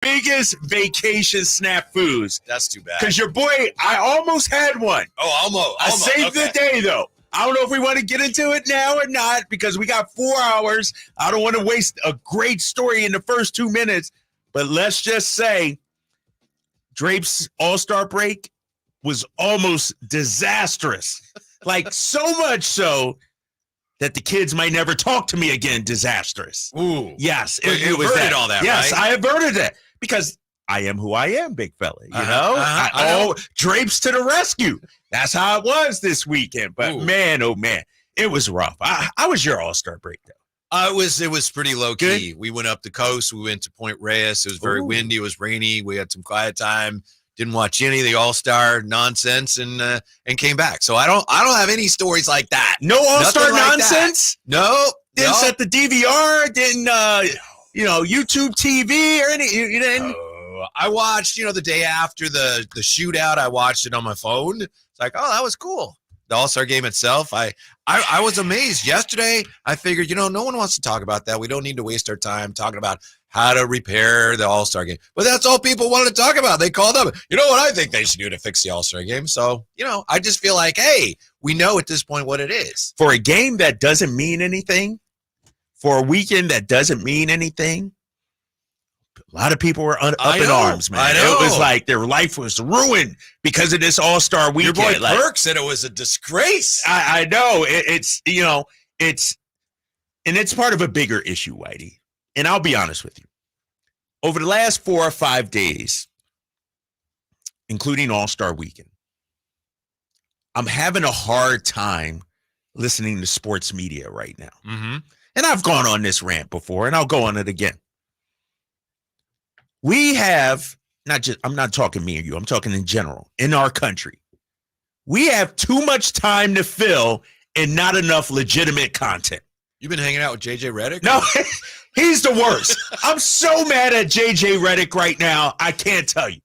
biggest vacation snafus. That's too bad. Because your boy, I almost had one. Oh, almost. I saved the day, though. I don't know if we want to get into it now or not because we got 4 hours. I don't want to waste a great story in the first 2 minutes. But let's just say Drape's All-Star break was almost disastrous. Like, so much so that the kids might never talk to me again. Disastrous. Ooh. Yes. It was averted all that, yes, right? I averted it because I am who I am, big fella. You know? I know. Drapes to the rescue. That's how it was this weekend. But man, oh man, it was rough. How was your All-Star break, though? It was pretty low key. We went up the coast. We went to Point Reyes. It was very windy. It was rainy. We had some quiet time. Didn't watch any of the All-Star nonsense and came back. So I don't have any stories like that. No All-Star nonsense? No. Didn't set the DVR? Didn't YouTube TV or any? You didn't? I watched, the day after the shootout. I watched it on my phone. It's like, oh, that was cool. The All-Star game itself, I was amazed. Yesterday, I figured, no one wants to talk about that. We don't need to waste our time talking about how to repair the All-Star game. But that's all people wanted to talk about. They called up. You know what I think they should do to fix the All-Star game? So, I just feel like, hey, we know at this point what it is. For a game that doesn't mean anything, for a weekend that doesn't mean anything, a lot of people were up in arms, man. I know. It was like their life was ruined because of this All-Star weekend. Your boy Burke said it was a disgrace. I know. It's part of a bigger issue, Whitey. And I'll be honest with you. Over the last 4 or 5 days, including All-Star weekend, I'm having a hard time listening to sports media right now. Mm-hmm. And I've gone on this rant before, and I'll go on it again. We have, I'm not talking me and you, I'm talking in general, in our country. We have too much time to fill and not enough legitimate content. You've been hanging out with JJ Redick? No, he's the worst. I'm so mad at JJ Redick right now, I can't tell you.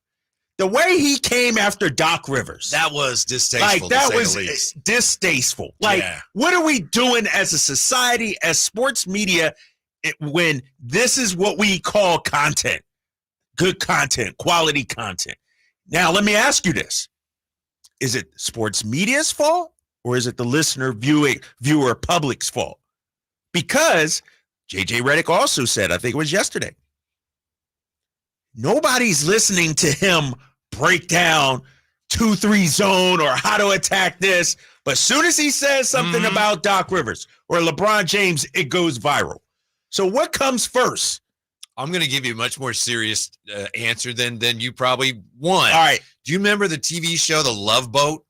The way he came after Doc Rivers. That was distasteful. Like, that was distasteful. Like, what are we doing as a society, as sports media, when this is what we call content? Good content, quality content. Now, let me ask you this. Is it sports media's fault or is it the listener, viewer, public's fault? Because JJ Redick also said, I think it was yesterday, nobody's listening to him break down 2-3 zone or how to attack this. But as soon as he says something about Doc Rivers or LeBron James, it goes viral. So what comes first? I'm going to give you a much more serious answer than you probably want. All right. Do you remember the TV show, The Love Boat?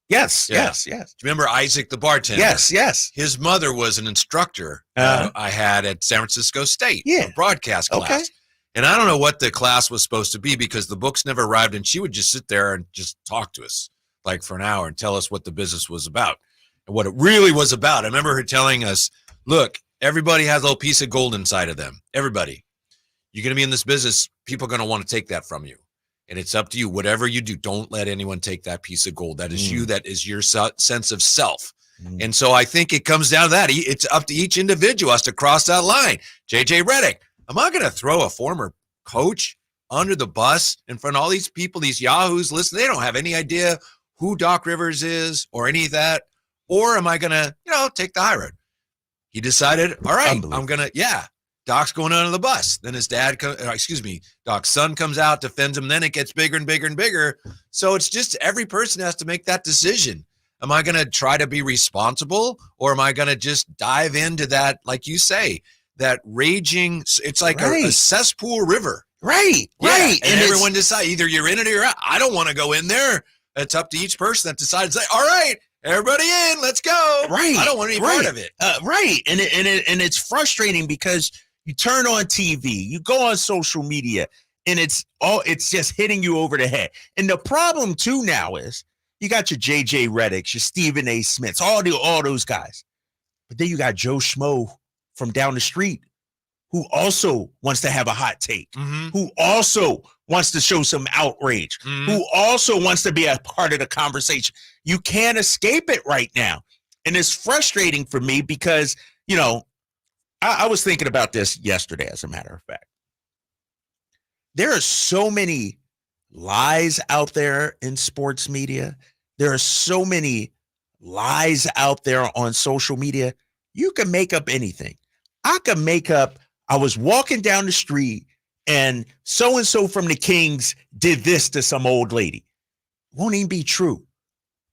Yes. Do you remember Isaac the bartender? Yes. His mother was an instructor I had at San Francisco State, a broadcast class. Okay. And I don't know what the class was supposed to be because the books never arrived, and she would just sit there and just talk to us like for an hour and tell us what the business was about and what it really was about. I remember her telling us, look, everybody has a little piece of gold inside of them. Everybody. You're going to be in this business. People are going to want to take that from you. And it's up to you. Whatever you do, don't let anyone take that piece of gold. That is you. That is your sense of self. And so I think it comes down to that. It's up to each individual has to cross that line. JJ Redick, am I going to throw a former coach under the bus in front of all these people, these yahoos? Listen, they don't have any idea who Doc Rivers is or any of that. Or am I going to, take the high road? He decided, all right, I'm going to, Doc's going under the bus. Then his Doc's son comes out, defends him. Then it gets bigger and bigger and bigger. So it's just every person has to make that decision. Am I going to try to be responsible or am I going to just dive into that, like you say, that raging, it's like a cesspool river. Right. And everyone decides either you're in it or you're out. I don't want to go in there. It's up to each person that decides, all right, everybody in, let's go. Right. I don't want any part of it. Right. And it's frustrating because you turn on TV, you go on social media, and it's just hitting you over the head. And the problem too now is you got your JJ Redicks, your Stephen A. Smiths, all those guys. But then you got Joe Schmo from down the street who also wants to have a hot take, who also wants to show some outrage, who also wants to be a part of the conversation. You can't escape it right now. And it's frustrating for me because, I was thinking about this yesterday, as a matter of fact. there are so many lies out there in sports media. There are so many lies out there on social media. You can make up anything. I can make up, I was walking down the street and so from the Kings did this to some old lady. Won't even be true,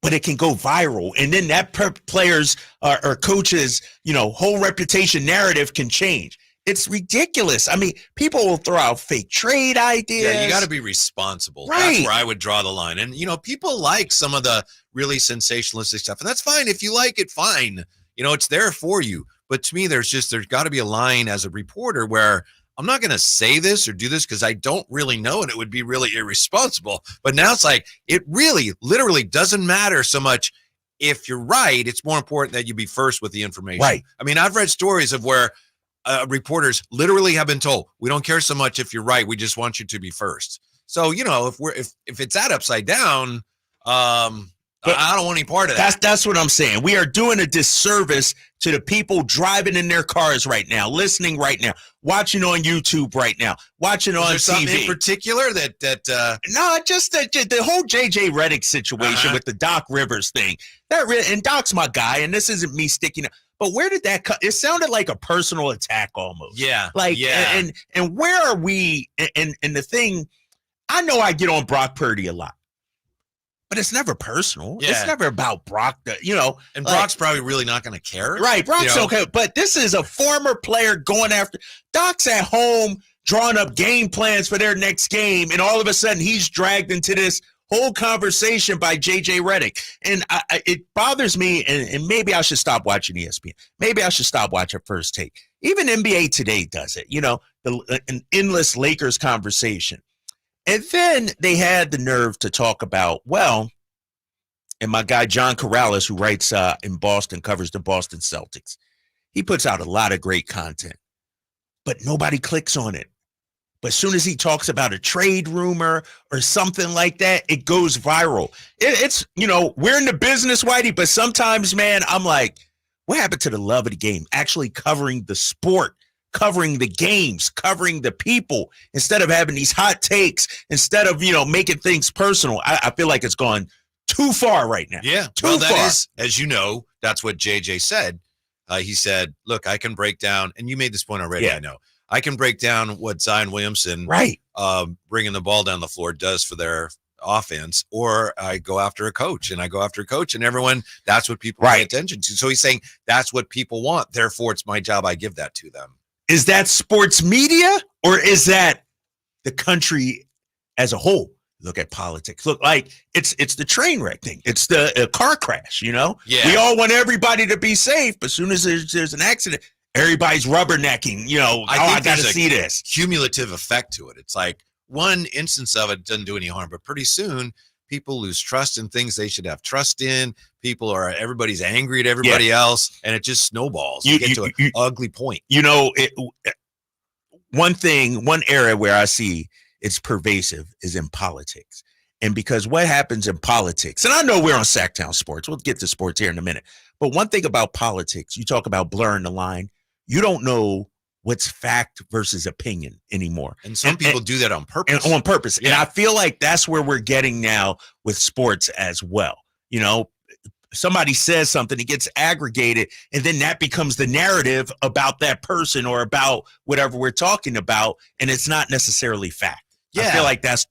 but it can go viral. And then that player's or coach's, whole reputation narrative can change. It's ridiculous. I mean, people will throw out fake trade ideas. Yeah, you got to be responsible. Right. That's where I would draw the line. And, people like some of the really sensationalistic stuff. And that's fine. If you like it, fine. It's there for you. But to me, there's got to be a line as a reporter where I'm not going to say this or do this because I don't really know, and it would be really irresponsible. But now it's like, it really literally doesn't matter so much if you're right. It's more important that you be first with the information. Right. I mean, I've read stories of where reporters literally have been told, we don't care so much if you're right. We just want you to be first. So, if it's that upside down, I don't want any part of that. That's what I'm saying. We are doing a disservice to the people driving in their cars right now, listening right now, watching on YouTube right now, watching on TV. Something in particular that No, just the whole JJ Redick situation with the Doc Rivers thing. And Doc's my guy, and this isn't me sticking up. But where did that come? It sounded like a personal attack almost. Yeah. And where are we? And the thing, I know I get on Brock Purdy a lot. But it's never personal. Yeah. It's never about Brock, And Brock's probably really not going to care. Right. Brock's okay. But this is a former player going after. Doc's at home drawing up game plans for their next game. And all of a sudden he's dragged into this whole conversation by JJ Redick. And it bothers me. And maybe I should stop watching ESPN. Maybe I should stop watching First Take. Even NBA Today does it. An endless Lakers conversation. And then they had the nerve to talk about, and my guy John Corrales, who writes in Boston, covers the Boston Celtics. He puts out a lot of great content, but nobody clicks on it. But as soon as he talks about a trade rumor or something like that, it goes viral. It's we're in the business, Whitey, but sometimes, man, I'm like, what happened to the love of the game? Actually covering the sport. Covering the games, covering the people, instead of having these hot takes, instead of, making things personal. I feel like it's gone too far right now. Yeah. Too far. As you know, that's what JJ said. He said, look, I can break down, and you made this point already, I know. I can break down what Zion Williamson, bringing the ball down the floor does for their offense, or I go after a coach, and everyone, that's what people pay attention to. So he's saying that's what people want. Therefore, it's my job. I give that to them. Is that sports media, or is that the country as a whole? Look at politics. Look, like it's the train wreck thing. It's the car crash, Yeah. We all want everybody to be safe, but as soon as there's an accident, everybody's rubbernecking, I got to see this. Cumulative effect to it. It's like one instance of it doesn't do any harm, but pretty soon people lose trust in things they should have trust in. Everybody's angry at everybody else, and it just snowballs. You get to an ugly point. One area where I see it's pervasive is in politics. And because what happens in politics, and I know we're on Sactown Sports, we'll get to sports here in a minute, but one thing about politics, you talk about blurring the line, you don't know what's fact versus opinion anymore. And some people do that on purpose. On purpose. Yeah. And I feel like that's where we're getting now with sports as well. Somebody says something, it gets aggregated, and then that becomes the narrative about that person or about whatever we're talking about, and it's not necessarily fact. Yeah. I feel like that's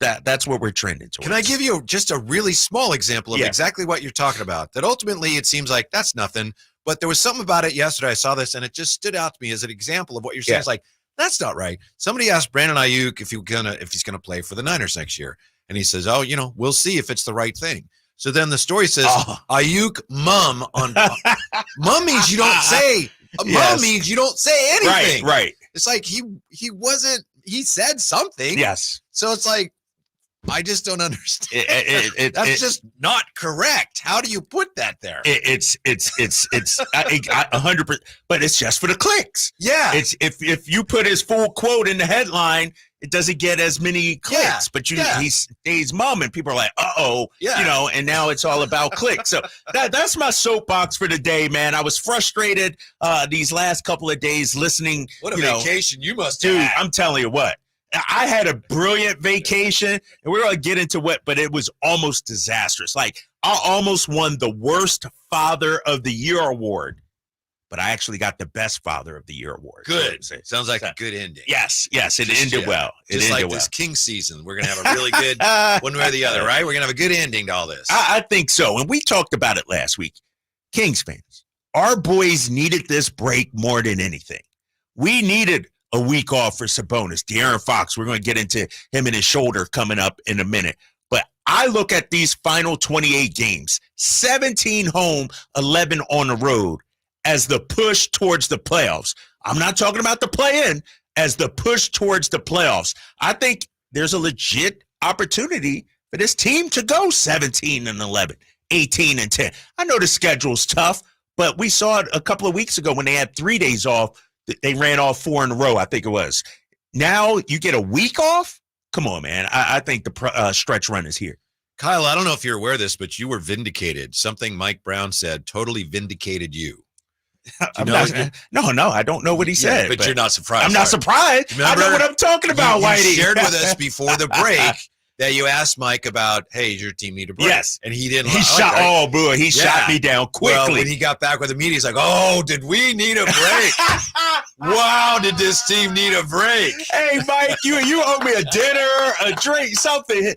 what we're trending towards. Can I give you just a really small example of exactly what you're talking about? That ultimately it seems like that's nothing, but there was something about it yesterday. I saw this and it just stood out to me as an example of what you're saying. It's like, that's not right. Somebody asked Brandon Ayuk if he's gonna play for the Niners next year, and he says, we'll see if it's the right thing. So then the story says, Ayuk mum on mum means you don't say. Mum means you don't say anything. Right. It's like he wasn't. He said something. Yes. So it's like, I just don't understand. That's just not correct. How do you put that there? It's 100%, but it's just for the clicks. Yeah. It's if you put his full quote in the headline, it doesn't get as many clicks. But he stays mum, and people are like, and now it's all about clicks. So that's my soapbox for the day, man. I was frustrated these last couple of days listening. What a vacation you must have. Dude, had. I'm telling you what. I had a brilliant vacation, and we're going to get into but it was almost disastrous. Like, I almost won the worst Father of the Year award, but I actually got the best Father of the Year award. Good. Sounds like a good ending. Yes, it ended well. Just like this King season, we're going to have a really good one way or the other, right? We're going to have a good ending to all this. I think so, and we talked about it last week. Kings fans, our boys needed this break more than anything. We needed a week off for Sabonis. De'Aaron Fox, we're going to get into him and his shoulder coming up in a minute. But I look at these final 28 games, 17 home, 11 on the road, as the push towards the playoffs. I'm not talking about the play-in, as the push towards the playoffs. I think there's a legit opportunity for this team to go 17 and 11, 18 and 10. I know the schedule's tough, but we saw it a couple of weeks ago when they had 3 days off. They ran off 4 in a row, I think it was. Now you get a week off? Come on, man. I think the stretch run is here. Kyle, I don't know if you're aware of this, but you were vindicated. Something Mike Brown said totally vindicated you. No, I don't know what he said. But you're not surprised. I'm not surprised. Remember, I know what I'm talking about, Whitey. You shared with us before the break that you asked Mike about, hey, does your team need a break? Yes. And he didn't. He shot me down quickly. Well, when he got back with the media, he's like, oh, did we need a break? Wow, did this team need a break? Hey, Mike, you owe me a dinner, a drink, something.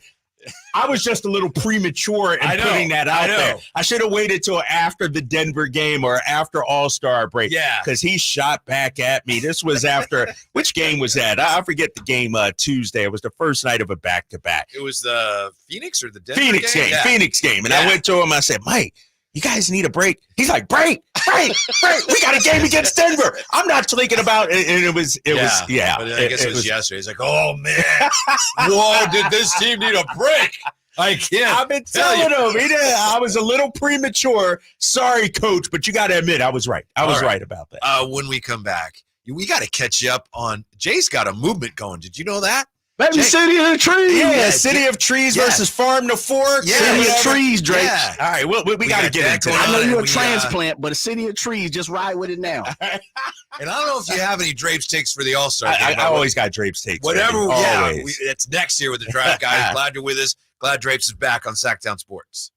I was just a little premature in putting that out there. I should have waited till after the Denver game or after All-Star break. Yeah. Because he shot back at me. This was after – which game was that? I forget the game Tuesday. It was the first night of a back-to-back. It was the Phoenix or the Denver Phoenix game? Yeah. Phoenix game. And I went to him. I said, Mike, you guys need a break. He's like, break. We got a game against Denver. I'm not thinking about it. And it was. But I guess it was yesterday. He's like, oh, man. Whoa, did this team need a break? I can't. I've been telling him. I was a little premature. Sorry, coach, but you got to admit, I was right. I was right about that. When we come back, we got to catch you up on – Jay's got a movement going. Did you know that? Baby, City of Trees. Yeah, City of Trees versus Farm to Fork. Yeah, City of Trees, Drake. Yeah. All right, we got to get into it. I know you're a transplant, but a City of Trees, just ride with it now. And I don't know if you have any Drapes takes for the All-Star game. I always got Drapes takes. Whatever, it's next year with the draft, guys. Glad you're with us. Glad Drapes is back on Sactown Sports.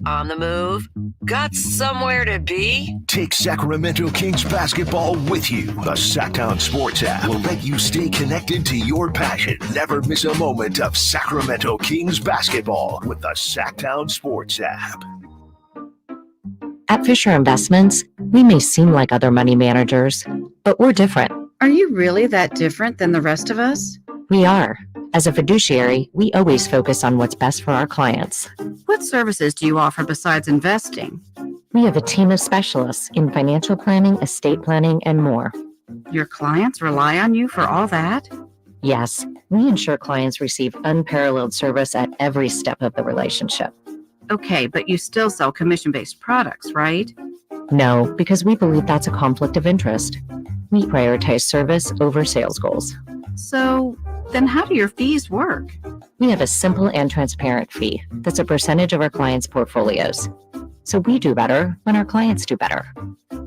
On the move? Got somewhere to be? Take Sacramento Kings basketball with you. The Sactown Sports app will let you stay connected to your passion. Never miss a moment of Sacramento Kings basketball with the Sactown Sports app. At Fisher Investments, we may seem like other money managers, but we're different. Are you really that different than the rest of us? We are. As a fiduciary, we always focus on what's best for our clients. What services do you offer besides investing? We have a team of specialists in financial planning, estate planning, and more. Your clients rely on you for all that? Yes, we ensure clients receive unparalleled service at every step of the relationship. Okay, but you still sell commission-based products, right? No, because we believe that's a conflict of interest. We prioritize service over sales goals. So, then how do your fees work? We have a simple and transparent fee that's a percentage of our clients' portfolios. So we do better when our clients do better.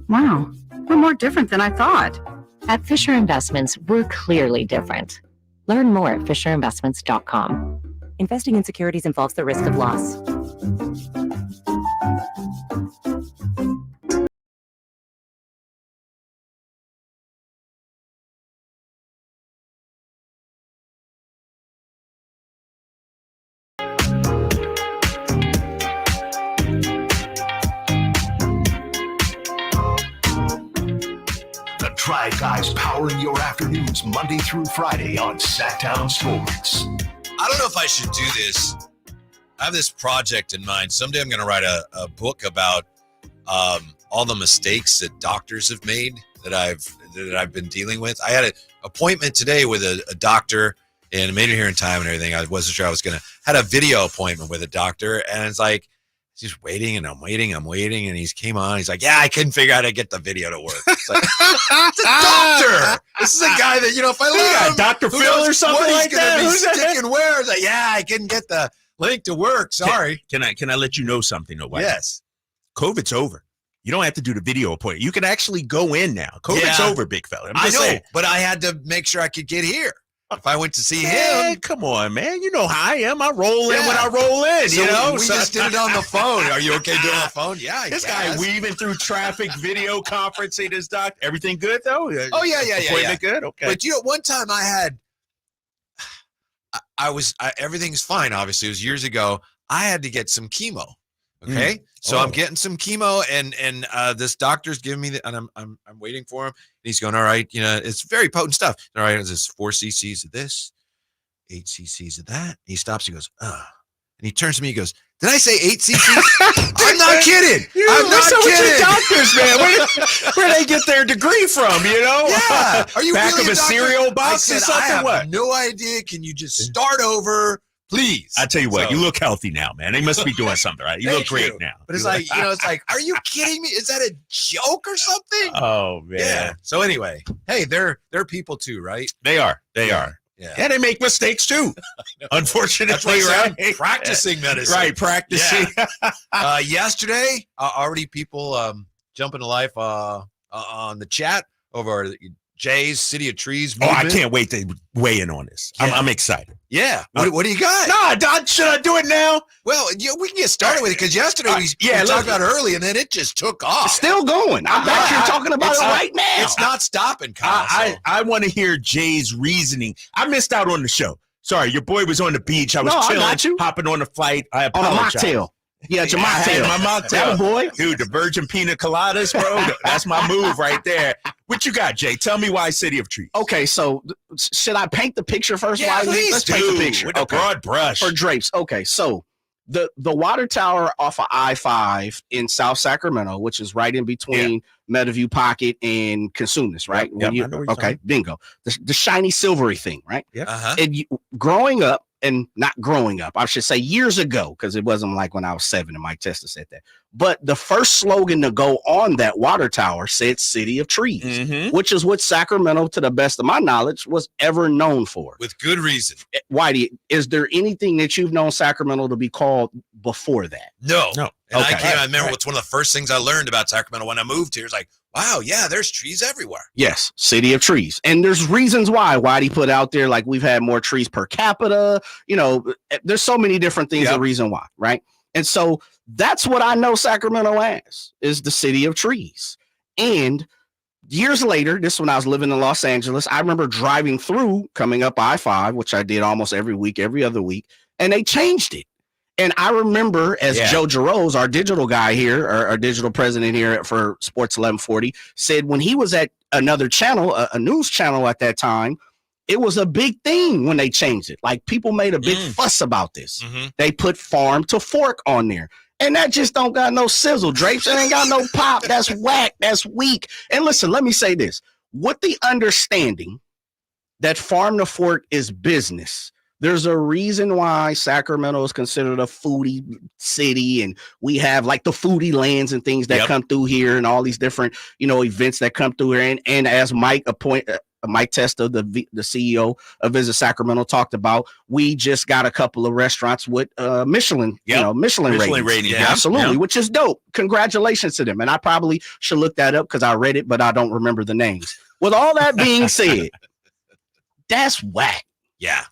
Wow, we're more different than I thought. At Fisher Investments, we're clearly different. Learn more at fisherinvestments.com. Investing in securities involves the risk of loss. The Try Guys powering your afternoons Monday through Friday on Sactown Sports. I don't know if I should do this. I have this project in mind. Someday I'm going to write a book about all the mistakes that doctors have made that I've been dealing with. I had an appointment today with a doctor and made it here in time and everything. I wasn't sure I was going to. Had a video appointment with a doctor, and it's like he's waiting and I'm waiting, and he came on. He's like, yeah, I couldn't figure out how to get the video to work. It's like, it's a doctor. This is a guy that, if I let him, Dr. Phil or something like that. Who's sticking where? It's like, yeah, I couldn't get the link to work. Sorry. Can I let you know something, though? Whitey? Yes. COVID's over. You don't have to do the video appointment. You can actually go in now. COVID's over, big fella. I know, but I had to make sure I could get here. if I went to see Man, him. come on, man. You know how I am. I roll in Yeah. when I roll in, So you know? we just did it on the phone. Are you okay doing it on the phone? Yeah, I This guess. guy weaving through traffic, video conferencing his doc. Everything good, though? Oh, yeah. Appointment good? Okay. But one time everything's fine. Obviously, it was years ago. I had to get some chemo. Okay, so I'm getting some chemo, and this doctor's giving me and I'm waiting for him. And he's going, all right, it's very potent stuff. All right, it's 4 cc's of this, 8 cc's of that. He stops. He goes, and he turns to me. He goes, did I say 8 cc's? I'm not kidding. I'm not kidding. With your doctors, man. Where they get their degree from? Yeah. Are you back really of a doctor? cereal box I or said, something? I have What? no idea. Can you just start over, please? I tell you what, So- you look healthy now, man. They must be doing something right. You look Thank great you. now. But it's like, are you kidding me? Is that a joke or something? Oh man, Yeah. So anyway, hey, they're people too, right? they are. They Yeah. are. Yeah. Yeah, they make mistakes too. Unfortunately, That's why right? I'm practicing medicine. Right, practicing. Yesterday, already people jumping to life on the chat over Jay's City of Trees Oh, I movement. can't wait to weigh in on this. Yeah. I'm excited. Yeah. What do you got? No, should I do it now? Well, we can get started with it because yesterday we let's- talked about it early and then it just took off. It's still going. I'm back here talking about it right now. It's not stopping, Kyle. I want to hear Jay's reasoning. I missed out on the show. Sorry, your boy was on the beach. I was No, I chilling, got you. hopping on the flight. I On a apologize. mocktail. Yeah, it's your I had mocktail. my That mocktail. boy. Dude, the virgin pina coladas, bro. That's my move right there. What you got, Jay? Tell me why City of Trees. Okay, so should I paint the picture first? Yeah, Wiley? please Let's do. paint the picture. With a broad brush. For drapes. Okay, so the water tower off of I-5 in South Sacramento, which is right in between Meadowview Pocket and Cosumnes, right? Yep, I know what you're okay, talking bingo. The shiny silvery thing, right? Uh-huh. And growing up, and not growing up, I should say years ago, because it wasn't like when I was 7 and Mike Testa said that. But the first slogan to go on that water tower said City of Trees, Mhm. which is what Sacramento, to the best of my knowledge, was ever known for. With good reason. Whitey, is there anything that you've known Sacramento to be called before that? No. No. And Okay. I remember Right. what's one of the first things I learned about Sacramento when I moved here. It's like, wow, yeah, there's trees everywhere. Yes, City of Trees. And there's reasons why Whitey put out there, like we've had more trees per capita. There's so many different things, the reason why, right? And so that's what I know Sacramento as, is the City of Trees. And years later, this is when I was living in Los Angeles, I remember driving through, coming up I-5, which I did almost every week, every other week, and they changed it. And I remember, as Joe Giroux, our digital guy here, our digital president here for Sports 1140, said when he was at another channel, a news channel at that time, it was a big thing when they changed it. Like, people made a big fuss about this. Mhm. They put farm to fork on there. And that just don't got no sizzle, Drapes. It ain't got no pop. That's whack. That's weak. And listen, let me say this. With the understanding that farm to fork is business, there's a reason why Sacramento is considered a foodie city, and we have like the foodie lands and things that come through here, and all these different, events that come through here. And as Mike Testa, the CEO of Visit Sacramento, talked about, we just got a couple of restaurants with Michelin, Michelin ratings. Yeah, Absolutely, which is dope. Congratulations to them. And I probably should look that up because I read it, but I don't remember the names. With all that being said, that's whack. Yeah.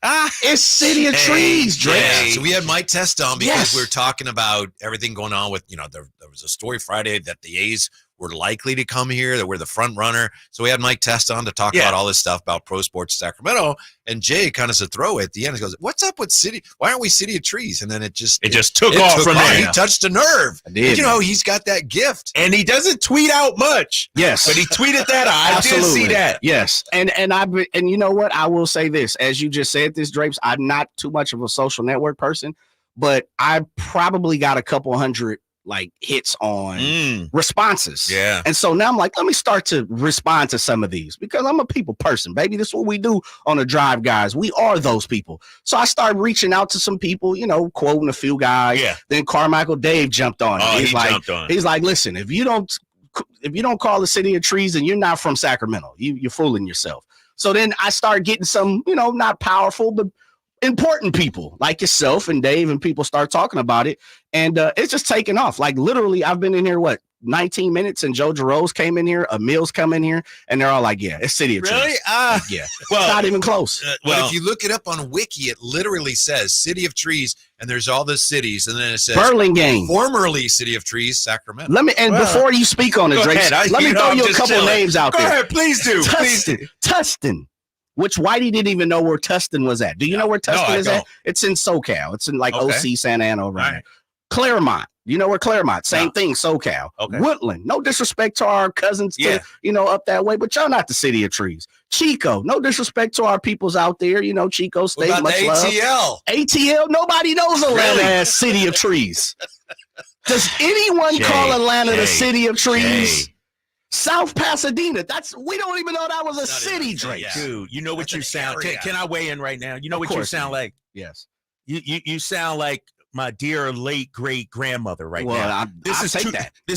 It's City of Trees, Drake. Yeah. So we had Mike Testa on because Yes. we were talking about everything going on with, there was a story Friday that the A's were likely to come here, that we're the front runner. So we had Mike Testa on to talk about all this stuff about pro sports Sacramento. And Jay kind of said throw at the end. He goes, what's up with City? Why aren't we City of Trees? And then it just took off from there. He touched a nerve. I did, And, he's got that gift. And he doesn't tweet out much. Yes. But he tweeted that. I did see that. Yes. And you know what? I will say this. As you just said this, Drapes, I'm not too much of a social network person, but I probably got a couple hundred hits on responses. Yeah. And so now I'm like, let me start to respond to some of these because I'm a people person, baby. This is what we do on the drive, guys. We are those people. So I started reaching out to some people, quoting a few guys. Yeah. Then Carmichael Dave jumped on it. Oh, He's he like, jumped on. he's like, listen, if you don't call the City of Trees, then you're not from Sacramento. You're fooling yourself. So then I started getting some, not powerful, but important people like yourself and Dave, and people start talking about it, and it's just taken off. Like, literally, I've been in here 19 minutes and Joe Giroux came in here, Emil's come in here, and they're all like, yeah, it's City of Really? Trees. Yeah. Well, it's not even close. But if you look it up on Wiki, it literally says City of Trees, and there's all the cities, and then it says Burlingame. formerly City of Trees, Sacramento. Before you speak on it, Drake, let me throw you a couple names out there. Go ahead, please do. Tustin, which Whitey didn't even know where Tustin was at. Do you know where Tustin is at? It's in SoCal. It's in OC Santa Ana, right? Claremont. You know where Claremont? Same thing, SoCal. Okay. Woodland. No disrespect to our cousins, up that way, but y'all not the City of Trees. Chico. No disrespect to our peoples out there. Chico State. What about much the ATL? Love. ATL. Nobody knows Atlanta as City of Trees. Does anyone call Atlanta the City of Trees? South Pasadena. We don't even know that was a city, Drake. Yeah. Dude, you know what you sound. Can I weigh in right now? You know what you sound like? Yes. You sound like my dear late great grandmother now. This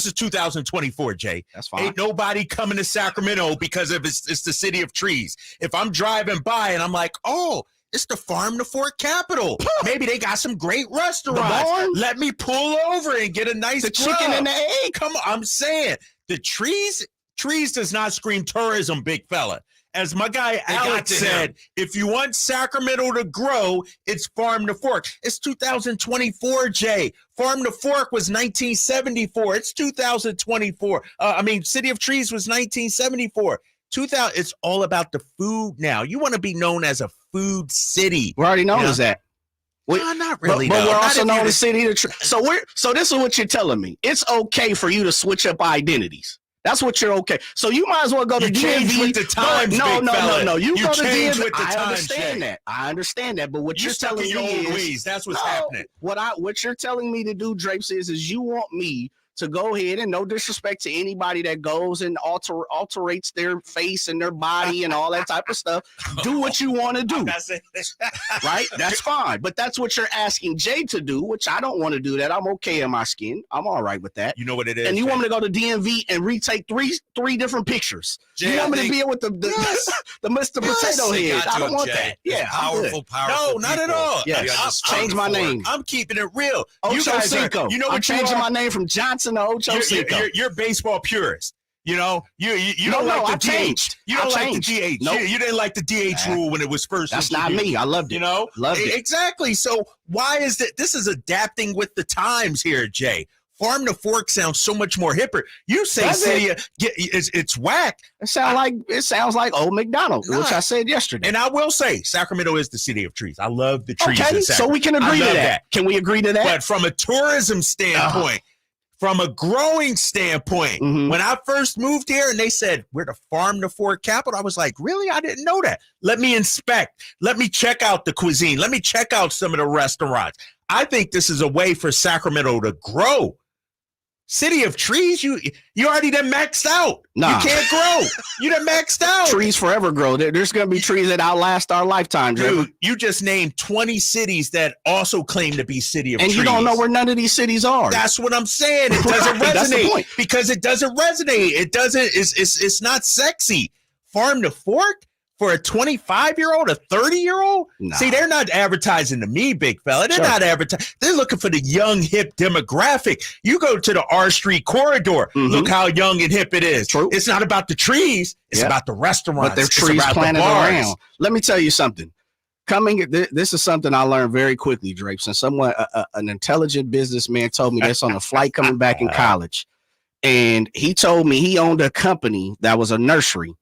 is 2024, Jay. That's fine. Ain't nobody coming to Sacramento because it's the City of Trees. If I'm driving by and I'm like, oh, it's the farm to fork capital. Maybe they got some great restaurants. Let me pull over and get a nice chicken and the egg. Come on, I'm saying the trees does not scream tourism, big fella. As my guy Alex said, if you want Sacramento to grow, it's farm to fork. It's 2024, Jay. Farm to fork was 1974. It's 2024. City of Trees was 1974. 2000. It's all about the food now. You want to be known as a food city. We're already known as that. Not really. But we're also known as City of Trees. So this is what you're telling me. It's okay for you to switch up identities. That's what you're okay. So you might as well go to DMV with the times. No. You go to DMV. With the I times, understand that. I understand that. But what you're telling me is that's what's happening. What you're telling me to do, Drapes, is you want me to go ahead, and no disrespect to anybody that goes and alterates their face and their body and all that type of stuff. Do what you want to do. Right? That's fine. But that's what you're asking Jay to do, which I don't want to do that. I'm okay in my skin. I'm all right with that. You know what it is. And you want me to go to DMV and retake three different pictures. Jay, you want me to be with the Mr. Potato Head. I don't want that. Yeah, powerful. No, not at all. Yes. I'll change my name. I'm keeping it real. You guys Cinco. I'm changing my name from Johnson to Ocho Cinco. You're baseball purist. You don't like the DH. You don't like the DH. Nope. You didn't like the DH rule when it was first. That's not me. I loved it. Loved it. Exactly. So why is that? This is adapting with the times here, Jay. Farm to fork sounds so much more hipper. You say it's whack. It sounds like old McDonald's, which I said yesterday. And I will say, Sacramento is the City of trees. I love the trees. Okay, so we can agree to that. Can we agree to that? But from a tourism standpoint, from a growing standpoint, when I first moved here and they said we're the farm to fork capital, I was like, really? I didn't know that. Let me inspect. Let me check out the cuisine. Let me check out some of the restaurants. I think this is a way for Sacramento to grow. City of trees, you already done maxed out. Nah. You can't grow. You done maxed out. Trees forever grow. There's going to be trees that outlast our lifetime, dude. You just named 20 cities that also claim to be city of trees. And you don't know where none of these cities are. That's what I'm saying. It doesn't resonate. That's the point. Because it doesn't resonate. It doesn't. It's not sexy. Farm to fork for a 25-year-old, a 30-year-old? Nah. See, they're not advertising to me, big fella. They're not advertising. They're looking for the young, hip demographic. You go to the R Street corridor. Look how young and hip it is. True. It's not about the trees. It's about the restaurants. But there's trees planted around. Let me tell you something. This is something I learned very quickly, Drapes. And someone, an intelligent businessman told me this on a flight coming back in college. And he told me he owned a company that was a nursery.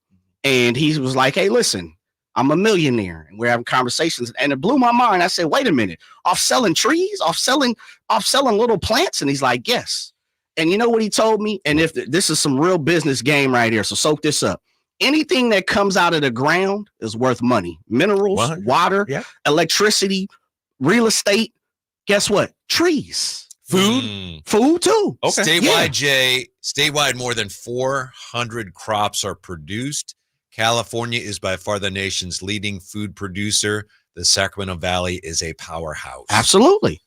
And he was like, hey, listen, I'm a millionaire. And we're having conversations. And it blew my mind. I said, wait a minute, off selling trees, off selling little plants. And he's like, yes. And you know what he told me? And if this is some real business game right here, so soak this up. Anything that comes out of the ground is worth money. Minerals, water, electricity, real estate. Guess what? Trees. Food too. Okay. Statewide, more than 400 crops are produced. California is by far the nation's leading food producer. The Sacramento Valley is a powerhouse. Absolutely.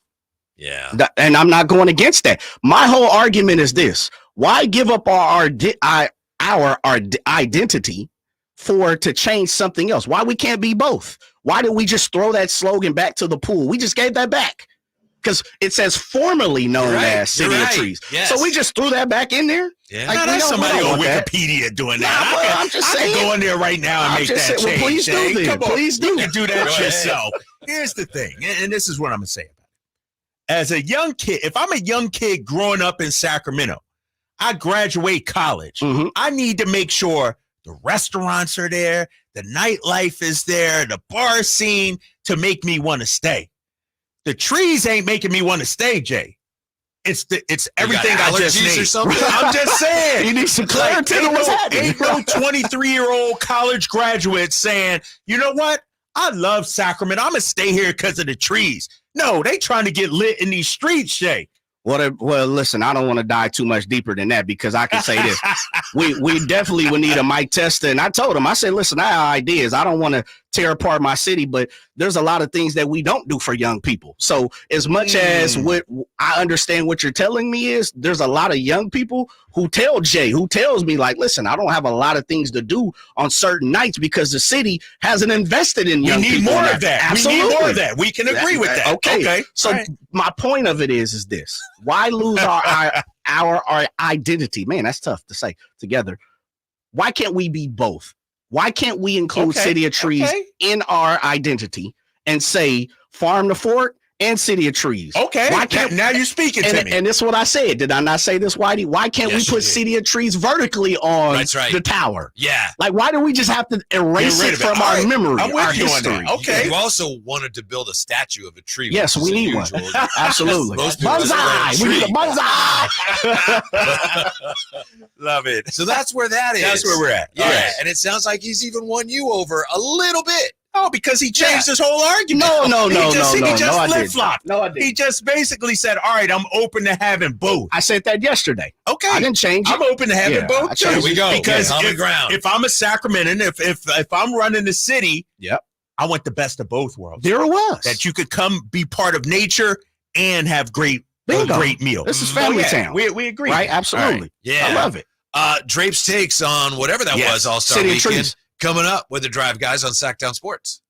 Yeah. And I'm not going against that. My whole argument is this. Why give up our identity to change something else? Why we can't be both? Why did we just throw that slogan back to the pool? We just gave that back. Because it says formerly known as City of Trees. Yes. So we just threw that back in there. Yeah. Like, Now, we that's don't somebody on want that. Wikipedia doing Nah, that. well, I'm just I saying. can go in there right now and I'm make just that saying, well, change. please do Hey, then. come on. Please do. You can do that Go ahead. yourself. Here's the thing, and this is what I'm going to say about it. As a young kid, if I'm a young kid growing up in Sacramento, I graduate college. Mhm. I need to make sure the restaurants are there, the nightlife is there, the bar scene to make me want to stay. The trees ain't making me want to stay, Jay. It's everything I just allergies or named. something? I'm just saying. You need some clarity Like, on what's happening. ain't no 23-year-old college graduate saying, you know what? I love Sacramento. I'm going to stay here because of the trees. No, they trying to get lit in these streets, Jay. Well, listen, I don't want to dive too much deeper than that because I can say this. we definitely would need a mic tester. And I told him, I said, listen, I have ideas. I don't want to tear apart my city, but there's a lot of things that we don't do for young people. So as much as what I understand what you're telling me is, there's a lot of young people who tells me like, listen, I don't have a lot of things to do on certain nights because the city hasn't invested in young people. We need more of that. Absolutely. We need more of that. We can agree with that. Okay. So All right. my point of it is this. Why lose our identity? Man, that's tough to say together. Why can't we be both? Why can't we include City of Trees in our identity and say Farm to Fork and City of Trees? Okay. Why can't now you're speaking to me. And this is what I said. Did I not say this, Whitey? Why can't Yes, we you put did. City of Trees vertically on That's right. the tower? Yeah. Like, why do we just have to erase Get rid it of it. from All our right. memory, I'm with our you on history? that. Okay. You also wanted to build a statue of a tree. Yes, which we is need one. unusual. Absolutely. Most people just Bonsai. plant a We need a tree. bonsai. Love it. So that's where that is. That's where we're at. Yeah, All right. and it sounds like he's even won you over a little bit. Oh, because he changed his whole argument. No, He just I didn't. flip-flopped. No, I didn't. He just basically said, all right, I'm open to having both. I said that yesterday. Okay. I didn't change it. I'm open to having Yeah, both I too. changed Here we go. Because Common if, ground. if I'm a Sacramentan, if I'm running the city, Yep. I want the best of both worlds. There it was. That you could come be part of nature and have great Bingo. meal. This is family yeah, town. We agree. Right? Absolutely. All right. Yeah. I love it. Drape's takes on whatever that Yes. was All-Star City of Weekend Trees. coming up with the Drive Guys on Sactown Sports.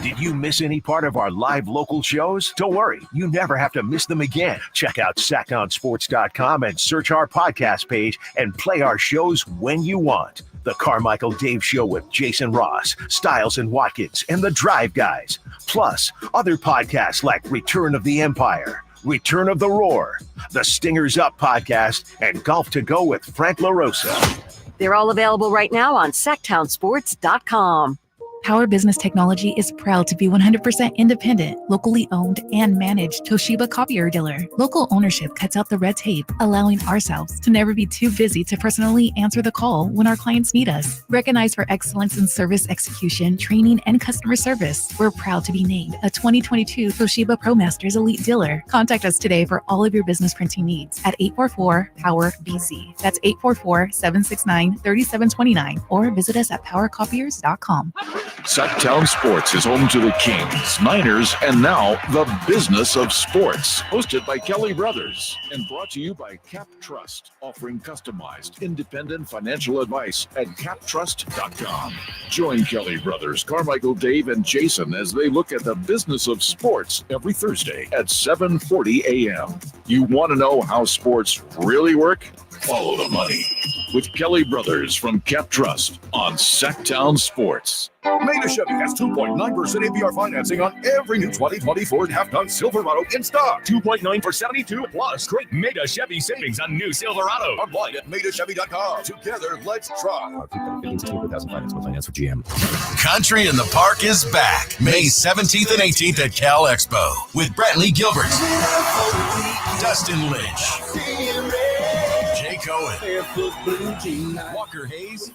Did you miss any part of our live local shows? Don't worry, you never have to miss them again. Check out SactownSports.com and search our podcast page and play our shows when you want. The Carmichael Dave Show with Jason Ross, Stiles and Watkins, and the Drive Guys. Plus, other podcasts like Return of the Empire, Return of the Roar, the Stingers Up podcast, and Golf to Go with Frank LaRosa. They're all available right now on SactownSports.com. Power Business Technology is proud to be 100% independent, locally owned and managed Toshiba copier dealer. Local ownership cuts out the red tape, allowing ourselves to never be too busy to personally answer the call when our clients need us. Recognized for excellence in service execution, training, and customer service, we're proud to be named a 2022 Toshiba ProMasters Elite Dealer. Contact us today for all of your business printing needs at 844-POWER-BC. That's 844-769-3729, or visit us at powercopiers.com. Sactown Sports is home to the Kings, Niners, and now the business of sports. Hosted by Kelly Brothers and brought to you by Cap Trust, offering customized, independent financial advice at captrust.com. Join Kelly Brothers, Carmichael, Dave, and Jason as they look at the business of sports every Thursday at 7:40 a.m. You want to know how sports really work? Follow the money with Kelly Brothers from Cap Trust on Sactown Sports. Maida Chevy has 2.9% APR financing on every new 2020 Ford half-ton Silverado in stock. 2.9 for 72 plus great Maida Chevy savings on new Silverado. Online at MaidaChevy.com. Together, let's try. Finance for GM. Country in the Park is back May 17th and 18th at Cal Expo with Brantley Gilbert, Dustin Lynch, Jay Cohen, Walker Hayes,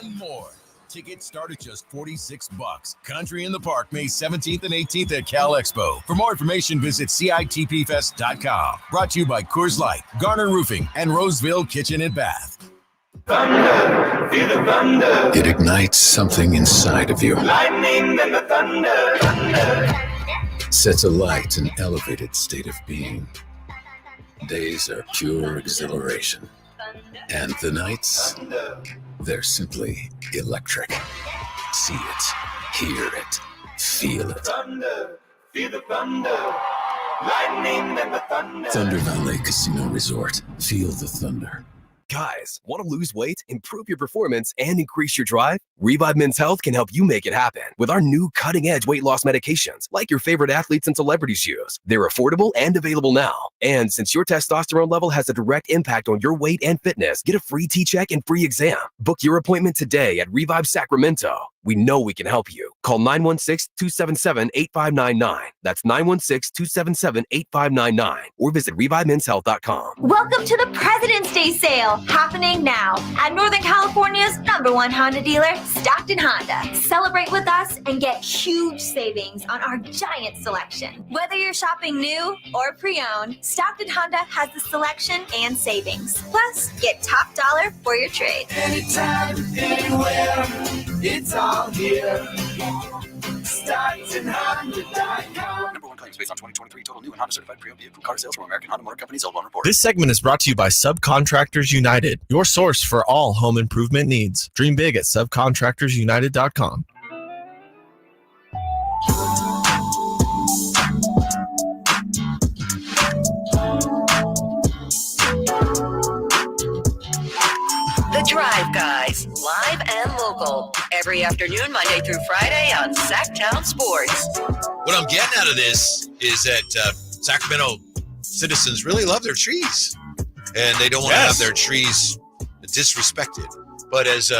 and more. Tickets start at just $46. Country in the Park, May 17th and 18th at Cal Expo. For more information, visit CITPFest.com. Brought to you by Coors Light, Garner Roofing, and Roseville Kitchen and Bath. Thunder, feel the thunder. It ignites something inside of you. Lightning and the thunder. Sets alight an elevated state of being. Days are pure exhilaration. And the nights, they're simply electric. See it, hear it, feel it. Thunder, feel the thunder. Lightning and the thunder. Thunder Valley Casino Resort. Feel the thunder. Guys, want to lose weight, improve your performance, and increase your drive? Revive Men's Health can help you make it happen with our new cutting-edge weight loss medications like your favorite athletes and celebrities use. They're affordable and available now. And since your testosterone level has a direct impact on your weight and fitness, get a free T-check and free exam. Book your appointment today at Revive Sacramento. We know we can help you. Call 916-277-8599. That's 916-277-8599. Or visit ReviveMen'sHealth.com. Welcome to the President's Day sale, happening now at Northern California's #1 Honda dealer, Stockton Honda. Celebrate with us and get huge savings on our giant selection. Whether you're shopping new or pre-owned, Stockton Honda has the selection and savings. Plus, get top dollar for your trade. Anytime, anywhere, it's all here. StocktonHonda.com. #1 claims based on 2023 total new and Honda certified pre-owned vehicle car sales from American Honda Motor Company. Sold on report. This segment is brought to you by Subcontractors United, your source for all home improvement needs. Dream big at subcontractorsunited.com. The Drive Guys, live and local, every afternoon, Monday through Friday on Sactown Sports. What I'm getting out of this is that Sacramento citizens really love their trees, and they don't want to have their trees disrespected. But as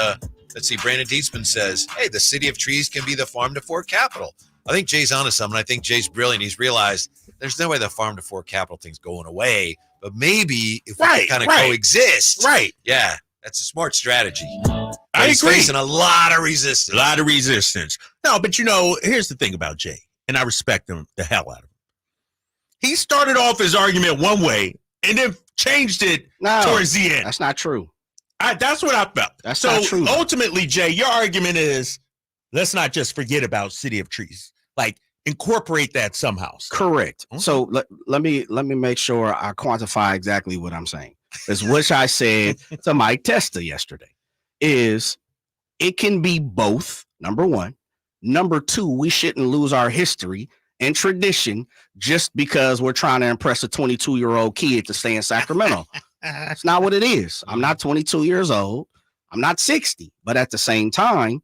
let's see, Brandon Dietzman says, hey, the city of trees can be the farm to fork capital. I think Jay's onto something. I think Jay's brilliant. He's realized there's no way the farm to fork capital thing's going away, but maybe if we can kind of coexist. Right. Yeah. That's a smart strategy. I He's agree. facing a lot of resistance. No, but here's the thing about Jay, and I respect him the hell out of him. He started off his argument one way and then changed it towards the end. That's not true. That's what I felt. That's not true. Ultimately, Jay, your argument is let's not just forget about City of Trees. Like, incorporate that somehow. Correct. Okay. So let me make sure I quantify exactly what I'm saying. Is which I said to Mike Testa yesterday, is it can be both, number one. Number two, we shouldn't lose our history and tradition just because we're trying to impress a 22-year-old kid to stay in Sacramento. That's not what it is. I'm not 22 years old. I'm not 60. But at the same time,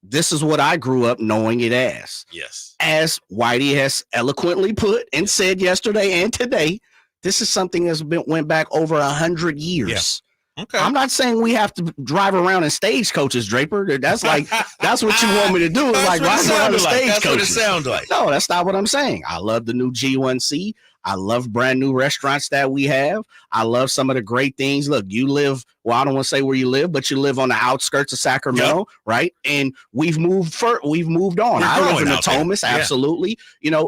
this is what I grew up knowing it as. Yes. As Whitey has eloquently put and said yesterday and today, this is something that's went back over 100 years. Yeah. Okay. I'm not saying we have to drive around in stagecoaches, Draper. That's like that's what you want me to do. Is like ride around in stagecoaches. That's what it sounds like. No, that's not what I'm saying. I love the new G1C. I love brand new restaurants that we have. I love some of the great things. Look, you live, well, I don't want to say where you live, but you live on the outskirts of Sacramento, right? And we've moved on. I live in the Thomas, absolutely.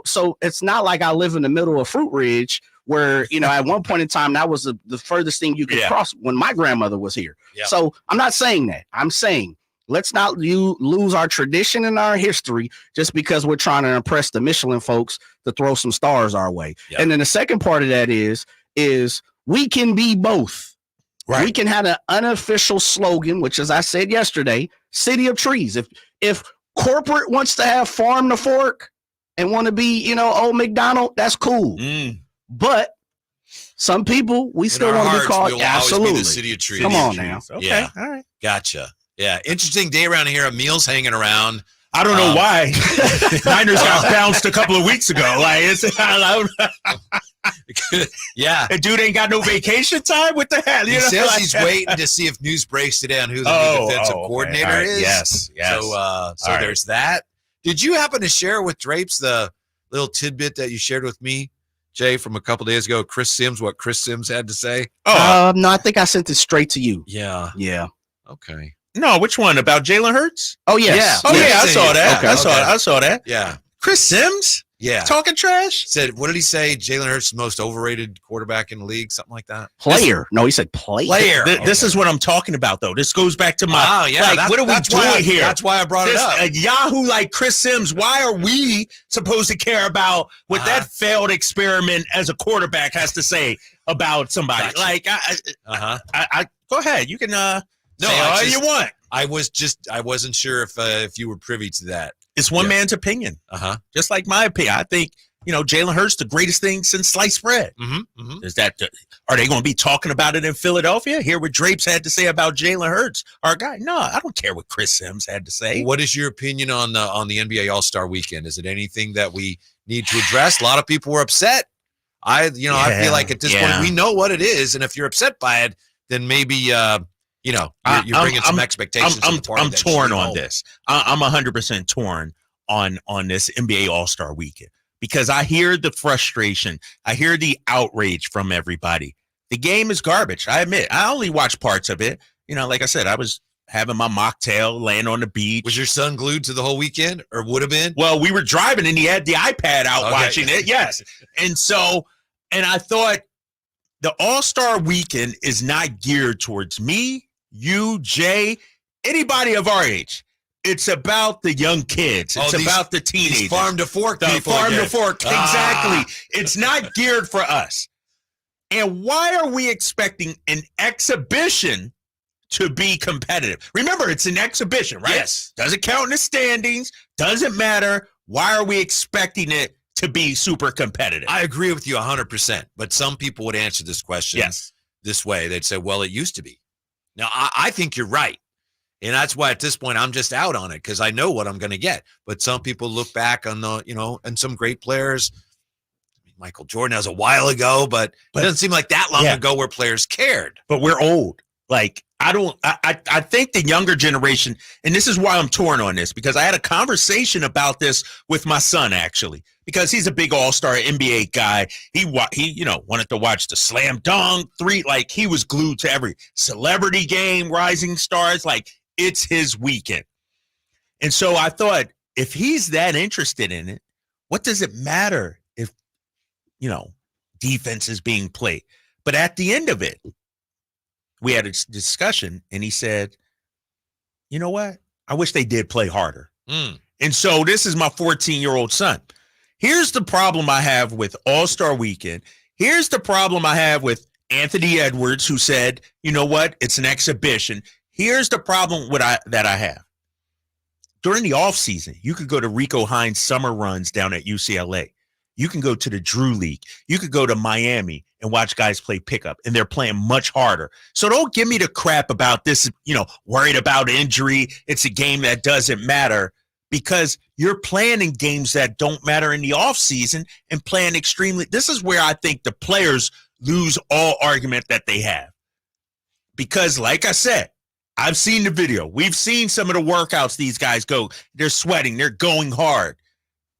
So it's not like I live in the middle of Fruit Ridge where, at one point in time, that was the furthest thing you could cross when my grandmother was here. Yeah. So I'm not saying that. I'm saying let's not lose our tradition and our history just because we're trying to impress the Michelin folks to throw some stars our way. Yep. And then the second part of that is we can be both. Right. We can have an unofficial slogan, which, as I said yesterday, City of Trees. If corporate wants to have farm to fork and want to be, old McDonald, that's cool. But some people, we still want to be called. Absolutely. Be the City of Trees. Come on now. Okay. Yeah. All right. Gotcha. Yeah. Interesting day around here. Emil's hanging around. I don't know why. Niners got bounced a couple of weeks ago. Like, yeah. The dude ain't got no vacation time. What the hell? He says he's waiting to see if news breaks today on who the new defensive coordinator is. Yes. So there's that. Did you happen to share with Drapes the little tidbit that you shared with me, Jay, from a couple of days ago? Chris Sims, what Chris Sims had to say? No, I think I sent it straight to you. Yeah. Yeah. Okay. No, which one? About Jalen Hurts? Oh, yes. Yeah. Oh, yeah, I saw that. Okay. I saw that. Yeah. Chris Sims? Yeah. Talking trash? Said, what did he say? Jalen Hurts is the most overrated quarterback in the league, something like that? Player. No, he said player. This is what I'm talking about, though. This goes back to my, what are we doing here? That's why I brought it up. Yahoo like Chris Sims, why are we supposed to care about what that failed experiment as a quarterback has to say about somebody? Gotcha. Like, I go ahead. You can say all you want. I wasn't sure if you were privy to that. It's one man's opinion. Just like my opinion. I think, Jalen Hurts, the greatest thing since sliced bread. Is that, are they going to be talking about it in Philadelphia? Hear what Drapes had to say about Jalen Hurts, our guy? No, I don't care what Chris Sims had to say. What is your opinion on the NBA All-Star Weekend? Is it anything that we need to address? A lot of people were upset. I feel like at this point we know what it is, and if you're upset by it, then maybe you're bringing some expectations. I'm torn on this. I'm 100% torn on this NBA All-Star Weekend because I hear the frustration. I hear the outrage from everybody. The game is garbage. I admit. I only watched parts of it. Like I said, I was having my mocktail, laying on the beach. Was your son glued to the whole weekend, or would have been? Well, we were driving, and he had the iPad out watching it. Yes, and I thought the All-Star Weekend is not geared towards me, you, Jay, anybody of our age. It's about the young kids. It's about the teenagers. Farm to fork people. Farm to fork. Exactly. It's not geared for us. And why are we expecting an exhibition to be competitive? Remember, it's an exhibition, right? Yes. Doesn't count in the standings. Doesn't matter. Why are we expecting it to be super competitive? I agree with you 100%. But some people would answer this question this way. They'd say, well, it used to be. Now, I think you're right. And that's why at this point I'm just out on it because I know what I'm going to get. But some people look back on and some great players. Michael Jordan, that was a while ago, but it doesn't seem like that long ago where players cared. But we're old. Like, I think the younger generation, and this is why I'm torn on this, because I had a conversation about this with my son, actually, because he's a big all-star NBA guy. He wanted to watch the slam dunk three. Like, he was glued to every celebrity game, rising stars. Like, it's his weekend. And so I thought, if he's that interested in it, what does it matter if, defense is being played? But at the end of it, we had a discussion, and he said, you know what? I wish they did play harder. And so this is my 14-year-old son. Here's the problem I have with All-Star Weekend. Here's the problem I have with Anthony Edwards, who said, you know what? It's an exhibition. Here's the problem that I have. During the offseason, you could go to Rico Hines' summer runs down at UCLA. You can go to the Drew League. You could go to Miami and watch guys play pickup, and they're playing much harder. So don't give me the crap about this, worried about injury. It's a game that doesn't matter, because you're playing in games that don't matter in the offseason and playing extremely. This is where I think the players lose all argument that they have. Because, like I said, I've seen the video. We've seen some of the workouts these guys go. They're sweating. They're going hard.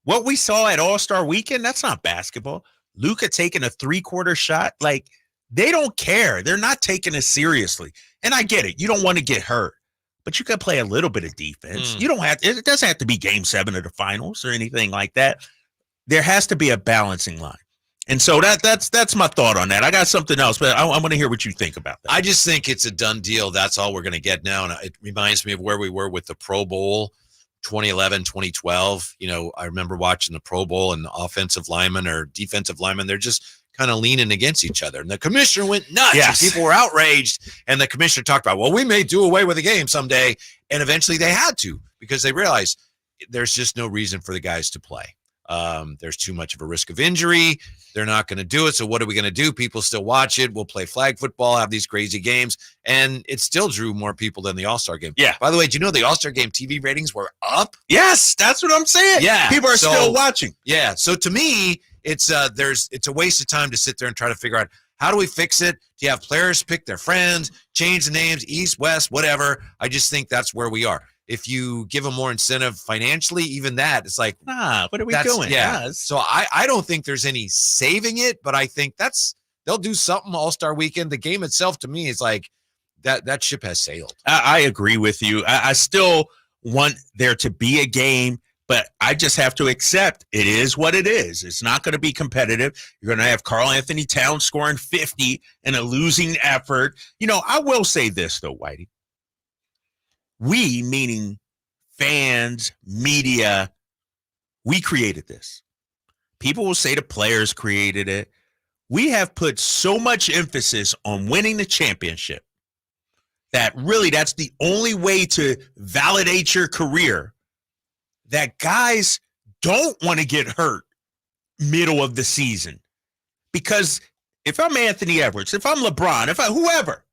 What we saw at All-Star Weekend, that's not basketball. Luka taking a three-quarter shot, like, they don't care. They're not taking it seriously. And I get it. You don't want to get hurt, but you can play a little bit of defense. You don't have to, it doesn't have to be game 7 of the finals or anything like that. There has to be a balancing line. And so that's my thought on that. I got something else, but I want to hear what you think about that. I just think it's a done deal. That's all we're going to get now. And it reminds me of where we were with the Pro Bowl 2011, 2012. I remember watching the Pro Bowl, and offensive linemen or defensive linemen, they're just kind of leaning against each other. And the commissioner went nuts. Yes. And people were outraged. And the commissioner talked about, well, we may do away with the game someday. And eventually they had to, because they realized there's just no reason for the guys to play. There's too much of a risk of injury. They're not going to do it. So what are we going to do? People still watch it. We'll play flag football, have these crazy games. And it still drew more people than the All-Star game. Yeah. By the way, do you know the All-Star game TV ratings were up? Yes, that's what I'm saying. Yeah. People are still watching. Yeah. So to me, it's a waste of time to sit there and try to figure out, how do we fix it? Do you have players pick their friends, change the names, East, West, whatever? I just think that's where we are. If you give them more incentive financially, even that, it's like, what are we doing? Yeah. So I don't think there's any saving it, but I think they'll do something All-Star Weekend. The game itself, to me, is like that ship has sailed. I agree with you. I still want there to be a game, but I just have to accept it is what it is. It's not going to be competitive. You're going to have Karl Anthony Towns scoring 50 in a losing effort. I will say this, though, Whitey. We, meaning fans, media, we created this. People will say the players created it. We have put so much emphasis on winning the championship that really that's the only way to validate your career, that guys don't want to get hurt middle of the season. Because if I'm Anthony Edwards, if I'm LeBron, if I whoever,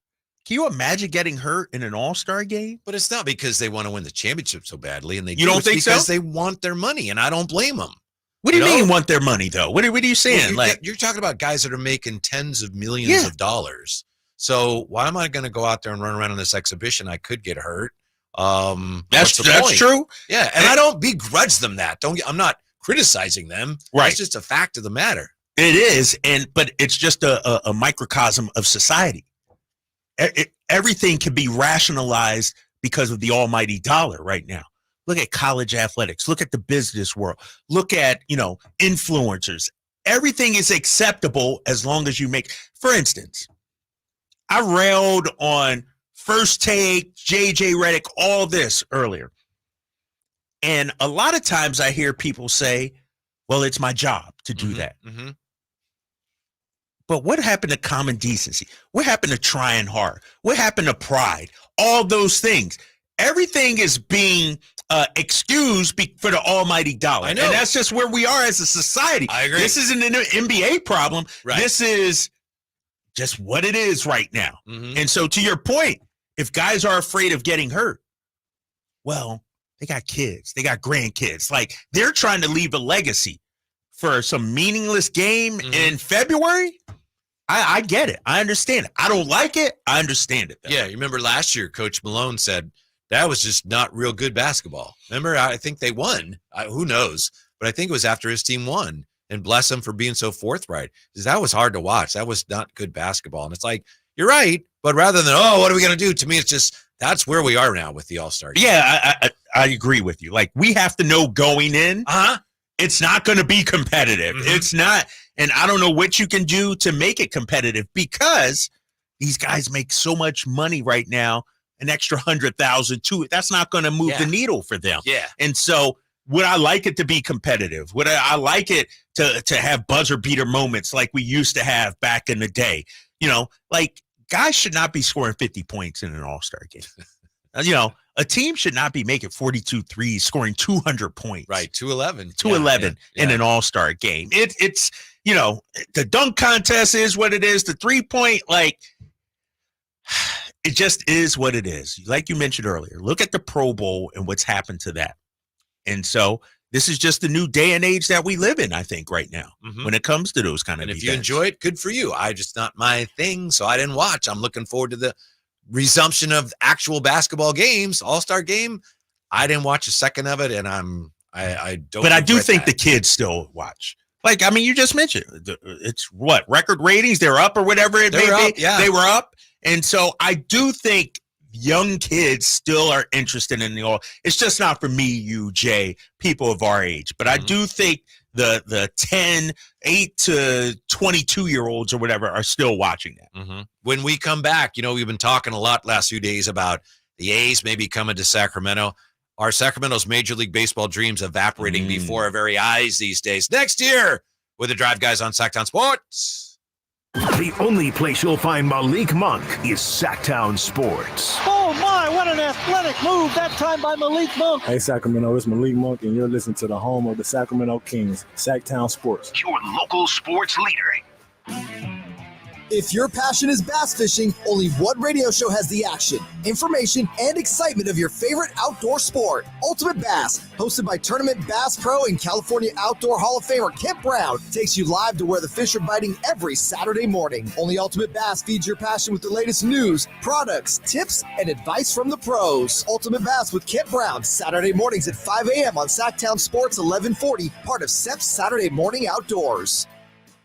can you imagine getting hurt in an all-star game? But it's not because they want to win the championship so badly, and you don't think so? Because they want their money, and I don't blame them. What do you mean want their money, though? What are you saying? Well, you're talking about guys that are making tens of millions of dollars. So why am I going to go out there and run around in this exhibition? I could get hurt. That's true. Yeah, and I don't begrudge them that. I'm not criticizing them. Right. It's just a fact of the matter. It is, but it's just a microcosm of society. Everything can be rationalized because of the almighty dollar right now. Look at college athletics. Look at the business world. Look at, influencers. Everything is acceptable as long as you make, for instance, I railed on First Take, JJ Redick, all this earlier. And a lot of times I hear people say, well, it's my job to do that. Mm-hmm. But what happened to common decency? What happened to trying hard? What happened to pride? All those things. Everything is being excused for the almighty dollar. I know. And that's just where we are as a society. I agree. This isn't an NBA problem. Right. This is just what it is right now. Mm-hmm. And so to your point, if guys are afraid of getting hurt, well, they got kids. They got grandkids. Like, they're trying to leave a legacy for some meaningless game in February. I get it. I understand it. I don't like it. I understand it, though. Yeah, you remember last year, Coach Malone said that was just not real good basketball. Remember, I think they won. Who knows? But I think it was after his team won. And bless him for being so forthright. Because that was hard to watch. That was not good basketball. And it's like, you're right. But rather than, what are we going to do? To me, it's just, that's where we are now with the All-Star game. Yeah, I agree with you. Like, we have to know going in, it's not going to be competitive. Mm-hmm. It's not. And I don't know what you can do to make it competitive, because these guys make so much money right now, an extra 100,000 to it. That's not going to move the needle for them. Yeah. And so would I like it to be competitive? Would I like it to have buzzer beater moments like we used to have back in the day? Like, guys should not be scoring 50 points in an all-star game. A team should not be making 42 threes, scoring 200 points. Right, 211. 211 in an all-star game. It's the dunk contest is what it is. The three-point, like, it just is what it is. Like you mentioned earlier, look at the Pro Bowl and what's happened to that. And so this is just the new day and age that we live in, I think, right now, when it comes to those kind of events. If you enjoy it, good for you. Just not my thing, so I didn't watch. I'm looking forward to the resumption of actual basketball games, all-star game. I didn't watch a second of it, and I don't. But I do think the kids still watch. Like, I mean, you just mentioned it's what record ratings, they're up or whatever it may be. Yeah. They were up, and so I do think young kids still are interested in the all. It's just not for me, you, Jay, people of our age. But I do think the 8 to 22-year-olds or whatever are still watching that. When we come back, we've been talking a lot last few days about the A's maybe coming to Sacramento. Are Sacramento's Major League Baseball dreams evaporating before our very eyes these days? Next year, with the Drive Guys on Sactown Sports. The only place you'll find Malik Monk is Sactown Sports. Oh my, what an athletic move that time by Malik Monk. Hey Sacramento, it's Malik Monk, and you're listening to the home of the Sacramento Kings, Sactown Sports. Your local sports leader. If your passion is bass fishing, only one radio show has the action, information, and excitement of your favorite outdoor sport. Ultimate Bass, hosted by Tournament Bass Pro and California Outdoor Hall of Famer Kent Brown, takes you live to where the fish are biting every Saturday morning. Only Ultimate Bass feeds your passion with the latest news, products, tips, and advice from the pros. Ultimate Bass with Kent Brown, Saturday mornings at 5 a.m. on Sactown Sports 1140, part of SEP's Saturday Morning Outdoors.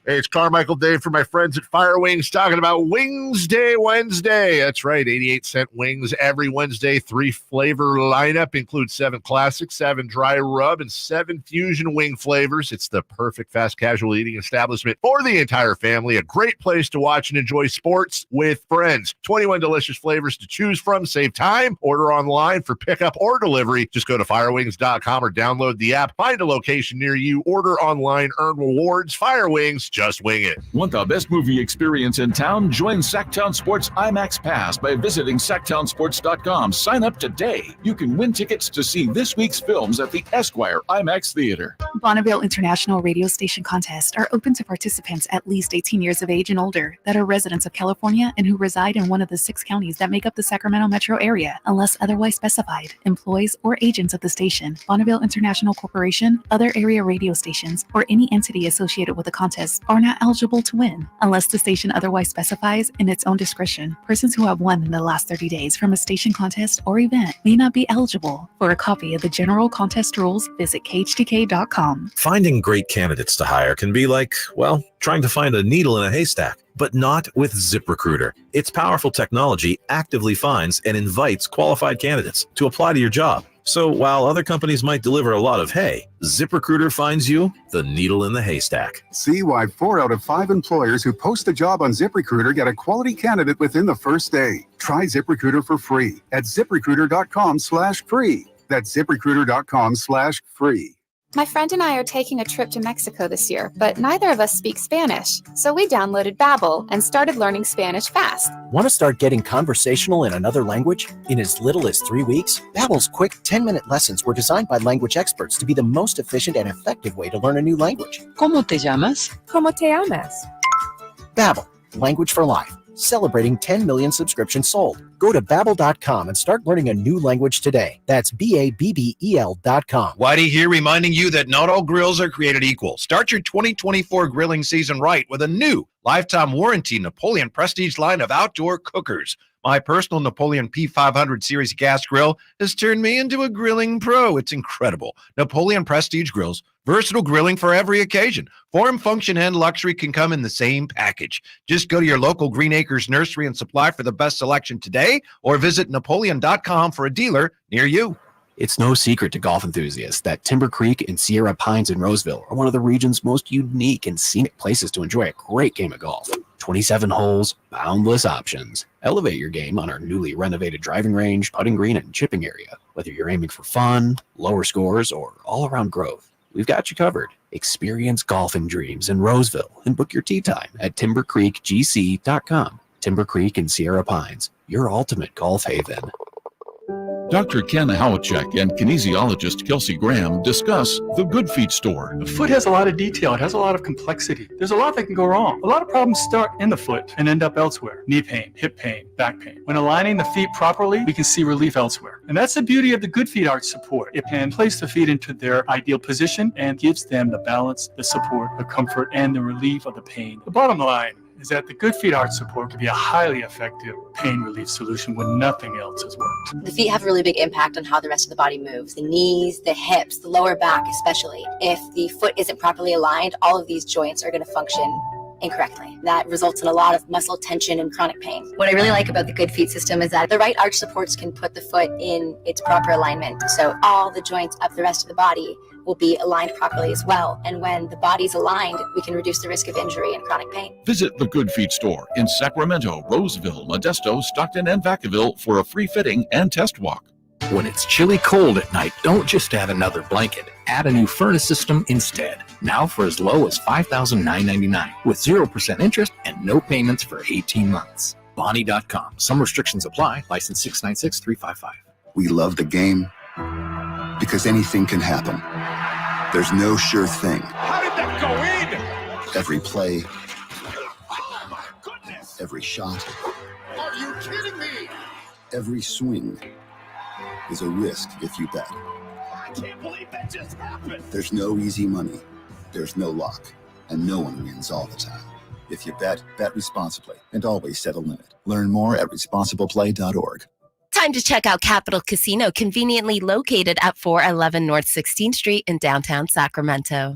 Hey, it's Carmichael Dave from my friends at Fire Wings talking about Wings Day Wednesday. That's right, 88-cent wings every Wednesday. 3-flavor lineup includes 7 classic, 7 dry rub, and 7 fusion wing flavors. It's the perfect fast casual eating establishment for the entire family. A great place to watch and enjoy sports with friends. 21 delicious flavors to choose from. Save time. Order online for pickup or delivery. Just go to firewings.com or download the app. Find a location near you. Order online. Earn rewards. Fire Wings. just wing it. Want the best movie experience in town? Join Sactown Sports IMAX Pass by visiting SactownSports.com. Sign up today. You can win tickets to see this week's films at the Esquire IMAX Theater. Bonneville International Radio Station contests are open to participants at least 18 years of age and older that are residents of California and who reside in one of the 6 counties that make up the Sacramento metro area, unless otherwise specified. Employees or agents of the station, Bonneville International Corporation, other area radio stations, or any entity associated with the contest are not eligible to win, unless the station otherwise specifies in its own discretion. Persons who have won in the last 30 days from a station contest or event may not be eligible. For a copy of the general contest rules, visit KHTK.com. Finding great candidates to hire can be like, well, trying to find a needle in a haystack, but not with ZipRecruiter. Its powerful technology actively finds and invites qualified candidates to apply to your job. So while other companies might deliver a lot of hay, ZipRecruiter finds you the needle in the haystack. See why 4 out of 5 employers who post a job on ZipRecruiter get a quality candidate within the first day. Try ZipRecruiter for free at ZipRecruiter.com/free. That's ZipRecruiter.com/free. My friend and I are taking a trip to Mexico this year, but neither of us speak Spanish. So we downloaded Babbel and started learning Spanish fast. Want to start getting conversational in another language in as little as 3 weeks? Babbel's quick 10-minute lessons were designed by language experts to be the most efficient and effective way to learn a new language. ¿Cómo te llamas? ¿Cómo te llamas? Babbel, language for life. Celebrating 10 million subscriptions sold. Go to Babbel.com and start learning a new language today. That's Babbel.com. Whitey here reminding you that not all grills are created equal. Start your 2024 grilling season right with a new lifetime warranty Napoleon Prestige line of outdoor cookers. My personal Napoleon P500 series gas grill has turned me into a grilling pro. It's incredible. Napoleon Prestige grills, versatile grilling for every occasion. Form, function, and luxury can come in the same package. Just go to your local Green Acres Nursery and Supply for the best selection today, or visit Napoleon.com for a dealer near you. It's no secret to golf enthusiasts that Timber Creek and Sierra Pines in Roseville are one of the region's most unique and scenic places to enjoy a great game of golf. 27 holes, boundless options. Elevate your game on our newly renovated driving range, putting green, and chipping area. Whether you're aiming for fun, lower scores, or all-around growth, we've got you covered. Experience golfing dreams in Roseville and book your tee time at timbercreekgc.com. Timber Creek and Sierra Pines, your ultimate golf haven. Dr. Ken Howachek and kinesiologist Kelsey Graham discuss the Good Feet store. The foot has a lot of detail. It has a lot of complexity. There's a lot that can go wrong. A lot of problems start in the foot and end up elsewhere. Knee pain, hip pain, back pain. When aligning the feet properly, we can see relief elsewhere. And that's the beauty of the Good Feet Arch support. It can place the feet into their ideal position and gives them the balance, the support, the comfort, and the relief of the pain. The bottom line is that the Good Feet Arch support can be a highly effective pain relief solution when nothing else has worked. The feet have a really big impact on how the rest of the body moves. The knees, the hips, the lower back especially. If the foot isn't properly aligned, all of these joints are going to function incorrectly. That results in a lot of muscle tension and chronic pain. What I really like about the Good Feet system is that the right arch supports can put the foot in its proper alignment. So all the joints up the rest of the body will be aligned properly as well. And when the body's aligned, we can reduce the risk of injury and chronic pain. Visit the Good Feet store in Sacramento, Roseville, Modesto, Stockton, and Vacaville for a free fitting and test walk. When it's chilly cold at night, don't just add another blanket. Add a new furnace system instead. Now for as low as $5,999 with 0% interest and no payments for 18 months. Bonnie.com. Some restrictions apply. License 696-355. We love the game because anything can happen. There's no sure thing. How did that go in? Every play, every shot, Are you kidding me? every swing is a risk if you bet. I can't believe that just happened. There's no easy money. There's no luck. And no one wins all the time. If you bet, bet responsibly and always set a limit. Learn more at responsibleplay.org. Time to check out Capital Casino, conveniently located at 411 North 16th Street in downtown Sacramento.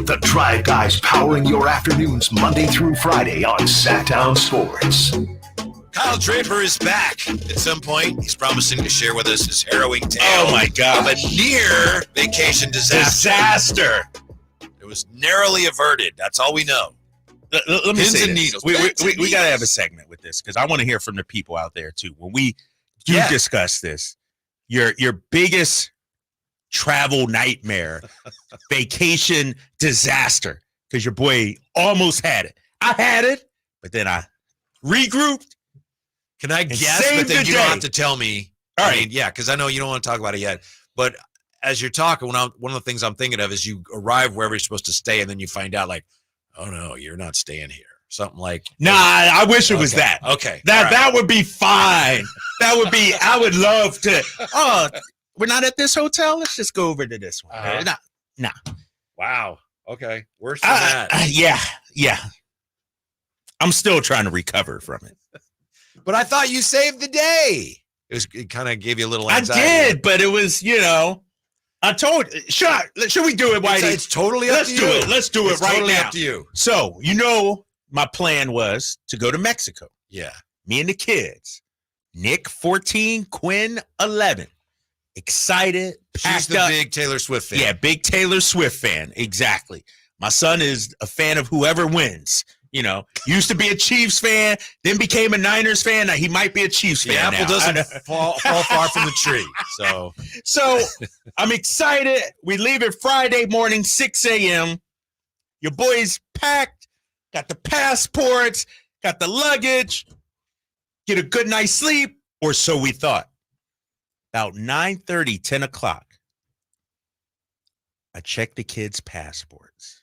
The Drive Guys powering your afternoons Monday through Friday on Sactown Sports. Kyle Draper is back. At some point, he's promising to share with us his harrowing tale of a near vacation disaster. It was narrowly averted. That's all we know. let me Pins say and this. needles. We Pins and got to have a needles. segment with this because I want to hear from the people out there too. When we do Yeah. discuss this, your biggest travel nightmare, vacation disaster, because your boy almost had it. I had it, but then I regrouped. Can I and guess? saved But then the you don't day. have to tell me. All I right. mean, yeah, because I know you don't want to talk about it yet. But as you're talking, one of the things I'm thinking of is you arrive wherever you're supposed to stay, and then you find out, like, oh no, you're not staying here. Something like, Nah, I wish it was Okay. that. Okay. That All right. that would be fine. That would be. I would love to. Oh, we're not at this hotel. Let's just go over to this one. Uh-huh. Nah. Wow. Okay. Worse than that. Yeah. I'm still trying to recover from it. But I thought you saved the day. It kind of gave you a little I anxiety. did, but it was, I told. Should we do it, Whitey? It's totally up Let's to do you. it. Let's do it It's right totally now. up to you. So, my plan was to go to Mexico. Yeah. Me and the kids. Nick, 14, Quinn, 11. Excited, She's packed the up. big Taylor Swift fan. Yeah, big Taylor Swift fan. Exactly. My son is a fan of whoever wins. Used to be a Chiefs fan, then became a Niners fan. Now he might be a Chiefs The fan. apple now. doesn't fall far from the tree. So I'm excited. We leave it Friday morning, 6 a.m. Your boy's packed, got the passports, got the luggage, get a good night's sleep, or so we thought. About 9:30, 10 o'clock, I checked the kids' passports.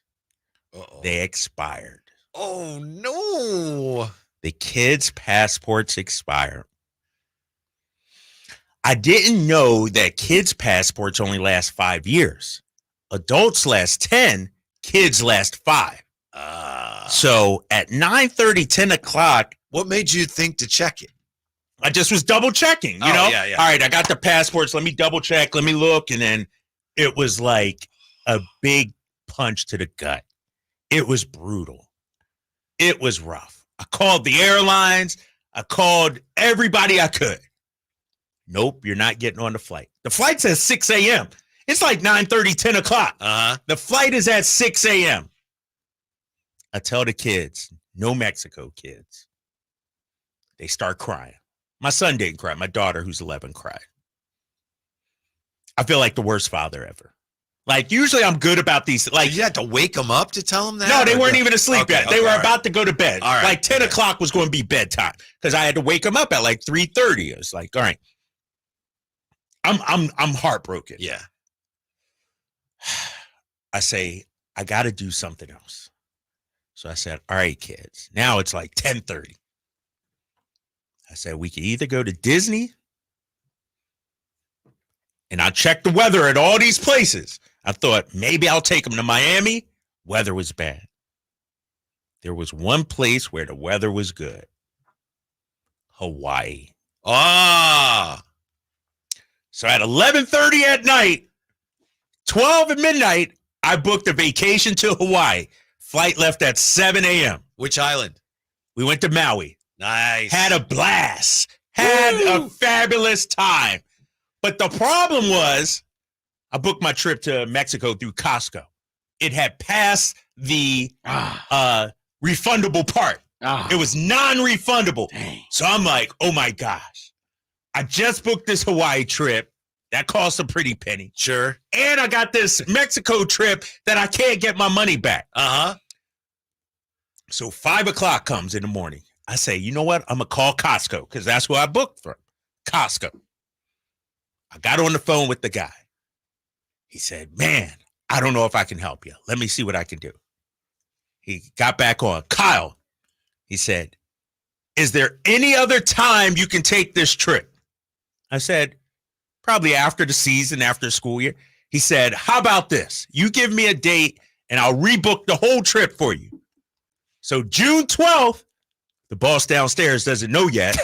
Uh-oh. They expired. Oh, no. The kids' passports expired. I didn't know that kids' passports only last 5 years. Adults last 10, kids last 5. So at 9:30, 10 o'clock. What made you think to check it? I just was double checking, you know? Yeah. All right, I got the passports. Let me double check. Let me look. And then it was like a big punch to the gut. It was brutal. It was rough. I called the airlines. I called everybody I could. Nope, you're not getting on the flight. The flight says 6 a.m. It's like 9:30, 10 o'clock. Uh-huh. The flight is at 6 a.m. I tell the kids, no Mexico, kids. They start crying. My son didn't cry. My daughter, who's 11, cried. I feel like the worst father ever. Like, usually I'm good about these. Like, you had to wake them up to tell them that? No, they weren't even asleep yet. They were about to go to bed. All right. Like 10 o'clock was going to be bedtime because I had to wake them up at like 3:30. It was like, all right. I'm heartbroken. Yeah. I say, I got to do something else. So I said, all right, kids. Now it's like 10:30. I said, we could either go to Disney, and I checked the weather at all these places. I thought maybe I'll take them to Miami. Weather was bad. There was one place where the weather was good. Hawaii. So at 11:30 at night, 12 at midnight, I booked a vacation to Hawaii. Flight left at 7 a.m. Which island? We went to Maui. Nice. Had a blast. Had a fabulous time. But the problem was, I booked my trip to Mexico through Costco. It had passed the refundable part. It was non-refundable. So I'm like, oh my gosh. I just booked this Hawaii trip. That cost a pretty penny. Sure. And I got this Mexico trip that I can't get my money back. Uh-huh. So 5 o'clock comes in the morning. I say, you know what? I'm going to call Costco because that's who I booked from. Costco. I got on the phone with the guy. He said, man, I don't know if I can help you. Let me see what I can do. He got back on. Kyle, he said, is there any other time you can take this trip? I said, probably after the season, after the school year. He said, how about this? You give me a date and I'll rebook the whole trip for you. So June 12th, the boss downstairs doesn't know yet.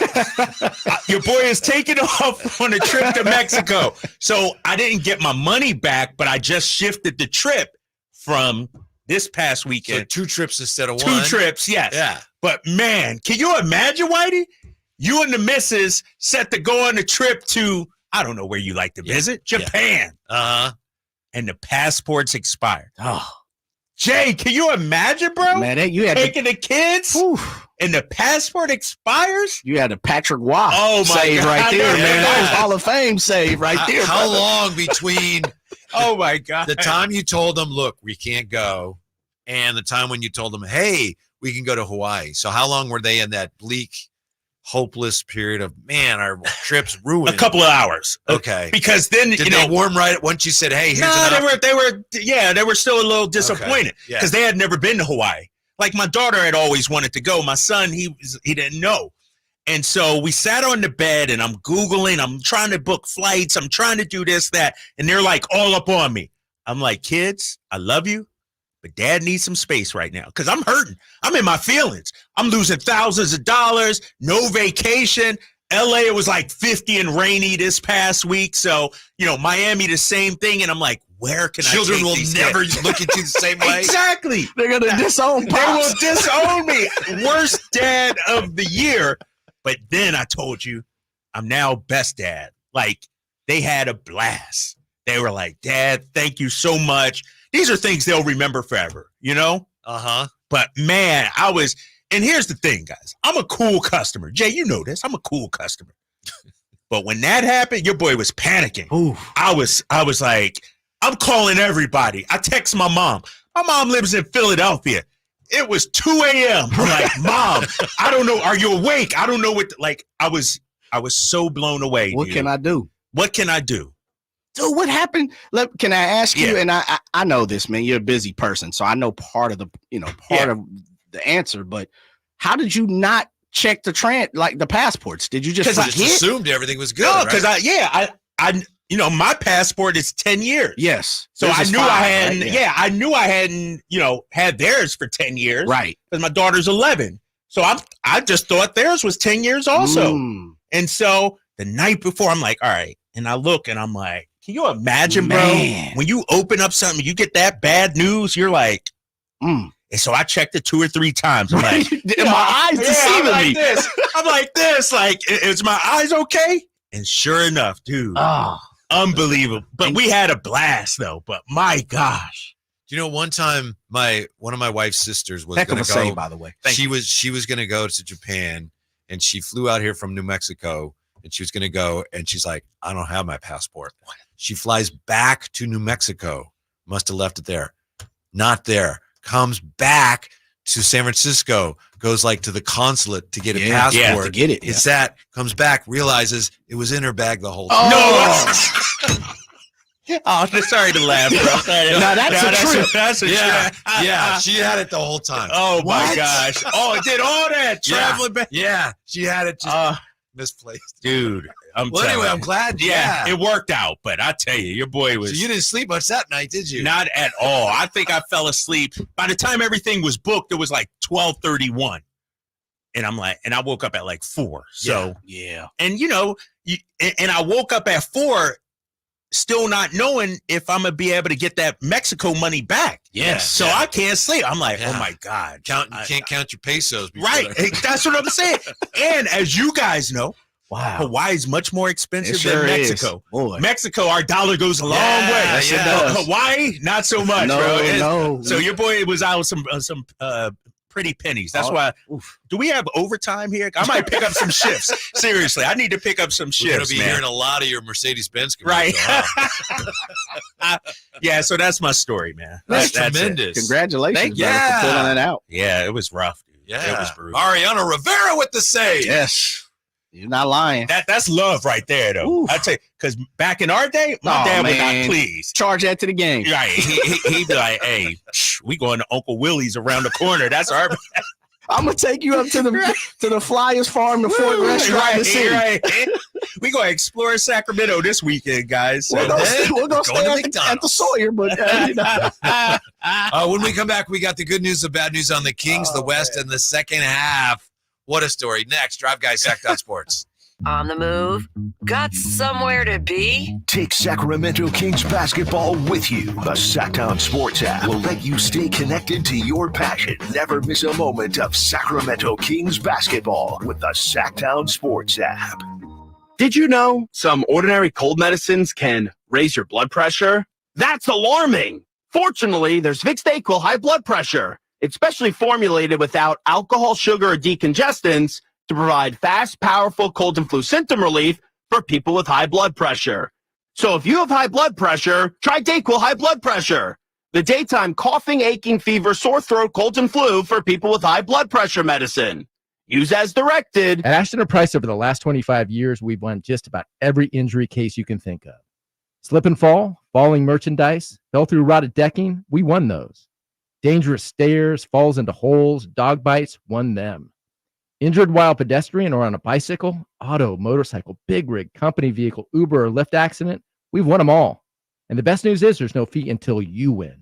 Your boy is taking off on a trip to Mexico. So I didn't get my money back, but I just shifted the trip from this past weekend. So 2 trips instead of 1. 2 trips, yes. Yeah. But man, can you imagine, Whitey? You and the missus set to go on a trip to, I don't know where you like to visit, Japan. Uh-huh. And the passports expired. Oh. Jay, can you imagine, bro? Man, you had taking the kids and the passport expires? You had a Patrick Waugh God. save right there, man. That was Hall of Fame save right there. How long between oh my God, the time you told them, look, we can't go, and the time when you told them, hey, we can go to Hawaii? So how long were they in that bleak, hopeless period of, man, our trip's ruined? A couple of hours. Okay. Because then, Did they warm right once you said, hey, here's they were still a little disappointed Yeah. because they had never been to Hawaii. Like my daughter had always wanted to go. My son, he didn't know. And so we sat on the bed and I'm Googling, I'm trying to book flights, I'm trying to do this, that, and they're like all up on me. I'm like, kids, I love you, but dad needs some space right now because I'm hurting. I'm in my feelings. I'm losing thousands of dollars, no vacation. LA, it was like 50 and rainy this past week. So, Miami, the same thing. And I'm like, where can Children I take will these never kids? look at you the same way. Exactly. They're going to disown Pops. They will disown me. Worst dad of the year. But then I told you, I'm now best dad. Like, they had a blast. They were like, Dad, thank you so much. These are things they'll remember forever, Uh-huh. But man, and here's the thing, guys. I'm a cool customer. Jay, you know this. I'm a cool customer. But when that happened, your boy was panicking. Ooh. I was like, I'm calling everybody. I text my mom. My mom lives in Philadelphia. It was 2 a.m. I'm like, Mom, I don't know. Are you awake? I don't know what. I was so blown away. What can I do? What can I do? So what happened? Can I ask you? Yeah. And I know this, man. You're a busy person, so I know part of the of the answer. But how did you not check the passports? Did you just assumed everything was good? No, because I my passport is 10 years. Yes. So I knew 5, I hadn't. right? Yeah, I knew I hadn't. Had theirs for 10 years. Right. Because my daughter's 11. So I just thought theirs was 10 years also. And so the night before, I'm like, all right. And I look and I'm like, can you imagine, bro? When you open up something, you get that bad news, you're like, And so I checked it 2 or 3 times. I'm like, my eyes deceiving me. I'm like this. Like, is my eyes okay? And sure enough, dude, unbelievable. But we had a blast though. But my gosh. One time one of my wife's sisters was Heck going of to a go. save, by the way. She was going to go to Japan, and she flew out here from New Mexico, and she was going to go, and she's like, I don't have my passport. She flies back to New Mexico. Must have left it there. Not there. Comes back to San Francisco, goes to the consulate to get a passport. Yeah, to get it. It's that, comes back, realizes it was in her bag the whole time. Oh, sorry to laugh, bro. That's a trip. That's a trip. Yeah, she had it the whole time. Oh, my gosh. Oh, it did all that traveling back. Yeah, she had it just misplaced. Dude, I'm glad. Yeah, it worked out. But I tell you, your boy was. So you didn't sleep much that night, did you? Not at all. I think I fell asleep. By the time everything was booked, it was like 12:31. And I'm like, and I woke up at 4. So, yeah. And, and I woke up at 4. Still not knowing if I'm gonna be able to get that Mexico money back. Yes. So I can't sleep. I'm like, oh my God. You can't count your pesos. Right. That's what I'm saying. And as you guys know, Hawaii is much more expensive than Mexico. Boy. Mexico, our dollar goes a long way. Yes, it does. Hawaii, not so much, No, bro. no. So your boy was out with some pretty pennies. That's why. Do we have overtime here? I might pick up some shifts. Seriously, I need to pick up some shifts. We're going to be hearing a lot of your Mercedes-Benz commercial. Right. Yeah, so that's my story, man. That's tremendous. Congratulations, Thank you. brother, for pulling that out. Yeah, it was rough, dude. Yeah. It was brutal. Ariana Rivera with the save. Yes. You're not lying. That's love right there, though. I tell you, because back in our day, my dad would not please charge that to the game. Right? He'd be like, "Hey, we going to Uncle Willie's around the corner. That's our." I'm gonna take you up to the Flyers Farm, the Fort restaurant in the city. Right. We gonna explore Sacramento this weekend, guys. We'll go stay at the Sawyer, but when we come back, we got the good news, the bad news on the Kings, the West, and the second half. What a story. Next, Drive Guys, Sactown Sports. On the move? Got somewhere to be? Take Sacramento Kings basketball with you. The Sactown Sports app will let you stay connected to your passion. Never miss a moment of Sacramento Kings basketball with the Sactown Sports app. Did you know some ordinary cold medicines can raise your blood pressure? That's alarming. Fortunately, there's Vicks DayQuil high blood pressure. It's specially formulated without alcohol, sugar, or decongestants to provide fast, powerful cold and flu symptom relief for people with high blood pressure. So if you have high blood pressure, try DayQuil high blood pressure. The daytime coughing, aching, fever, sore throat, cold, and flu for people with high blood pressure medicine. Use as directed. At Ashton & Price, over the last 25 years, we've won just about every injury case you can think of. Slip and fall, falling merchandise, fell through rotted decking, we won those. Dangerous stairs, falls into holes, dog bites, won them. Injured while pedestrian or on a bicycle, auto, motorcycle, big rig, company vehicle, Uber, or Lyft accident, we've won them all. And the best news is there's no fee until you win.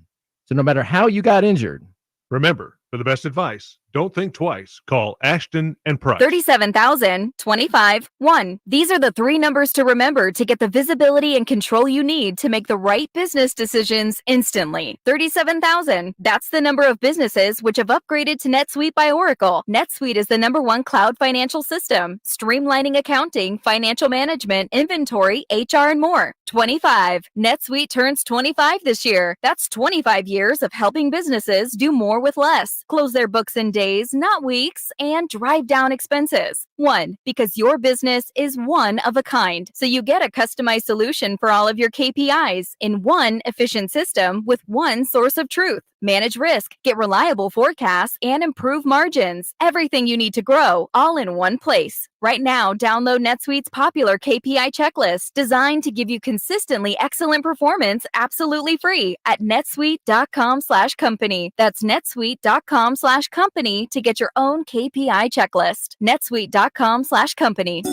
So no matter how you got injured, remember, for the best advice, don't think twice. Call Ashton & Price. 37,000, 25, 1. These are the 3 numbers to remember to get the visibility and control you need to make the right business decisions instantly. 37,000. That's the number of businesses which have upgraded to NetSuite by Oracle. NetSuite is the #1 cloud financial system, streamlining accounting, financial management, inventory, HR, and more. 25. NetSuite turns 25 this year. That's 25 years of helping businesses do more with less. Close their books in days, not weeks, and drive down expenses. 1. Because your business is one of a kind, so you get a customized solution for all of your KPIs in one efficient system with one source of truth. Manage risk, get reliable forecasts, and improve margins. Everything you need to grow, all in one place. Right now, download NetSuite's popular KPI checklist designed to give you consistently excellent performance absolutely free at netsuite.com/company. That's netsuite.com/company to get your own KPI checklist. netsuite.com/company.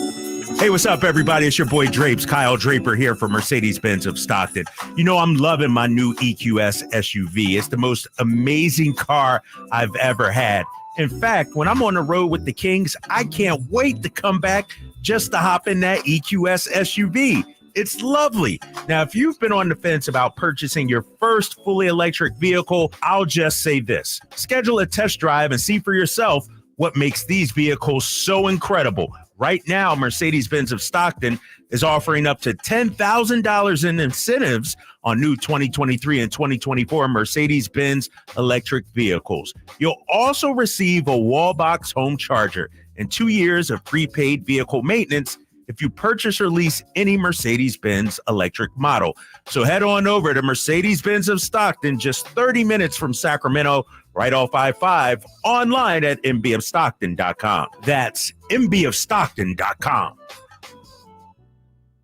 Hey, what's up, everybody? It's your boy Drapes, Kyle Draper here for Mercedes-Benz of Stockton. You know, I'm loving my new EQS SUV. It's the most amazing car I've ever had. In fact, when I'm on the road with the Kings, I can't wait to come back just to hop in that EQS SUV. It's lovely. Now, if you've been on the fence about purchasing your first fully electric vehicle, I'll just say this. Schedule a test drive and see for yourself what makes these vehicles so incredible. Right now, Mercedes-Benz of Stockton is offering up to $10,000 in incentives on new 2023 and 2024 Mercedes-Benz electric vehicles. You'll also receive a wall box home charger and 2 years of prepaid vehicle maintenance if you purchase or lease any Mercedes-Benz electric model. So head on over to Mercedes-Benz of Stockton, just 30 minutes from Sacramento, right off I-5, online at mbofstockton.com. That's mbofstockton.com.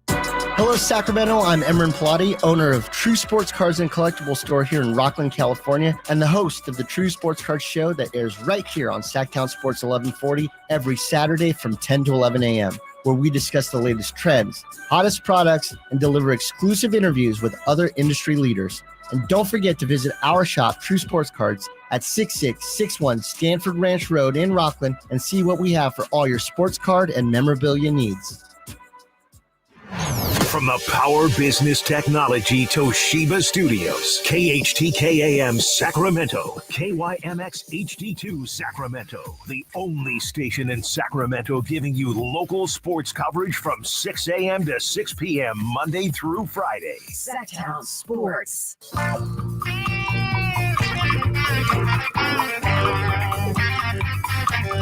Hello, Sacramento. I'm Emran Pilati, owner of True Sports Cards and Collectible Store here in Rockland, California, and the host of the True Sports Cards Show that airs right here on Sactown Sports 1140 every Saturday from 10 to 11 a.m., where we discuss the latest trends, hottest products, and deliver exclusive interviews with other industry leaders. And don't forget to visit our shop, True Sports Cards, at 6661 Stanford Ranch Road in Rockland and see what we have for all your sports card and memorabilia needs. From the Power Business Technology Toshiba Studios, KHTK AM Sacramento, KYMX HD2 Sacramento, the only station in Sacramento giving you local sports coverage from 6 a.m. to 6 p.m. Monday through Friday. Sactown Sports.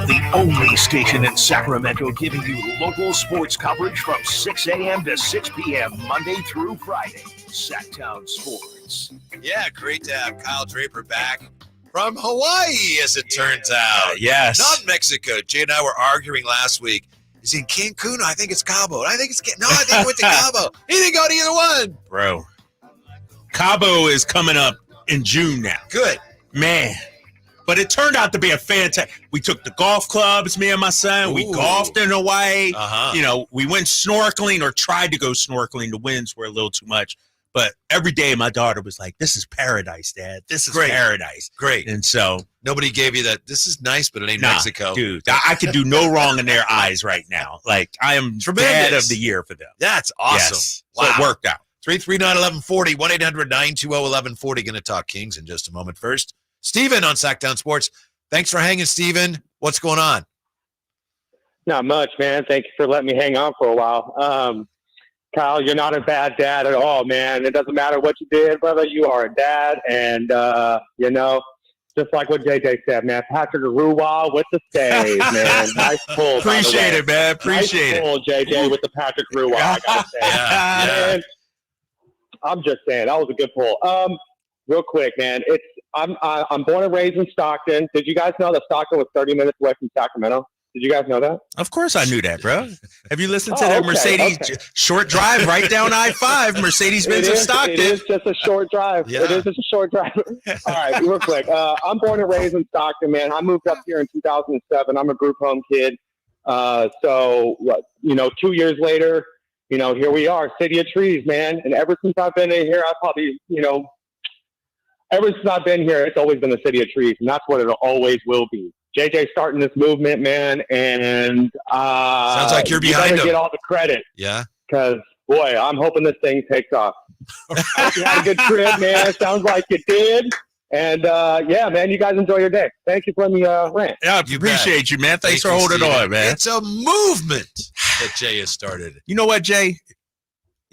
The only station in Sacramento giving you local sports coverage from 6 a.m. to 6 p.m. Monday through Friday. Sactown Sports. Yeah, great to have Kyle Draper back from Hawaii, as it turns out. Yes. Not Mexico. Jay and I were arguing last week. Is he in Cancun? I think it's Cabo. I think he went to Cabo. He didn't go to either one. Bro, Cabo is coming up in June now. Good. Man. But it turned out to be a fantastic. We took the golf clubs, me and my son. We golfed in Hawaii. You know, we went snorkeling or tried to go snorkeling. The winds were a little too much. But every day my daughter was like, this is paradise, Dad. This is paradise. Great. And so nobody gave you that. This is nice, but it ain't Mexico. Dude, I could do no wrong in their eyes right now. Like, I am Dad of the year for them. That's awesome. Yes. Wow. So it worked out. 339-1140, 1-800-920-1140. Going to talk Kings in just a moment. First, Steven on Sactown Sports. Thanks for hanging, Steven. What's going on? Not much, man. Thank you for letting me hang on for a while. Kyle, you're not a bad dad at all, man. It doesn't matter what you did, brother. You are a dad, and just like what JJ said, man. Patrick Ruwa with the save, man. Nice pull. Appreciate it, man. Appreciate nice pull, JJ, with the Patrick Ruwa. I gotta say, man, I'm just saying that was a good pull. Real quick, man. I'm born and raised in Stockton. Did you guys know that Stockton was 30 minutes away from Sacramento? Did you guys know that? Of course I knew that, bro. Have you listened to the Mercedes short drive right down I-5, Mercedes-Benz of Stockton? It is just a short drive. Yeah. It is just a short drive. All right, real quick. I'm born and raised in Stockton, man. I moved up here in 2007. I'm a group home kid. 2 years later, here we are, City of Trees, man. And ever since I've been in here, ever since I've been here, it's always been the City of Trees, and that's what it always will be. JJ starting this movement, man, and sounds like you're behind him. Get all the credit. Yeah. Because, boy, I'm hoping this thing takes off. Hope you had a good trip, man. Sounds like you did. And, man, you guys enjoy your day. Thank you for letting me rant. Yeah, I appreciate you, man. Thanks for holding on, man. It's a movement that Jay has started. You know what, Jay?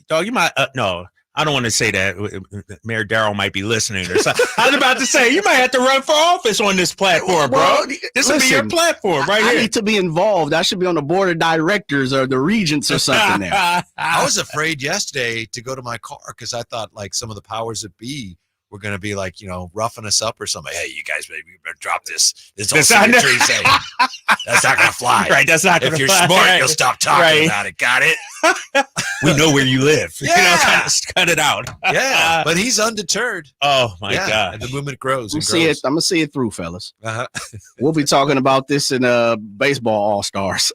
Dog, you might no. I don't want to say that. Mayor Darrell might be listening or something. I was about to say, you might have to run for office on this platform, bro. This will be your platform right here. I need to be involved. I should be on the board of directors or the regents or something there. I was afraid yesterday to go to my car because I thought like some of the powers that be were going to be like, roughing us up or something. Hey, you guys, maybe better drop this. This whole tree thing. That's not going to fly. Right, that's not going to fly. If you're smart, right. you'll stop talking about it. Got it? We know where you live. Yeah. Cut it out. Yeah, but he's undeterred. Oh, my God. And the movement grows. I'm going to see it through, fellas. Uh-huh. We'll be talking about this in baseball all-stars.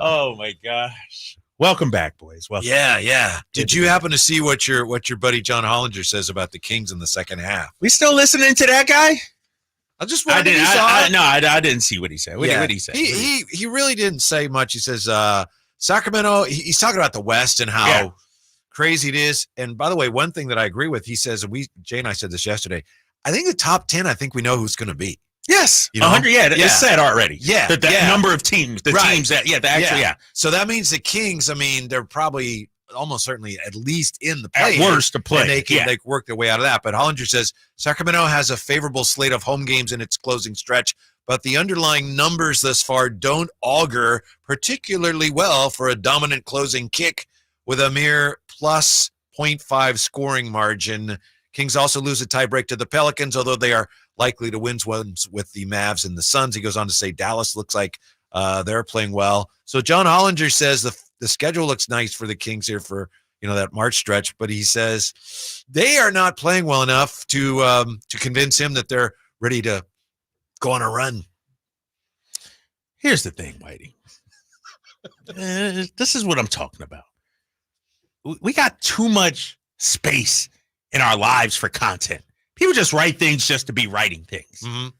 Oh, my gosh. Welcome back, boys. Welcome. Yeah. Did you happen to see what your buddy John Hollinger says about the Kings in the second half? We still listening to that guy? I just wanted to saw it. I didn't see what he said. What did he say? He really didn't say much. He says Sacramento. He's talking about the West and how crazy it is. And by the way, one thing that I agree with, he says, Jay and I said this yesterday. I think the top 10. I think we know who's going to be. Yes, 100. Yeah, it's said already. Yeah, that number of teams, teams that actually. So that means the Kings. I mean, they're probably almost certainly at least in the play. At worst, to play. And they work their way out of that. But Hollinger says Sacramento has a favorable slate of home games in its closing stretch, but the underlying numbers thus far don't augur particularly well for a dominant closing kick with a mere plus 0.5 scoring margin. Kings also lose a tiebreak to the Pelicans, although they are likely to win ones with the Mavs and the Suns. He goes on to say Dallas looks like they're playing well. So John Hollinger says the schedule looks nice for the Kings here for that March stretch, but he says they are not playing well enough to convince him that they're ready to go on a run. Here's the thing, Whitey. This is what I'm talking about. We got too much space in our lives for content. People just write things just to be writing things. Mm-hmm.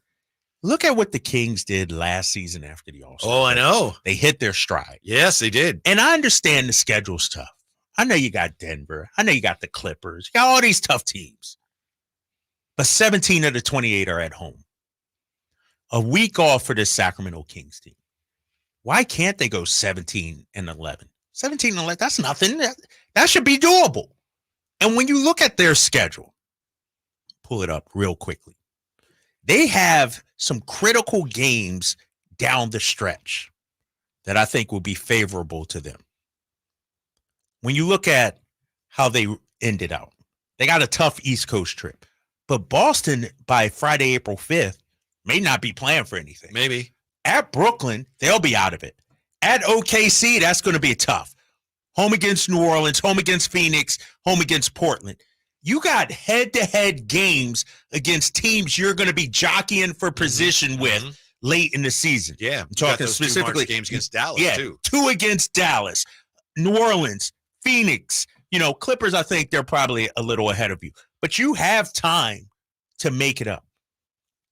Look at what the Kings did last season after the All-Star. Oh, I know. They hit their stride. Yes, they did. And I understand the schedule's tough. I know you got Denver. I know you got the Clippers. You got all these tough teams. But 17 of the 28 are at home. A week off for this Sacramento Kings team. Why can't they go 17-11? 17-11, that's nothing. That should be doable. And when you look at their schedule, pull it up real quickly. They have some critical games down the stretch that I think will be favorable to them. When you look at how they ended out, they got a tough East Coast trip. But Boston, by Friday, April 5th, may not be playing for anything. Maybe. At Brooklyn, they'll be out of it. At OKC, that's going to be tough. Home against New Orleans, home against Phoenix, home against Portland. You got head-to-head games against teams you're going to be jockeying for position with late in the season. Yeah, I'm talking specifically games against Dallas, too. 2 against Dallas, New Orleans, Phoenix. Clippers, I think they're probably a little ahead of you. But you have time to make it up.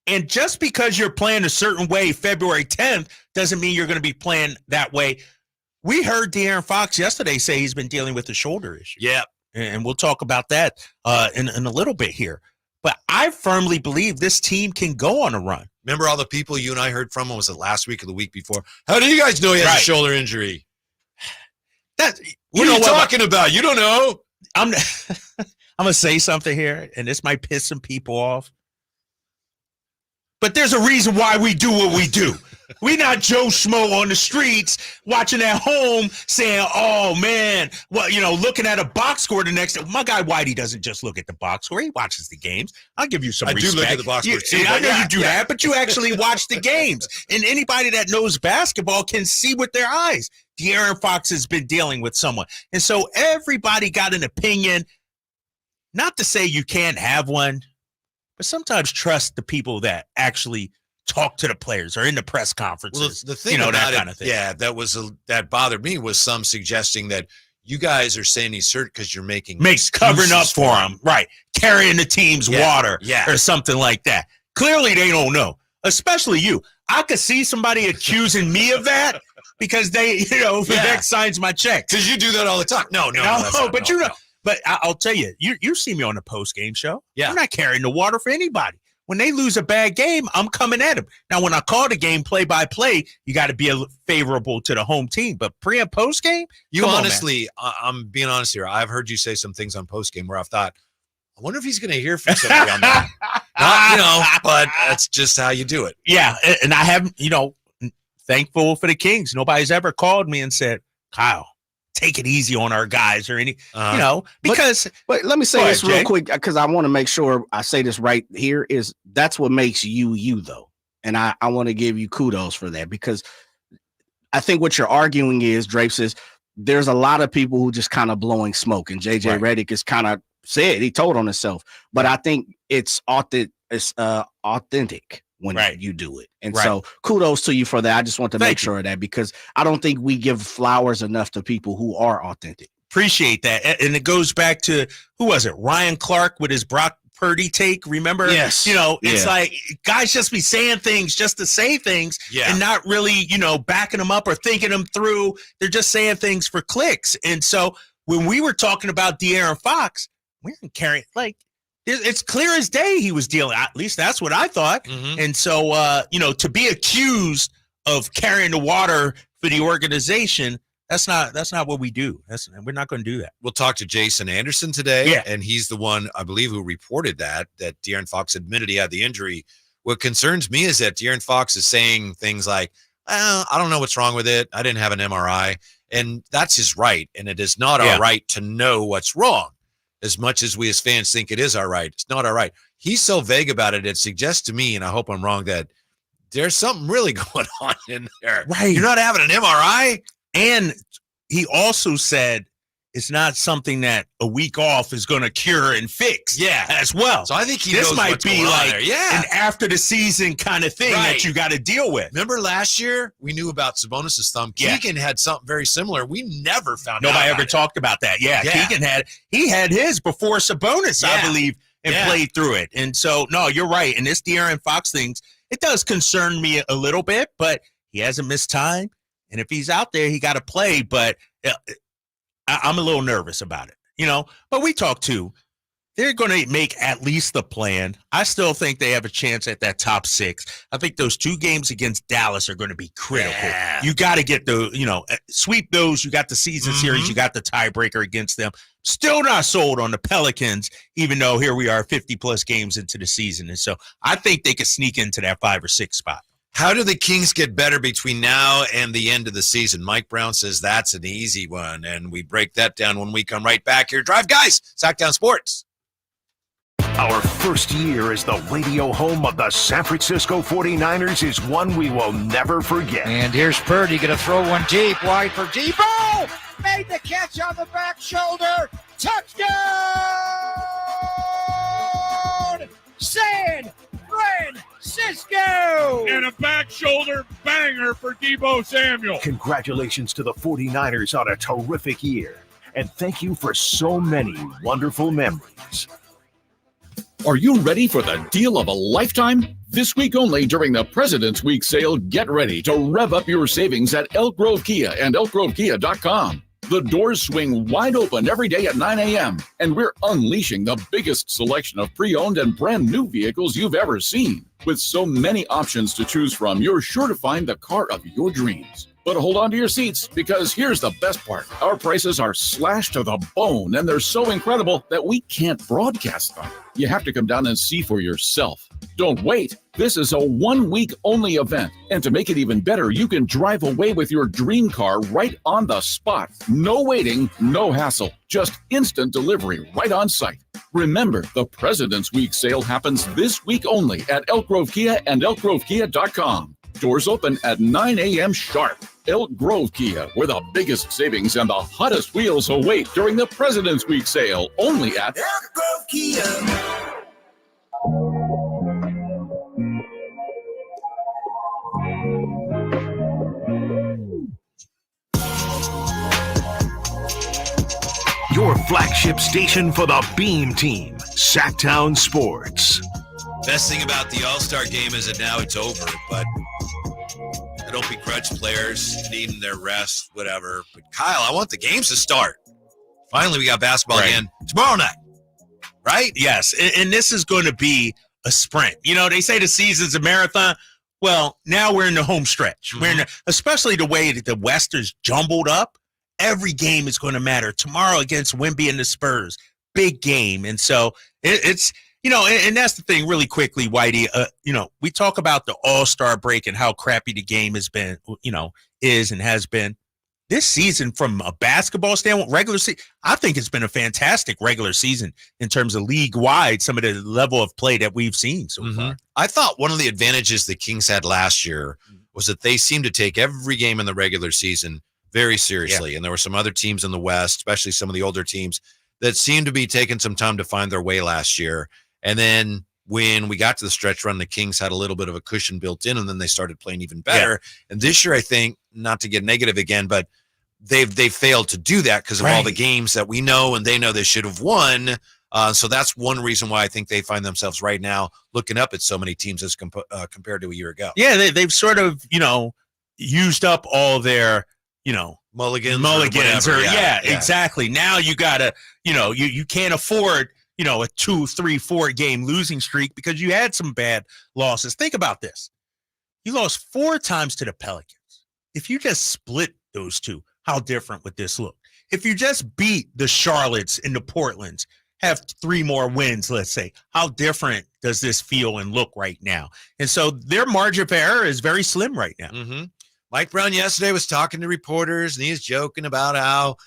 And just because you're playing a certain way February 10th doesn't mean you're going to be playing that way. We heard De'Aaron Fox yesterday say he's been dealing with a shoulder issue. Yeah. And we'll talk about that in a little bit here. But I firmly believe this team can go on a run. Remember all the people you and I heard from, was it last week or the week before? How do you guys know he has a shoulder injury? That what are you talking about? You don't know. I'm gonna say something here, and this might piss some people off. But there's a reason why we do what we do. We're not Joe Schmo on the streets watching at home saying, oh, man, well, looking at a box score the next day. My guy Whitey doesn't just look at the box score. He watches the games. I'll give you some respect. I do look at the box score, too. I know you do that, but you actually watch the games. And anybody that knows basketball can see with their eyes. De'Aaron Fox has been dealing with someone. And so everybody got an opinion. Not to say you can't have one, but sometimes trust the people that actually talk to the players or in the press conferences. Well, the thing about that kind of thing. Yeah, that bothered me was some suggesting that you guys are saying he's hurt because you're covering up for him, right? Carrying the team's water, or something like that. Clearly, they don't know, especially you. I could see somebody accusing me of that because they, Vivek signs my check. Because you do that all the time. No, but But I'll tell you, you see me on the post-game show. Yeah. I'm not carrying the water for anybody. When they lose a bad game, I'm coming at them. Now, when I call the game play-by-play, you got to be favorable to the home team. But pre- and post-game? I'm being honest here. I've heard you say some things on post-game where I've thought, I wonder if he's going to hear from somebody on that. But that's just how you do it. Yeah, and I haven't, thankful for the Kings. Nobody's ever called me and said, Kyle, take it easy on our guys or any, because. But let me say this real quick because I want to make sure I say this right here is that's what makes you though. And I want to give you kudos for that because I think what you're arguing is, Drapes, is there's a lot of people who just kind of blowing smoke and JJ Redick is kind of said, he told on himself, but I think it's authentic when you do it. And so kudos to you for that. I just want to make sure of that because I don't think we give flowers enough to people who are authentic. Appreciate that. And it goes back to, who was it? Ryan Clark with his Brock Purdy take. Remember? Yes. It's like guys just be saying things just to say things and not really, backing them up or thinking them through. They're just saying things for clicks. And so when we were talking about De'Aaron Fox, we didn't carry it's clear as day he was dealing. At least that's what I thought. Mm-hmm. And so, to be accused of carrying the water for the organization, that's not what we do. We're not going to do that. We'll talk to Jason Anderson today. Yeah. And he's the one, I believe, who reported that De'Aaron Fox admitted he had the injury. What concerns me is that De'Aaron Fox is saying things like, I don't know what's wrong with it. I didn't have an MRI. And that's his right. And it is not our right to know what's wrong. As much as we as fans think it is our right, it's not our right. He's so vague about it, it suggests to me, and I hope I'm wrong, that there's something really going on in there. Right. You're not having an MRI? And he also said it's not something that a week off is going to cure and fix as well. So I think this knows might what's be going on like there. Yeah. an after the season kind of thing that you got to deal with. Remember last year we knew about Sabonis' thumb. Keegan had something very similar. We never found out. Nobody ever talked about that. Yeah. Keegan had his before Sabonis, I believe, and played through it. And so, no, you're right. And this De'Aaron Fox things, it does concern me a little bit, but he hasn't missed time. And if he's out there, he got to play. But I'm a little nervous about it, But we talked too. They're going to make at least the plan. I still think they have a chance at that top 6. I think those 2 games against Dallas are going to be critical. Yeah. You got to get sweep those. You got the season series. You got the tiebreaker against them. Still not sold on the Pelicans, even though here we are 50-plus games into the season. And so I think they could sneak into that 5 or 6 spot. How do the Kings get better between now and the end of the season? Mike Brown says that's an easy one, and we break that down when we come right back here. Drive, guys. Sactown Sports. Our first year as the radio home of the San Francisco 49ers is one we will never forget. And here's Purdy going to throw one deep, wide for Debo. Made the catch on the back shoulder. Touchdown! San Francisco! And a back shoulder banger for Debo Samuel. Congratulations to the 49ers on a terrific year. And thank you for so many wonderful memories. Are you ready for the deal of a lifetime? This week only during the President's Week sale, get ready to rev up your savings at Elk Grove Kia and elkgrovekia.com. The doors swing wide open every day at 9 a.m., and we're unleashing the biggest selection of pre-owned and brand new vehicles you've ever seen. With so many options to choose from, you're sure to find the car of your dreams. But hold on to your seats, because here's the best part. Our prices are slashed to the bone, and they're so incredible that we can't broadcast them. You have to come down and see for yourself. Don't wait. This is a 1-week only event. And to make it even better, you can drive away with your dream car right on the spot. No waiting, no hassle. Just instant delivery right on site. Remember, the President's Week sale happens this week only at Elk Grove Kia and elkgrovekia.com. Doors open at 9 a.m. sharp. Elk Grove Kia, where the biggest savings and the hottest wheels await during the President's Week sale, only at Elk Grove Kia. Your flagship station for the Beam Team, Sactown Sports. Best thing about the All-Star game is that now it's over, but I don't begrudge players needing their rest, whatever. But Kyle, I want the games to start. Finally, we got basketball again tomorrow night, right? Yes, and this is going to be a sprint. You know, they say the season's a marathon. Well, now we're in the home stretch. We're in especially the way that the West is jumbled up. Every game is going to matter. Tomorrow against Wemby and the Spurs, big game. And so it's, you know, and that's the thing really quickly, Whitey, you know, we talk about the All-Star break and how crappy the game has been, you know, is and has been. This season from a basketball standpoint, regular season, I think it's been a fantastic regular season in terms of league-wide, some of the level of play that we've seen so far. I thought one of the advantages the Kings had last year was that they seemed to take every game in the regular season very seriously. Yeah. And there were some other teams in the West, especially some of the older teams, that seemed to be taking some time to find their way last year. And then when we got to the stretch run, the Kings had a little bit of a cushion built in, and then they started playing even better. Yeah. And this year, I think, not to get negative again, but they've failed to do that because of all the games that we know and they know they should have won. So that's one reason why I think they find themselves right now looking up at so many teams as compared to a year ago. Yeah, they've sort of, you know, used up all their, you know, mulligans or yeah, exactly. Now you gotta, you know, you can't afford, you know, a 2, 3, 4 game losing streak because you had some bad losses. Think about this. You lost 4 times to the Pelicans. If you just split those two, how different would this look? If you just beat the Charlottes and the Portlands, have 3 more wins, let's say, how different does this feel and look right now? And so their margin of error is very slim right now. Mike Brown yesterday was talking to reporters, and he was joking about how,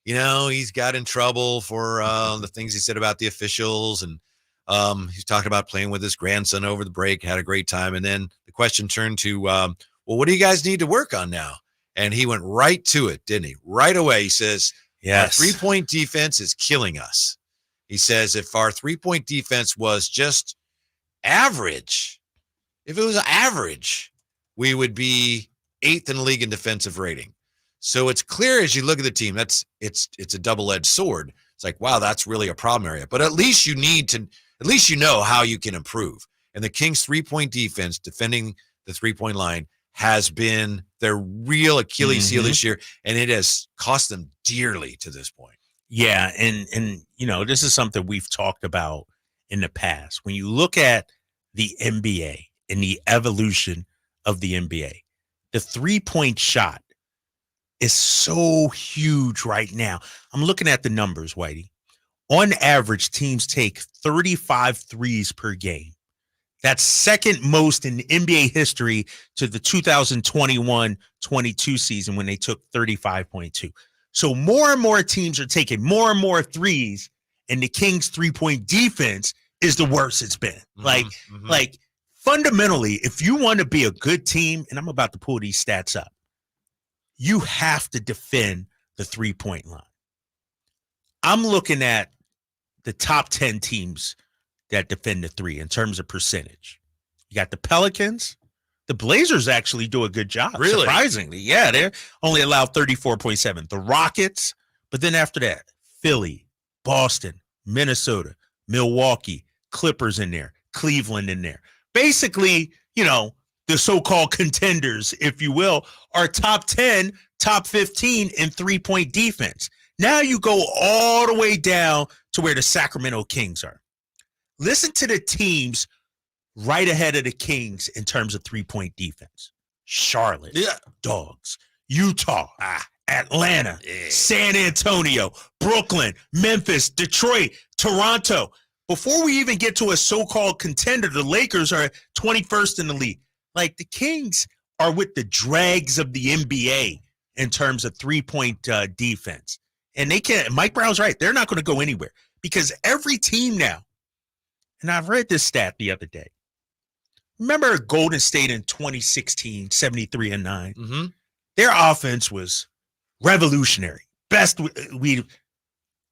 you know, he's got in trouble for the things he said about the officials. And he's talking about playing with his grandson over the break, had a great time. And then the question turned to, well, what do you guys need to work on now? And he went right to it, didn't he? Right away, he says, yes, our 3-point defense is killing us. He says if our 3-point defense was just average, if it was average, we would be 8th in the league in defensive rating. So it's clear as you look at the team, it's a double-edged sword. It's like, wow, that's really a problem area. But at least you know how you can improve. And the Kings 3-point defense defending the 3-point line has been their real Achilles heel this year, and it has cost them dearly to this point. Yeah, and you know, this is something we've talked about in the past. When you look at the NBA and the evolution of the NBA, the 3-point shot is so huge right now. I'm looking at the numbers, Whitey. On average, teams take 35 threes per game. That's second most in NBA history to the 2021-22 season when they took 35.2. So more and more teams are taking more and more threes, and the Kings 3-point defense is the worst it's been. Like fundamentally, if you want to be a good team, and I'm about to pull these stats up, you have to defend the 3-point line. I'm looking at the top 10 teams that defend the 3 in terms of percentage. You got the Pelicans. The Blazers actually do a good job, really? Surprisingly. Yeah, they only allow 34.7. The Rockets, but then after that, Philly, Boston, Minnesota, Milwaukee, Clippers in there, Cleveland in there. Basically, you know, the so-called contenders, if you will, are top 10, top 15 in 3-point defense. Now you go all the way down to where the Sacramento Kings are. Listen to the teams right ahead of the Kings in terms of 3-point defense. Charlotte, Dogs. Utah, Atlanta, San Antonio, Brooklyn, Memphis, Detroit, Toronto. Before we even get to a so-called contender, the Lakers are 21st in the league. Like, the Kings are with the dregs of the NBA in terms of three-point defense. And they can't. Mike Brown's right. They're not going to go anywhere because every team now, and I've read this stat the other day. Remember Golden State in 2016, 73-9? Mm-hmm. Their offense was revolutionary. Best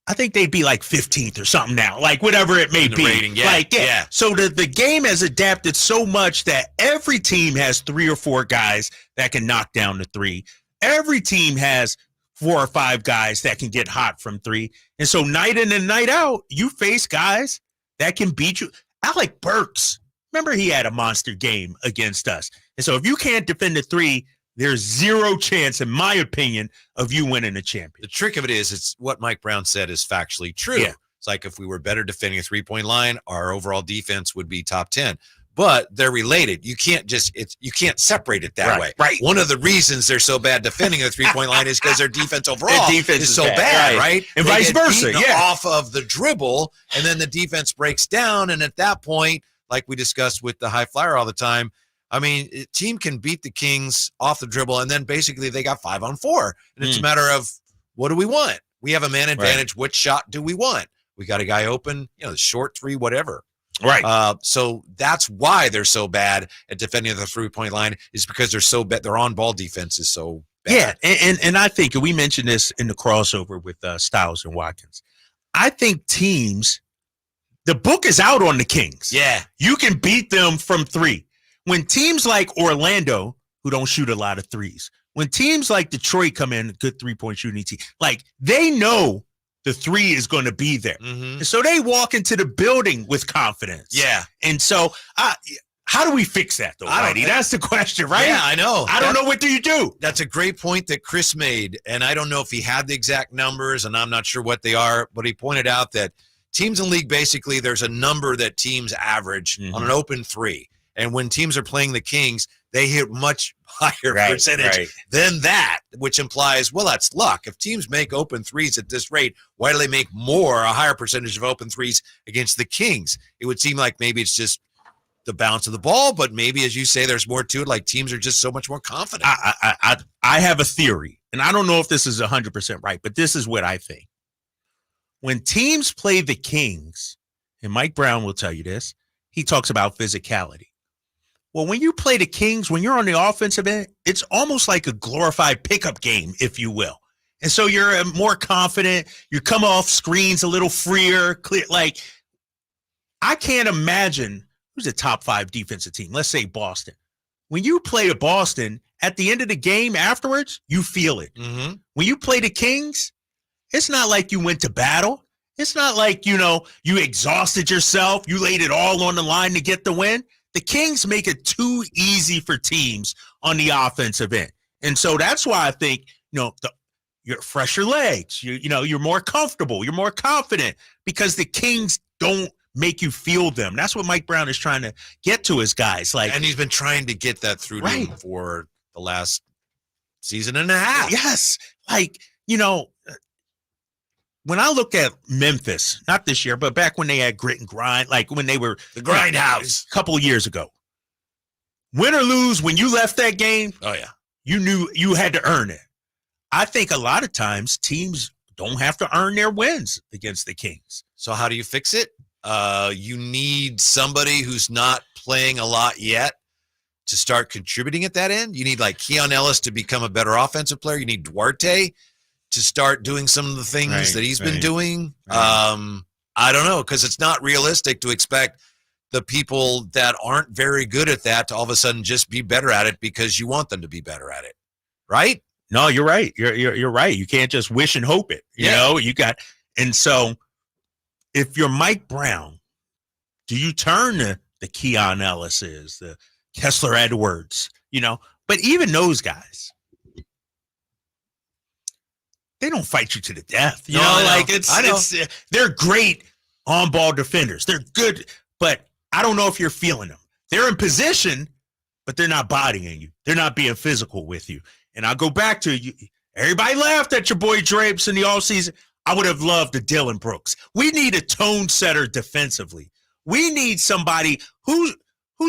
I think they'd be like 15th or something now, like whatever it may be. Rating, yeah, like, yeah. So the game has adapted so much that every team has 3 or 4 guys that can knock down the three. Every team has 4 or 5 guys that can get hot from 3. And so night in and night out, you face guys that can beat you. Alec Burks, remember he had a monster game against us. And so if you can't defend the 3, there's zero chance, in my opinion, of you winning a championship. The trick of it is, it's what Mike Brown said is factually true. Yeah. It's like if we were better defending a three-point line, our overall defense would be top 10. But they're related. You can't you can't separate it that way. Right. One of the reasons they're so bad defending a three-point line is because their defense overall is so bad, bad, right? And They vice get versa, beaten yeah. off of the dribble, and then the defense breaks down, and at that point, like we discussed with the high flyer all the time, I mean, a team can beat the Kings off the dribble, and then basically they got 5-on-4. And it's a matter of, what do we want? We have a man advantage. Right. Which shot do we want? We got a guy open, the short 3, whatever. Right. So that's why they're so bad at defending the three-point line, is because they're so bad. Their on-ball defense is so bad. Yeah, and I think, and we mentioned this in the crossover with Styles and Watkins, I think teams, the book is out on the Kings. Yeah. You can beat them from 3. When teams like Orlando, who don't shoot a lot of threes, when teams like Detroit come in, good three-point shooting team, like they know the 3 is going to be there. Mm-hmm. And so they walk into the building with confidence. Yeah. And so how do we fix that, though, Whitey? That's the question, right? Yeah, I know. I don't know. What do you do? That's a great point that Chris made, and I don't know if he had the exact numbers, and I'm not sure what they are, but he pointed out that teams in the league, basically, there's a number that teams average on an open 3. And when teams are playing the Kings, they hit much higher percentage than that, which implies, well, that's luck. If teams make open 3s at this rate, why do they make a higher percentage of open 3s against the Kings? It would seem like maybe it's just the bounce of the ball, but maybe, as you say, there's more to it. Like, teams are just so much more confident. I have a theory, and I don't know if this is 100% right, but this is what I think. When teams play the Kings, and Mike Brown will tell you this, he talks about physicality. Well, when you play the Kings, when you're on the offensive end, it's almost like a glorified pickup game, if you will. And so you're more confident. You come off screens a little freer, clear. Like, I can't imagine who's a top 5 defensive team. Let's say Boston. When you play Boston, at the end of the game afterwards, you feel it. Mm-hmm. When you play the Kings, it's not like you went to battle. It's not like, you exhausted yourself. You laid it all on the line to get the win. The Kings make it too easy for teams on the offensive end. And so that's why I think, you're fresher legs. You're more comfortable. You're more confident because the Kings don't make you feel them. That's what Mike Brown is trying to get to his guys. And he's been trying to get that through to them for the last season and a half. Yes. When I look at Memphis, not this year, but back when they had grit and grind, like when they were the grindhouse a couple of years ago, win or lose, when you left that game, you knew you had to earn it. I think a lot of times teams don't have to earn their wins against the Kings. So how do you fix it? You need somebody who's not playing a lot yet to start contributing at that end. You need like Keon Ellis to become a better offensive player. You need Duarte to start doing some of the things that he's been doing. I don't know, because it's not realistic to expect the people that aren't very good at that to all of a sudden just be better at it because you want them to be better at it, right? No, you're right. You're right. You can't just wish and hope it. And so if you're Mike Brown, do you turn to the Keon Ellis's, the Kessler Edwards, but even those guys, they don't fight you to the death. They're great on-ball defenders. They're good, but I don't know if you're feeling them. They're in position, but they're not bodying you. They're not being physical with you. And I'll go back to you. Everybody laughed at your boy Drapes in the offseason. I would have loved a Dylan Brooks. We need a tone setter defensively. We need somebody who's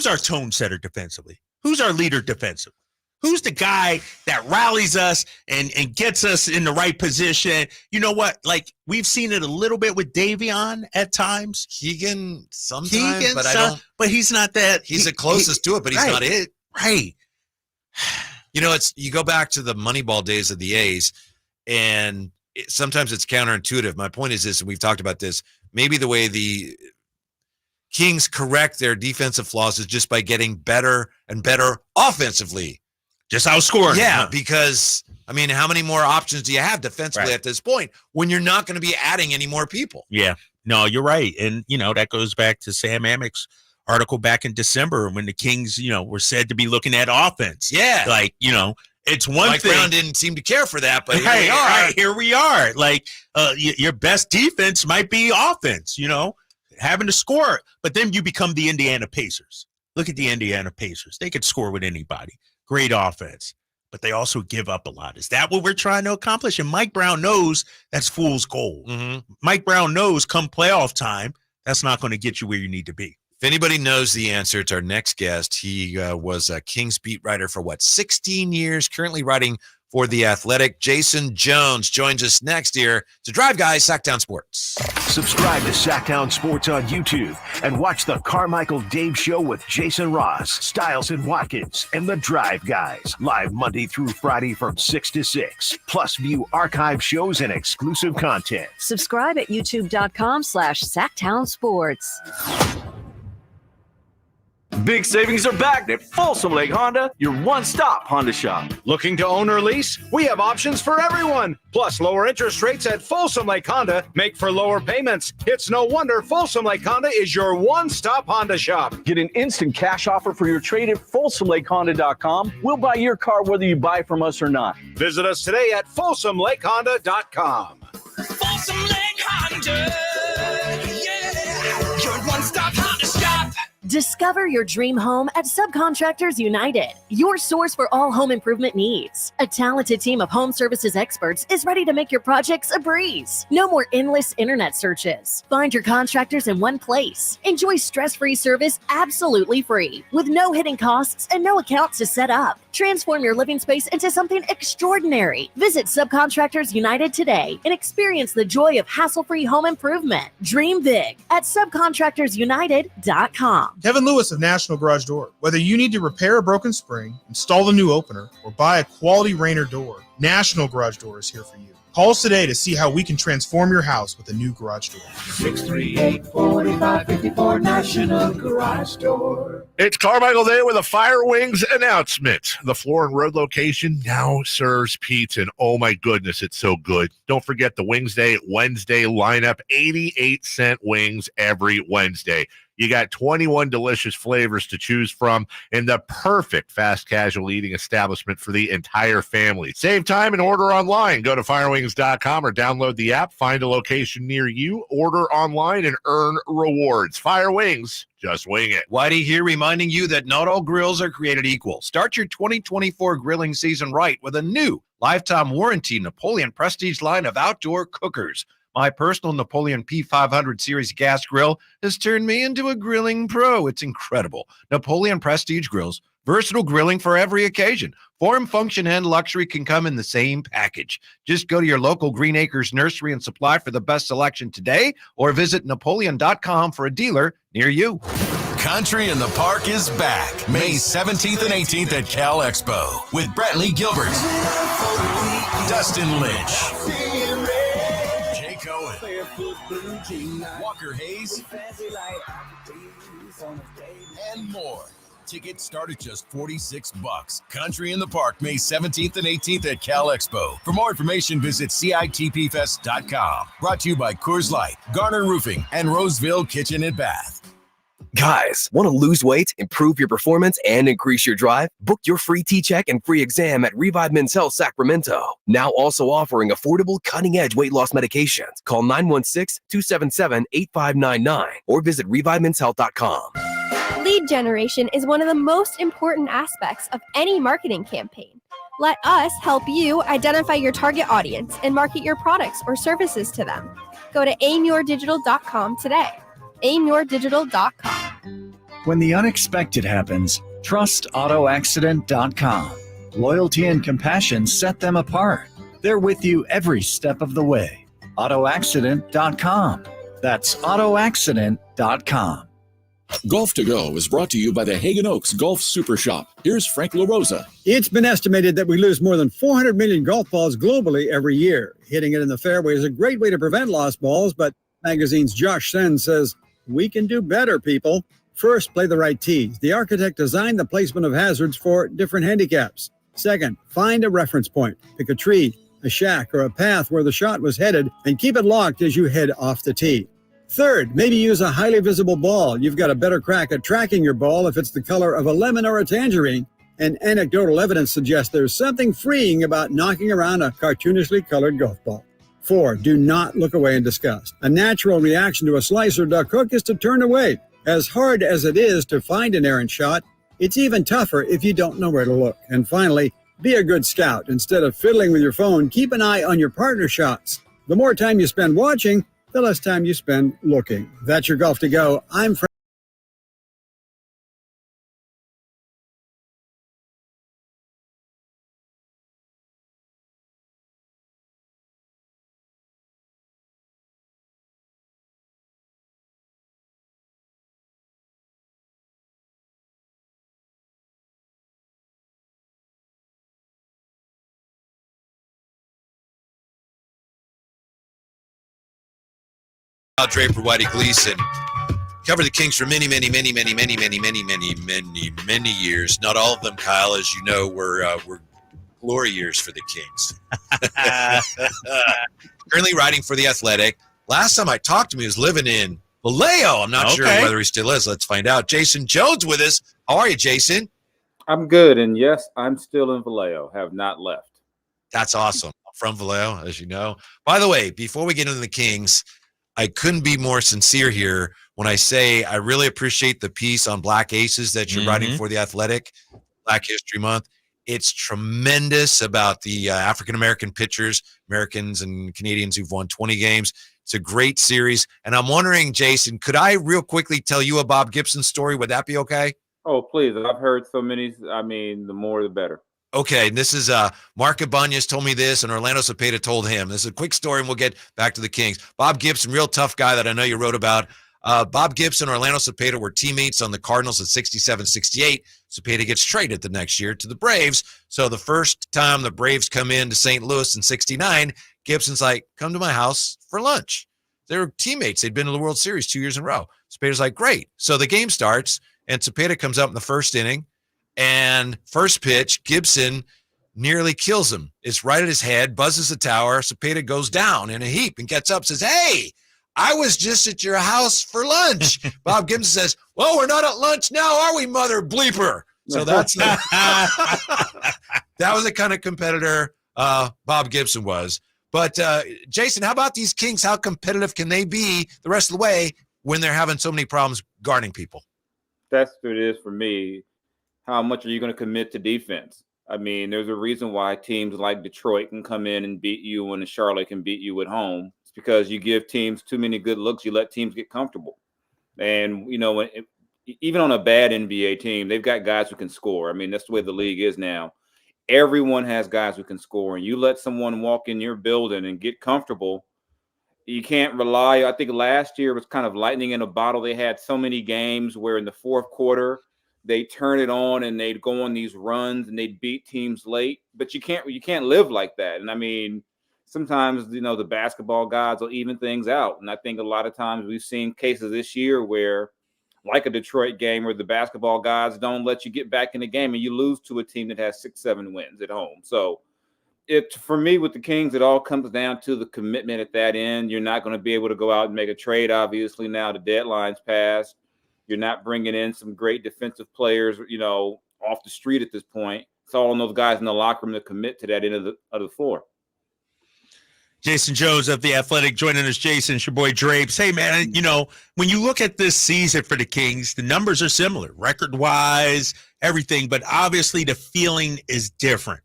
our tone setter defensively. Who's our leader defensively? Who's the guy that rallies us and gets us in the right position? You know what? Like, we've seen it a little bit with Davion at times. Keegan sometimes, but I don't. But he's not that. He's the closest to it, but he's not it. Right. You know, you go back to the Moneyball days of the A's, and sometimes it's counterintuitive. My point is this, and we've talked about this, maybe the way the Kings correct their defensive flaws is just by getting better and better offensively. Just outscoring. Yeah, because, I mean, how many more options do you have defensively at this point when you're not going to be adding any more people? Yeah. No, you're right. And, that goes back to Sam Amick's article back in December when the Kings, were said to be looking at offense. Yeah. Like, it's one Mike thing. Brown didn't seem to care for that, but here we are. Like, your best defense might be offense, having to score. But then you become the Indiana Pacers. Look at the Indiana Pacers. They could score with anybody. Great offense, but they also give up a lot. Is that what we're trying to accomplish? And Mike Brown knows that's fool's gold. Mm-hmm. Mike Brown knows come playoff time, that's not going to get you where you need to be. If anybody knows the answer, it's our next guest. He was a Kings beat writer for 16 years, currently writing for The Athletic. Jason Jones joins us next year to Drive Guys, Sactown Sports. Subscribe to Sactown Sports on YouTube and watch the Carmichael Dave Show with Jason Ross, Stiles and Watkins, and the Drive Guys, live Monday through Friday from 6 to 6. Plus, view archive shows and exclusive content. Subscribe at youtube.com/Sactown Sports. Big savings are back at Folsom Lake Honda, your one-stop Honda shop. Looking to own or lease? We have options for everyone. Plus, lower interest rates at Folsom Lake Honda make for lower payments. It's no wonder Folsom Lake Honda is your one-stop Honda shop. Get an instant cash offer for your trade at FolsomLakeHonda.com. We'll buy your car whether you buy from us or not. Visit us today at FolsomLakeHonda.com. Folsom Lake Honda, yeah, your one-stop Honda shop. Discover your dream home at Subcontractors United, your source for all home improvement needs. A talented team of home services experts is ready to make your projects a breeze. No more endless internet searches. Find your contractors in one place. Enjoy stress-free service absolutely free, with no hidden costs and no accounts to set up. Transform your living space into something extraordinary. Visit Subcontractors United today and experience the joy of hassle-free home improvement. Dream big at subcontractorsunited.com. Kevin Lewis of National Garage Door. Whether you need to repair a broken spring, install a new opener, or buy a quality Rainer door, National Garage Door is here for you. Call us today to see how we can transform your house with a new garage door. 638-4554 National Garage Door. It's Carmichael Day with a Fire Wings announcement. The Floor and Road location now serves pizza, and oh my goodness, it's so good. Don't forget the Wednesday lineup, 88-cent wings every Wednesday. You got 21 delicious flavors to choose from and the perfect fast casual eating establishment for the entire family. Save time and order online. Go to firewings.com or download the app. Find a location near you, order online, and earn rewards. Fire Wings, just wing it. Whitey here reminding you that not all grills are created equal. Start your 2024 grilling season right with a new lifetime warranty Napoleon Prestige line of outdoor cookers. My personal Napoleon P500 series gas grill has turned me into a grilling pro. It's incredible. Napoleon Prestige grills, versatile grilling for every occasion. Form, function, and luxury can come in the same package. Just go to your local Green Acres Nursery and Supply for the best selection today, or visit Napoleon.com for a dealer near you. Country in the Park is back May 17th and 18th at Cal Expo with Brantley Gilbert, Dustin Lynch, Walker Hayes, and more. Tickets start at just $46. Country in the Park, May 17th and 18th at Cal Expo. For more information, visit CITPfest.com. Brought to you by Coors Light, Garner Roofing, and Roseville Kitchen and Bath. Guys, want to lose weight, improve your performance, and increase your drive? Book your free T-check and free exam at Revive Men's Health Sacramento. Now also offering affordable, cutting-edge weight loss medications. Call 916-277-8599 or visit ReviveMen'sHealth.com. Lead generation is one of the most important aspects of any marketing campaign. Let us help you identify your target audience and market your products or services to them. Go to aimyourdigital.com today. aimyourdigital.com. When the unexpected happens, trust AutoAccident.com. Loyalty and compassion set them apart. They're with you every step of the way. AutoAccident.com. That's AutoAccident.com. Golf to Go is brought to you by the Hagen Oaks Golf Super Shop. Here's Frank LaRosa. It's been estimated that we lose more than 400 million golf balls globally every year. Hitting it in the fairway is a great way to prevent lost balls, but magazine's Josh Sen says, we can do better, people. First, play the right tees. The architect designed the placement of hazards for different handicaps. Second, find a reference point. Pick a tree, a shack, or a path where the shot was headed and keep it locked as you head off the tee. Third, maybe use a highly visible ball. You've got a better crack at tracking your ball if it's the color of a lemon or a tangerine. And anecdotal evidence suggests there's something freeing about knocking around a cartoonishly colored golf ball. 4, do not look away in disgust. A natural reaction to a slice or duck hook is to turn away. As hard as it is to find an errant shot, it's even tougher if you don't know where to look. And finally, be a good scout. Instead of fiddling with your phone, keep an eye on your partner shots. The more time you spend watching, the less time you spend looking. That's your Golf to Go. I'm Frank. Draper, Whitey Gleason. Covered the Kings for many years. Not all of them, Kyle, as you know, were glory years for the Kings. Currently writing for The Athletic. Last time I talked to him, he was living in Vallejo. I'm not sure whether he still is. Let's find out. Jason Jones with us. How are you, Jason? I'm good, and yes, I'm still in Vallejo. Have not left. That's awesome. I'm from Vallejo, as you know. By the way, before we get into the Kings, I couldn't be more sincere here when I say I really appreciate the piece on Black Aces that you're writing for The Athletic, Black History Month. It's tremendous about the African-American pitchers, Americans and Canadians who've won 20 games. It's a great series. And I'm wondering, Jason, could I real quickly tell you a Bob Gibson story? Would that be okay? Oh, please. I've heard so many. I mean, the more the better. Okay, this is Mark Ibanez told me this, and Orlando Cepeda told him. This is a quick story, and we'll get back to the Kings. Bob Gibson, real tough guy that I know you wrote about. Bob Gibson and Orlando Cepeda were teammates on the Cardinals in 67-68. Cepeda gets traded the next year to the Braves. So the first time the Braves come into St. Louis in 69, Gibson's like, come to my house for lunch. They were teammates. They'd been to the World Series 2 years in a row. Cepeda's like, great. So the game starts, and Cepeda comes up in the first inning. And first pitch, Gibson nearly kills him. It's right at his head, buzzes the tower. Cepeda goes down in a heap and gets up, says, hey, I was just at your house for lunch. Bob Gibson says, well, we're not at lunch now, are we, mother bleeper? So that's that was the kind of competitor Bob Gibson was. But, Jason, how about these Kings? How competitive can they be the rest of the way when they're having so many problems guarding people? That's what it is for me. How much are you going to commit to defense? I mean, there's a reason why teams like Detroit can come in and beat you when Charlotte can beat you at home. It's because you give teams too many good looks. You let teams get comfortable. And, you know, even on a bad NBA team, they've got guys who can score. I mean, that's the way the league is now. Everyone has guys who can score. And you let someone walk in your building and get comfortable, you can't rely. I think last year was kind of lightning in a bottle. They had so many games where in the fourth quarter, they turn it on and they'd go on these runs and they'd beat teams late, but you can't live like that. And I mean, sometimes, you know, the basketball gods will even things out. And I think a lot of times we've seen cases this year where, like a Detroit game, where the basketball gods don't let you get back in the game and you lose to a team that has 6-7 wins at home. So for me with the Kings, it all comes down to the commitment at that end. You're not going to be able to go out and make a trade. Obviously now the deadline's passed. You're not bringing in some great defensive players, you know, off the street at this point. It's all on those guys in the locker room to commit to that end of the floor. Jason Jones of The Athletic joining us. Jason, it's your boy Drapes. Hey, man, you know, when you look at this season for the Kings, the numbers are similar, record-wise, everything, but obviously the feeling is different.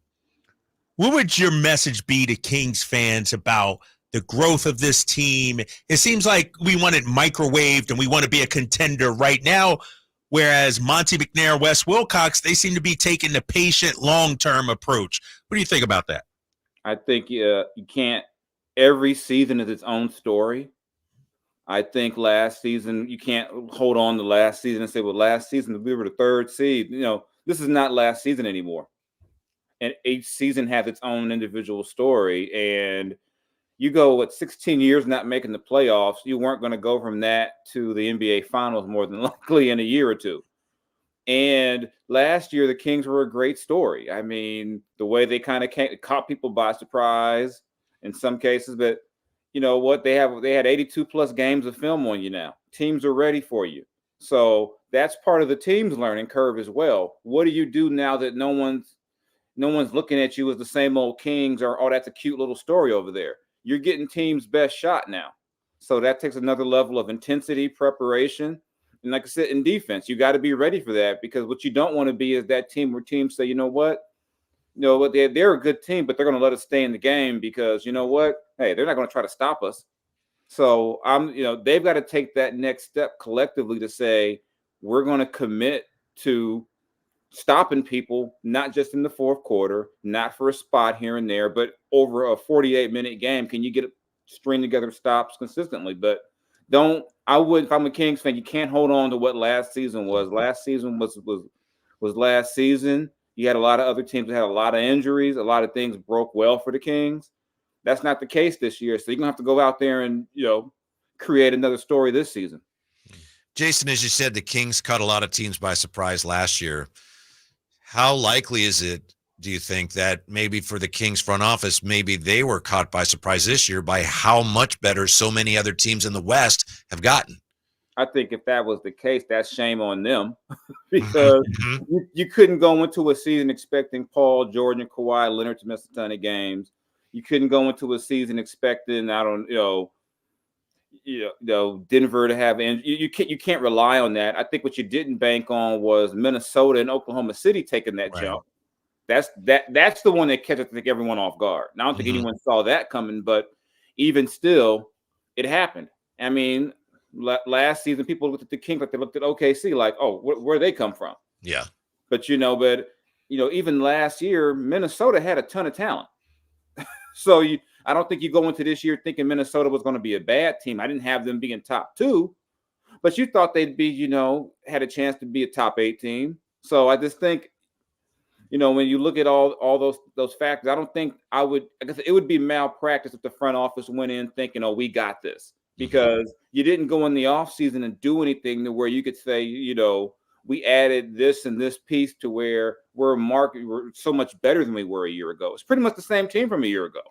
what would your message be to Kings fans about the growth of this team? It seems like we want it microwaved and we want to be a contender right now, whereas Monty McNair, Wes Wilcox, they seem to be taking the patient, long-term approach. What do you think about that? I think you can't – every season is its own story. I think last season, you can't hold on to last season and say, well, last season we were the third seed. This is not last season anymore. And each season has its own individual story. And you go 16 years not making the playoffs, you weren't going to go from that to the NBA Finals more than likely in a year or two. And last year, the Kings were a great story. I mean, the way they kind of caught people by surprise in some cases, but you know what? They had 82 plus games of film on you now. Teams are ready for you. So that's part of the team's learning curve as well. What do you do now that no one's looking at you as the same old Kings or, oh, that's a cute little story over there? You're getting team's best shot now. So that takes another level of intensity, preparation. And like I said, in defense, you got to be ready for that, because what you don't want to be is that team where teams say, you know what, they're a good team, but they're going to let us stay in the game because, you know what, hey, they're not going to try to stop us. So they've got to take that next step collectively to say, we're going to commit to stopping people, not just in the fourth quarter, not for a spot here and there, but over a 48-minute game. Can you get string together stops consistently? But if I'm a Kings fan, you can't hold on to what last season was. Last season was last season. You had a lot of other teams that had a lot of injuries. A lot of things broke well for the Kings. That's not the case this year. So you're going to have to go out there and, create another story this season. Jason, as you said, the Kings caught a lot of teams by surprise last year. How likely is it, do you think, that maybe for the Kings front office, maybe they were caught by surprise this year by how much better so many other teams in the West have gotten? I think if that was the case, that's shame on them because you couldn't go into a season expecting Paul, Jordan, Kawhi Leonard to miss a ton of games. You couldn't go into a season expecting, Denver to have you can't rely on that. I think what you didn't bank on was Minnesota and Oklahoma City taking that jump. That's the one that catches everyone off guard. And I don't think anyone saw that coming, but even still, it happened. I mean, last season, people looked at the Kings like they looked at OKC, like, oh, where they come from? Yeah. But even last year, Minnesota had a ton of talent. So I don't think you go into this year thinking Minnesota was going to be a bad team. I didn't have them being top 2, but you thought they'd be, had a chance to be a top 8 team. So I just think, when you look at all those factors, I don't think it would be malpractice if the front office went in thinking, oh, we got this, because you didn't go in the offseason and do anything to where you could say, we added this and this piece to where we're so much better than we were a year ago. It's pretty much the same team from a year ago.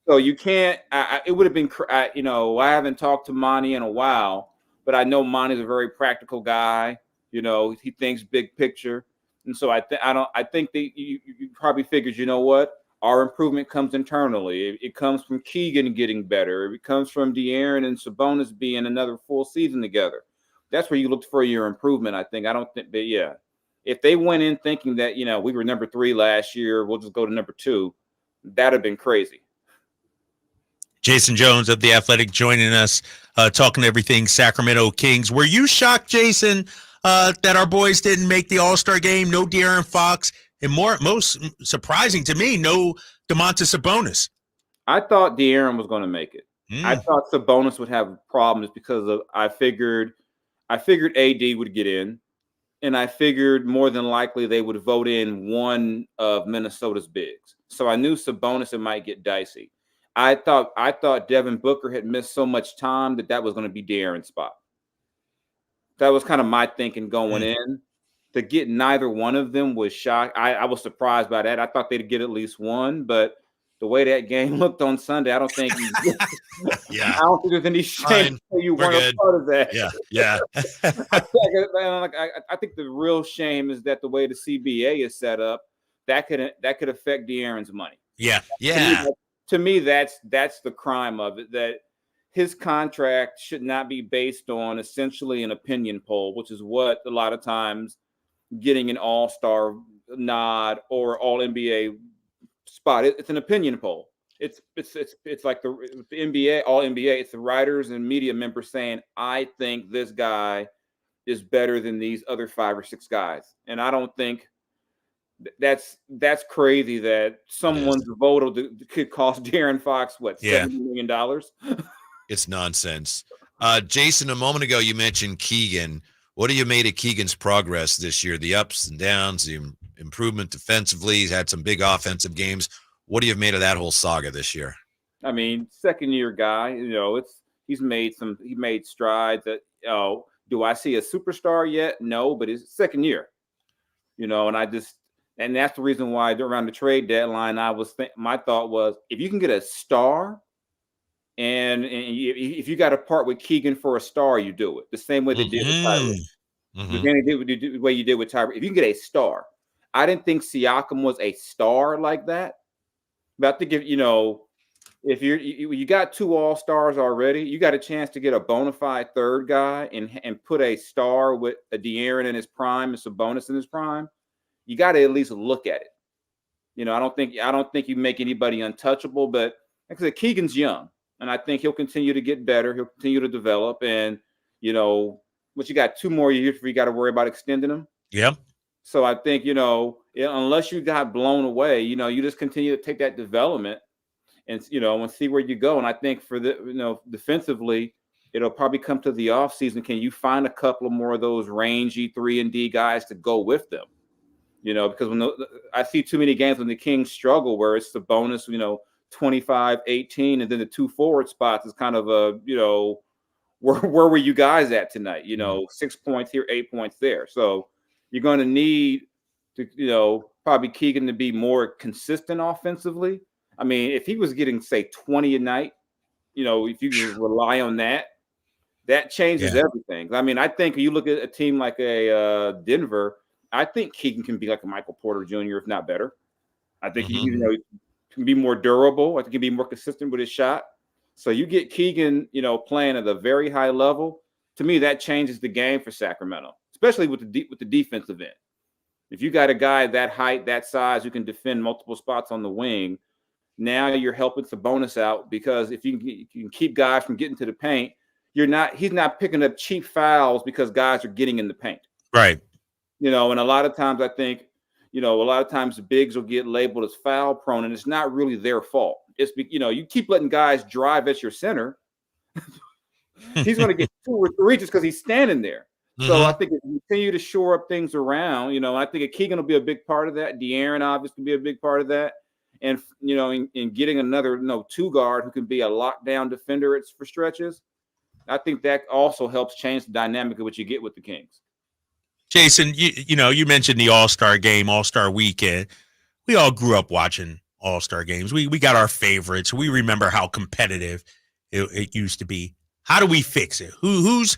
So you can't. It would have been. I haven't talked to Monty in a while, but I know Monty's a very practical guy. He thinks big picture, and so I think that you probably figures, our improvement comes internally. It comes from Keegan getting better. It comes from De'Aaron and Sabonis being another full season together. That's where you looked for your improvement, I think. I don't think that, if they went in thinking that, we were number 3 last year, we'll just go to number 2, that'd have been crazy. Jason Jones of The Athletic joining us, talking everything Sacramento Kings. Were you shocked, Jason, that our boys didn't make the All-Star game? No De'Aaron Fox, and most surprising to me, no Domantas Sabonis. I thought De'Aaron was going to make it. I thought Sabonis would have problems because I figured AD would get in, and I figured more than likely they would vote in one of Minnesota's bigs. So I knew Sabonis, it might get dicey. I thought Devin Booker had missed so much time that was going to be De'Aaron's spot. That was kind of my thinking going in. To get neither one of them was shocked. I was surprised by that. I thought they'd get at least one, but the way that game looked on Sunday, I don't think I don't think there's any shame you weren't a part of that. Yeah. I think the real shame is that the way the CBA is set up, that could affect De'Aaron's money. Yeah. To me, that's the crime of it, that his contract should not be based on essentially an opinion poll, which is what a lot of times getting an all-star nod or all-NBA spot. It's an opinion poll. It's like the NBA, all NBA. It's the writers and media members saying, I think this guy is better than these other 5 or 6 guys. And I don't think that's crazy that someone's vote could cost De'Aaron Fox, what, $70 million? It's nonsense. Jason, a moment ago, you mentioned Keegan. What do you made of Keegan's progress this year? The ups and downs, the improvement defensively. He's had some big offensive games. What do you have made of that whole saga this year? I mean, second-year guy. He's made strides. That do I see a superstar yet? No, but it's second year. And that's the reason why around the trade deadline, my thought was, if you can get a star, and if you got to part with Keegan for a star, you do it the same way they did with Tyrese. The way you did with Tyrese. If you can get a star, I didn't think Siakam was a star like that. But I think if you got 2 all-stars already, you got a chance to get a bona fide third guy and put a star with a De'Aaron in his prime and Sabonis in his prime. You got to at least look at it. I don't think you make anybody untouchable, but like I said, Keegan's young, and I think he'll continue to get better. He'll continue to develop, and but you got 2 more years before you got to worry about extending him. Yeah. So I think unless you got blown away, you just continue to take that development and see where you go. And I think for defensively, it'll probably come to the offseason. Can you find a couple of more of those rangy 3-and-D guys to go with them? Because I see too many games when the Kings struggle where it's the bonus, 25, 18, and then the 2 forward spots is kind of a, where were you guys at tonight? 6 points here, 8 points there. So you're going to need to, probably Keegan to be more consistent offensively. I mean, if he was getting, say, 20 a night, if you just rely on that changes everything. I mean, I think you look at a team like a Denver, I think Keegan can be like a Michael Porter Jr., if not better. I think he can be more durable. I think he can be more consistent with his shot. So you get Keegan, playing at a very high level. To me, that changes the game for Sacramento, especially with the defensive end. If you got a guy that height, that size, who can defend multiple spots on the wing, now you're helping Sabonis out, because if you can keep guys from getting to the paint, he's not picking up cheap fouls because guys are getting in the paint. Right. And a lot of times I think, a lot of times the bigs will get labeled as foul prone, and it's not really their fault. It's, you keep letting guys drive at your center. He's going to get 2 or 3 just because he's standing there. So I think if you continue to shore up things around, I think Keegan will be a big part of that. De'Aaron obviously will be a big part of that. And, in getting another 2 guard who can be a lockdown defender for stretches, I think that also helps change the dynamic of what you get with the Kings. Jason, you mentioned the All-Star game, All-Star weekend. We all grew up watching All-Star games. We got our favorites. We remember how competitive it used to be. How do we fix it? Who's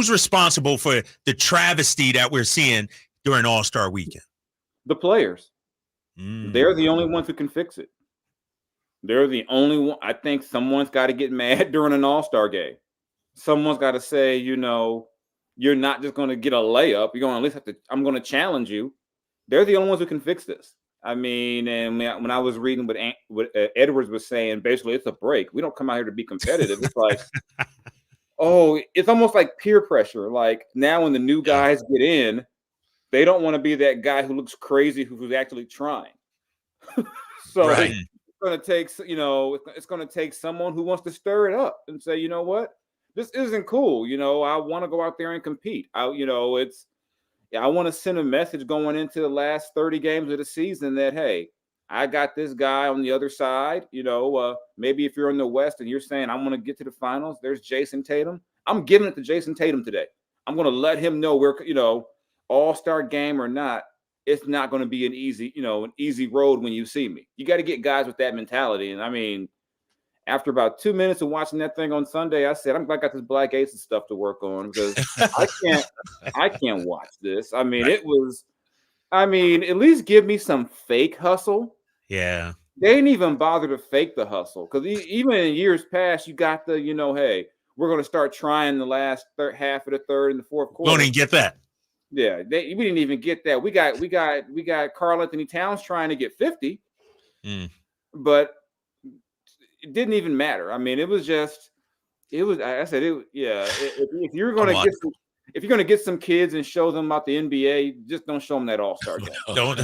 responsible for the travesty that we're seeing during All-Star weekend? The players. They're the only ones who can fix it. They're the only one. I think someone's got to get mad during an All-Star game. Someone's got to say, you're not just going to get a layup. You're going to at least have to, I'm going to challenge you. They're the only ones who can fix this. I mean, and when I was reading what Edwards was saying, basically it's a break. We don't come out here to be competitive. It's like, it's almost like peer pressure. Like now when the new guys get in, they don't want to be that guy who looks crazy who's actually trying. So right. It's going to take, it's going to take someone who wants to stir it up and say, you know what? This isn't cool. I want to go out there and compete. I want to send a message going into the last 30 games of the season that, hey, I got this guy on the other side. Maybe if you're in the West and you're saying, I want to get to the finals, there's Jason Tatum. I'm giving it to Jason Tatum today. I'm going to let him know where, All-Star game or not, it's not going to be an easy road when you see me. You got to get guys with that mentality. And I mean, after about 2 minutes of watching that thing on Sunday, I said, I'm glad I got this Black Aces stuff to work on, because I can't watch this. I mean, at least give me some fake hustle. Yeah. They didn't even bother to fake the hustle, because even in years past, you got the, hey, we're going to start trying the last half of the third and the fourth quarter. Don't even get that. Yeah, we didn't even get that. We got Karl Anthony Towns trying to get 50. but it didn't even matter. I mean, it was just, it was. I said, if you're going to get some, if you're going to get some kids and show them about the NBA, just don't show them that All-Star game. Don't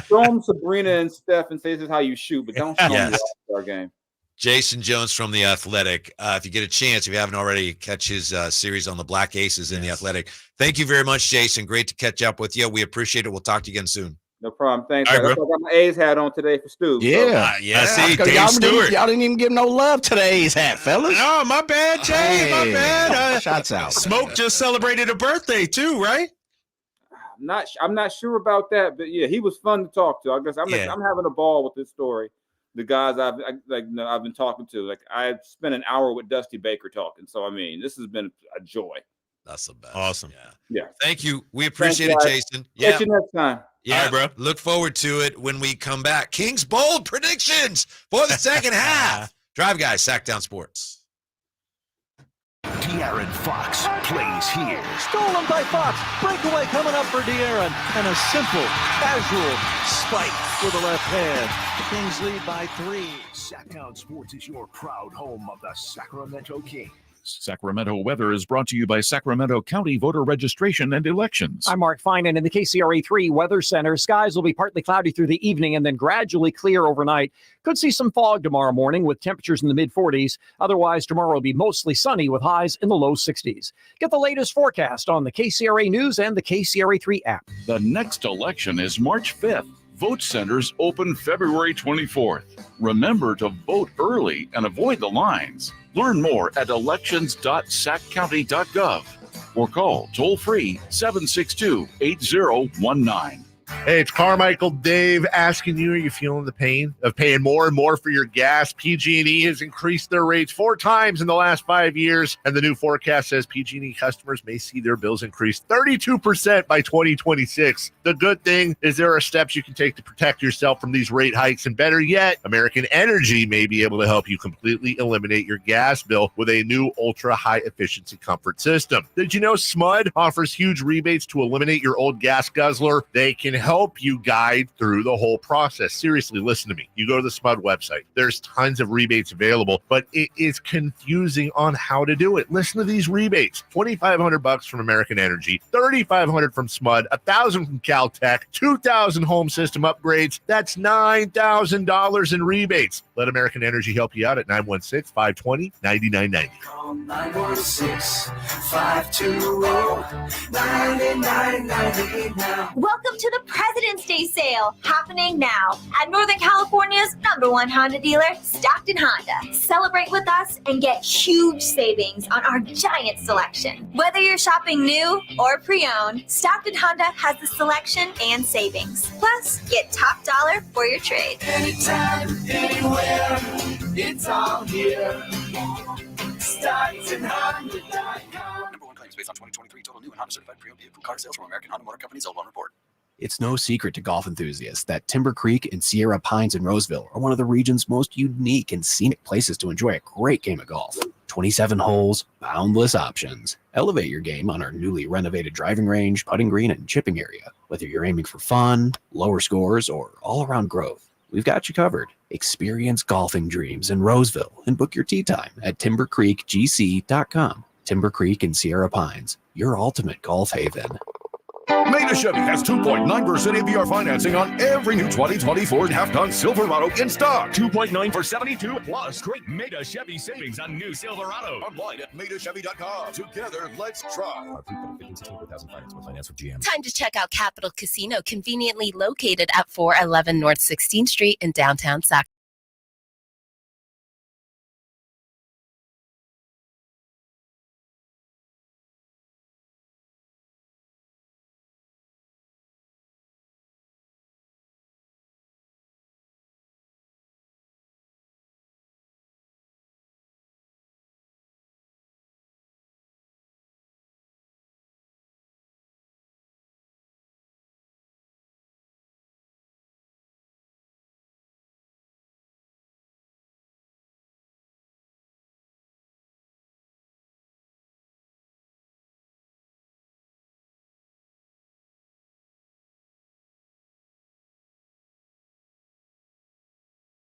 show them Sabrina and Steph and say this is how you shoot, but don't show them the All-Star game. Jason Jones from The Athletic. If you get a chance, if you haven't already, catch his series on the Black Aces in The Athletic. Thank you very much, Jason. Great to catch up with you. We appreciate it. We'll talk to you again soon. No problem. Thanks. All right, I got my A's hat on today for Stu. Yeah. I see. Dave y'all Stewart. Y'all didn't even give no love to the A's hat, fellas. Oh, my bad, Jay. My bad. Shots out. Smoke just celebrated a birthday too, right? I'm not sure about that, but yeah, he was fun to talk to. I guess I'm having a ball with this story. The guys I've been talking to, like I spent an hour with Dusty Baker talking. So I mean, this has been a joy. That's the best. Awesome. Yeah. Thank you. We appreciate it, Jason. Catch you next time. Yeah, all right, bro. Look forward to it when we come back. Kings bold predictions for the second half. Drive Guys, Sactown Sports. De'Aaron Fox plays here. Stolen by Fox. Breakaway coming up for De'Aaron. And a simple, casual spike with the left hand. The Kings lead by 3. Sactown Sports is your proud home of the Sacramento Kings. Sacramento weather is brought to you by Sacramento County Voter Registration and Elections. I'm Mark Finan in the KCRA3 Weather Center. Skies will be partly cloudy through the evening and then gradually clear overnight. Could see some fog tomorrow morning with temperatures in the mid-40s. Otherwise, tomorrow will be mostly sunny with highs in the low 60s. Get the latest forecast on the KCRA News and the KCRA3 app. The next election is March 5th. Vote centers open February 24th. Remember to vote early and avoid the lines. Learn more at elections.saccounty.gov or call toll-free 762-8019. Hey, it's Carmichael Dave asking you, are you feeling the pain of paying more and more for your gas? PG&E has increased their rates 4 times in the last 5 years, and the new forecast says PG&E customers may see their bills increase 32% by 2026. The good thing is there are steps you can take to protect yourself from these rate hikes, and better yet, American Energy may be able to help you completely eliminate your gas bill with a new ultra-high efficiency comfort system. Did you know SMUD offers huge rebates to eliminate your old gas guzzler? They can help you guide through the whole process. Seriously, listen to me. You go to the SMUD website. There's tons of rebates available, but it is confusing on how to do it. Listen to these rebates. $2,500 from American Energy, $3,500 from SMUD, $1,000 from Caltech, $2,000 home system upgrades. That's $9,000 in rebates. Let American Energy help you out at 916-520-9990. Call 916-520-9990 now. Welcome to the President's Day sale, happening now at Northern California's #1 Honda dealer, Stockton Honda. Celebrate with us and get huge savings on our giant selection. Whether you're shopping new or pre-owned, Stockton Honda has the selection and savings. Plus, get top dollar for your trade. Anytime, anywhere, it's all here. StocktonHonda.com. #1 claims based on 2023 total new and Honda certified pre-owned vehicle car sales from American Honda Motor Company's L1 report. It's no secret to golf enthusiasts that Timber Creek and Sierra Pines in Roseville are one of the region's most unique and scenic places to enjoy a great game of golf. 27 holes, boundless options. Elevate your game on our newly renovated driving range, putting green, and chipping area. Whether you're aiming for fun, lower scores, or all-around growth, we've got you covered. Experience golfing dreams in Roseville and book your tee time at timbercreekgc.com. Timber Creek and Sierra Pines, your ultimate golf haven. Maida Chevy has 2.9% APR financing on every new 2020 Ford half-ton Silverado in stock. 2.9 for 72 plus great Maida Chevy savings on new Silverado. Online at MaidaChevy.com. Together, let's try. Time to check out Capital Casino, conveniently located at 411 North 16th Street in downtown Sacramento.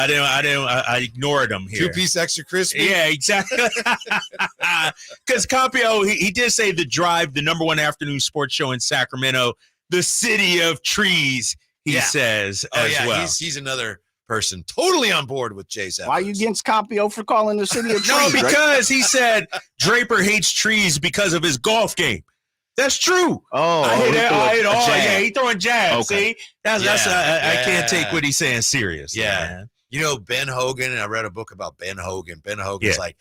I ignored him here. 2-piece extra crispy. Yeah, exactly. Because Campio, he did say The Drive, the number one afternoon sports show in Sacramento, the city of trees, he says as well. He's another person totally on board with Jay's efforts. Why are you against Campio for calling the city of trees? No, because he said Draper hates trees because of his golf game. That's true. He throwing jabs. Okay. See, I can't take what he's saying serious. Yeah. Man. Ben Hogan, and I read a book about Ben Hogan. Ben Hogan's like,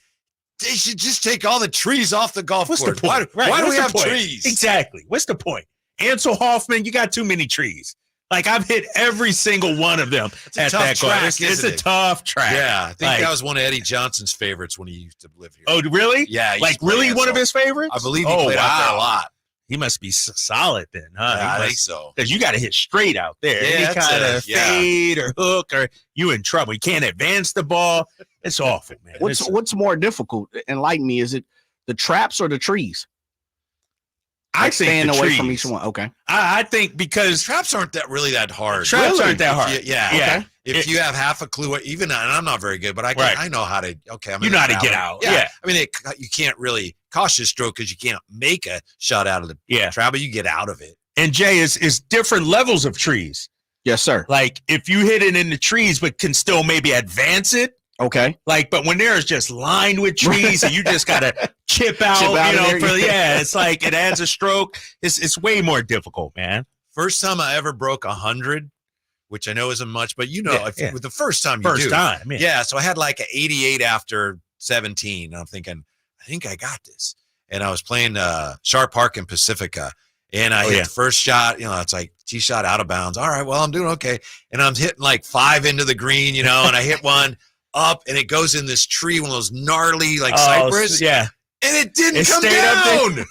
they should just take all the trees off the golf course. The point? Why do we have point? trees? Exactly. What's the point? Ansel Hoffman, you got too many trees. Like, I've hit every single one of them at that course. It's a tough track. Yeah, I think that was one of Eddie Johnson's favorites when he used to live here. Oh, really? Yeah. Really one of his favorites? I believe he played out there a lot. He must be solid then, huh? Yeah, I think so. Because you got to hit straight out there. Yeah, Any kind of fade or hook, or you in trouble. You can't advance the ball. It's awful, man. What's more difficult? Enlighten me. Is it the traps or the trees? I think staying the away trees. from each one. Okay. I think because traps aren't that hard. Traps aren't that hard. Okay. If you have half a clue, and I'm not very good, but I know how to. Okay, you know how to get out. Yeah. I mean, you can't really cautious stroke because you can't make a shot out of the trap, but you get out of it. And Jay is different levels of trees. Yes, sir. Like if you hit it in the trees, but can still maybe advance it. Okay. Like, but when there's just lined with trees and you just gotta chip out it's like it adds a stroke. It's way more difficult, man. First time I ever broke 100, which I know isn't much, but with the first time you do. Yeah. So I had like an 88 after 17. And I'm thinking, I think I got this. And I was playing Sharp Park in Pacifica. And I hit the first shot, it's like tee shot out of bounds. All right, well, I'm doing okay. And I'm hitting like 5 into the green, and I hit one up and it goes in this tree, one of those gnarly cypress. Yeah. And it didn't come down.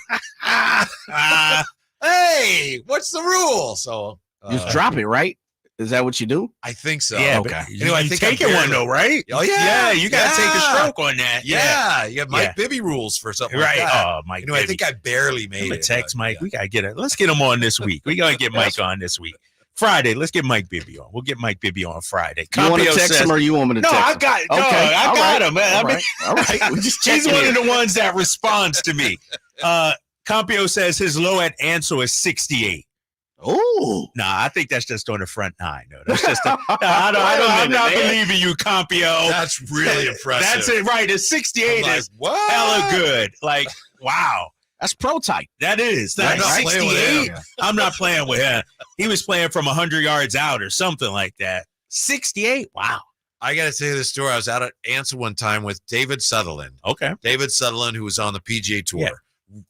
Hey, what's the rule? So you just drop it, right? Is that what you do? I think so. Yeah. Okay. I think taking one though, right? Oh yeah. You got to take a stroke on that. Yeah. You have Mike Bibby rules for something like that. Oh, Mike. I think I barely made it. Text Mike. We gotta get it. Let's get him on this week. We gotta get Mike on this week. Friday. Let's get Mike Bibby on. We'll get Mike Bibby on Friday. You want to text him or you want me to text him? I got it. Okay. I got him. Man. All right. We just he's one of the ones that responds to me. Campio says his low at Ansel is 68. Oh, I think that's just on the front 9. No, that's just. I'm not believing you, Campio. That's really impressive. That's it, right? It's 68 is hella good. Like, wow, that's pro type. That is. That's 68. I'm not playing with him. He was playing from 100 yards out or something like that. 68. Wow. I got to tell you this story. I was out at Ansel one time with David Sutherland. Okay. David Sutherland, who was on the PGA Tour. Yeah.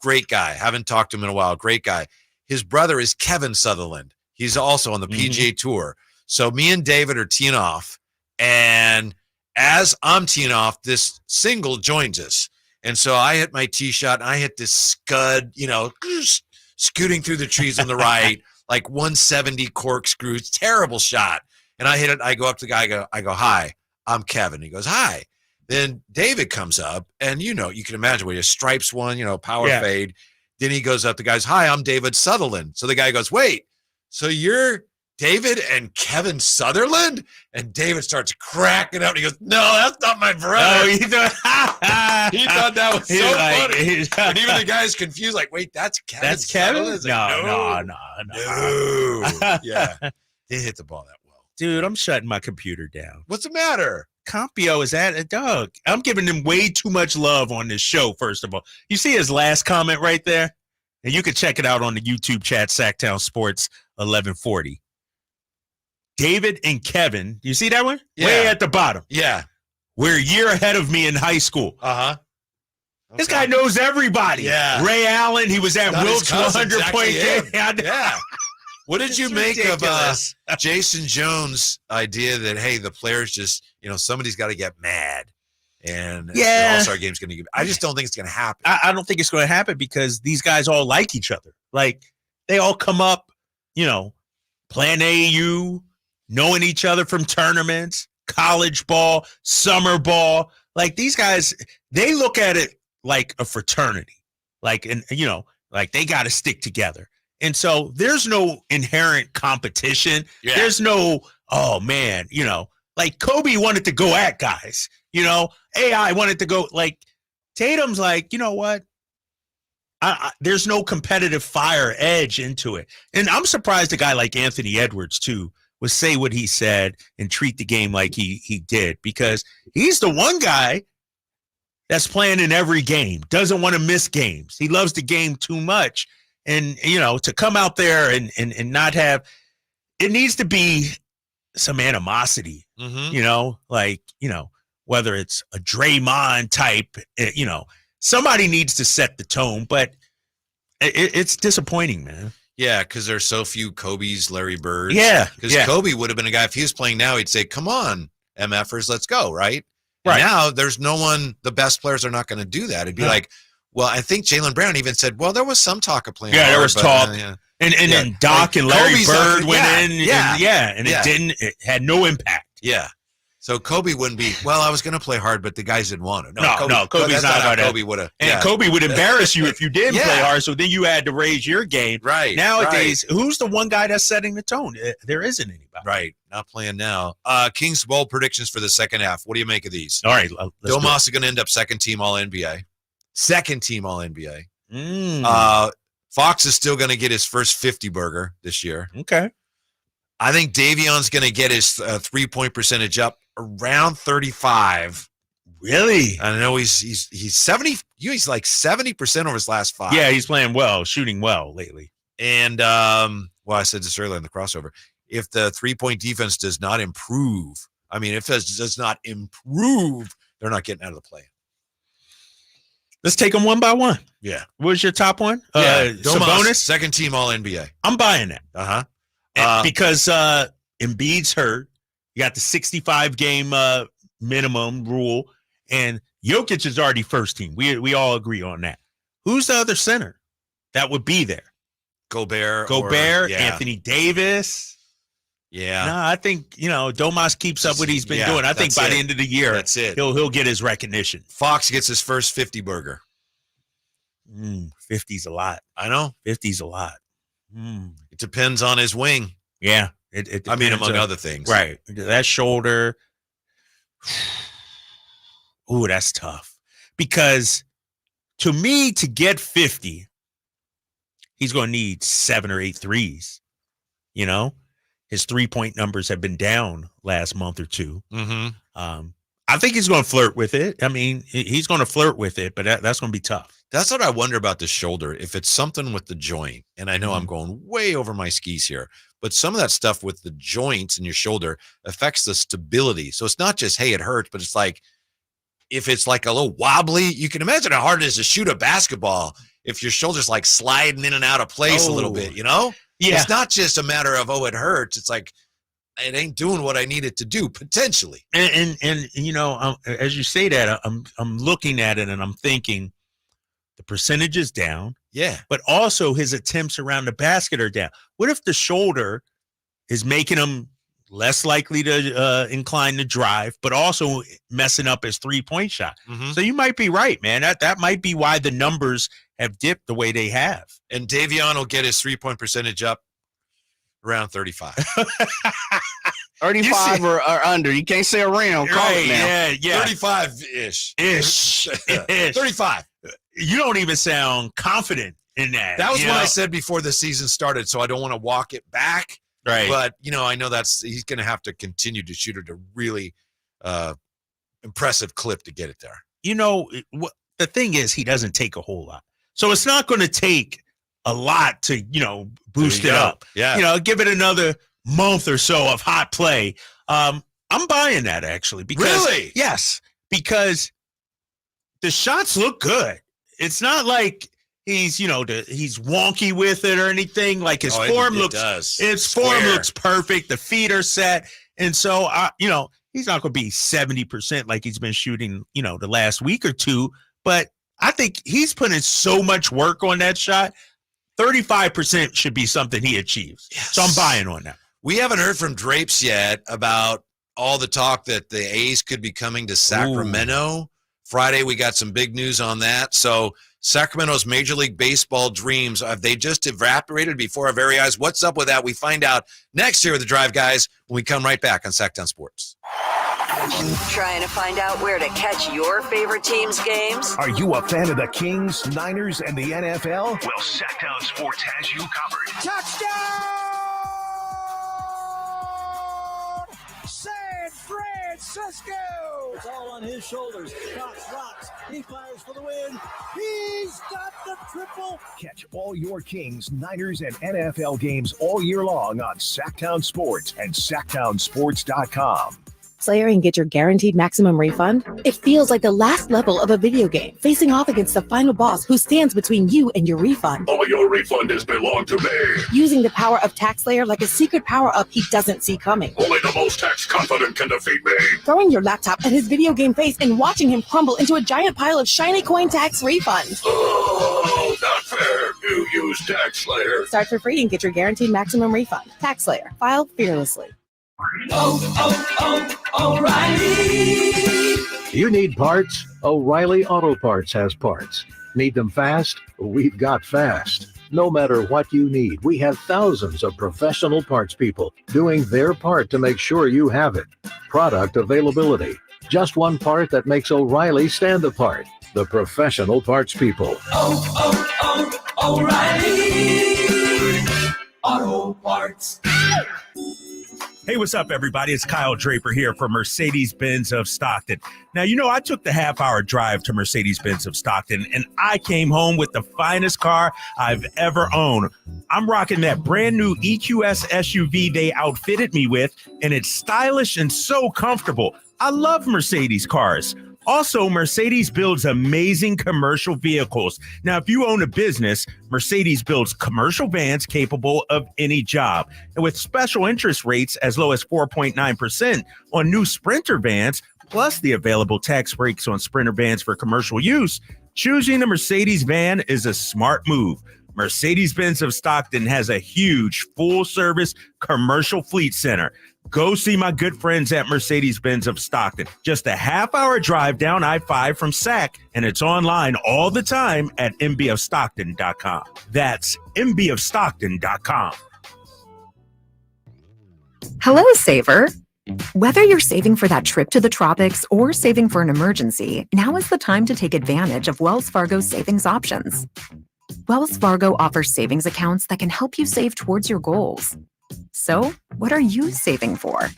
Great guy. Haven't talked to him in a while. Great guy. His brother is Kevin Sutherland. He's also on the PGA Tour. So me and David are teeing off. And as I'm teeing off, this single joins us. And so I hit my tee shot, and I hit this scud, scooting through the trees on the right, like 170 corkscrew. Terrible shot. And I hit it. I go up to the guy. I go, hi, I'm Kevin. He goes, hi. Then David comes up, and you can imagine where he stripes one, power fade. Then he goes up, the guy's, hi, I'm David Sutherland. So the guy goes, wait, so you're David and Kevin Sutherland? And David starts cracking up. And he goes, no, that's not my brother. Oh, he thought that was so funny. And even the guy's confused, like, wait, that's Kevin. That's Kevin? Like, No. Yeah. Didn't hit the ball that well. Dude, I'm shutting my computer down. What's the matter? Campio is at a dog. I'm giving him way too much love on this show, first of all. You see his last comment right there? And you can check it out on the YouTube chat, Sactown Sports 1140. David and Kevin, you see that one? Yeah. Way at the bottom. Yeah. We're a year ahead of me in high school. Uh-huh. Okay. This guy knows everybody. Yeah. Ray Allen, he was at Wilkes 100-point game. Yeah. What did you make ridiculous. of Jason Jones' idea that, hey, the players just, somebody's got to get mad and the All-Star game's going to get – I just don't think it's going to happen. I don't think it's going to happen because these guys all like each other. Like, they all come up, playing AAU, knowing each other from tournaments, college ball, summer ball. Like, these guys, they look at it like a fraternity. Like, and like they got to stick together. And so there's no inherent competition. Yeah. There's no, oh man, Like Kobe wanted to go at guys, AI wanted to go like Tatum's like, you know what? There's no competitive fire edge into it. And I'm surprised a guy like Anthony Edwards too would say what he said and treat the game like he did, because he's the one guy that's playing in every game, doesn't want to miss games. He loves the game too much. And, to come out there and not have, it needs to be some animosity, whether it's a Draymond type, somebody needs to set the tone, but it's disappointing, man. Yeah, because there's so few Kobe's, Larry Birds. Yeah. Because Kobe would have been a guy, if he was playing now, he'd say, come on, MFers, let's go, right? Right. And now there's no one, the best players are not going to do that. It'd be like, well, I think Jaylen Brown even said, well, there was some talk of playing. Yeah, there was talk. Yeah. And then Doc and Larry Kobe's Bird went in. Yeah. And it had no impact. Yeah. So Kobe wouldn't be, well, I was going to play hard, but the guys didn't want to. Kobe's not how how Kobe would have. And Kobe would embarrass you if you didn't play hard, so then you had to raise your game. Right. Nowadays, who's the one guy that's setting the tone? There isn't anybody. Right. Not playing now. Kings Bowl predictions for the second half. What do you make of these? All right. Domas is going to end up second team All-NBA. Second team All-NBA. Fox is still going to get his first 50 burger this year. Okay. I think Davion's going to get his 3-point percentage up around 35. Really? I know he's 70. He's like 70% over his last 5. Yeah, he's playing well, shooting well lately. And I said this earlier in the crossover. If the 3-point defense does not improve, if it does not improve, they're not getting out of the play. Let's take them one by one. Yeah. What's your top one? Domas, Sabonis? second team All-NBA. I'm buying that. Because Embiid's hurt. You got the 65-game minimum rule, and Jokic is already first team. We all agree on that. Who's the other center that would be there? Gobert, Anthony Davis. Yeah. No, I think, Domas keeps up what he's been doing. I think by the end of the year, that's it. He'll get his recognition. Fox gets his first 50 burger. 50's a lot. I know. 50's a lot. It depends on his wing. Yeah. It among other things. Right. That shoulder. Ooh, that's tough. Because to me, to get 50, he's going to need 7 or 8 threes. His 3-point numbers have been down last month or two. I think he's going to flirt with it. He's going to flirt with it, but that's going to be tough. That's what I wonder about the shoulder. If it's something with the joint, and I know I'm going way over my skis here, but some of that stuff with the joints in your shoulder affects the stability. So it's not just, hey, it hurts, but it's like, if it's like a little wobbly, you can imagine how hard it is to shoot a basketball if your shoulder's like sliding in and out of place a little bit, Yeah. It's not just a matter of, it hurts. It's like, it ain't doing what I need it to do, potentially. And as you say that, I'm looking at it and I'm thinking the percentage is down. Yeah. But also his attempts around the basket are down. What if the shoulder is making him less likely to incline to drive, but also messing up his 3-point shot? So you might be right, man. That might be why the numbers have dipped the way they have. And Davion will get his 3-point percentage up around 35. 35 or under. You can't say around. Call it now. Yeah. 35-ish. 35. You don't even sound confident in that. That was what I said before the season started, so I don't want to walk it back. Right. But, I know he's going to have to continue to shoot at a really impressive clip to get it there. The thing is, he doesn't take a whole lot. So it's not going to take a lot to, boost it up. Yeah. Give it another month or so of hot play. I'm buying that, actually. Really? Yes. Because the shots look good. It's not like he's wonky with it or anything. Like his form looks perfect. The feet are set. And so, he's not going to be 70% like he's been shooting, the last week or two. But I think he's putting so much work on that shot. 35% should be something he achieves. Yes. So I'm buying on that. We haven't heard from Drapes yet about all the talk that the A's could be coming to Sacramento. Ooh. Friday, we got some big news on that. So Sacramento's Major League Baseball dreams, have they just evaporated before our very eyes? What's up with that? We find out next year with the Drive Guys when we come right back on Sactown Sports. Trying to find out where to catch your favorite team's games? Are you a fan of the Kings, Niners, and the NFL? Well, Sactown Sports has you covered. Touchdown! San Francisco! It's all on his shoulders. Cox rocks. He fires for the win. He's got the triple. Catch all your Kings, Niners, and NFL games all year long on Sactown Sports and SactownSports.com. Slayer and get your guaranteed maximum refund? It feels like the last level of a video game, facing off against the final boss who stands between you and your refund. All your refund has belonged to me. Using the power of Tax Slayer like a secret power-up he doesn't see coming. Only the most tax confident can defeat me. Throwing your laptop at his video game face and watching him crumble into a giant pile of shiny coin tax refunds. Oh, not fair. You use Tax Slayer. Start for free and get your guaranteed maximum refund. Tax Slayer. File fearlessly. O'Reilly. You need parts? O'Reilly Auto Parts has parts. Need them fast? We've got fast. No matter what you need, we have thousands of professional parts people doing their part to make sure you have it. Product availability. Just one part that makes O'Reilly stand apart. The professional parts people. O'Reilly Auto Parts. Hey, what's up, everybody? It's Kyle Draper here for Mercedes-Benz of Stockton. Now, you know, I took the half-hour drive to Mercedes-Benz of Stockton, and I came home with the finest car I've ever owned. I'm rocking that brand new EQS SUV they outfitted me with, and it's stylish and so comfortable. I love Mercedes cars. Also, Mercedes builds amazing commercial vehicles. Now, if you own a business, Mercedes builds commercial vans capable of any job. And with special interest rates as low as 4.9% on new Sprinter vans, plus the available tax breaks on Sprinter vans for commercial use, choosing a Mercedes van is a smart move. Mercedes-Benz of Stockton has a huge full-service commercial fleet center. Go see my good friends at Mercedes-Benz of Stockton. Just a half-hour drive down I-5 from SAC, and it's online all the time at mbofstockton.com. That's mbofstockton.com. Hello, saver. Whether you're saving for that trip to the tropics or saving for an emergency, now is the time to take advantage of Wells Fargo's savings options. Wells Fargo offers savings accounts that can help you save towards your goals. So, what are you saving for?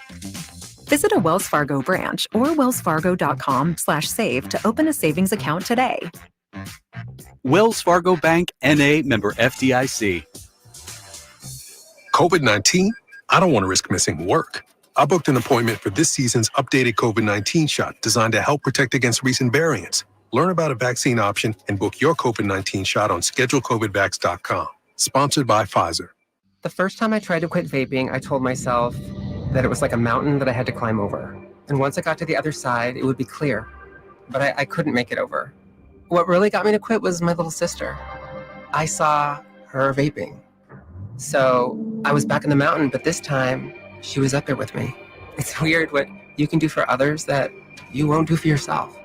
Visit a Wells Fargo branch or wellsfargo.com/save to open a savings account today. Wells Fargo Bank, N.A., member FDIC. COVID-19? I don't want to risk missing work. I booked an appointment for this season's updated COVID-19 shot designed to help protect against recent variants. Learn about a vaccine option and book your COVID-19 shot on schedulecovidvax.com. Sponsored by Pfizer. The first time I tried to quit vaping, I told myself that it was like a mountain that I had to climb over. And once I got to the other side, it would be clear. But I couldn't make it over. What really got me to quit was my little sister. I saw her vaping. So I was back in the mountain, but this time she was up there with me. It's weird what you can do for others that you won't do for yourself.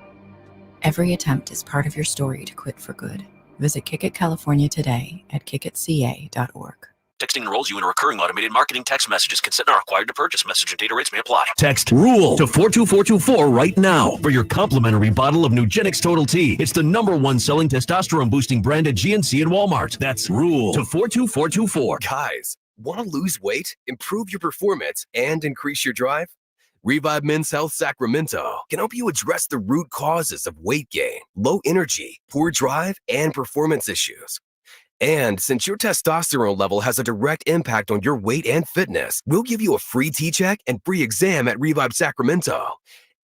Every attempt is part of your story to quit for good. Visit Kick It California today at kickitca.org. Texting enrolls you in a recurring automated marketing text messages. Consent not required to purchase. Message and data rates may apply. Text RULE to 42424 right now for your complimentary bottle of Nugenix Total T. It's the #1 selling testosterone boosting brand at GNC and Walmart. That's RULE to 42424. Guys, want to lose weight, improve your performance, and increase your drive? Revive Men's Health Sacramento can help you address the root causes of weight gain, low energy, poor drive, and performance issues. And since your testosterone level has a direct impact on your weight and fitness, we'll give you a free T-check and free exam at Revive Sacramento.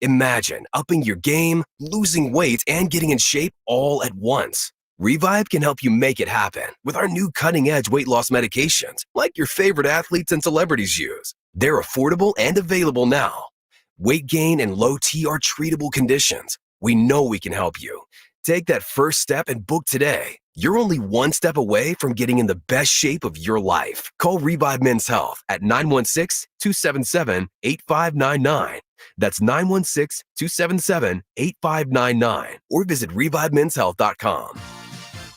Imagine upping your game, losing weight, and getting in shape all at once. Revive can help you make it happen with our new cutting-edge weight loss medications, like your favorite athletes and celebrities use. They're affordable and available now. Weight gain and low T are treatable conditions. We know we can help you. Take that first step and book today. You're only one step away from getting in the best shape of your life. Call Revive Men's Health at 916-277-8599. That's 916-277-8599. Or visit ReviveMen'sHealth.com.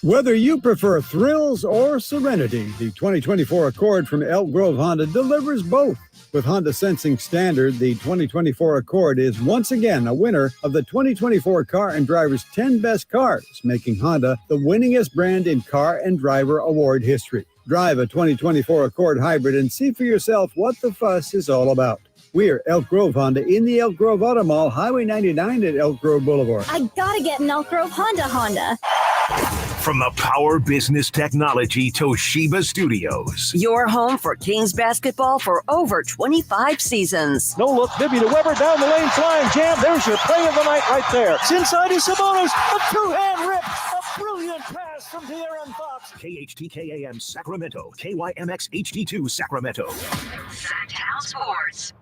Whether you prefer thrills or serenity, the 2024 Accord from Elk Grove Honda delivers both. With Honda Sensing Standard, the 2024 Accord is once again a winner of the 2024 Car and Driver's 10 Best Cars, making Honda the winningest brand in car and driver award history. Drive a 2024 Accord Hybrid and see for yourself what the fuss is all about. We're Elk Grove Honda in the Elk Grove Auto Mall, Highway 99 at Elk Grove Boulevard. I gotta get an Elk Grove Honda. From the Power Business Technology Toshiba Studios. Your home for Kings basketball for over 25 seasons. No look, Bibby to Weber, down the lane, flying jam. There's your play of the night right there. It's inside is Sabonis, a two-hand rip, a brilliant pass from De'Aaron Fox. KHTKAM Sacramento, KYMX HD2 Sacramento. Sactown Sports.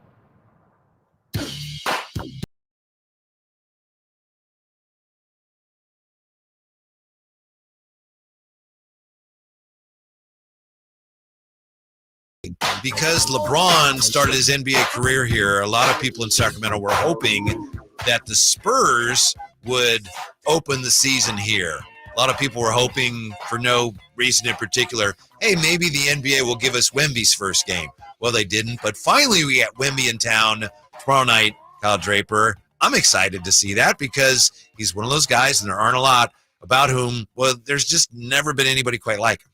Because LeBron started his NBA career here, a lot of people in Sacramento were hoping that the Spurs would open the season here. A lot of people were hoping, for no reason in particular, hey, maybe the NBA will give us Wemby's first game. Well, they didn't, but finally we got Wemby in town tomorrow night, Kyle Draper. I'm excited to see that because he's one of those guys, and there aren't a lot about whom, well, there's just never been anybody quite like him.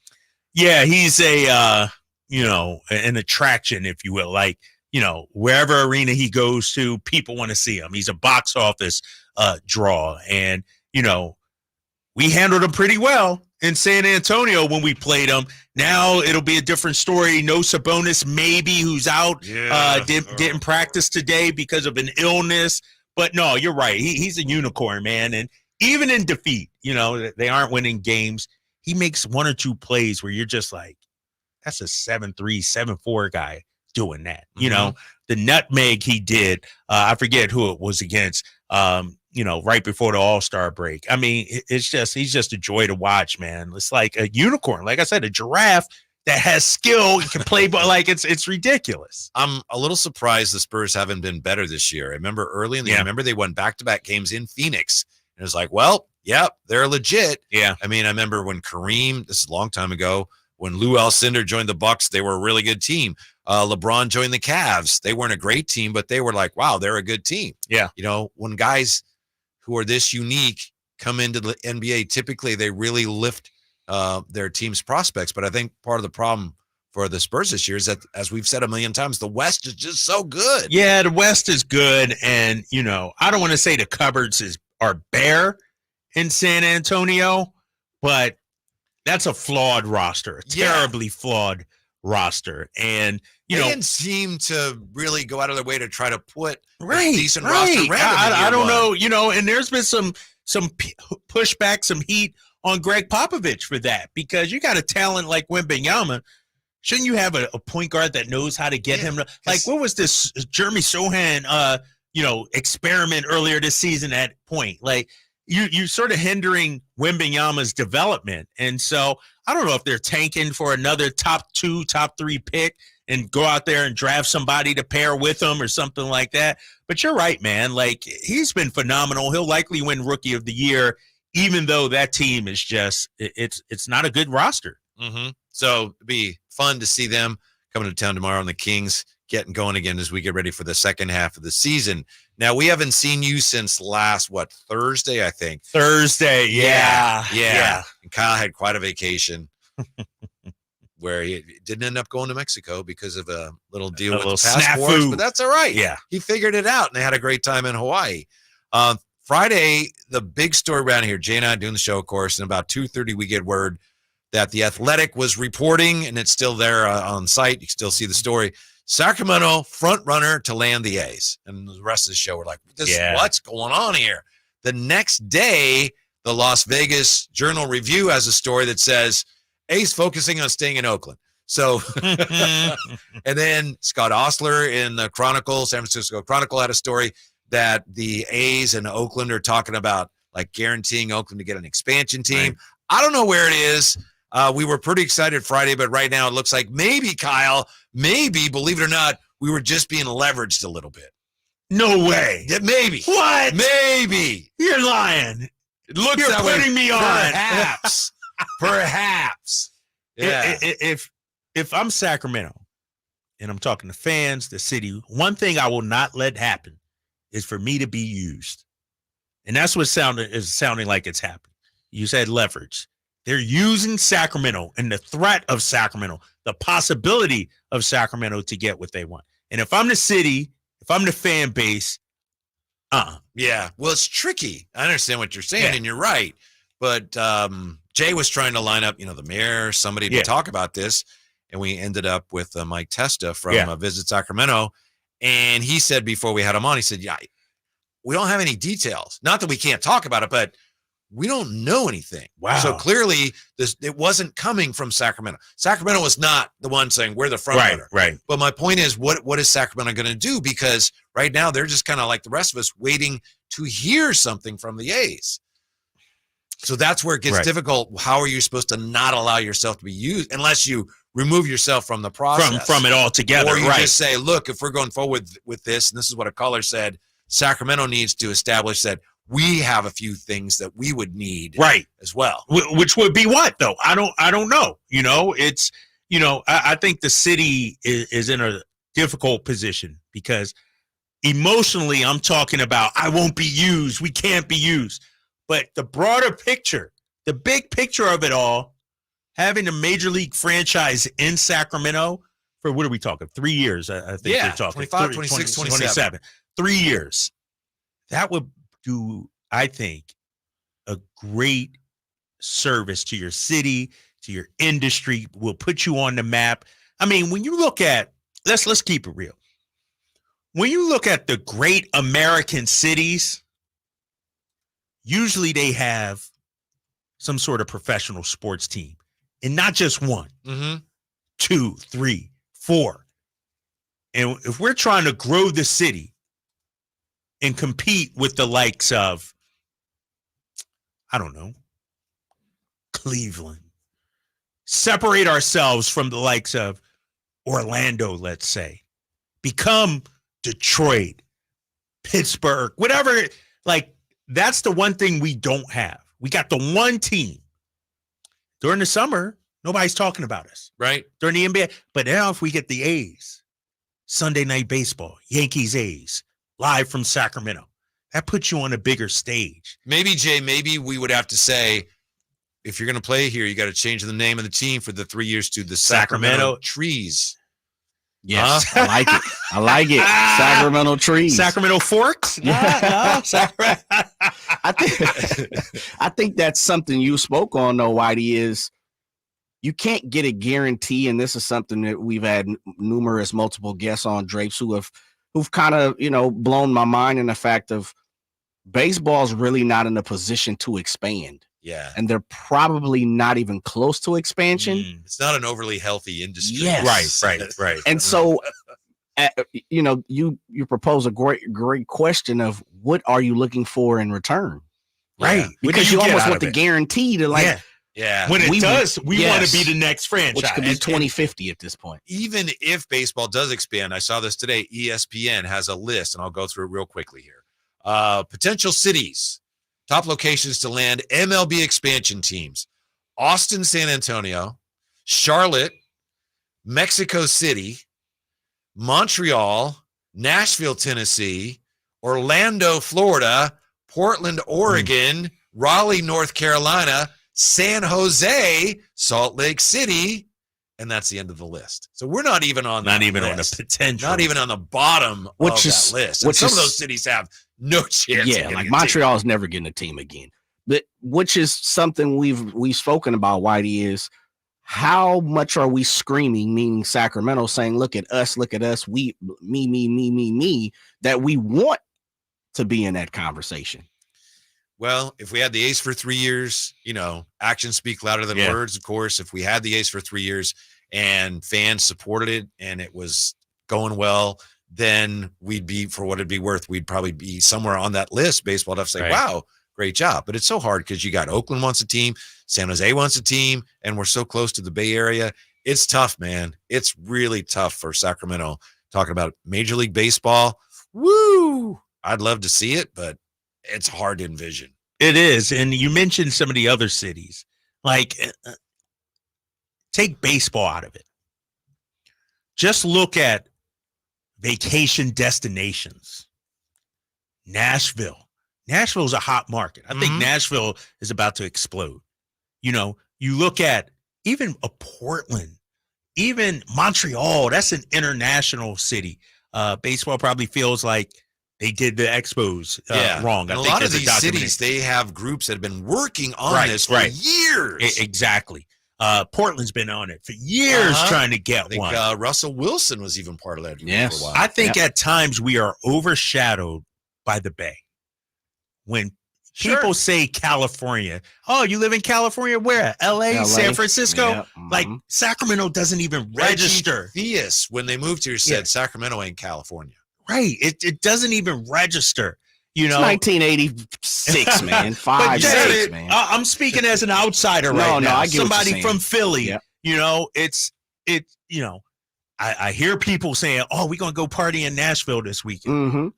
Yeah, he's an attraction, if you will. Like, wherever arena he goes to, people want to see him. He's a box office draw. And, we handled him pretty well in San Antonio when we played him. Now it'll be a different story. No Sabonis, maybe, who's out, didn't practice today because of an illness. But no, you're right. He's a unicorn, man. And even in defeat, they aren't winning games. He makes one or two plays where you're just like, that's a 7'3", 7'4" guy doing that. Mm-hmm. The nutmeg he did, I forget who it was against, right before the All-Star break. I mean, he's just a joy to watch, man. It's like a unicorn. Like I said, a giraffe that has skill, can play, but like it's ridiculous. I'm a little surprised the Spurs haven't been better this year. I remember early in the year, remember they won back-to-back games in Phoenix. And it was like, well, yep, they're legit. Yeah. I mean, I remember when Kareem, this is a long time ago, when Lou Alcindor joined the Bucks, they were a really good team. LeBron joined the Cavs. They weren't a great team, but they were like, wow, they're a good team. Yeah. When guys who are this unique come into the NBA, typically they really lift their team's prospects. But I think part of the problem for the Spurs this year is that, as we've said a million times, the West is just so good. Yeah, the West is good. And, I don't want to say the cupboards are bare in San Antonio, but that's a flawed roster, a terribly flawed roster. And, they didn't seem to really go out of their way to try to put a decent roster around I don't know, and there's been some pushback, some heat on Greg Popovich for that, because you got a talent like Wembanyama. Shouldn't you have a point guard that knows how to get him to, like, what was this Jeremy Sohan, experiment earlier this season at point? Like, you sort of hindering Wembanyama's development. And so I don't know if they're tanking for another top 2, top 3 pick and go out there and draft somebody to pair with him or something like that. But you're right, man. Like, he's been phenomenal. He'll likely win Rookie of the Year, even though that team is just, it's not a good roster. Mm-hmm. So it'd be fun to see them coming to town tomorrow, and the Kings getting going again as we get ready for the second half of the season. Now, we haven't seen you since last, Thursday, I think. Thursday, yeah. And Kyle had quite a vacation where he didn't end up going to Mexico because of a little deal with the passports, snafu. but that's all right. Yeah. He figured it out, and they had a great time in Hawaii. Friday, the big story around here, Jay and I doing the show, of course, and about 2:30 we get word that The Athletic was reporting, and it's still there on site. You can still see the story. Sacramento front runner to land the A's. And the rest of the show, we're like, what's going on here? The next day, the Las Vegas Journal-Review has a story that says, A's focusing on staying in Oakland. So, and then Scott Ostler in the Chronicle, San Francisco Chronicle, had a story that the A's and Oakland are talking about, like, guaranteeing Oakland to get an expansion team. Right. I don't know where it is. We were pretty excited Friday, but right now it looks like maybe, Kyle, believe it or not, we were just being leveraged a little bit. No way. Yeah, maybe. What? Maybe. You're lying. It looks You're that putting way. me on. Perhaps. Perhaps. Yeah. If I'm Sacramento and I'm talking to fans, the city, one thing I will not let happen is for me to be used. And that's what is sounding like it's happening. You said leverage. They're using Sacramento and the threat of Sacramento, the possibility of Sacramento to get what they want. And if I'm the city, if I'm the fan base, Yeah. Well, it's tricky. I understand what you're saying, and you're right. But Jay was trying to line up, the mayor, somebody to talk about this. And we ended up with Mike Testa from Visit Sacramento. And he said before we had him on, he said, we don't have any details. Not that we can't talk about it, but we don't know anything. Wow. So clearly it wasn't coming from Sacramento. Sacramento was not the one saying we're the front runner. Right. But my point is, what is Sacramento going to do? Because right now they're just kind of like the rest of us waiting to hear something from the A's. So that's where it gets difficult. How are you supposed to not allow yourself to be used unless you remove yourself from the process? From it altogether. Or you just say, look, if we're going forward with this, and this is what a caller said, Sacramento needs to establish that we have a few things that we would need as well. Which would be what, though? I don't know. It's, I think the city is in a difficult position because emotionally I'm talking about I won't be used. We can't be used. But the broader picture, the big picture of it all, having a major league franchise in Sacramento for, what are we talking? 3 years, I think we're talking. 25, 26, 27. 3 years. That would do, I think, a great service to your city, to your industry, will put you on the map. I mean, when you look at, let's keep it real. When you look at the great American cities, usually they have some sort of professional sports team, and not just one, 2, 3, 4. And if we're trying to grow the city and compete with the likes of, I don't know, Cleveland, separate ourselves from the likes of Orlando, let's say, become Detroit, Pittsburgh, whatever, that's the one thing we don't have. We got the one team. During the summer, nobody's talking about us. Right. During the NBA. But now if we get the A's, Sunday Night Baseball, Yankees A's, live from Sacramento, that puts you on a bigger stage. Maybe, Jay, we would have to say, if you're going to play here, you got to change the name of the team for the 3 years to the Sacramento Trees. Yes, I like it. I like it. Sacramento Trees. Sacramento Forks? Yeah. I think that's something you spoke on, though, Whitey, is you can't get a guarantee, and this is something that we've had multiple guests on, Drapes, who've kind of, blown my mind in the fact of baseball's really not in a position to expand. Yeah. And they're probably not even close to expansion. It's not an overly healthy industry. Yes. Right. And so, you propose a great question of what are you looking for in return? Right. Because you almost want the guarantee to Yeah. When it does, we want to be the next franchise. Which could be 2050 at this point. Even if baseball does expand, I saw this today, ESPN has a list, and I'll go through it real quickly here. Potential cities, top locations to land MLB expansion teams: Austin, San Antonio, Charlotte, Mexico City, Montreal, Nashville, Tennessee, Orlando, Florida, Portland, Oregon, Raleigh, North Carolina, San Jose, Salt Lake City, and that's the end of the list. So we're not even on on list. the potential, not even on the bottom of that list. And some of those cities have no chance. Yeah, like Montreal is never getting a team again. But which is something we've spoken about, Whitey, is how much are we screaming, meaning Sacramento, saying, look at us, we, me, that we want to be in that conversation. Well, if we had the A's for 3 years, actions speak louder than words, of course. If we had the A's for 3 years and fans supported it and it was going well, then we'd be, for what it'd be worth, we'd probably be somewhere on that list. Baseball would have to say, wow, great job. But it's so hard because you got Oakland wants a team, San Jose wants a team, and we're so close to the Bay Area. It's tough, man. It's really tough for Sacramento. Talking about Major League Baseball, woo! I'd love to see it, but it's hard to envision. It is. And you mentioned some of the other cities. Like, take baseball out of it. just look at vacation destinations. Nashville. Nashville's a hot market. I think Nashville is about to explode. You know, you look at even a Portland, even Montreal, that's an international city. Baseball probably feels like they did the Expos wrong. And I a think lot of there's these cities, they have groups that have been working on this for years. Exactly. Portland's been on it for years trying to get I think, one. Russell Wilson was even part of that group for a while. I think at times we are overshadowed by the Bay. When people say California, oh, you live in California? Where? LA? San Francisco? Like Sacramento doesn't even register. Theus, when they moved here, said Sacramento ain't California. Right. It doesn't even register. You know, it's 1986, man. 5, 6, man. I'm speaking as an outsider right now. I get somebody from Philly. You know, you know, I hear people saying, "Oh, we're gonna go party in Nashville this weekend."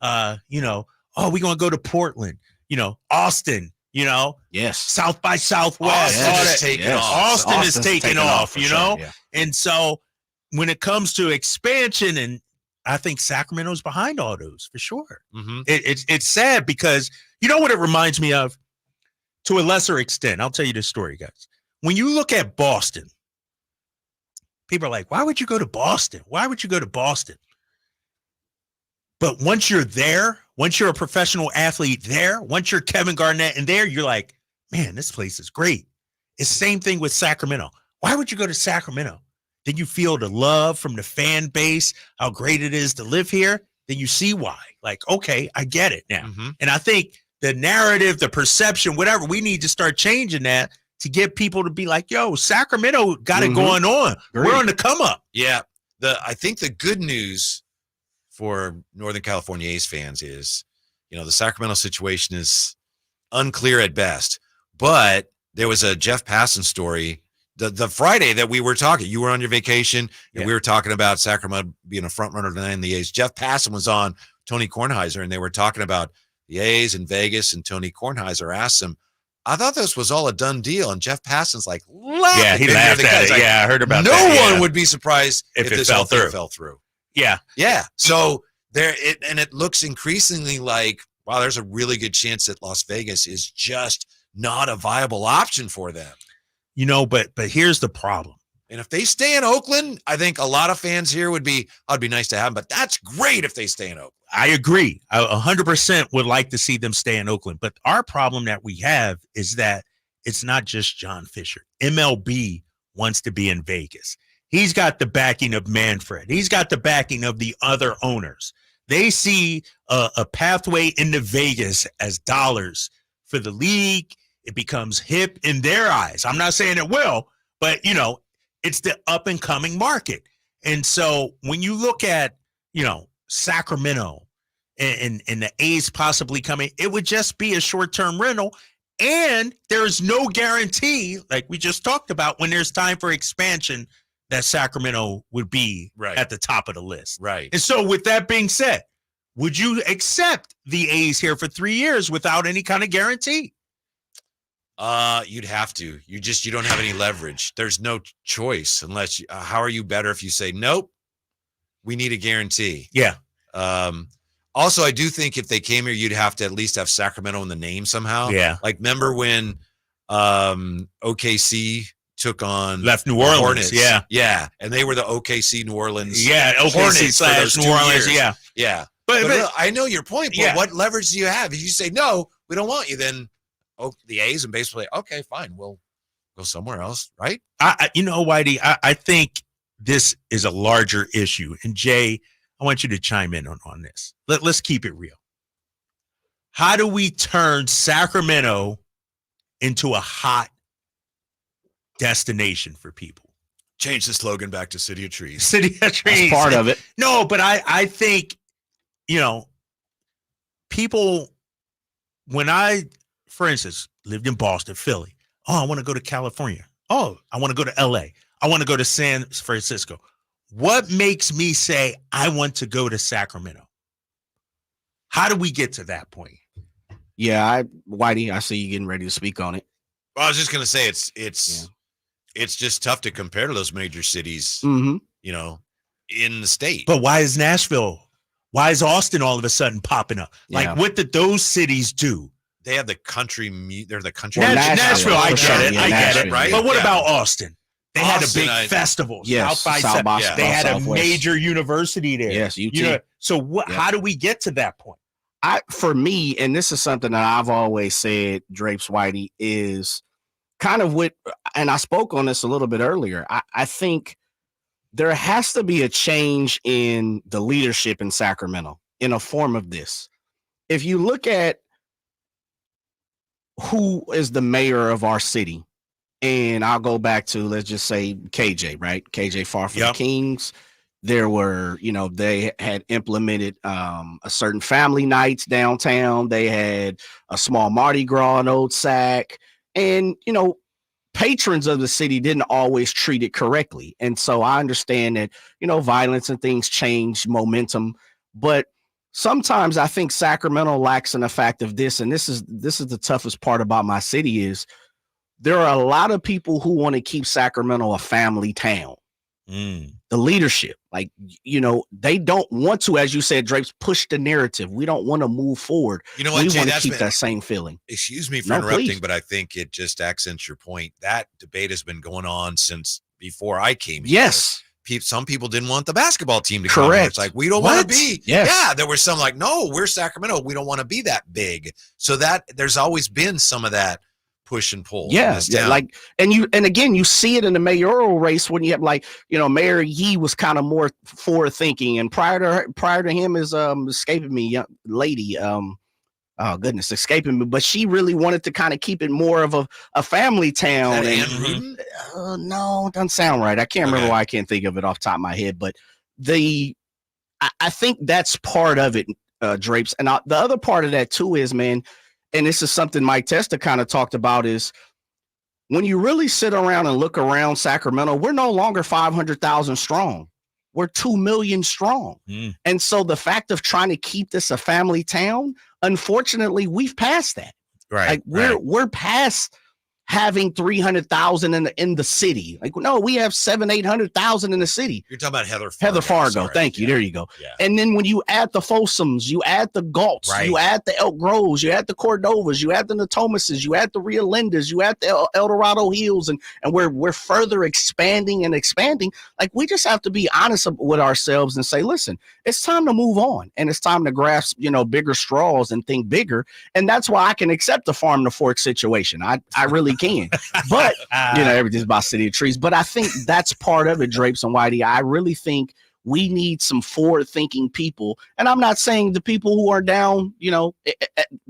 You know, "Oh, we're gonna go to Portland." You know, Austin. You know, South by Southwest. Austin is taking off. You know, and so when it comes to expansion, and I think Sacramento's behind all those for sure. It's sad because you know what it reminds me of, to a lesser extent. I'll tell you this story, guys. When you look at Boston, people are like, "Why would you go to Boston? Why would you go to Boston?" But once you're there, once you're a professional athlete there, once you're Kevin Garnett and there, you're like, man, this place is great. It's the same thing with Sacramento. Why would you go to Sacramento? Then you feel the love from the fan base, how great it is to live here. Then you see why. Like, okay, I get it now. And I think the narrative, the perception, whatever, we need to start changing that to get people to be like, yo, Sacramento got it going on. We're on the come up. Yeah. I think the good news for Northern California A's fans is, you know, the Sacramento situation is unclear at best. But there was a Jeff Passan story the Friday that we were talking. You were on your vacation, and we were talking about Sacramento being a front runner in the A's. Jeff Passan was on Tony Kornheiser, and they were talking about the A's in Vegas, and Tony Kornheiser asked him, I thought this was all a done deal. And Jeff Passan's like, laughing. Yeah, he laughed at it. Like, I heard about no that. No one would be surprised if this fell whole thing through. fell through. Yeah. Yeah. So it looks increasingly like, wow, there's a really good chance that Las Vegas is just not a viable option for them. You know, but here's the problem. And if they stay in Oakland, I think a lot of fans here would be, it'd be nice to have them, but that's great if they stay in Oakland. I agree. I 100% would like to see them stay in Oakland. But our problem that we have is that it's not just John Fisher. MLB wants to be in Vegas. He's got the backing of Manfred. He's got the backing of the other owners. They see a pathway into Vegas as dollars for the league. It becomes hip in their eyes. I'm not saying it will, but, you know, it's the up and coming market. And so when you look at, you know, Sacramento and the A's possibly coming, it would just be a short-term rental. And there's no guarantee, like we just talked about, when there's time for expansion, that Sacramento would be at the top of the list. Right. And so with that being said, would you accept the A's here for 3 years without any kind of guarantee? You'd have to. You don't have any leverage. There's no choice unless you, how are you better if you say, nope, we need a guarantee. Yeah. Also, I do think if they came here, you'd have to at least have Sacramento in the name somehow. Yeah. Like, remember when OKC took on left New Orleans? Hornets? Yeah. Yeah. And they were the OKC New Orleans. Yeah. OKC / New Orleans. Years. Yeah. Yeah. But I know your point, but what leverage do you have? If you say, no, we don't want you, then the A's and baseball, okay, fine, we'll go somewhere else, right? You know, Whitey, I think this is a larger issue. And Jay, I want you to chime in on this. Let's keep it real. How do we turn Sacramento into a hot destination for people? Change the slogan back to City of Trees. City of Trees. That's part of it. No, but I think, you know, people, when I, for instance, lived in Boston, Philly. Oh, I want to go to California. Oh, I want to go to LA. I want to go to San Francisco. What makes me say I want to go to Sacramento? How do we get to that point? Yeah, Whitey, I see you getting ready to speak on it. Well, I was just going to say it's just tough to compare to those major cities. Mm-hmm. You know, in the state. But why is Nashville? Why is Austin all of a sudden popping up? Like, what did those cities do? They have the country. They're the country. Nashville, I get it. I get it. Right? But what about Austin? They had a Austin, big festival. Yes, South by South They had a Southwest. major university there. Yes, UT. You know, so what? Yeah. How do we get to that point? For me, and this is something that I've always said, Drapes Whitey, is kind of what, and I spoke on this a little bit earlier. I think there has to be a change in the leadership in Sacramento in a form of this. If you look at who is the mayor of our city, and I'll go back to, let's just say KJ, right? KJ Far from the Kings. There were, they had implemented a certain family nights downtown. They had a small Mardi Gras in Old Sac. And, patrons of the city didn't always treat it correctly. And so I understand that, violence and things change momentum. But sometimes I think Sacramento lacks in the fact of this, and this is the toughest part about my city, is there are a lot of people who want to keep Sacramento a family town. The leadership, they don't want to, as you said, Drapes, push the narrative. We don't want to move forward. You know what, we Jay, want to that's keep been- that same feeling. Excuse me for No, interrupting, please. but I think it just accents your point. That debate has been going on since before I came here. Yes. Some people didn't want the basketball team to come. Correct. It's like, we don't want to be. Yes. Yeah, there were some like, no, we're Sacramento. We don't want to be that big. So that there's always been some of that push and pull. in this town. And again, you see it in the mayoral race when you have Mayor Yee was kind of more forward thinking, and prior to him is escaping me, young lady, oh goodness, escaping me, but she really wanted to kind of keep it more of a family town. No, doesn't sound right. I can't remember why I can't think of it off the top of my head, but I think that's part of it, Drapes. And the other part of that too is, man, and this is something Mike Testa kind of talked about, is when you really sit around and look around Sacramento, we're no longer 500,000 strong. We're 2 million strong. And so the fact of trying to keep this a family town, unfortunately, we've passed that. Right. We're past having 300,000 in the city. No, we have 700,000-800,000 in the city. You're talking about Heather Fargo. Sorry. Thank you. There you go. Yeah. And then when you add the Folsoms, you add the Galts, you add the Elk Groves, you add the Cordovas, you add the Natomases, you add the Rio Lindas, you add the El Dorado Hills, and we're further expanding. We just have to be honest with ourselves and say, listen, it's time to move on, and it's time to grasp, bigger straws and think bigger. And that's why I can accept the farm to fork situation. I really can. But everything's about city of trees. But I think that's part of it, Drapes and Whitey. I really think we need some forward-thinking people. And I'm not saying the people who are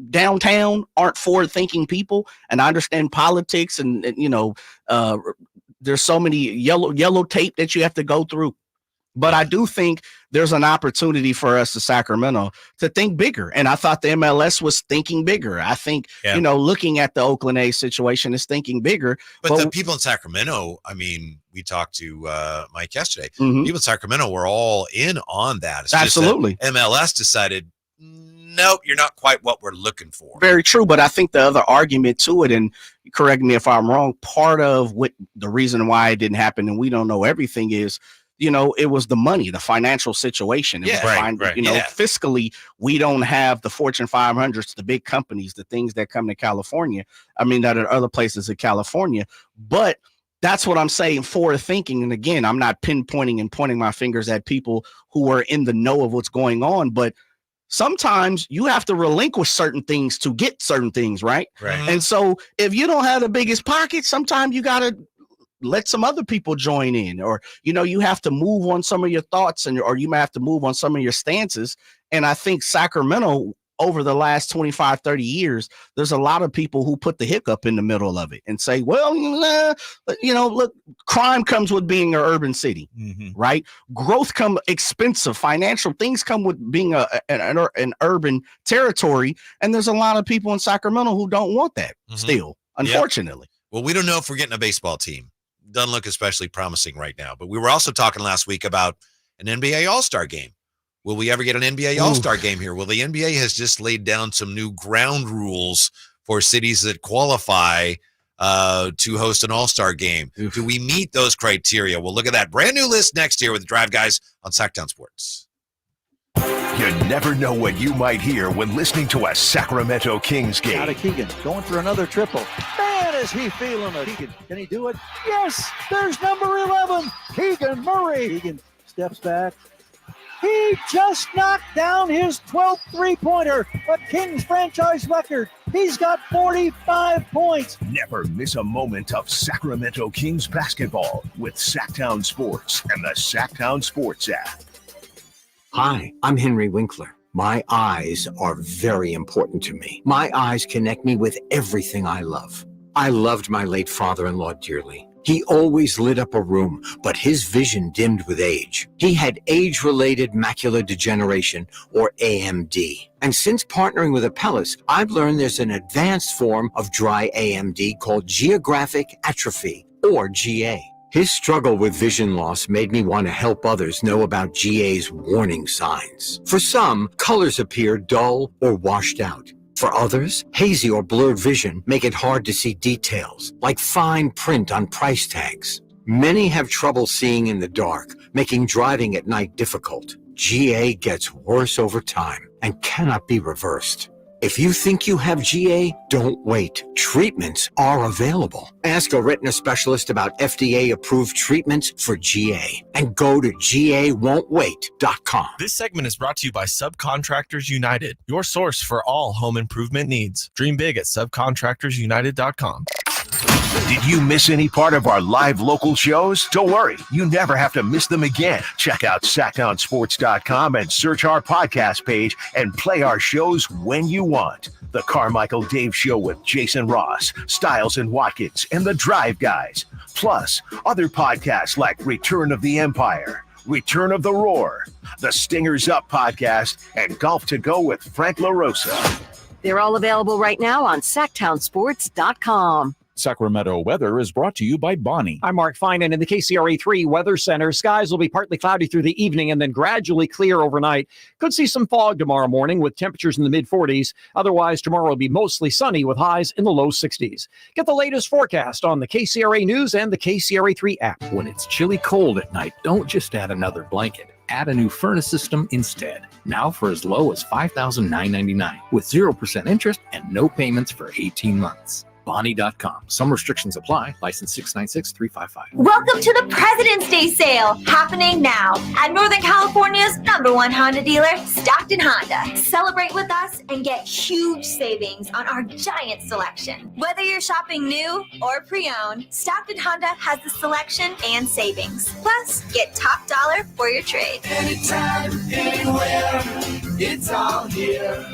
downtown aren't forward-thinking people. And I understand politics and there's so many yellow tape that you have to go through. But I do think there's an opportunity for us in Sacramento to think bigger. And I thought the MLS was thinking bigger. I think, looking at the Oakland A's situation is thinking bigger. But the people in Sacramento, I mean, we talked to Mike yesterday. Mhm. People in Sacramento were all in on that. It's Absolutely. Just that MLS decided, nope, you're not quite what we're looking for. Very true. But I think the other argument to it, and correct me if I'm wrong, part of what the reason why it didn't happen, and we don't know everything, is it was the money, the financial situation. Fiscally, we don't have the Fortune 500s, the big companies, the things that come to California. I mean, that are other places in California. But that's what I'm saying, forward thinking. And again, I'm not pinpointing and pointing my fingers at people who are in the know of what's going on, but sometimes you have to relinquish certain things to get certain things, right? And so if you don't have the biggest pocket, sometimes you got to let some other people join in, or, you have to move on some of your thoughts, or you may have to move on some of your stances. And I think Sacramento, over the last 25, 30 years, there's a lot of people who put the hiccup in the middle of it and say, well, look, crime comes with being an urban city, right? Growth come expensive, financial things come with being an urban territory. And there's a lot of people in Sacramento who don't want that still, unfortunately. Well, we don't know if we're getting a baseball team. Doesn't look especially promising right now. But we were also talking last week about an NBA All-Star game. Will we ever get an NBA All-Star game here? Well, the NBA has just laid down some new ground rules for cities that qualify to host an all-star game. Do we meet those criteria? We'll look at that brand new list next year with the Drive Guys on Sactown Sports. You never know what you might hear when listening to a Sacramento Kings game. Out of Keegan, going for another triple. Man, is he feeling it. Keegan, can he do it? Yes, there's number 11, Keegan Murray. Keegan steps back. He just knocked down his 12th three-pointer, a Kings franchise record. He's got 45 points. Never miss a moment of Sacramento Kings basketball with Sactown Sports and the Sactown Sports app. Hi, I'm Henry Winkler. My eyes are very important to me. My eyes connect me with everything I love. I loved my late father-in-law dearly. He always lit up a room, but his vision dimmed with age. He had age-related macular degeneration, or AMD. And since partnering with Apellis, I've learned there's an advanced form of dry AMD called geographic atrophy, or GA. His struggle with vision loss made me want to help others know about GA's warning signs. For some, colors appear dull or washed out. For others, hazy or blurred vision make it hard to see details, like fine print on price tags. Many have trouble seeing in the dark, making driving at night difficult. GA gets worse over time and cannot be reversed. If you think you have GA, don't wait. Treatments are available. Ask a retina specialist about FDA-approved treatments for GA and go to GAWon'tWait.com. This segment is brought to you by Subcontractors United, your source for all home improvement needs. Dream big at subcontractorsunited.com. Did you miss any part of our live local shows? Don't worry, you never have to miss them again. Check out SactownSports.com and search our podcast page and play our shows when you want. The Carmichael Dave Show with Jason Ross, Stiles and Watkins, and the Drive Guys. Plus, other podcasts like Return of the Empire, Return of the Roar, the Stingers Up podcast, and Golf to Go with Frank LaRosa. They're all available right now on SactownSports.com. Sacramento weather is brought to you by Bonnie. I'm Mark Finan in the KCRA3 Weather Center. Skies will be partly cloudy through the evening and then gradually clear overnight. Could see some fog tomorrow morning with temperatures in the mid-40s. Otherwise, tomorrow will be mostly sunny with highs in the low 60s. Get the latest forecast on the KCRA News and the KCRA3 app. When it's chilly cold at night, don't just add another blanket. Add a new furnace system instead. Now for as low as $5,999 with 0% interest and no payments for 18 months. Bonnie.com. Some restrictions apply. License 696-355. Welcome to the President's Day sale, happening now at Northern California's #1 Honda dealer, Stockton Honda. Celebrate with us and get huge savings on our giant selection. Whether you're shopping new or pre-owned, Stockton Honda has the selection and savings. Plus, get top dollar for your trade. Anytime, anywhere, it's all here.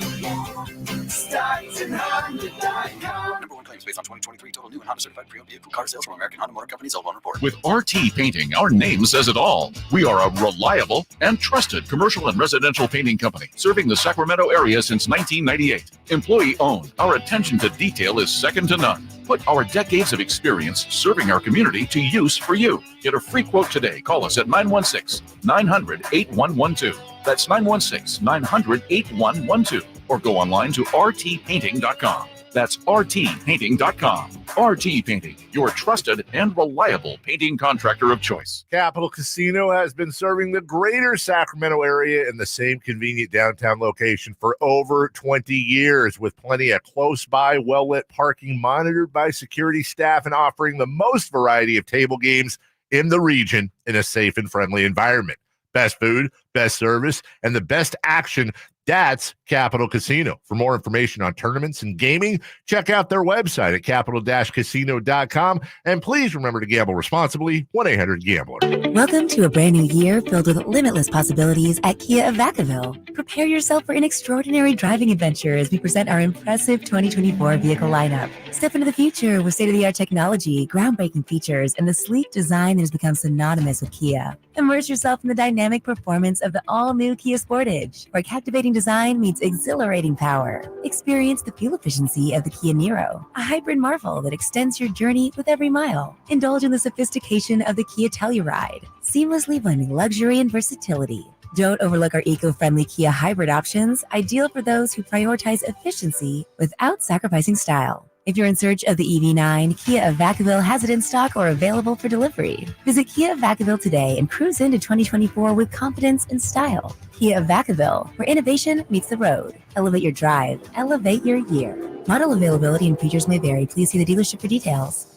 StocktonHonda.com. #1 claims based on 2023 total new and Honda certified pre-owned vehicle car sales from American Honda Motor Company. Zone 1 report. With RT Painting, our name says it all. We are a reliable and trusted commercial and residential painting company serving the Sacramento area since 1998. Employee-owned, our attention to detail is second to none. Put our decades of experience serving our community to use for you. Get a free quote today. Call us at 916-900-8112. That's 916-900-8112. Or go online to rtpainting.com. That's rtpainting.com. RT Painting, your trusted and reliable painting contractor of choice. Capital Casino has been serving the greater Sacramento area in the same convenient downtown location for over 20 years, with plenty of close-by, well-lit parking monitored by security staff and offering the most variety of table games in the region in a safe and friendly environment. Best food, best service, and the best action. That's Capital Casino. For more information on tournaments and gaming, check out their website at capital-casino.com. And please remember to gamble responsibly. 1-800-GAMBLER. Welcome to a brand new year filled with limitless possibilities at Kia of Vacaville. Prepare yourself for an extraordinary driving adventure as we present our impressive 2024 vehicle lineup. Step into the future with state-of-the-art technology, groundbreaking features, and the sleek design that has become synonymous with Kia. Immerse yourself in the dynamic performance of the all-new Kia Sportage, where captivating design meets exhilarating power. Experience the fuel efficiency of the Kia Niro, a hybrid marvel that extends your journey with every mile. Indulge in the sophistication of the Kia Telluride, seamlessly blending luxury and versatility. Don't overlook our eco-friendly Kia hybrid options, ideal for those who prioritize efficiency without sacrificing style. If you're in search of the EV9, Kia of Vacaville has it in stock or available for delivery. Visit Kia of Vacaville today and cruise into 2024 with confidence and style. Kia of Vacaville, where innovation meets the road. Elevate your drive. Elevate your year. Model availability and features may vary. Please see the dealership for details.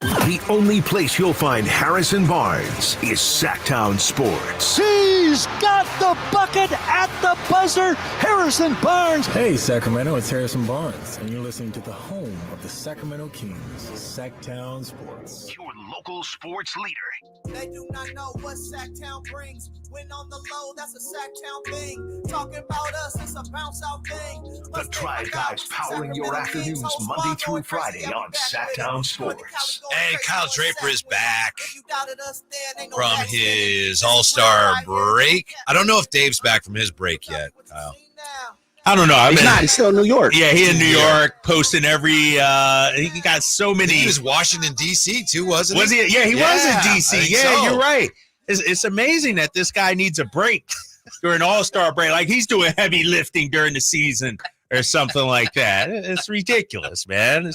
The only place you'll find Harrison Barnes is Sactown Sports. He's got the bucket at the buzzer. Harrison Barnes. Hey, Sacramento, it's Harrison Barnes, and you're listening to the home of the Sacramento Kings, Sactown Sports. Your local sports leader. They do not know what Sactown brings. When on the low, that's a Sactown thing. Talking about us, it's a bounce out thing. The Drive Guys powering your afternoons Monday through Friday on Sactown Sports. Hey, Kyle Draper is back from his All-Star break. I don't know if Dave's back from his break yet, Kyle. I don't know. He's not. He's still in New York. Yeah, he in New York, posting every. He got so many. He was Washington D.C. too, wasn't he? Was he? Yeah, he was in D.C. Yeah, so. You're right. It's amazing that this guy needs a break during All-Star break. Like he's doing heavy lifting during the season or something like that. It's ridiculous, man.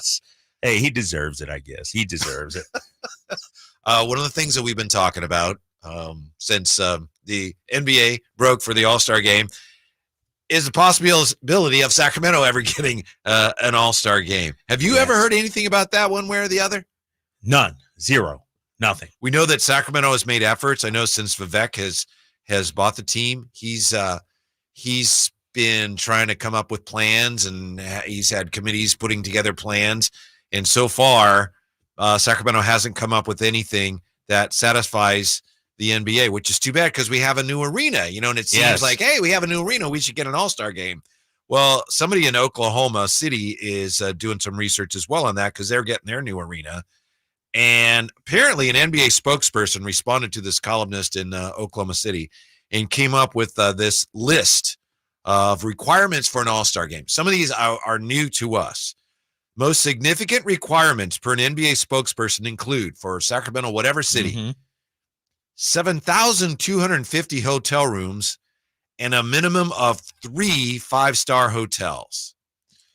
Hey, he deserves it. I guess he deserves it. One of the things that we've been talking about since the NBA broke for the All-Star game is the possibility of Sacramento ever getting an All-Star game. Have you ever heard anything about that one way or the other? None. Zero. Nothing. We know that Sacramento has made efforts. I know since Vivek has bought the team, he's been trying to come up with plans, and he's had committees putting together plans. And so far, Sacramento hasn't come up with anything that satisfies the NBA, which is too bad because we have a new arena, and it seems like, hey, we have a new arena. We should get an All-Star game. Well, somebody in Oklahoma City is doing some research as well on that because they're getting their new arena. And apparently an NBA spokesperson responded to this columnist in Oklahoma City and came up with this list of requirements for an All-Star game. Some of these are new to us. Most significant requirements per an NBA spokesperson include, for Sacramento, whatever city, 7,250 hotel rooms and a minimum of 3 5-star hotels.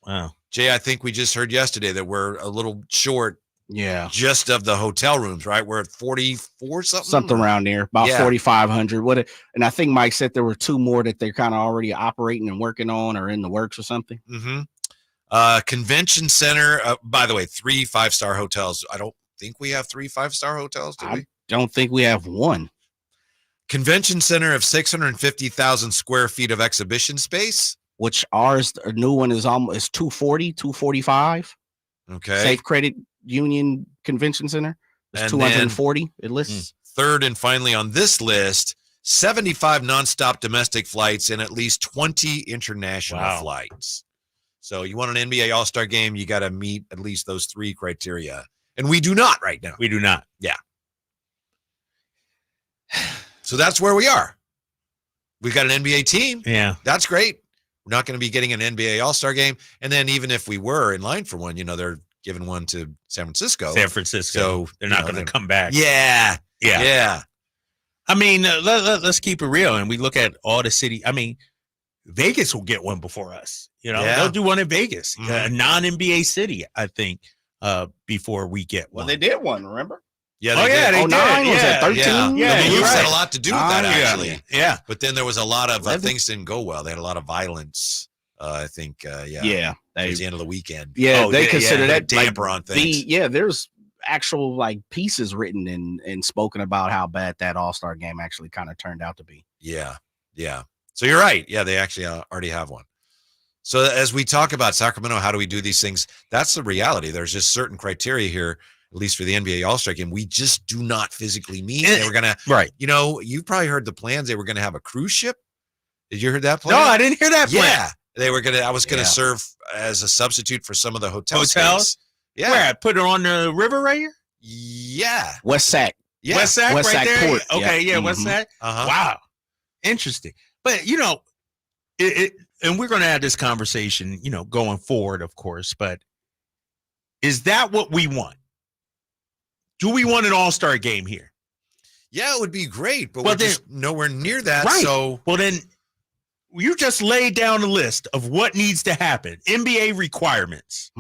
Wow. Jay, I think we just heard yesterday that we're a little short just of the hotel rooms, right? We're at 44 something? Something around there, about 4,500. And I think Mike said there were 2 more that they're kind of already operating and working on or in the works or something. Convention center, by the way, 3 5-star hotels. I don't think we have 3 5-star hotels, do we? Don't think we have one. Convention center of 650,000 square feet of exhibition space. Which ours, a new one is almost 240, 245. Okay. Safe Credit Union Convention Center. It's 240. It lists. Third and finally on this list, 75 nonstop domestic flights and at least 20 international flights. So you want an NBA All-Star game, you got to meet at least those 3 criteria. And we do not right now. We do not. Yeah. So that's where we are. We've got an NBA team. Yeah. That's great. We're not going to be getting an NBA All-Star game. And then even if we were in line for one, they're giving one to San Francisco. So they're not going to come back. Yeah. I mean, let's keep it real. And we look at all the city. I mean, Vegas will get one before us. They'll do one in Vegas, a non-NBA city, I think, before we get one. Well, they did one, remember? Yeah, they did. They did. 09, was that 13? Yeah, you're Moose right. had a lot to do with that, actually. Yeah. But then there was a lot of things didn't go well. They had a lot of violence, I think. Yeah. Towards the end of the weekend. Yeah, they consider that damper on things. There's actual pieces written and spoken about how bad that All-Star game actually kind of turned out to be. Yeah. So you're right. Yeah, they actually already have one. So as we talk about Sacramento, how do we do these things? That's the reality. There's just certain criteria here, at least for the NBA All-Star game. We just do not physically meet. They were going to, you probably heard the plans. They were going to have a cruise ship. Did you hear that plan? No, I didn't hear that plan. Yeah. They were I was going to serve as a substitute for some of the hotels. Space. Yeah. Where? Put it on the river right here? Yeah. West Sac. Yeah. West Sac right there? Port. Okay, West Sac. Wow. Interesting. But, and we're going to have this conversation, going forward, of course, but is that what we want? Do we want an All-Star game here? Yeah, it would be great, but Well, we're just nowhere near that. Right. So, well, then you just laid down a list of what needs to happen. NBA requirements.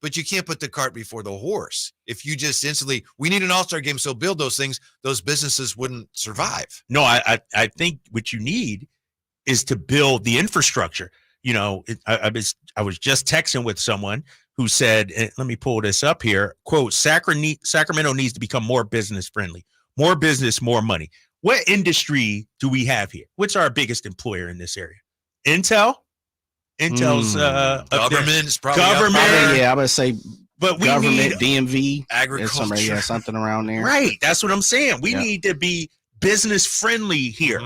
But you can't put the cart before the horse. If you just instantly, we need an all-star game, so build those things, those businesses wouldn't survive. No, I think what you need is to build the infrastructure. I was just texting with someone who said, let me pull this up here, quote, Sacramento needs to become more business friendly, more business, more money. What industry do we have here? What's our biggest employer in this area? Intel's government is probably government. Yeah, I would say, but we government, need DMV, agriculture, something around there. Right, that's what I'm saying. We need to be business friendly here,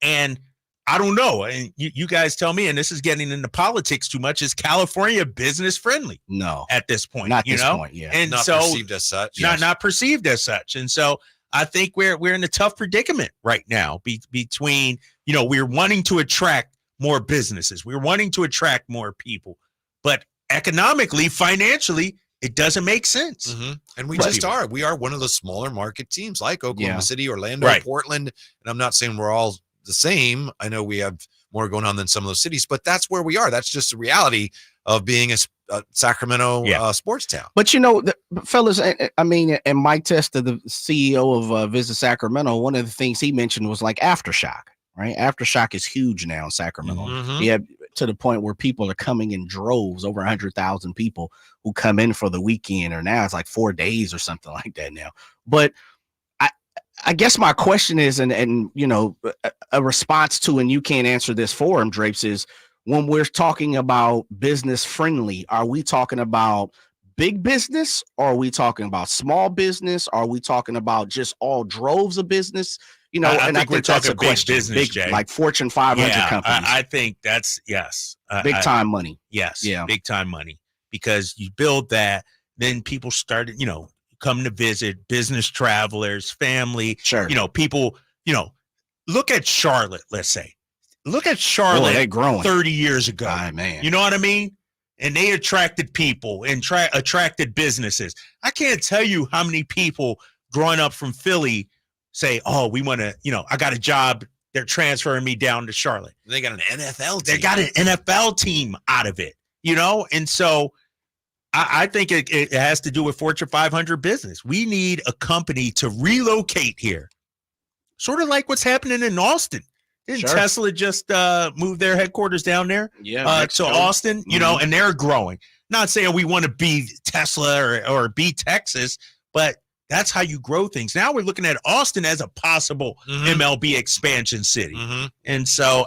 and I don't know. And you guys tell me. And this is getting into politics too much. Is California business friendly? No, at this point, not this point. Yeah, and not so perceived as such. Not perceived as such, and so. I think we're in a tough predicament right now between, we're wanting to attract more businesses. We're wanting to attract more people, but economically, financially, it doesn't make sense. And we just are. We are one of the smaller market teams like Oklahoma City, Orlando, Portland. And I'm not saying we're all the same. I know we have more going on than some of those cities, but that's where we are. That's just the reality of being a Sacramento sports town. But fellas, I mean, and Mike Testa, the CEO of Visit Sacramento, one of the things he mentioned was like Aftershock, right? Aftershock is huge now in Sacramento. Yeah, to the point where people are coming in droves, over 100,000 people who come in for the weekend, or now it's like 4 days or something like that now. But I guess my question is, and a response to, and you can't answer this for him, Drapes, is when we're talking about business friendly, are we talking about big business? Or are we talking about small business? Are we talking about just all droves of business? I think that's a question. Business, Jay. Like Fortune 500 companies. I think that's big time money. Yes, big time money, because you build that, then people started, come to visit, business travelers, family, people, look at Charlotte, let's say. Look at Charlotte. They're growing 30 years ago. Man. You know what I mean? And they attracted people and attracted businesses. I can't tell you how many people growing up from Philly say, oh, we want to, I got a job. They're transferring me down to Charlotte. They got an NFL team. They got an NFL team out of it, And so I think it has to do with Fortune 500 business. We need a company to relocate here. Sort of like what's happening in Austin. Didn't Tesla just move their headquarters down there to Austin, and they're growing. Not saying we want to be Tesla or be Texas, but that's how you grow things. Now we're looking at Austin as a possible MLB expansion city. And so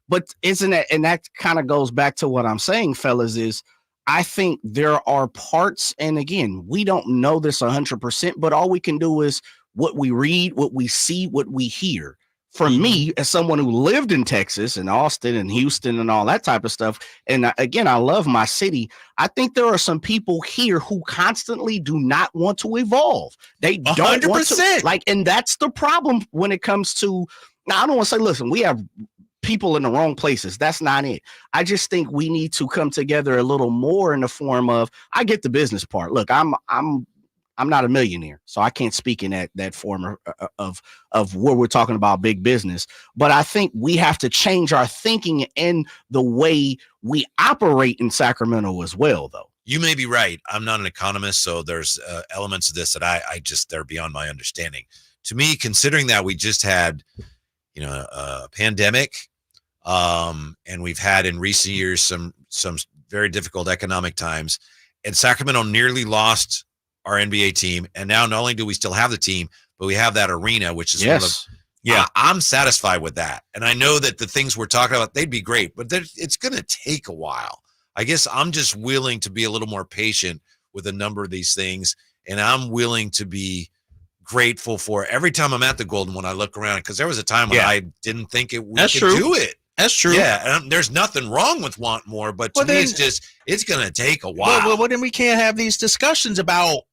but isn't it, and that kind of goes back to what I'm saying, fellas, is I think there are parts, and again, we don't know this 100%, but all we can do is what we read, what we see, what we hear. For me, as someone who lived in Texas and Austin and Houston and all that type of stuff, and again, I love my city. I think there are some people here who constantly do not want to evolve. They don't 100%. Want to, and that's the problem when it comes to. Now, I don't want to say, listen, we have people in the wrong places. That's not it. I just think we need to come together a little more in the form of. I get the business part. Look, I'm not a millionaire, so I can't speak in that form of where we're talking about big business. But I think we have to change our thinking and the way we operate in Sacramento as well, though. You may be right. I'm not an economist, so there's elements of this that I just, they're beyond my understanding. To me, considering that we just had, a pandemic, and we've had in recent years some very difficult economic times, and Sacramento nearly lost our NBA team, and now not only do we still have the team, but we have that arena, which is I'm satisfied with that. And I know that the things we're talking about, they'd be great, but it's going to take a while. I guess I'm just willing to be a little more patient with a number of these things, and I'm willing to be grateful for every time I'm at the Golden when I look around, because there was a time when I didn't think we could do it. That's true. Yeah, and there's nothing wrong with want more, but to me, it's going to take a while. Well, then we can't have these discussions about,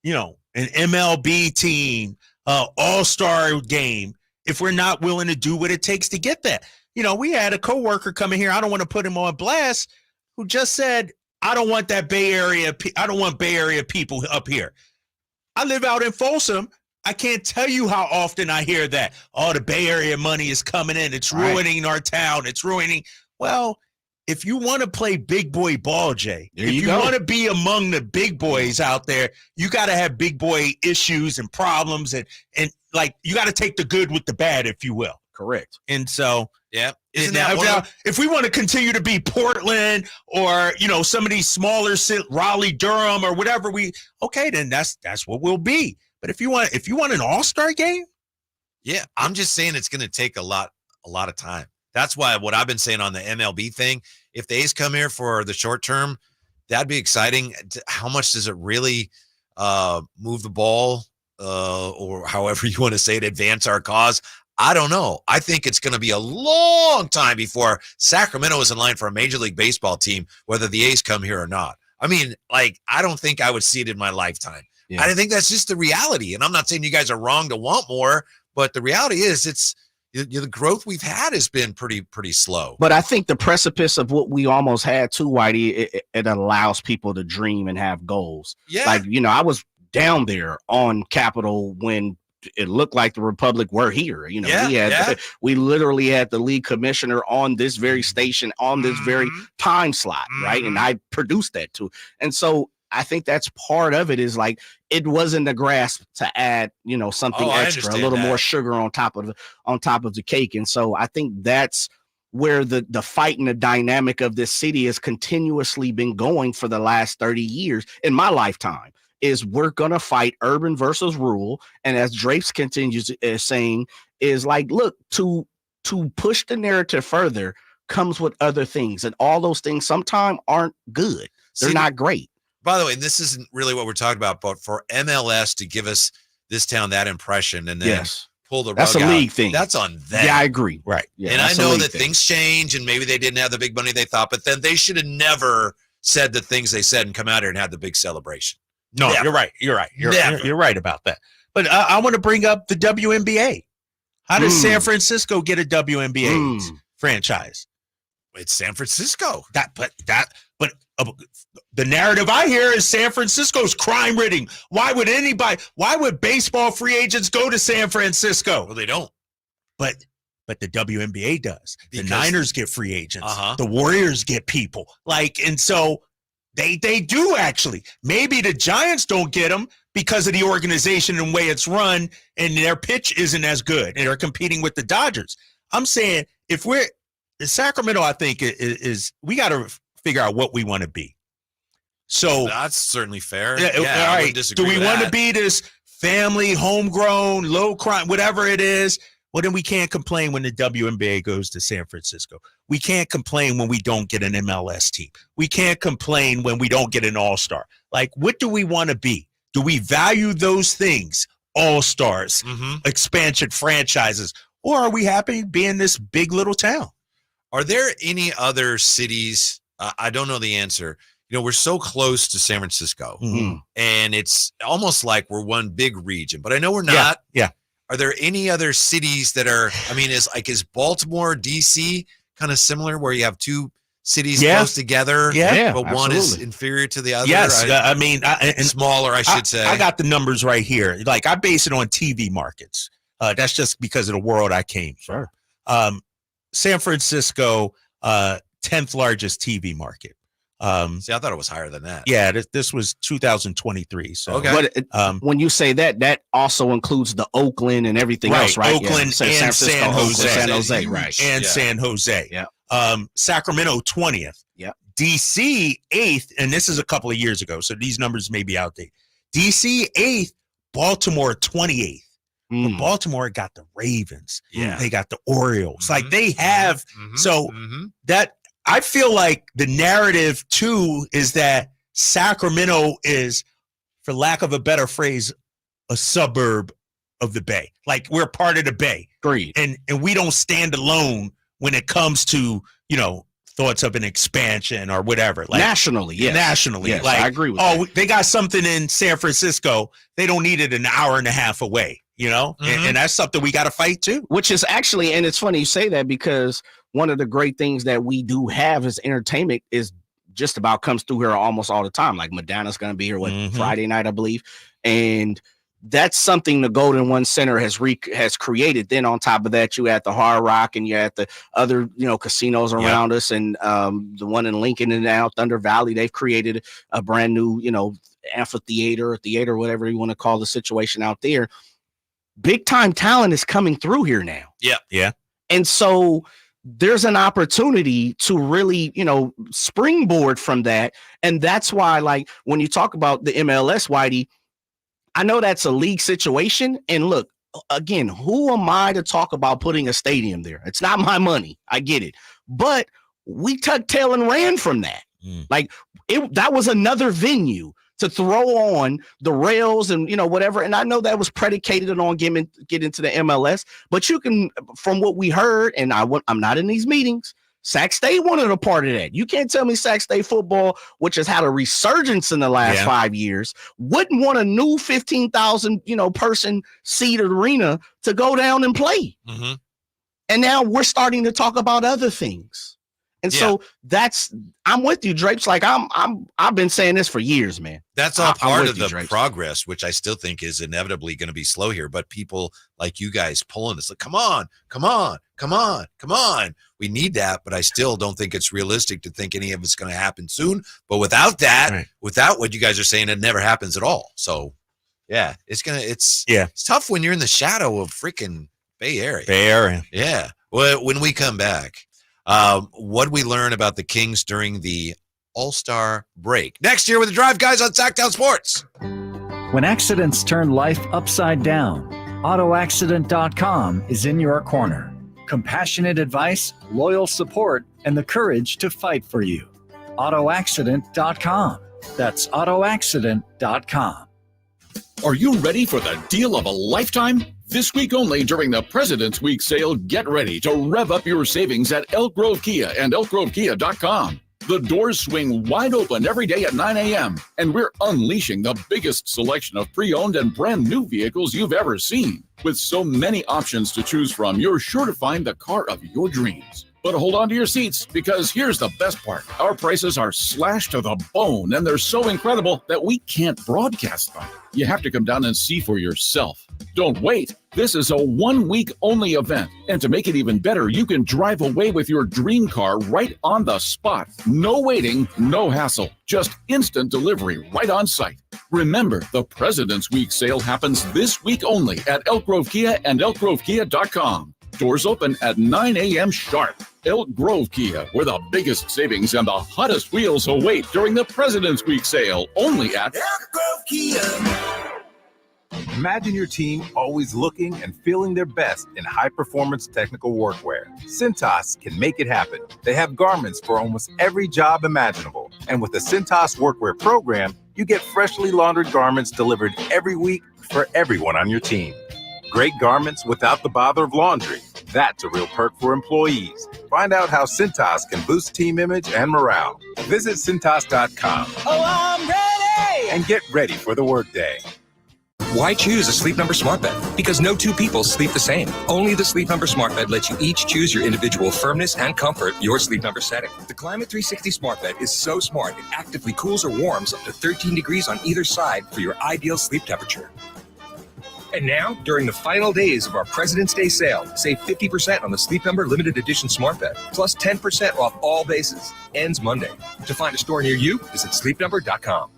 an MLB team, all-star game, if we're not willing to do what it takes to get that. We had a coworker coming here. I don't want to put him on blast, who just said, I don't want that Bay Area. I don't want Bay Area people up here. I live out in Folsom. I can't tell you how often I hear that. Oh, the Bay Area money is coming in. It's ruining our town. It's ruining. Well, if you want to play big boy ball, Jay, if you want to be among the big boys out there, you got to have big boy issues and problems. And like, you got to take the good with the bad, if you will. Correct. And so, yeah. If we want to continue to be Portland or, some of these smaller Raleigh, Durham or whatever then that's what we'll be. But if you want an all-star game, yeah, I'm just saying it's going to take a lot of time. That's why what I've been saying on the MLB thing, if the A's come here for the short term, that'd be exciting. How much does it really move the ball or however you want to say it, advance our cause? I don't know. I think it's going to be a long time before Sacramento is in line for a Major League Baseball team, whether the A's come here or not. I mean, I don't think I would see it in my lifetime. Yeah. I think that's just the reality. And I'm not saying you guys are wrong to want more, but the reality is the growth we've had has been pretty slow. But I think the precipice of what we almost had too, Whitey, it allows people to dream and have goals. Yeah. Like, I was down there on Capitol when it looked like the Republic were here. We literally had the league commissioner on this very station on this very time slot, right? And I produced that too. And so I think that's part of it is like it wasn't the grasp to add, something extra, a little more sugar on top of the cake. And so I think that's where the fight and the dynamic of this city has continuously been going for the last 30 years in my lifetime. Is we're gonna fight urban versus rural, and as Drapes continues saying, is like, look, to push the narrative further comes with other things, and all those things sometimes aren't good. They're not great. By the way, this isn't really what we're talking about, but for MLS to give us this town that impression and then pull the rug out, that's a league thing. That's on them. Yeah, I agree. Right. Yeah, and I know that things change, and maybe they didn't have the big money they thought, but then they should have never said the things they said and come out here and had the big celebration. No, never. You're right. You're right about that. But I want to bring up the WNBA. How does San Francisco get a WNBA franchise? It's San Francisco. But the narrative I hear is San Francisco's crime ridden. Why would baseball free agents go to San Francisco? Well, they don't. But the WNBA does. The Niners get free agents. The Warriors get people. And so they do actually. Maybe the Giants don't get them because of the organization and the way it's run, and their pitch isn't as good, and they're competing with the Dodgers. I'm saying Sacramento, I think is we got to figure out what we want to be. So that's certainly fair. All right. Do we want to be this family, homegrown, low crime, whatever it is? Well, then we can't complain when the WNBA goes to San Francisco. We can't complain when we don't get an MLS team. We can't complain when we don't get an all-star. What do we want to be? Do we value those things? All-stars, expansion franchises, or are we happy being this big little town? Are there any other cities? I don't know the answer. We're so close to San Francisco, and it's almost like we're one big region, but I know we're not. Yeah. Are there any other cities that are, is Baltimore, DC kind of similar where you have two cities close together, but one is inferior to the other? Yes. Smaller, I should say. I got the numbers right here. I base it on TV markets. That's just because of the world I came from. Sure. San Francisco, 10th largest TV market. See, I thought it was higher than that. Yeah, this was 2023. So, okay. But when you say that also includes the Oakland and everything else, right? Oakland and San Jose. San Jose, right? And San Jose. Yeah. Sacramento 20th. Yeah. DC 8th, and this is a couple of years ago, so these numbers may be outdated. DC 8th, Baltimore 28th. But Baltimore got the Ravens. Yeah. They got the Orioles. They have that. I feel like the narrative, too, is that Sacramento is, for lack of a better phrase, a suburb of the Bay. We're part of the Bay. Agreed. And we don't stand alone when it comes to, thoughts of an expansion or whatever. Nationally, yes. Nationally. Yes, I agree with that. They got something in San Francisco. They don't need it an hour and a half away, And that's something we got to fight, too. Which is actually, and it's funny you say that because one of the great things that we do have as entertainment is just about comes through here almost all the time. Madonna's going to be here Friday night, I believe. And that's something the Golden One Center has created. Then on top of that, you had the Hard Rock and you had the other, casinos around us, and the one in Lincoln and now Thunder Valley. They've created a brand new, amphitheater or theater, whatever you want to call the situation out there. Big time talent is coming through here now. Yeah. Yeah. And so there's an opportunity to really, springboard from that. And that's why, like, when you talk about the MLS, Whitey, I know that's a league situation. And look, again, who am I to talk about putting a stadium there? It's not my money. I get it. But we tucked tail and ran from that. Like, that was another venue to throw on the rails and, whatever. And I know that was predicated on get into the MLS. But you can, from what we heard, and I'm not in these meetings, Sac State wanted a part of that. You can't tell me Sac State football, which has had a resurgence in the last 5 years, wouldn't want a new 15,000, person seated arena to go down and play. Mm-hmm. And now we're starting to talk about other things. And so I'm with you, Drapes. Like I've been saying this for years, man. That's all part of the progress, which I still think is inevitably going to be slow here. But people like you guys pulling this, like, come on. We need that, but I still don't think it's realistic to think any of it's going to happen soon. But without that, without what you guys are saying, it never happens at all. So yeah, it's tough when you're in the shadow of freaking Bay Area. Yeah. Well, when we come back, what we learn about the Kings during the All-Star break next year with the Drive Guys on Sactown Sports. When accidents turn life upside down, AutoAccident.com is in your corner. Compassionate advice, loyal support, and the courage to fight for you. AutoAccident.com. That's AutoAccident.com. Are you ready for the deal of a lifetime? This week only during the President's Week sale, get ready to rev up your savings at Elk Grove Kia and ElkGroveKia.com. The doors swing wide open every day at 9 a.m., and we're unleashing the biggest selection of pre-owned and brand new vehicles you've ever seen. With so many options to choose from, you're sure to find the car of your dreams. But hold on to your seats, because here's the best part. Our prices are slashed to the bone, and they're so incredible that we can't broadcast them. You have to come down and see for yourself. Don't wait. This is a 1 week only event. And to make it even better, you can drive away with your dream car right on the spot. No waiting, no hassle. Just instant delivery right on site. Remember, the President's Week sale happens this week only at Elk Grove Kia and ElkGroveKia.com. Doors open at 9 a.m. sharp. Elk Grove Kia, where the biggest savings and the hottest wheels await during the President's Week sale, only at Elk Grove Kia. Imagine your team always looking and feeling their best in high-performance technical workwear. Cintas can make it happen. They have garments for almost every job imaginable. And with the Cintas Workwear program, you get freshly laundered garments delivered every week for everyone on your team. Great garments without the bother of laundry. That's a real perk for employees. Find out how Cintas can boost team image and morale. Visit Cintas.com. Oh, I'm ready! And get ready for the workday. Why choose a Sleep Number smart bed? Because no two people sleep the same. Only the Sleep Number smart bed lets you each choose your individual firmness and comfort, your Sleep Number setting. The Climate 360 smart bed is so smart, it actively cools or warms up to 13 degrees on either side for your ideal sleep temperature. And now, during the final days of our President's Day sale, save 50% on the Sleep Number limited edition smart bed, plus 10% off all bases. Ends Monday. To find a store near you, visit sleepnumber.com.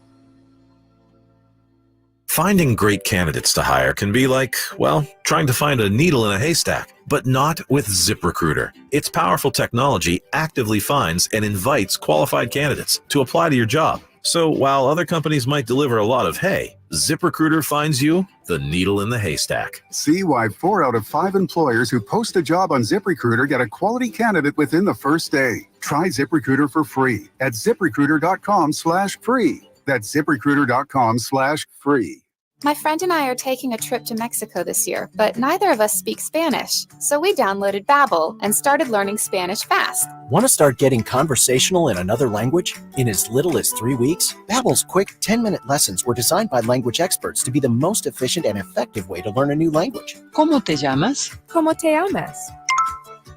Finding great candidates to hire can be like, well, trying to find a needle in a haystack, but not with ZipRecruiter. Its powerful technology actively finds and invites qualified candidates to apply to your job. So while other companies might deliver a lot of hay, ZipRecruiter finds you the needle in the haystack. See why 4 out of 5 employers who post a job on ZipRecruiter get a quality candidate within the first day. Try ZipRecruiter for free at ZipRecruiter.com/free. That's ZipRecruiter.com/free. My friend and I are taking a trip to Mexico this year, but neither of us speak Spanish. So we downloaded Babbel and started learning Spanish fast. Want to start getting conversational in another language? In as little as 3 weeks, Babbel's quick 10-minute lessons were designed by language experts to be the most efficient and effective way to learn a new language. ¿Cómo te llamas? ¿Cómo te llamas?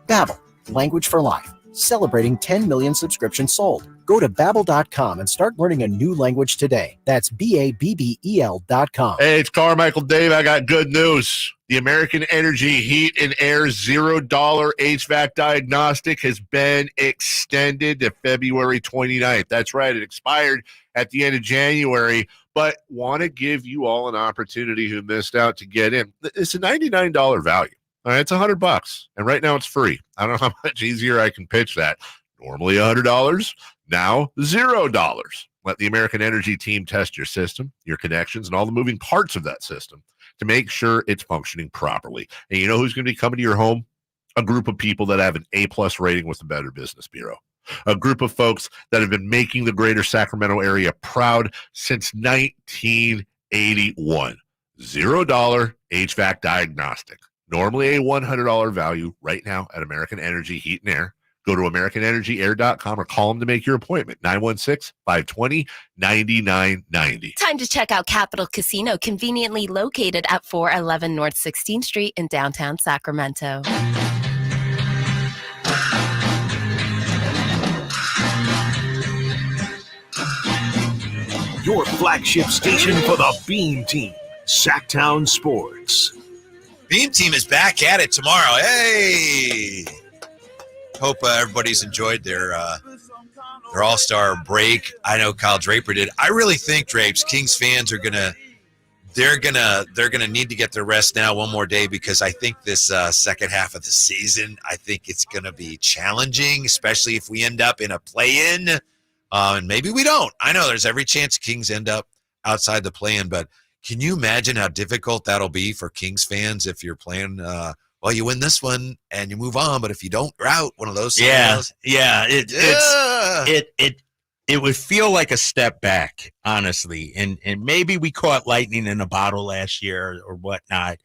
Babbel, language for life. Celebrating 10 million subscriptions sold. Go to Babbel.com and start learning a new language today. That's BABBEL.com. Hey, it's Carmichael Dave. I got good news. The American Energy Heat and Air $0 HVAC diagnostic has been extended to February 29th. That's right. It expired at the end of January, but want to give you all an opportunity who missed out to get in. It's a $99 value. All right, it's $100, and right now it's free. I don't know how much easier I can pitch that. Normally $100, now $0. Let the American Energy team test your system, your connections, and all the moving parts of that system to make sure it's functioning properly. And you know who's going to be coming to your home? A group of people that have an A+ rating with the Better Business Bureau. A group of folks that have been making the greater Sacramento area proud since 1981. $0 HVAC diagnostic. Normally a $100 value right now at American Energy Heat and Air. Go to AmericanEnergyAir.com or call them to make your appointment. 916-520-9990. Time to check out Capital Casino, conveniently located at 411 North 16th Street in downtown Sacramento. Your flagship station for the Beam Team, Sactown Sports. Beam Team is back at it tomorrow. Hey! Hope everybody's enjoyed their All-Star break. I know Kyle Draper did. I really think, Drapes, Kings fans are gonna need to get their rest now one more day, because I think this second half of the season, I think it's gonna be challenging, especially if we end up in a play-in, and maybe we don't. I know there's every chance Kings end up outside the play-in, but can you imagine how difficult that'll be for Kings fans if you're playing? Well, you win this one and you move on, but if you don't, you're out. One of those scenarios. Yeah. It would feel like a step back, honestly. And maybe we caught lightning in a bottle last year or whatnot.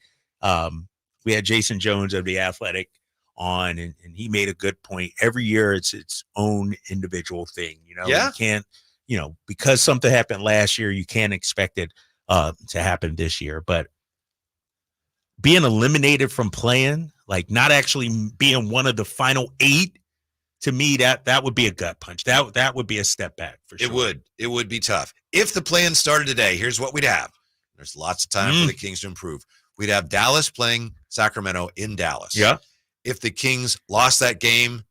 We had Jason Jones of The Athletic on, and he made a good point. Every year it's its own individual thing. You can't, because something happened last year, you can't expect it to happen this year. But being eliminated from playing, like not actually being one of the final 8, to me, that would be a gut punch. That would be a step back for sure. It would be tough. If the play-in started today, here's what we'd have. There's lots of time for the Kings to improve. We'd have Dallas playing Sacramento in Dallas. Yeah. If the Kings lost that game,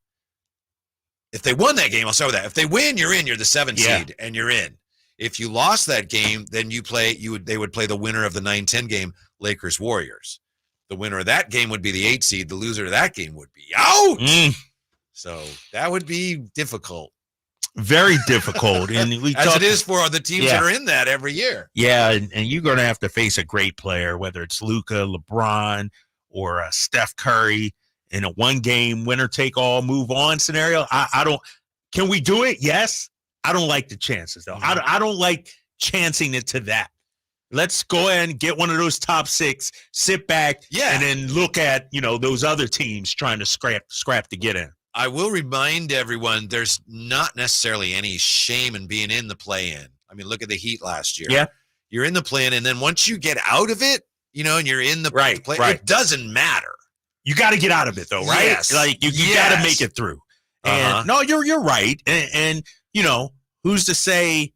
if they won that game, I'll start with that. If they win, you're in. You're the 7th seed, and you're in. If you lost that game, then they would play the winner of the 9-10 game, Lakers-Warriors. The winner of that game would be the 8th seed. The loser of that game would be out. So that would be difficult. Very difficult. And it is for the teams that are in that every year. Yeah, and you're going to have to face a great player, whether it's Luka, LeBron, or Steph Curry in a one-game winner-take-all move-on scenario. I don't – can we do it? Yes. I don't like the chances, though. I don't like chancing it to that. Let's go ahead and get one of those top 6, sit back, and then look at, those other teams trying to scrap to get in. I will remind everyone there's not necessarily any shame in being in the play-in. I mean, look at the Heat last year. Yeah. You're in the play-in, and then once you get out of it, and you're in the play, it doesn't matter. You got to get out of it, though, right? Yes. Like, you got to make it through. And no, you're right. And who's to say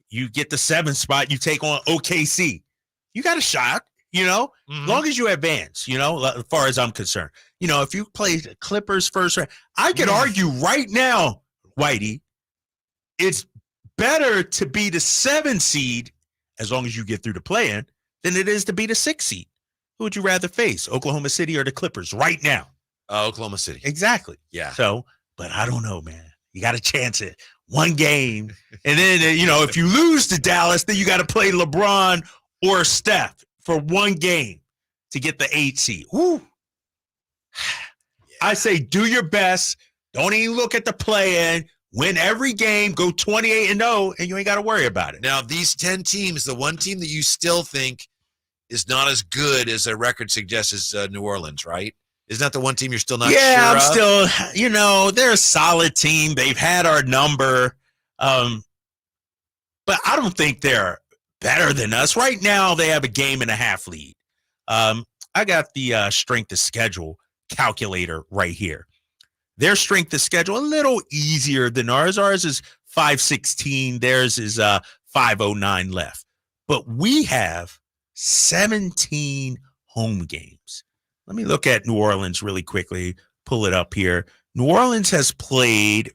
you get the 7th spot, you take on OKC. You got a shot, as long as you advance, as far as I'm concerned. If you play the Clippers first round, I could argue right now, Whitey, it's better to be the 7th seed as long as you get through the play-in than it is to be the 6th seed. Who would you rather face, Oklahoma City or the Clippers right now? Oklahoma City. Exactly. Yeah. So, but I don't know, man. You got to chance it. One game. And then, if you lose to Dallas, then you got to play LeBron or Steph for one game to get the 8th seed. Woo. I say do your best. Don't even look at the play-in. Win every game. Go 28-0, and you ain't got to worry about it. Now, these 10 teams, the one team that you still think is not as good as their record suggests is New Orleans, right? Isn't that the one team you're still not sure I'm of? still, they're a solid team. They've had our number. But I don't think they're better than us. Right now, they have a 1.5 lead. I got the strength of schedule calculator right here. Their strength of schedule a little easier than ours. Ours is 516. Theirs is 509 left. But we have 17 home games. Let me look at New Orleans really quickly, pull it up here. New Orleans has played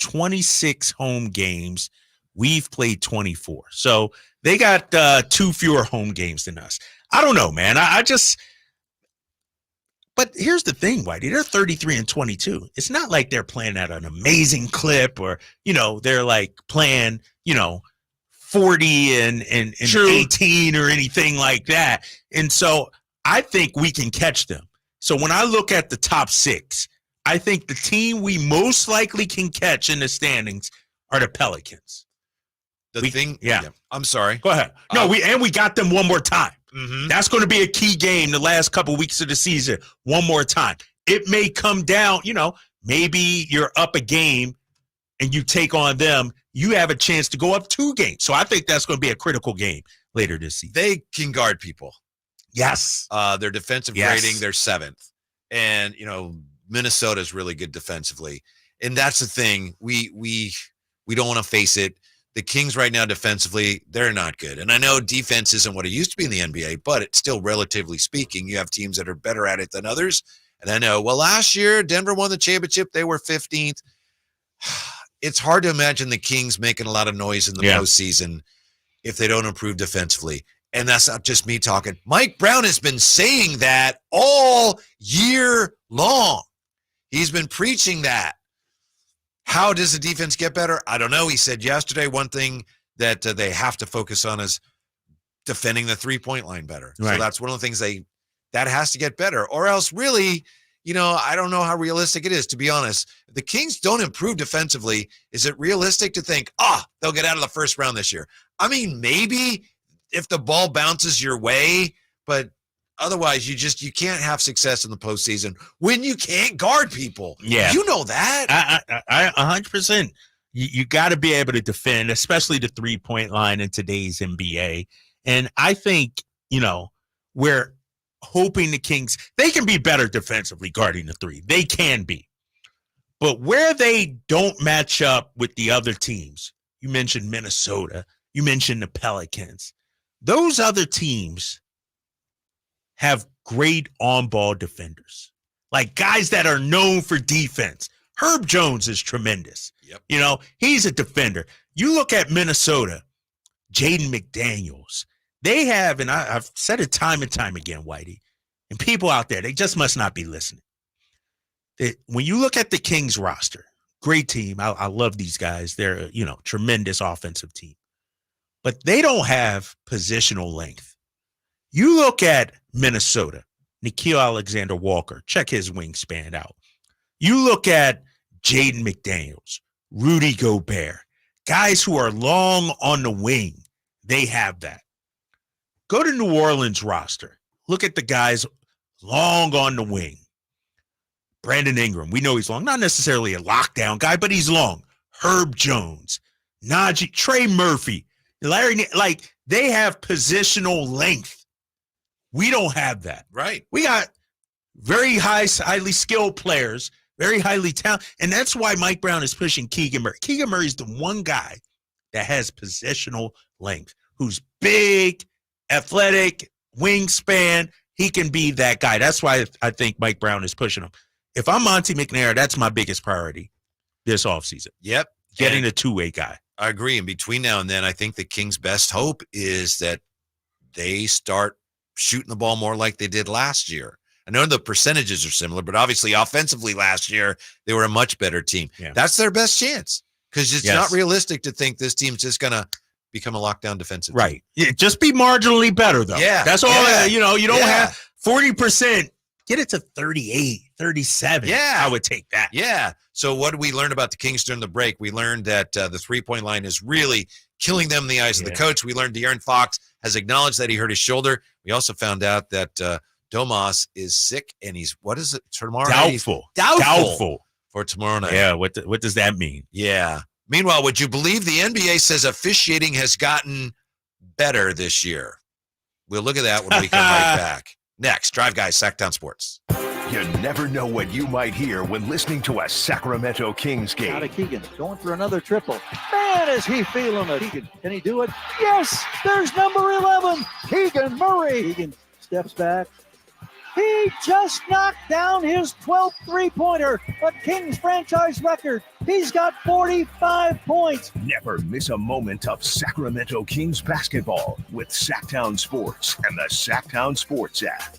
26 home games. We've played 24. So they got 2 fewer home games than us. I don't know, man. But here's the thing, Whitey. They're 33-22. It's not like they're playing at an amazing clip or, they're like playing, 40 and 18 or anything like that. And so I think we can catch them. So when I look at the top 6, I think the team we most likely can catch in the standings are the Pelicans. I'm sorry. Go ahead. No, we got them one more time. Mm-hmm. That's going to be a key game the last couple weeks of the season. One more time. It may come down, maybe you're up a game and you take on them. You have a chance to go up 2 games. So I think that's going to be a critical game later this season. They can guard people. Yes. Their defensive rating, they're 7th. And, Minnesota is really good defensively. And that's the thing. We don't want to face it. The Kings right now defensively, they're not good. And I know defense isn't what it used to be in the NBA, but it's still, relatively speaking, you have teams that are better at it than others. And I know, last year, Denver won the championship. They were 15th. It's hard to imagine the Kings making a lot of noise in the postseason if they don't improve defensively. And that's not just me talking. Mike Brown has been saying that all year long. He's been preaching that. How does the defense get better? I don't know. He said yesterday one thing that they have to focus on is defending the three-point line better. Right. So that's one of the things that has to get better. Or else really, I don't know how realistic it is, to be honest. If the Kings don't improve defensively, is it realistic to think, they'll get out of the first round this year? I mean, maybe if the ball bounces your way, but otherwise you can't have success in the postseason when you can't guard people. Yeah. You know that. I 100%. You got to be able to defend, especially the three-point line in today's NBA. And I think, we're hoping the Kings, they can be better defensively guarding the three. They can be. But where they don't match up with the other teams, you mentioned Minnesota, you mentioned the Pelicans, those other teams have great on-ball defenders, like guys that are known for defense. Herb Jones is tremendous. Yep. He's a defender. You look at Minnesota, Jaden McDaniels. They have, and I've said it time and time again, Whitey, and people out there, they just must not be listening. When you look at the Kings roster, great team. I love these guys. They're, tremendous offensive team. But they don't have positional length. You look at Minnesota, Nickeil Alexander-Walker, check his wingspan out. You look at Jaden McDaniels, Rudy Gobert, guys who are long on the wing. They have that. Go to New Orleans roster. Look at the guys long on the wing. Brandon Ingram, we know he's long. Not necessarily a lockdown guy, but he's long. Herb Jones, Najee, Trey Murphy, Larry, they have positional length. We don't have that. Right. We got very highly skilled players, very highly talented, and that's why Mike Brown is pushing Keegan Murray. Keegan Murray is the one guy that has positional length, who's big, athletic, wingspan. He can be that guy. That's why I think Mike Brown is pushing him. If I'm Monty McNair, that's my biggest priority this offseason. Yep. Getting a two-way guy. I agree. And between now and then, I think the Kings' best hope is that they start shooting the ball more like they did last year. I know the percentages are similar, but obviously offensively last year, they were a much better team. Yeah. That's their best chance because it's not realistic to think this team's just going to become a lockdown defensive right. team. Yeah, just be marginally better, though. Yeah. That's all. Yeah. You don't have 40%. Get it to 38, 37. Yeah. I would take that. Yeah. So what did we learn about the Kings during the break? We learned that the three-point line is really killing them in the eyes of the coach. We learned De'Aaron Fox has acknowledged that he hurt his shoulder. We also found out that Domas is sick, and he's, what is it, tomorrow night? Doubtful for tomorrow night. Yeah, what does that mean? Yeah. Meanwhile, would you believe the NBA says officiating has gotten better this year? We'll look at that when we come right back. Next, Drive Guys, Sactown Sports. You never know what you might hear when listening to a Sacramento Kings game. Out of Keegan, going for another triple. Man, is he feeling it. Keegan, can he do it? Yes, there's number 11, Keegan Murray. Keegan steps back. He just knocked down his 12th three-pointer, a Kings franchise record. He's got 45 points. Never miss a moment of Sacramento Kings basketball with Sactown Sports and the Sactown Sports app.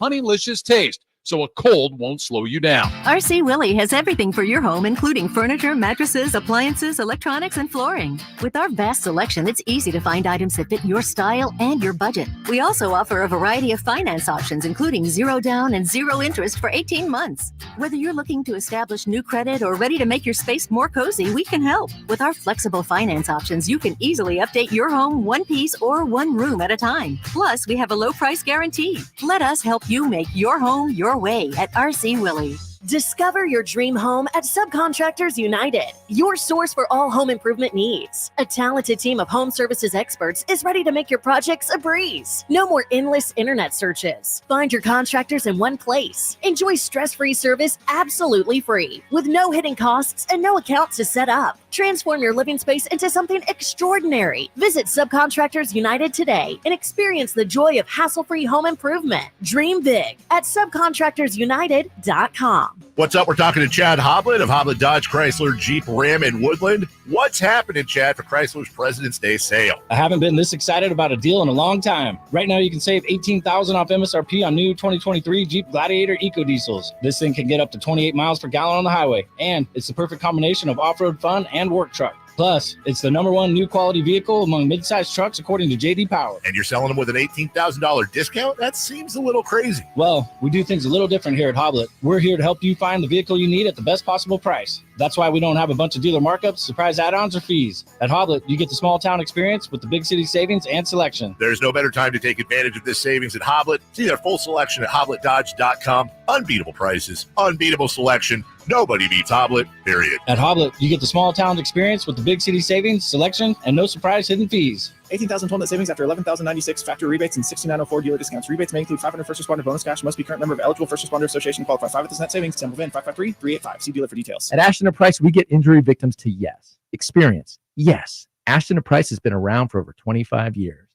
Honeylicious taste, so a cold won't slow you down. RC Willie has everything for your home, including furniture, mattresses, appliances, electronics, and flooring. With our vast selection, it's easy to find items that fit your style and your budget. We also offer a variety of finance options, including 0 down and 0 interest for 18 months. Whether you're looking to establish new credit or ready to make your space more cozy, we can help. With our flexible finance options, you can easily update your home one piece or one room at a time. Plus, we have a low price guarantee. Let us help you make your home your way at RC Willie. Discover your dream home at Subcontractors United, your source for all home improvement needs. A talented team of home services experts is ready to make your projects a breeze. No more endless internet searches. Find your contractors in one place. Enjoy stress-free service absolutely free, with no hidden costs and no accounts to set up. Transform your living space into something extraordinary. Visit Subcontractors United today and experience the joy of hassle-free home improvement. Dream big at subcontractorsunited.com. What's up? We're talking to Chad Hoblet of Hoblet Dodge Chrysler Jeep Ram in Woodland. What's happening, Chad, for Chrysler's President's Day sale? I haven't been this excited about a deal in a long time. Right now, you can save $18,000 off MSRP on new 2023 Jeep Gladiator EcoDiesels. This thing can get up to 28 miles per gallon on the highway, and it's the perfect combination of off-road fun and work truck. Plus, it's the #1 new quality vehicle among midsize trucks, according to J.D. Power. And you're selling them with an $18,000 discount? That seems a little crazy. Well, we do things a little different here at Hoblet. We're here to help you find the vehicle you need at the best possible price. That's why we don't have a bunch of dealer markups, surprise add-ons, or fees. At Hoblet, you get the small town experience with the big city savings and selection. There's no better time to take advantage of this savings at Hoblet. See their full selection at HobletDodge.com. Unbeatable prices, unbeatable selection. Nobody beats Hoblet, period. At Hoblet, you get the small town experience with the big city savings, selection, and no surprise hidden fees. $18,000 net savings after $11,096 factory rebates and $69.04 dealer discounts. Rebates may include $500 first responder bonus cash. Must be current member of eligible first responder association. Qualify 5 with this net savings. Sample VIN 553-385. See dealer for details. At Ashton & Price, we get injury victims to yes. Experience, yes. Ashton & Price has been around for over 25 years.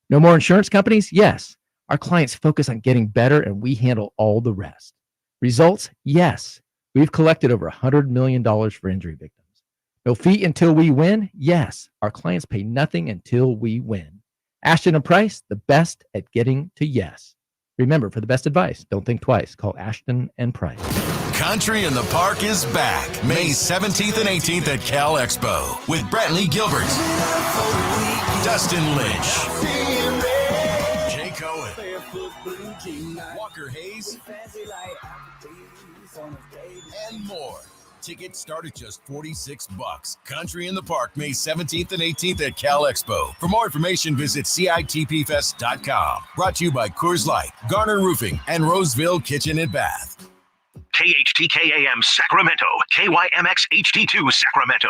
No more insurance companies? Yes. Our clients focus on getting better and we handle all the rest. Results? Yes. We've collected over $100 million for injury victims. No fee until we win? Yes. Our clients pay nothing until we win. Ashton & Price, the best at getting to yes. Remember, for the best advice, don't think twice. Call Ashton & Price. Country in the Park is back May 17th and 18th at Cal Expo with Brantley Gilbert, Dustin Lynch, Jay Cohen, Walker Hayes, and more. Tickets start at just $46. Country in the Park, May 17th and 18th at Cal Expo. For more information, visit CITPFest.com. Brought to you by Coors Light, Garner Roofing, and Roseville Kitchen and Bath. KHTKAM Sacramento, KYMX HD2 Sacramento.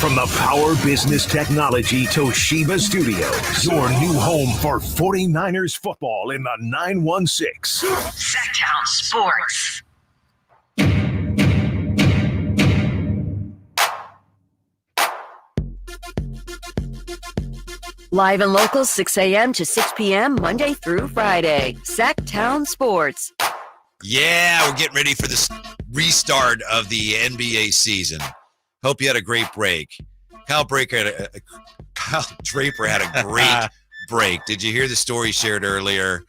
From the Power Business Technology Toshiba Studios, your new home for 49ers football in the 916. Sactown Sports. Live and local, 6 a.m. to 6 p.m., Monday through Friday. Sactown Sports. Yeah, we're getting ready for this restart of the NBA season. Hope you had a great break. Kyle Draper had a great break. Did you hear the story shared earlier?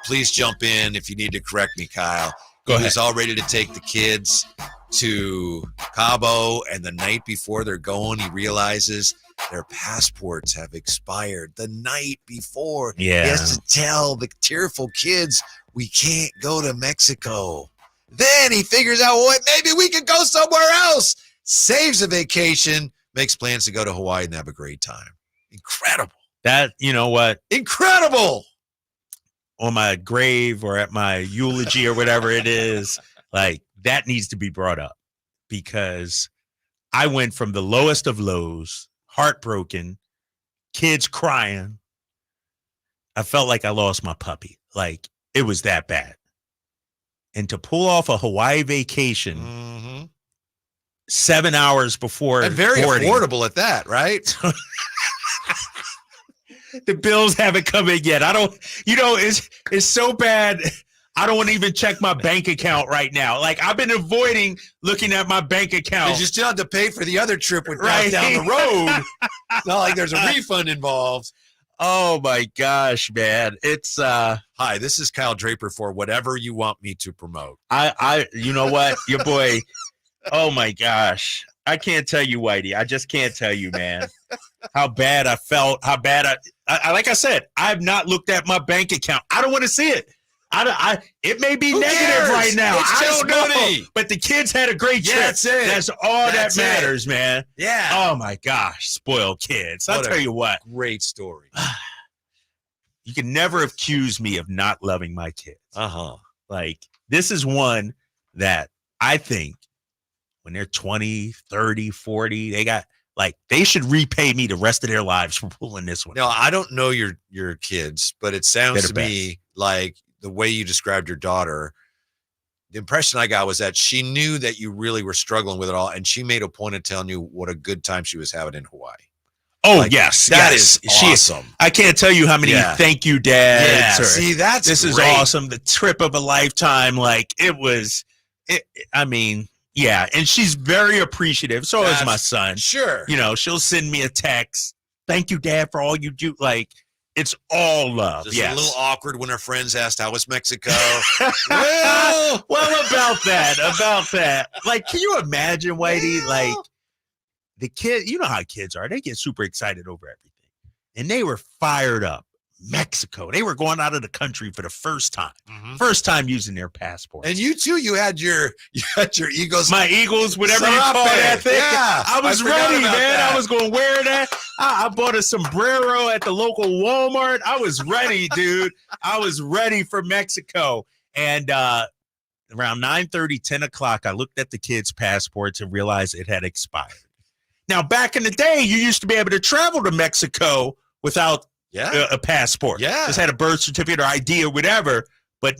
Please jump in if you need to correct me, Kyle. Go ahead. He was all ready to take the kids to Cabo, and the night before they're going, he realizes their passports have expired the night before. Yeah. He has to tell the tearful kids, we can't go to Mexico. Then he figures out, what? Maybe we could go somewhere else. Saves a vacation, makes plans to go to Hawaii and have a great time. Incredible. That, you know what? Incredible. On my grave or at my eulogy or whatever it is, like, that needs to be brought up because I went from the lowest of lows, heartbroken, kids crying. I felt like I lost my puppy. Like, it was that bad. and to pull off a Hawaii vacation 7 hours before And very boarding. affordable at that, right? The bills haven't come in yet. I don't, it's so bad. I don't want to even check my bank account right now. Like, I've been avoiding looking at my bank account. Because you still have to pay for the other trip with Right. down the road. It's not like there's a refund involved. Oh my gosh, man. It's hi, this is Kyle Draper for whatever you want me to promote. you know what? Your boy, oh my gosh. I can't tell you, Whitey. I just can't tell you, man. How bad I felt, how bad I like I said, I've not looked at my bank account. I don't want to see it. It may be negative cares? right now. It's I just don't know. money. But the kids had a great trip. That's it. That's all That's that matters, man. Yeah. Oh my gosh, spoiled kids. I'll What a tell you what. Great story. You can never accuse me of not loving my kids. Uh-huh. Like, this is one that I think when they're 20, 30, 40, they should repay me the rest of their lives for pulling this one. No, I don't know your kids, but it sounds to me like the way you described your daughter, the impression I got was that she knew that you really were struggling with it all, and she made a point of telling you what a good time she was having in Hawaii. Oh, yes. That yes. is awesome. I can't tell you how many thank you, dads. Yeah, or, see, this is great. awesome. The trip of a lifetime. Like, I mean, yeah. And she's very appreciative. So is my son. Sure. She'll send me a text. Thank you, Dad, for all you do. Like, it's all love. Just yes. a little awkward when her friends asked, how was Mexico? well, about that. Like, can you imagine, Whitey? Like, the kid, you know how kids are. They get super excited over everything. And they were fired up. Mexico. They were going out of the country for the first time. First time using their passport. And you too, you had your Eagles. My Eagles, whatever you call that thing. Yeah, I was ready, man. That. I was going to wear that. I bought a sombrero at the local Walmart. I was ready, dude. I was ready for Mexico. And around 9:30, 10 o'clock, I looked at the kids' passports and realized it had expired. Now, back in the day, you used to be able to travel to Mexico without a passport. Yeah. Just had a birth certificate or ID or whatever, but,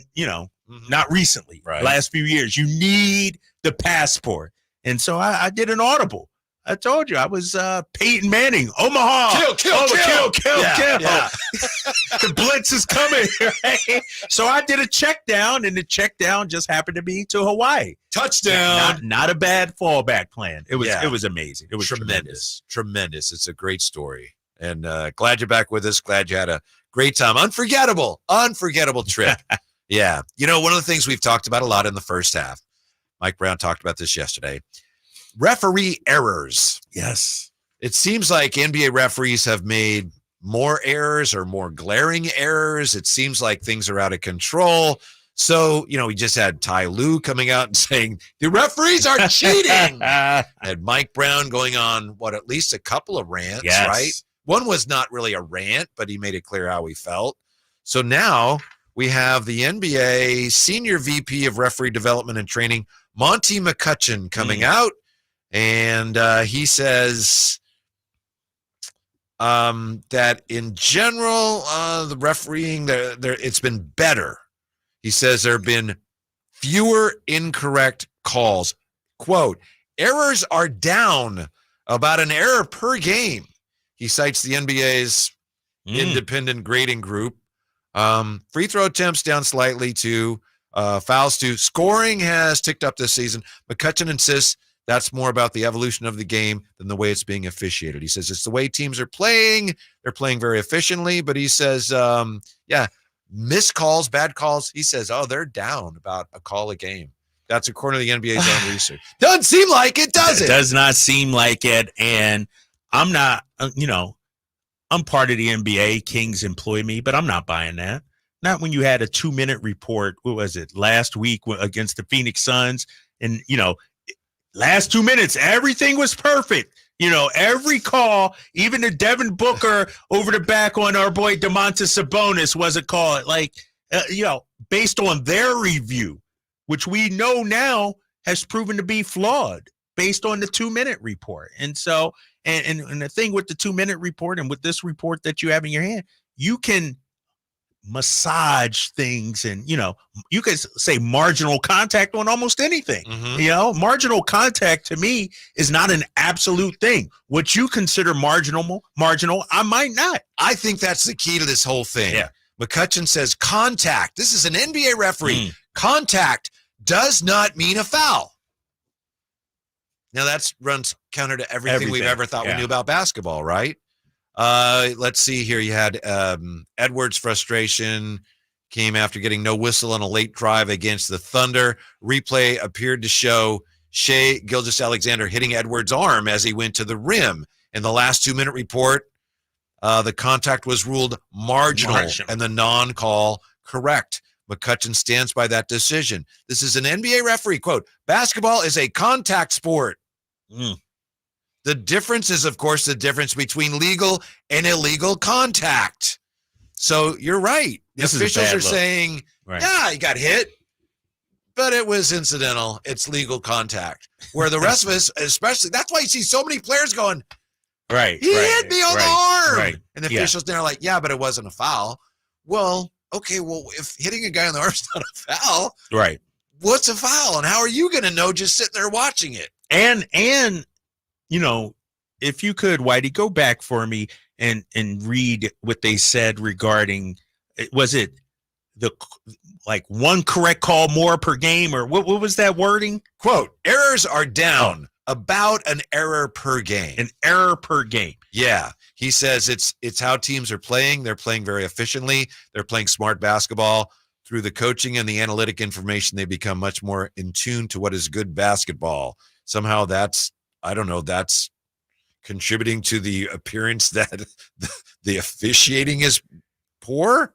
not recently. Right. Last few years. You need the passport. And so I did an audible. I told you I was Peyton Manning, Omaha. Kill. Yeah. The blitz is coming. Right? So I did a check down, and the check down just happened to be to Hawaii. Touchdown. Not a bad fallback plan. It was amazing. It was tremendous. It's a great story. And glad you're back with us. Glad you had a great time. Unforgettable trip. Yeah. One of the things we've talked about a lot in the first half, Mike Brown talked about this yesterday, referee errors. Yes. It seems like NBA referees have made more errors or more glaring errors. It seems like things are out of control. So, we just had Ty Lue coming out and saying the referees are cheating. And Mike Brown going on, at least a couple of rants, Yes. right? One was not really a rant, but he made it clear how he felt. So now we have the NBA Senior VP of Referee Development and Training, Monty McCutcheon, coming out. And he says that in general, the refereeing, it's been better. He says there have been fewer incorrect calls. Quote, errors are down about an error per game. He cites the NBA's independent grading group. Free throw attempts down slightly to fouls to scoring has ticked up this season. McCutcheon insists that's more about the evolution of the game than the way it's being officiated. He says it's the way teams are playing. They're playing very efficiently, but he says, missed calls, bad calls. He says, they're down about a call a game. That's according to the NBA's own research. Doesn't seem like it, does it? It does not seem like it. And I'm not, I'm part of the NBA. Kings employ me, but I'm not buying that. Not when you had a 2-minute report. What was it? Last week against the Phoenix Suns. And, last 2 minutes, everything was perfect. Every call, even the Devin Booker over the back on our boy Domantas Sabonis was a call. Like, based on their review, which we know now has proven to be flawed based on the 2-minute report. And so, and the thing with the 2-minute report and with this report that you have in your hand, you can massage things, and you could say marginal contact on almost anything. Marginal contact to me is not an absolute thing. What you consider marginal, I might not. I think that's the key to this whole thing. Yeah. McCutcheon says contact. This is an NBA referee. Contact does not mean a foul. Now that runs counter to everything we've ever thought we knew about basketball, right? Let's see here. You had Edwards' frustration came after getting no whistle on a late drive against the Thunder. Replay appeared to show Shai Gilgeous-Alexander hitting Edwards' arm as he went to the rim. In the last 2-minute report, the contact was ruled marginal and the non-call correct. McCutcheon stands by that decision. This is an NBA referee quote. Basketball is a contact sport. The difference is, of course, the difference between legal and illegal contact. So you're right. The officials are saying, yeah, he got hit, but it was incidental. It's legal contact. Where the rest of us, especially, that's why you see so many players going, he hit me on the arm. And the officials there are like, yeah, but it wasn't a foul. Well, okay, if hitting a guy on the arm is not a foul, what's a foul? And how are you going to know just sitting there watching it? And if you could, Whitey, go back for me and read what they said regarding, was it one correct call more per game, or what was that wording? Quote, errors are down about an error per game. An error per game. Yeah. He says it's how teams are playing. They're playing very efficiently. They're playing smart basketball. Through the coaching and the analytic information, they become much more in tune to what is good basketball. Somehow that's contributing to the appearance that the officiating is poor.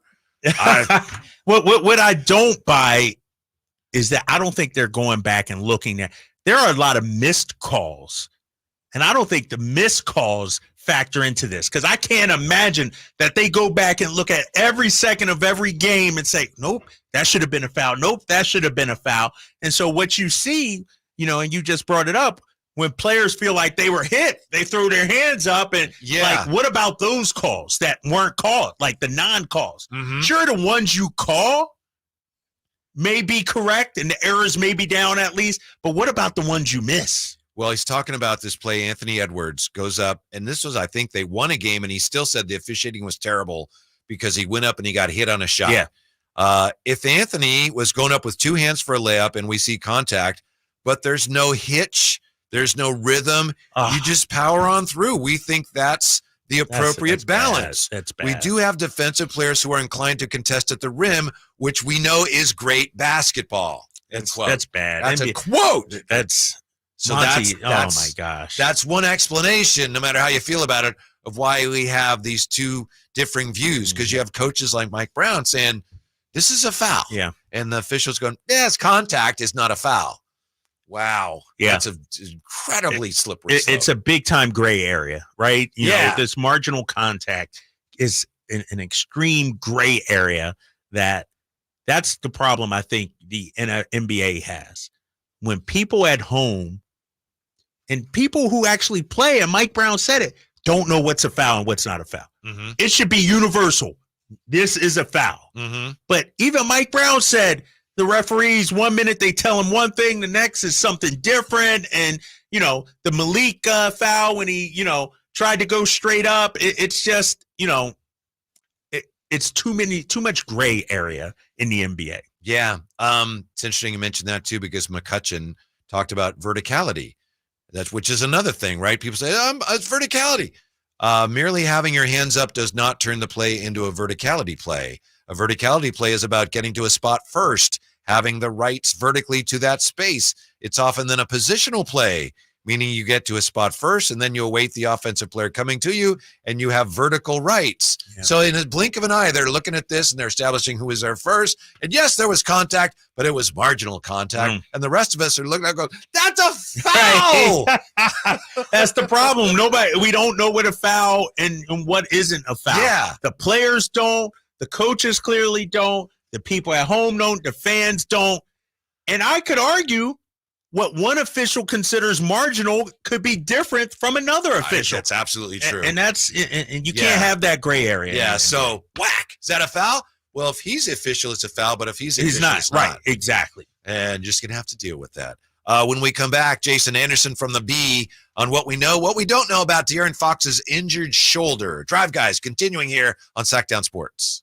What I don't buy is that I don't think they're going back and looking at. There are a lot of missed calls, and I don't think the missed calls factor into this, because I can't imagine that they go back and look at every second of every game and say, nope, that should have been a foul. Nope, that should have been a foul. And so what you see, and you just brought it up, when players feel like they were hit, they throw their hands up and what about those calls that weren't called, like the non-calls? Sure, the ones you call may be correct and the errors may be down at least, but what about the ones you miss? Well, he's talking about this play. Anthony Edwards goes up, and this was, I think they won a game, and he still said the officiating was terrible because he went up and he got hit on a shot. Yeah. If Anthony was going up with two hands for a layup and we see contact, but there's no hitch, there's no rhythm, you just power on through. We think that's the appropriate balance. That's bad. We do have defensive players who are inclined to contest at the rim, which we know is great basketball. That's bad. That's a quote. So Monty, that's oh my gosh. That's one explanation, no matter how you feel about it, of why we have these two differing views. Because you have coaches like Mike Brown saying, this is a foul. Yeah. And the officials going, it's contact, it's not a foul. Wow. Yeah. That's an incredibly slippery slope. It's a big time gray area, right? You know, this marginal contact is an extreme gray area that's the problem I think the NBA has. When people at home and people who actually play, and Mike Brown said it, don't know what's a foul and what's not a foul. It should be universal. This is a foul. But even Mike Brown said the referees, 1 minute they tell him one thing, the next is something different. And, the Malik foul when he, tried to go straight up, it's just, it's too much gray area in the NBA. Yeah. It's interesting you mentioned that too, because McCutcheon talked about verticality, which is another thing, right? People say, it's verticality. Merely having your hands up does not turn the play into a verticality play. A verticality play is about getting to a spot first, having the rights vertically to that space. It's often then a positional play, meaning you get to a spot first and then you await the offensive player coming to you and you have vertical rights. Yeah. So in a blink of an eye, they're looking at this and they're establishing who is there first. And yes, there was contact, but it was marginal contact. And the rest of us are looking at it going, that's a foul. That's the problem. We don't know what a foul and what isn't a foul. Yeah. The players don't. The coaches clearly don't. The people at home don't. The fans don't. And I could argue what one official considers marginal could be different from another official. That's absolutely true. And you can't have that gray area. Yeah. So whack. Is that a foul? Well, if he's official, it's a foul, but if he's He's official, not. it's Right. not. Exactly. And just going to have to deal with that. When we come back, Jason Anderson from the B on what we know, what we don't know about De'Aaron Fox's injured shoulder. Drive Guys continuing here on Sactown Sports.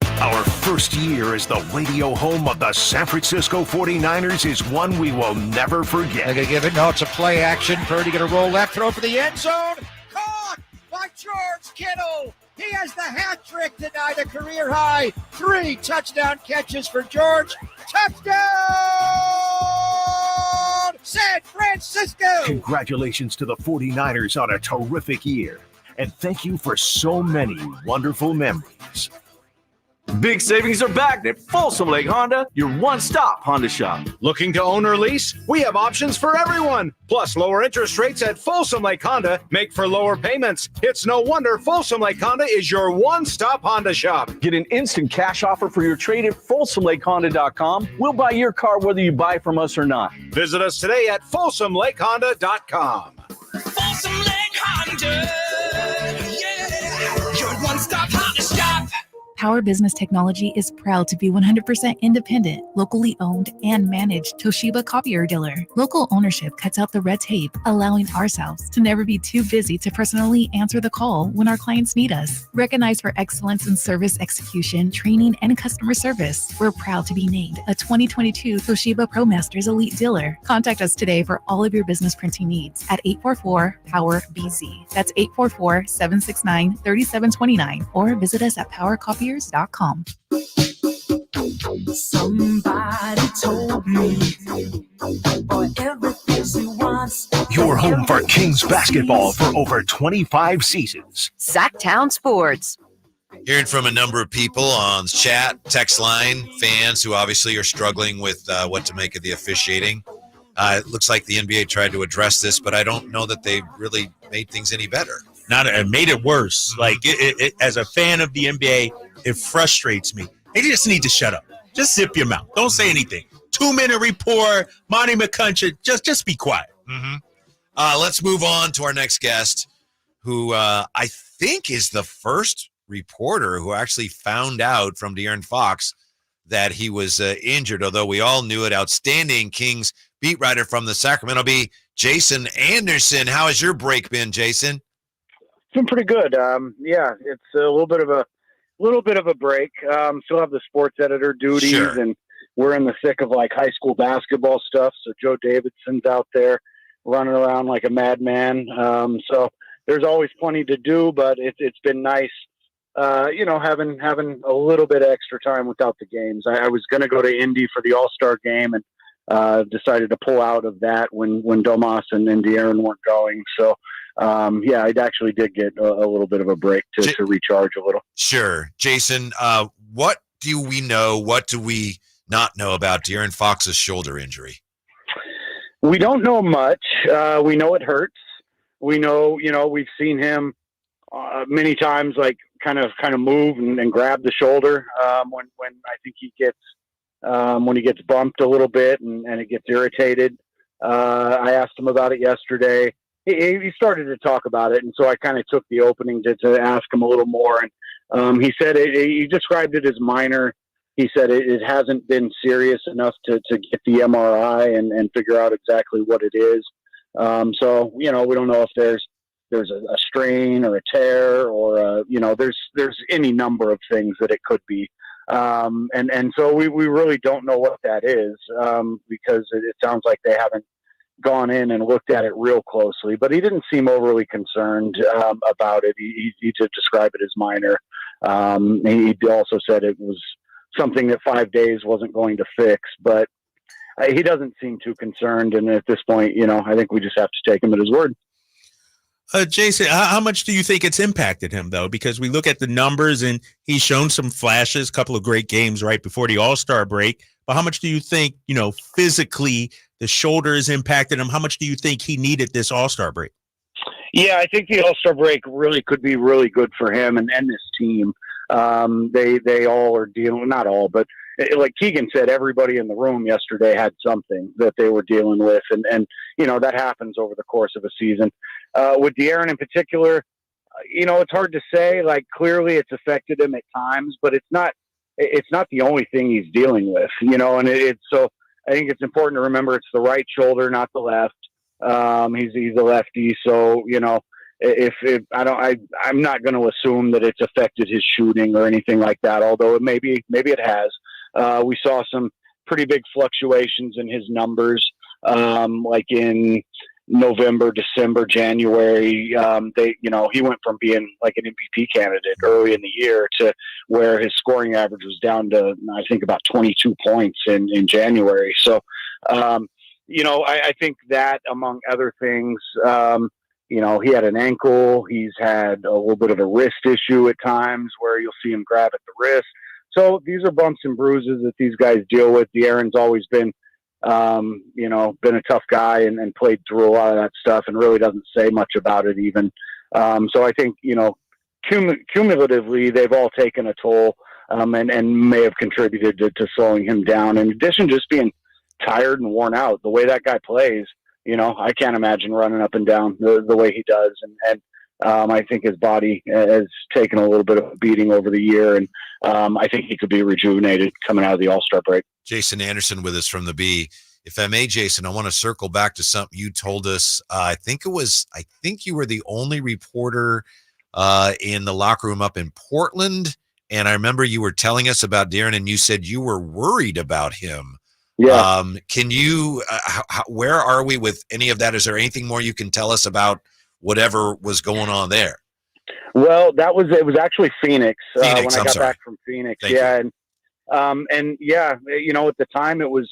Our first year as the radio home of the San Francisco 49ers is one we will never forget. They're going to give it. No, it's a play action. Purdy going to roll left, throw for the end zone. Caught by George Kittle. He has the hat trick tonight, a career high. 3 touchdown catches for George. Touchdown, San Francisco. Congratulations to the 49ers on a terrific year. And thank you for so many wonderful memories. Big savings are back at Folsom Lake Honda, your one-stop Honda shop. Looking to own or lease? We have options for everyone. Plus, lower interest rates at Folsom Lake Honda make for lower payments. It's no wonder Folsom Lake Honda is your one-stop Honda shop. Get an instant cash offer for your trade at FolsomLakeHonda.com. We'll buy your car whether you buy from us or not. Visit us today at FolsomLakeHonda.com. Folsom Lake Honda, yeah, your one-stop Honda shop. Power Business Technology is proud to be 100% independent, locally owned, and managed Toshiba copier dealer. Local ownership cuts out the red tape, allowing ourselves to never be too busy to personally answer the call when our clients need us. Recognized for excellence in service execution, training, and customer service, we're proud to be named a 2022 Toshiba ProMasters Elite Dealer. Contact us today for all of your business printing needs at 844-POWER-BZ. That's 844-769-3729, or visit us at PowerCopier.com. Somebody told me for everything she wants. Your home for Kings basketball for over 25 seasons. Sactown Sports. Hearing from a number of people on chat, text line, fans who obviously are struggling with what to make of the officiating. It looks like the NBA tried to address this, but I don't know that they really made things any better. It made it worse. Like, as a fan of the NBA, it frustrates me. They just need to shut up. Just zip your mouth. Don't say anything. 2-minute report, Monty McCutcheon. Just be quiet. Mm-hmm. Let's move on to our next guest, who I think is the first reporter who actually found out from De'Aaron Fox that he was injured, although we all knew it. Outstanding Kings beat writer from the Sacramento Bee, Jason Anderson. How has your break been, Jason? It's been pretty good. Yeah, it's a little bit of a break. Still have the sports editor duties, sure. And we're in the thick of like high school basketball stuff. So Joe Davidson's out there running around like a madman. So there's always plenty to do, but it's been nice, having a little bit of extra time without the games. I was going to go to Indy for the All-Star game and decided to pull out of that when Domas and De'Aaron weren't going. So. I actually did get a little bit of a break to recharge a little. Sure. Jason, what do we know? What do we not know about De'Aaron Fox's shoulder injury? We don't know much. We know it hurts. We know, we've seen him many times, like kind of move and grab the shoulder when I think he gets bumped a little bit and it gets irritated. I asked him about it yesterday. He started to talk about it, and so I kind of took the opening to ask him a little more. And he said he described it as minor. He said it hasn't been serious enough to get the MRI and figure out exactly what it is. So we don't know if there's a strain or a tear or there's any number of things that it could be. And so we really don't know what that is because it sounds like they haven't gone in and looked at it real closely, but he didn't seem overly concerned about it. He did describe it as minor. He also said it was something that 5 days wasn't going to fix, but he doesn't seem too concerned. And at this point, I think we just have to take him at his word. Jason, how much do you think it's impacted him, though? Because we look at the numbers and he's shown some flashes, a couple of great games right before the All-Star break. But how much do you think, physically the shoulder has impacted him? How much do you think he needed this All-Star break? Yeah, I think the All-Star break really could be really good for him and this team. They all are dealing, not all, but like Keegan said, everybody in the room yesterday had something that they were dealing with. And that happens over the course of a season. With De'Aaron in particular, it's hard to say. Like, clearly it's affected him at times, but it's not the only thing he's dealing with, and it's so I think it's important to remember it's the right shoulder, not the left. He's a lefty. So, I'm not going to assume that it's affected his shooting or anything like that, although maybe it has. We saw some pretty big fluctuations in his numbers, like in November, December, January. He went from being like an MVP candidate early in the year to where his scoring average was down to, I think, about 22 points in January. So, I think that, among other things, he had an ankle. He's had a little bit of a wrist issue at times where you'll see him grab at the wrist. So these are bumps and bruises that these guys deal with. De'Aaron's always been a tough guy and played through a lot of that stuff and really doesn't say much about it even. So I think, cumulatively, they've all taken a toll and may have contributed to slowing him down. In addition, just being tired and worn out. The way that guy plays, I can't imagine running up and down the way he does. And I think his body has taken a little bit of a beating over the year, and I think he could be rejuvenated coming out of the All-Star break. Jason Anderson with us from the B. If I may, Jason, I want to circle back to something you told us. I think you were the only reporter in the locker room up in Portland, and I remember you were telling us about De'Aaron, and you said you were worried about him. Yeah. Can you? Where are we with any of that? Is there anything more you can tell us about whatever was going on there? Well, it was actually Phoenix, when I got back from Phoenix. Thank you. And at the time it was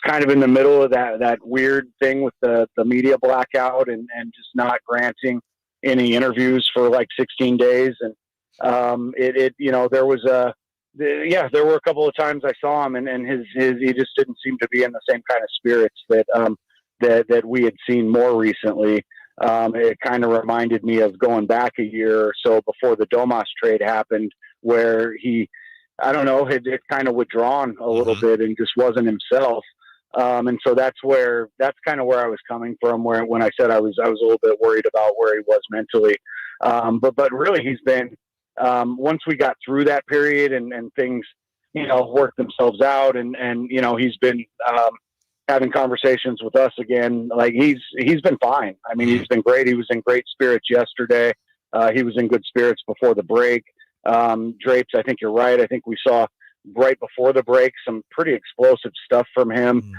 kind of in the middle of that weird thing with the media blackout and just not granting any interviews for like 16 days. And there were a couple of times I saw him and he just didn't seem to be in the same kind of spirits that we had seen more recently. It kind of reminded me of going back a year or so before the Domas trade happened, where he, I don't know, had kind of withdrawn a little bit and just wasn't himself. And so that's kind of where I was coming from, when I said I was a little bit worried about where he was mentally. But really he's been, once we got through that period and things, worked themselves out and he's been, having conversations with us again. Like he's been fine. I mean, he's been great. He was in great spirits yesterday. He was in good spirits before the break. Drapes, I think you're right. I think we saw right before the break some pretty explosive stuff from him,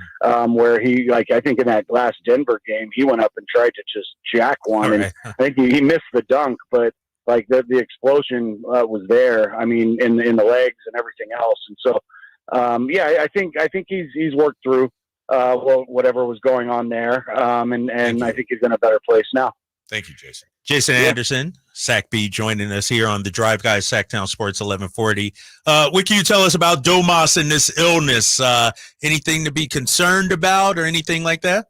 where he, like, I think in that last Denver game, he went up and tried to just jack one. And I think he missed the dunk, but like the explosion was there. I mean, in the legs and everything else. And so, I think he's worked through whatever was going on there. And I think he's in a better place now. Thank you, Jason. Jason Anderson, Sac B, joining us here on the Drive Guys, Sactown Sports 1140. What can you tell us about Domas and this illness? Anything to be concerned about or anything like that?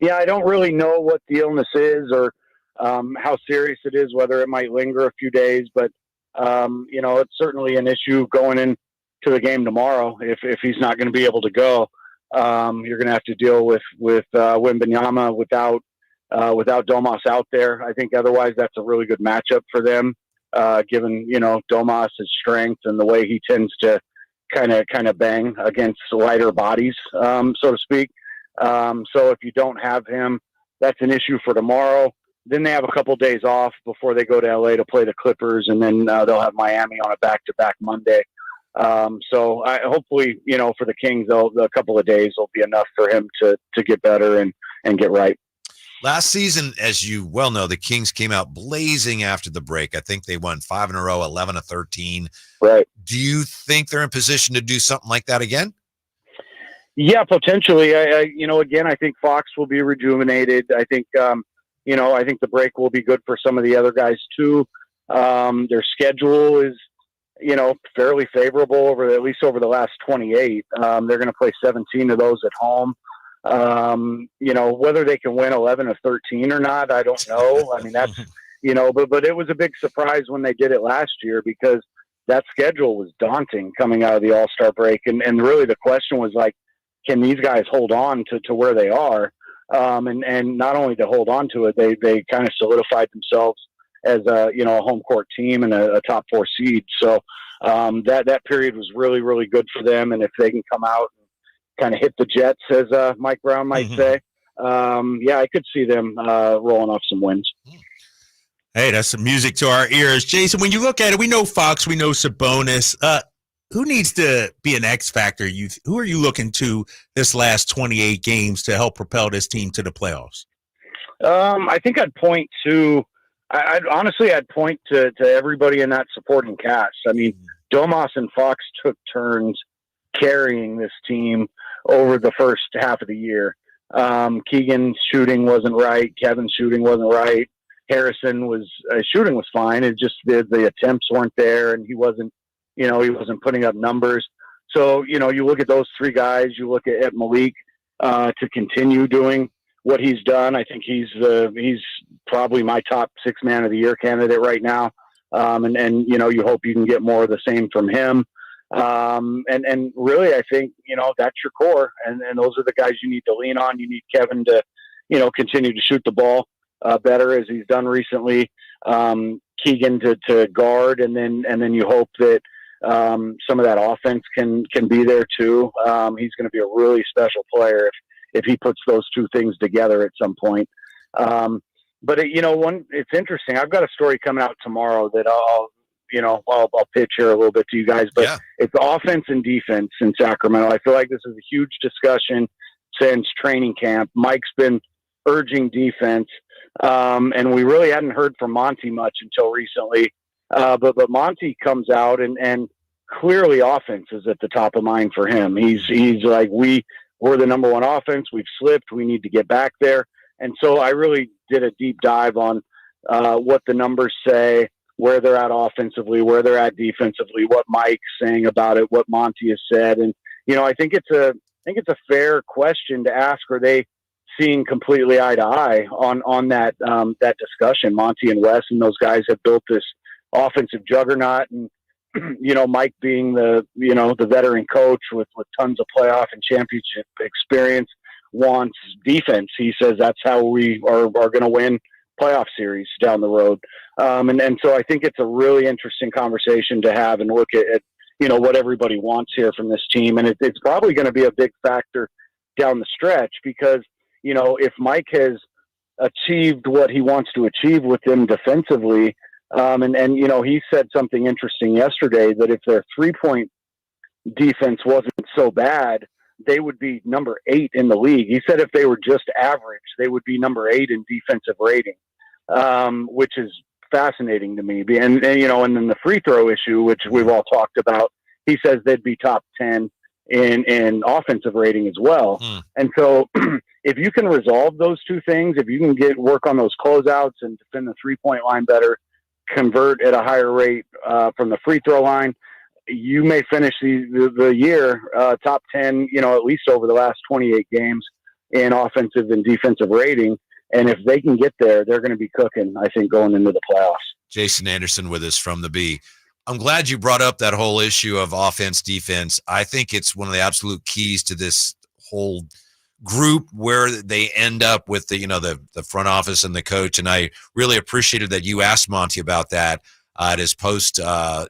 Yeah, I don't really know what the illness is or how serious it is, whether it might linger a few days. But, it's certainly an issue going into the game tomorrow. If he's not going to be able to go, you're going to have to deal with Wembanyama without Domas out there. I think otherwise that's a really good matchup for them, given, Domas' strength and the way he tends to kind of bang against lighter bodies, so to speak. So if you don't have him, that's an issue for tomorrow. Then they have a couple days off before they go to LA to play the Clippers, and then they'll have Miami on a back-to-back Monday. So hopefully, for the Kings, a couple of days will be enough for him to get better and get right. Last season, as you well know, the Kings came out blazing after the break. I think they won 5 in a row, 11-13. Right. Do you think they're in position to do something like that again? Yeah, potentially. Again, I think Fox will be rejuvenated. I think, I think the break will be good for some of the other guys too. Their schedule is, fairly favorable at least over the last 28. They're going to play 17 of those at home. Whether they can win 11 of 13 or not, I don't know. I mean, that's, but it was a big surprise when they did it last year because that schedule was daunting coming out of the All-Star break. And really the question was like, can these guys hold on to where they are? And not only to hold on to it, they kind of solidified themselves as a home court team and a top 4 seed. So that period was really, really good for them. And if they can come out and kind of hit the Jets, as Mike Brown might say, I could see them rolling off some wins. Hey, that's some music to our ears. Jason, when you look at it, we know Fox, we know Sabonis. Who needs to be an X factor? Who are you looking to this last 28 games to help propel this team to the playoffs? I think I'd point to everybody in that supporting cast. I mean, Domas and Fox took turns carrying this team over the first half of the year. Keegan's shooting wasn't right. Kevin's shooting wasn't right. Harrison shooting was fine. It just the attempts weren't there, and he wasn't putting up numbers. So, you look at those 3 guys, you look at Malik to continue doing what he's done. I think he's probably my top 6 man of the year candidate right now. And you hope you can get more of the same from him. And really, I think, that's your core, and those are the guys you need to lean on. You need Kevin to, continue to shoot the ball better as he's done recently. Keegan to guard, and then you hope that some of that offense can be there too. He's going to be a really special player if he puts those 2 things together at some point. But it's interesting. I've got a story coming out tomorrow that I'll pitch here a little bit to you guys, but it's offense and defense in Sacramento. I feel like this is a huge discussion since training camp. Mike's been urging defense. And we really hadn't heard from Monty much until recently. But Monty comes out and clearly offense is at the top of mind for him. He's like, we're the number 1 offense. We've slipped. We need to get back there. And so I really did a deep dive on what the numbers say, where they're at offensively, where they're at defensively, what Mike's saying about it, what Monty has said. And, I think it's a fair question to ask. Are they seeing completely eye to eye on that discussion? Monty and Wes and those guys have built this offensive juggernaut, and Mike being the veteran coach with tons of playoff and championship experience wants defense. He says that's how we are going to win playoff series down the road. And so I think it's a really interesting conversation to have and look at what everybody wants here from this team. And it's probably going to be a big factor down the stretch, because if Mike has achieved what he wants to achieve with them defensively, and he said something interesting yesterday, that if their 3-point defense wasn't so bad, they would be number 8 in the league. He said if they were just average, they would be number 8 in defensive rating, which is fascinating to me. And then the free throw issue, which we've all talked about, he says they'd be top 10 in offensive rating as well. And so if you can resolve those 2 things, if you can work on those closeouts and defend the 3-point line better, convert at a higher rate from the free throw line, you may finish the year top 10, at least over the last 28 games in offensive and defensive rating. And if they can get there, they're going to be cooking, I think, going into the playoffs. Jason Anderson with us from the B. I'm glad you brought up that whole issue of offense, defense. I think it's one of the absolute keys to this whole group where they end up with the front office and the coach. And I really appreciated that you asked Monty about that at his post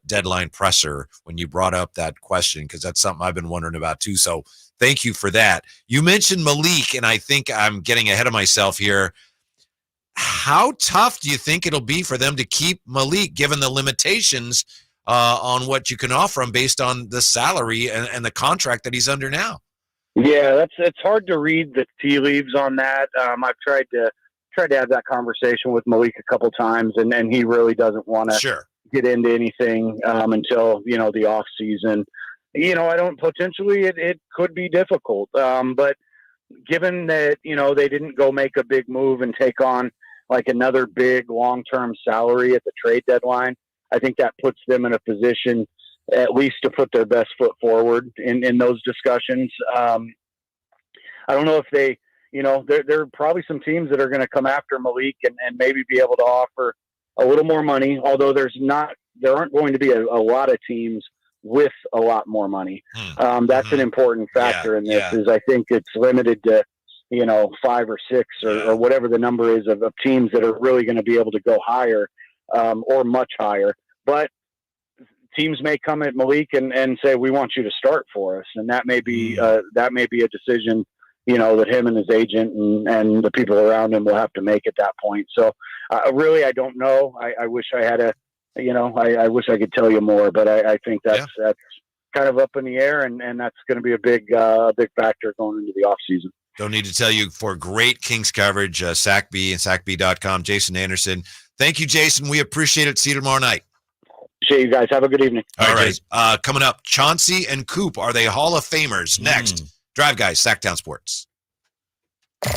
deadline presser when you brought up that question, because that's something I've been wondering about too. So thank you for that. You mentioned Malik, and I think I'm getting ahead of myself here. How tough do you think it'll be for them to keep Malik, given the limitations on what you can offer him based on the salary and the contract that he's under now? Yeah, it's hard to read the tea leaves on that. I've tried to have that conversation with Malik a couple times, and he really doesn't want to get into anything until the off season. It could be difficult, but given that they didn't go make a big move and take on like another big long-term salary at the trade deadline, I think that puts them in a position at least to put their best foot forward in those discussions. I don't know if they, there are probably some teams that are going to come after Malik and maybe be able to offer a little more money, although there aren't going to be a lot of teams with a lot more money. That's an important factor in this, is I think it's limited to, 5 or 6 or whatever the number is of teams that are really going to be able to go higher. or much higher. But teams may come at Malik and say, we want you to start for us. And that may be a decision, that him and his agent and the people around him will have to make at that point. So really, I don't know. I wish I had I wish I could tell you more, but I think that's kind of up in the air, and that's going to be a big factor going into the off season. Don't need to tell you, for great Kings coverage, SacB and SacB.com, Jason Anderson. Thank you, Jason. We appreciate it. See you tomorrow night. Appreciate you guys. Have a good evening. All right. Coming up, Chauncey and Coop. Are they Hall of Famers? Next. Drive Guys, Sactown Sports.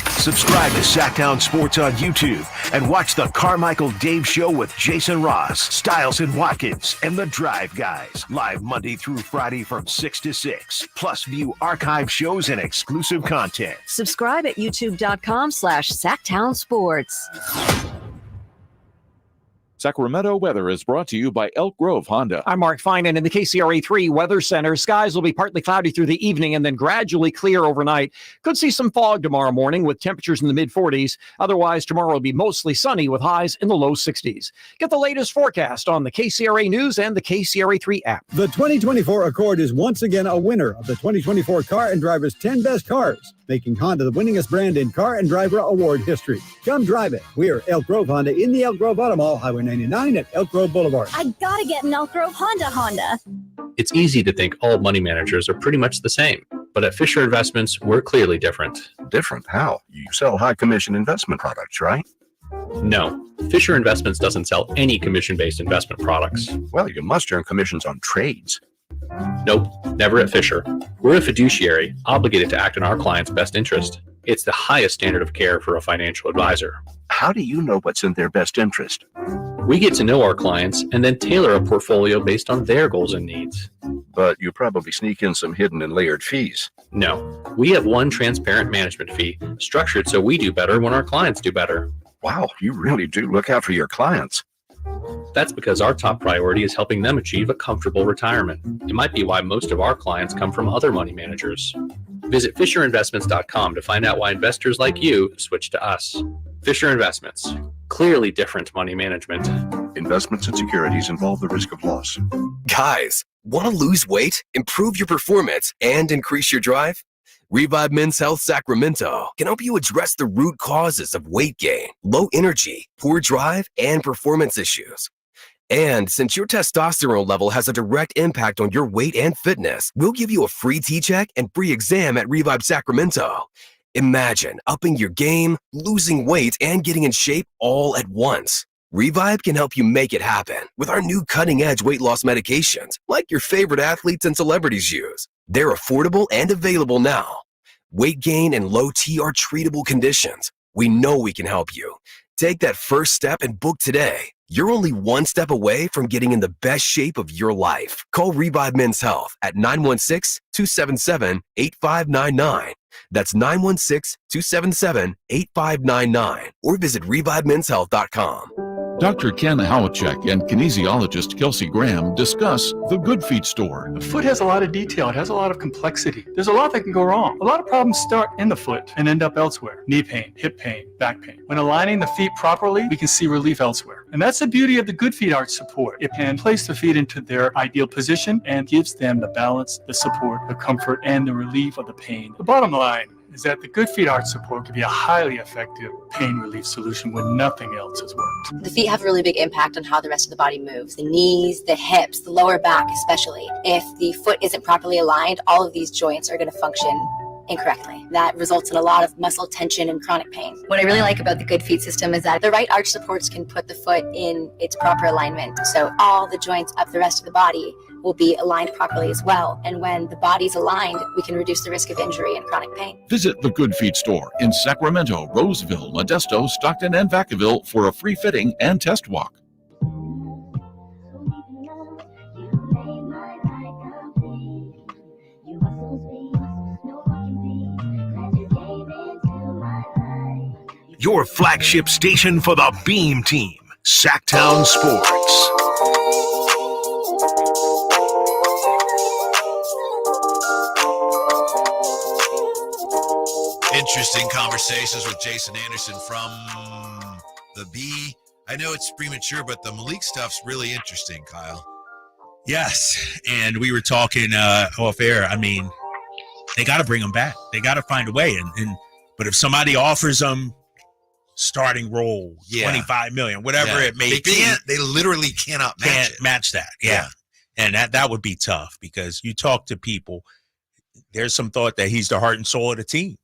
Subscribe to Sactown Sports on YouTube and watch the Carmichael Dave Show with Jason Ross, Stiles and Watkins, and the Drive Guys. Live Monday through Friday from 6 to 6. Plus view archive shows and exclusive content. Subscribe at youtube.com/Sactown Sports. Sacramento weather is brought to you by Elk Grove Honda. I'm Mark Finan in the KCRA3 Weather Center. Skies will be partly cloudy through the evening and then gradually clear overnight. Could see some fog tomorrow morning with temperatures in the mid-40s. Otherwise, tomorrow will be mostly sunny with highs in the low 60s. Get the latest forecast on the KCRA News and the KCRA3 app. The 2024 Accord is once again a winner of the 2024 Car and Driver's 10 Best Cars, making Honda the winningest brand in car and driver award history. Come drive it. We're Elk Grove Honda in the Elk Grove Auto Mall, Highway 99 at Elk Grove Boulevard. I gotta get an Elk Grove Honda. It's easy to think all money managers are pretty much the same, but at Fisher Investments, we're clearly different. Different? How? You sell high commission investment products, right? No, Fisher Investments doesn't sell any commission-based investment products. Well, you must earn commissions on trades. Nope, never at Fisher. We're a fiduciary, obligated to act in our client's best interest. It's the highest standard of care for a financial advisor. How do you know what's in their best interest? We get to know our clients and then tailor a portfolio based on their goals and needs. But you probably sneak in some hidden and layered fees. No, we have one transparent management fee, structured so we do better when our clients do better. Wow, you really do look out for your clients. That's because our top priority is helping them achieve a comfortable retirement. It might be why most of our clients come from other money managers. Visit FisherInvestments.com to find out why investors like you switch to us. Fisher Investments. Clearly different money management. Investments and securities involve the risk of loss. Guys, want to lose weight, improve your performance, and increase your drive? Revive Men's Health Sacramento can help you address the root causes of weight gain, low energy, poor drive, and performance issues. And since your testosterone level has a direct impact on your weight and fitness, we'll give you a free T-check and free exam at Revive Sacramento. Imagine upping your game, losing weight, and getting in shape all at once. Revive can help you make it happen with our new cutting-edge weight loss medications, like your favorite athletes and celebrities use. They're affordable and available now. Weight gain and low T are treatable conditions. We know we can help you. Take that first step and book today. You're only one step away from getting in the best shape of your life. Call Revive Men's Health at 916-277-8599. That's 916-277-8599. Or visit ReviveMen'sHealth.com. Dr. Ken Howachek and kinesiologist Kelsey Graham discuss the Good Feet store. The foot has a lot of detail. It has a lot of complexity. There's a lot that can go wrong. A lot of problems start in the foot and end up elsewhere. Knee pain, hip pain, back pain. When aligning the feet properly, we can see relief elsewhere. And that's the beauty of the Good Feet Arch support. It can place the feet into their ideal position and gives them the balance, the support, the comfort, and the relief of the pain. The bottom line is that the Good Feet Arch support can be a highly effective pain relief solution when nothing else has worked. The feet have a really big impact on how the rest of the body moves. The knees, the hips, the lower back especially. If the foot isn't properly aligned, all of these joints are going to function incorrectly. That results in a lot of muscle tension and chronic pain. What I really like about the Good Feet system is that the right arch supports can put the foot in its proper alignment. So all the joints up the rest of the body will be aligned properly as well. And when the body's aligned, we can reduce the risk of injury and chronic pain. Visit the Good Feet store in Sacramento, Roseville, Modesto, Stockton, and Vacaville for a free fitting and test walk. Your flagship station for the Beam Team, Sactown Sports. Interesting conversations with Jason Anderson from the B. I know it's premature, but the Malik stuff's really interesting, Kyle. Yes, and we were talking off air. I mean, they got to bring him back. They got to find a way. But if somebody offers them starting role, $25 million, whatever it may be, they literally cannot match that. Yeah. And that would be tough because you talk to people, there's some thought that he's the heart and soul of the team,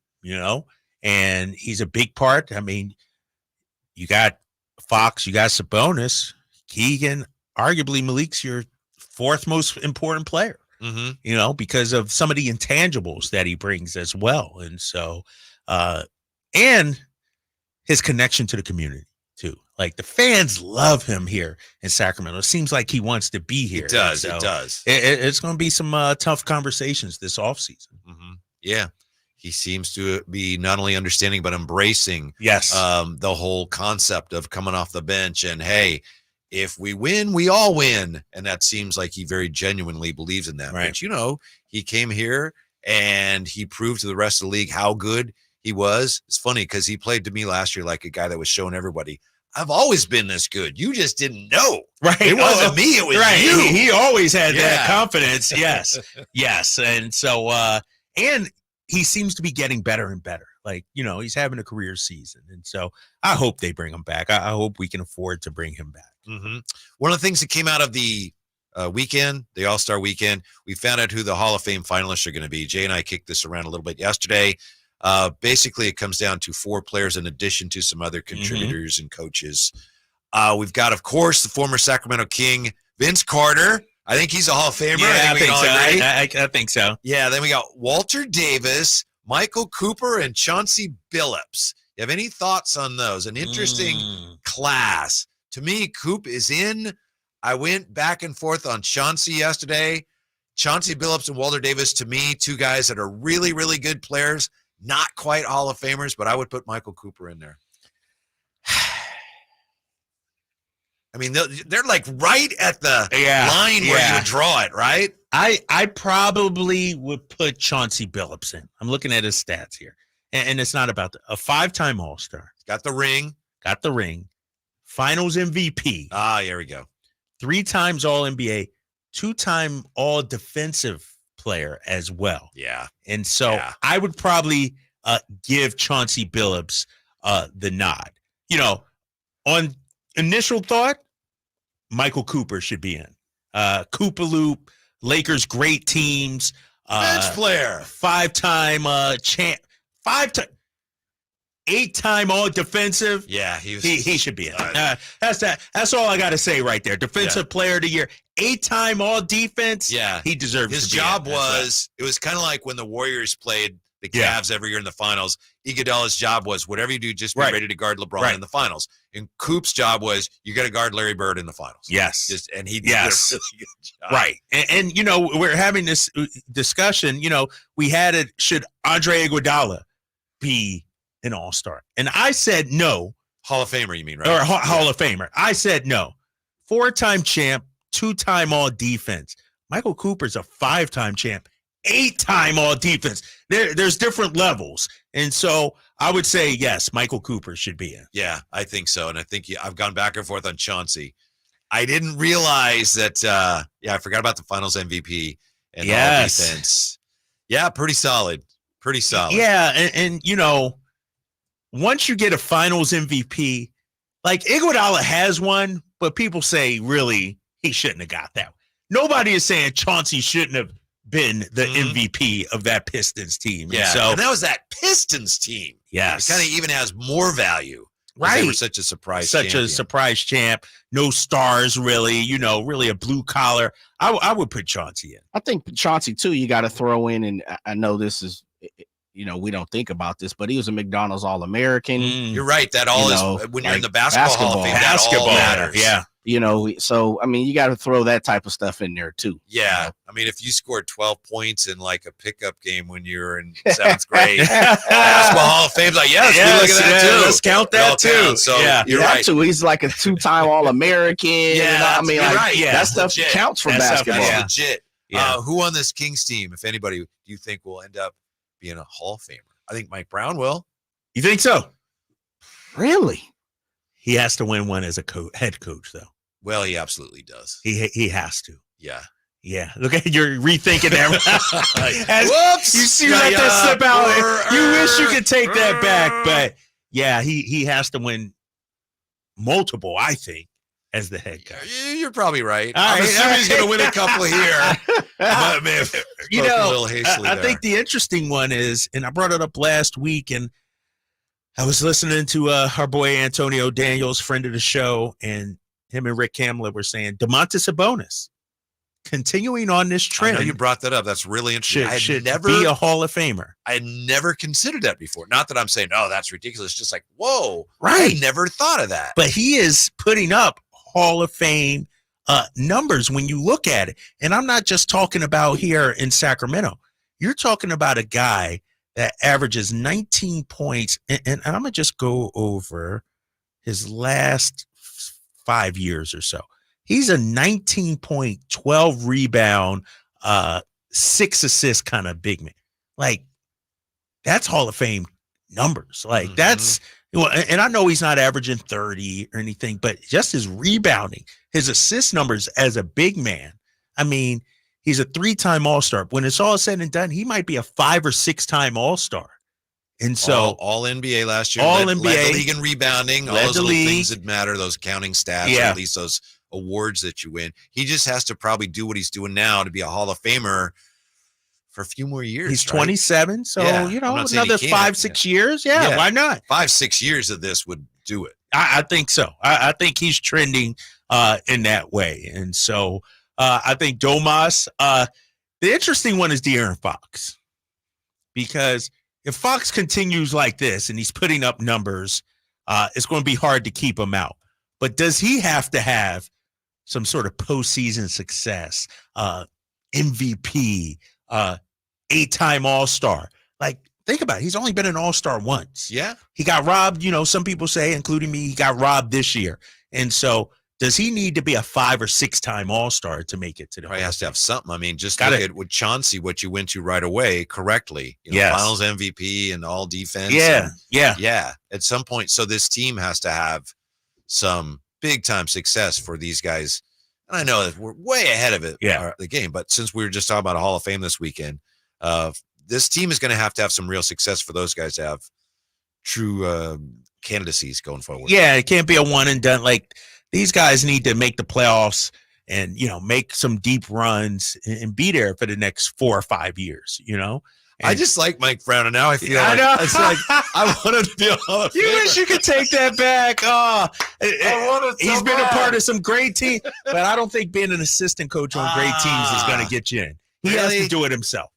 and he's a big part. I mean, you got Fox, you got Sabonis, Keegan, arguably Malik's your fourth most important player, because of some of the intangibles that he brings as well. And so, and his connection to the community too. Like the fans love him here in Sacramento. It seems like he wants to be here. It does. So it does. It's going to be some tough conversations this offseason. Yeah. He seems to be not only understanding, but embracing the whole concept of coming off the bench and, hey, if we win, we all win. And that seems like he very genuinely believes in that. Right. But, he came here and he proved to the rest of the league how good he was. It's funny because he played to me last year like a guy that was showing everybody, I've always been this good. You just didn't know. Right. It wasn't me. It was you. He always had that confidence. Yes. Yes. And so, and he seems to be getting better and better. Like, he's having a career season. And so I hope they bring him back. I hope we can afford to bring him back. One of the things that came out of the weekend, the All-Star weekend, we found out who the Hall of Fame finalists are going to be. Jay and I kicked this around a little bit yesterday. Basically, it comes down to 4 players in addition to some other contributors and coaches. We've got, of course, the former Sacramento King, Vince Carter. I think he's a Hall of Famer. Yeah, I think so. Yeah, then we got Walter Davis, Michael Cooper, and Chauncey Billups. You have any thoughts on those? An interesting class. To me, Coop is in. I went back and forth on Chauncey yesterday. Chauncey Billups and Walter Davis, to me, 2 guys that are really, really good players. Not quite Hall of Famers, but I would put Michael Cooper in there. I mean, they're like right at the line where you draw it, right? I probably would put Chauncey Billups in. I'm looking at his stats here. And it's not about a 5-time All-Star. Got the ring. Finals MVP. Here we go. 3 times All-NBA, 2-time All-Defensive player as well. Yeah. And so I would probably give Chauncey Billups the nod. On initial thought, Michael Cooper should be in. Cooper Loop, Lakers great teams. Bench player. 5-time champ. 8-time all defensive. Yeah, he should be in. That's all I got to say right there. Defensive player of the year. 8-time all defense. Yeah, he deserves. His to be job in. was it was kind of like when the Warriors played the Cavs every year in the finals. Iguodala's job was whatever you do, just be ready to guard LeBron in the finals. And Coop's job was you got to guard Larry Bird in the finals. Yes, and he did a really good job. Right. And we're having this discussion. We had it. Should Andre Iguodala be an All-Star? And I said no. Hall of Famer, you mean, right? Or Hall of Famer. I said no. 4-time champ, 2-time all defense. Michael Cooper's a 5-time champ, 8-time all defense. There's different levels. And so I would say, yes, Michael Cooper should be in. Yeah, I think so. And I think I've gone back and forth on Chauncey. I didn't realize that, I forgot about the finals MVP and all defense. Yeah, pretty solid. Pretty solid. Yeah, and once you get a finals MVP, like Iguodala has one, but people say, really, he shouldn't have got that. Nobody is saying Chauncey shouldn't have been the MVP of that Pistons team. Yeah, and that was that Pistons team. Yes. It kind of even has more value. Right. They were such a surprise a surprise champ. No stars, really, really a blue collar. I would put Chauncey in. I think Chauncey, too, you got to throw in, and I know this is, we don't think about this, but he was a McDonald's All-American. You're right. That all is, when you're in the basketball Hall of Fame, that all matters. Yeah. So, I mean, you got to throw that type of stuff in there, too. Yeah. I mean, if you scored 12 points in like a pickup game when you were in 7th grade, Basketball Hall of Fame's like, let's look at that too. Let's count that too. So, you're right. Too. He's like a 2-time All-American. Yeah. I mean, that stuff legit. counts for basketball. That's legit. Yeah. Who on this Kings team, if anybody, do you think will end up being a Hall of Famer? I think Mike Brown will. You think so? Really? He has to win one as a head coach, though. Well, he absolutely does. He has to. Yeah. Yeah. Look at you're rethinking that. Whoops. You see that slip out. You wish you could take that back, but yeah, he has to win multiple, I think, as the head coach. You're probably right. I'm assuming he's going to win a couple here. But man, You a know, little hastily I there. think the interesting one is, and I brought it up last week, and I was listening to our boy Antonio Daniels, friend of the show, and him and Rick Kamler were saying Domantas Sabonis continuing on this trend. I know you brought that up. That's really interesting. Should be a Hall of Famer. I had never considered that before. Not that I'm saying, oh, that's ridiculous. Just like, whoa, Right. I never thought of that. But he is putting up Hall of Fame numbers when you look at it. And I'm not just talking about here in Sacramento. You're talking about a guy that averages 19 points. And I'm going to just go over his last 5 years or so. He's a 19-point, 12 rebound, 6 assist kind of big man. Like, that's Hall of Fame numbers. Like, that's, and I know he's not averaging 30 or anything, but just his rebounding, his assist numbers as a big man. I mean, he's a 3-time All-Star. When it's all said and done, he might be a 5 or 6-time All-Star. And so all NBA last year, all led NBA, the league in rebounding, all led those the little league. things that matter, those counting stats, or at least those awards that you win. He just has to probably do what he's doing now to be a Hall of Famer for a few more years. He's right? 27, so Yeah, you I'm know, not saying he another can't. 5-6 years. Yeah, why not? 5-6 years of this would do it. I think so. I think he's trending in that way. And so I think Domas, the interesting one is De'Aaron Fox. Because if Fox continues like this and he's putting up numbers, it's going to be hard to keep him out. But does he have to have some sort of postseason success, MVP, 8-time All-Star? Like, think about it. He's only been an All-Star once. Yeah. He got robbed, some people say, including me, he got robbed this year. And so does he need to be a 5 or 6-time All-Star to make it to the He has to have something. I mean, just Got look it. at with Chauncey, what you went to right away correctly. Yes. Finals MVP and all defense. Yeah, and, yeah. At some point, so this team has to have some big-time success for these guys. And I know that we're way ahead of it, the game, but since we were just talking about a Hall of Fame this weekend, this team is going to have some real success for those guys to have true candidacies going forward. Yeah, it can't be a one and done. Like, these guys need to make the playoffs and, make some deep runs and be there for the next 4 or 5 years, And I just like Mike Brown, and now I feel I like know. it's like I want him to be a Hall of You Famer. wish you could take that back. Oh, he's been a bad. part of some great teams, but I don't think being an assistant coach on great teams is going to get you in. He has to Really? do it himself.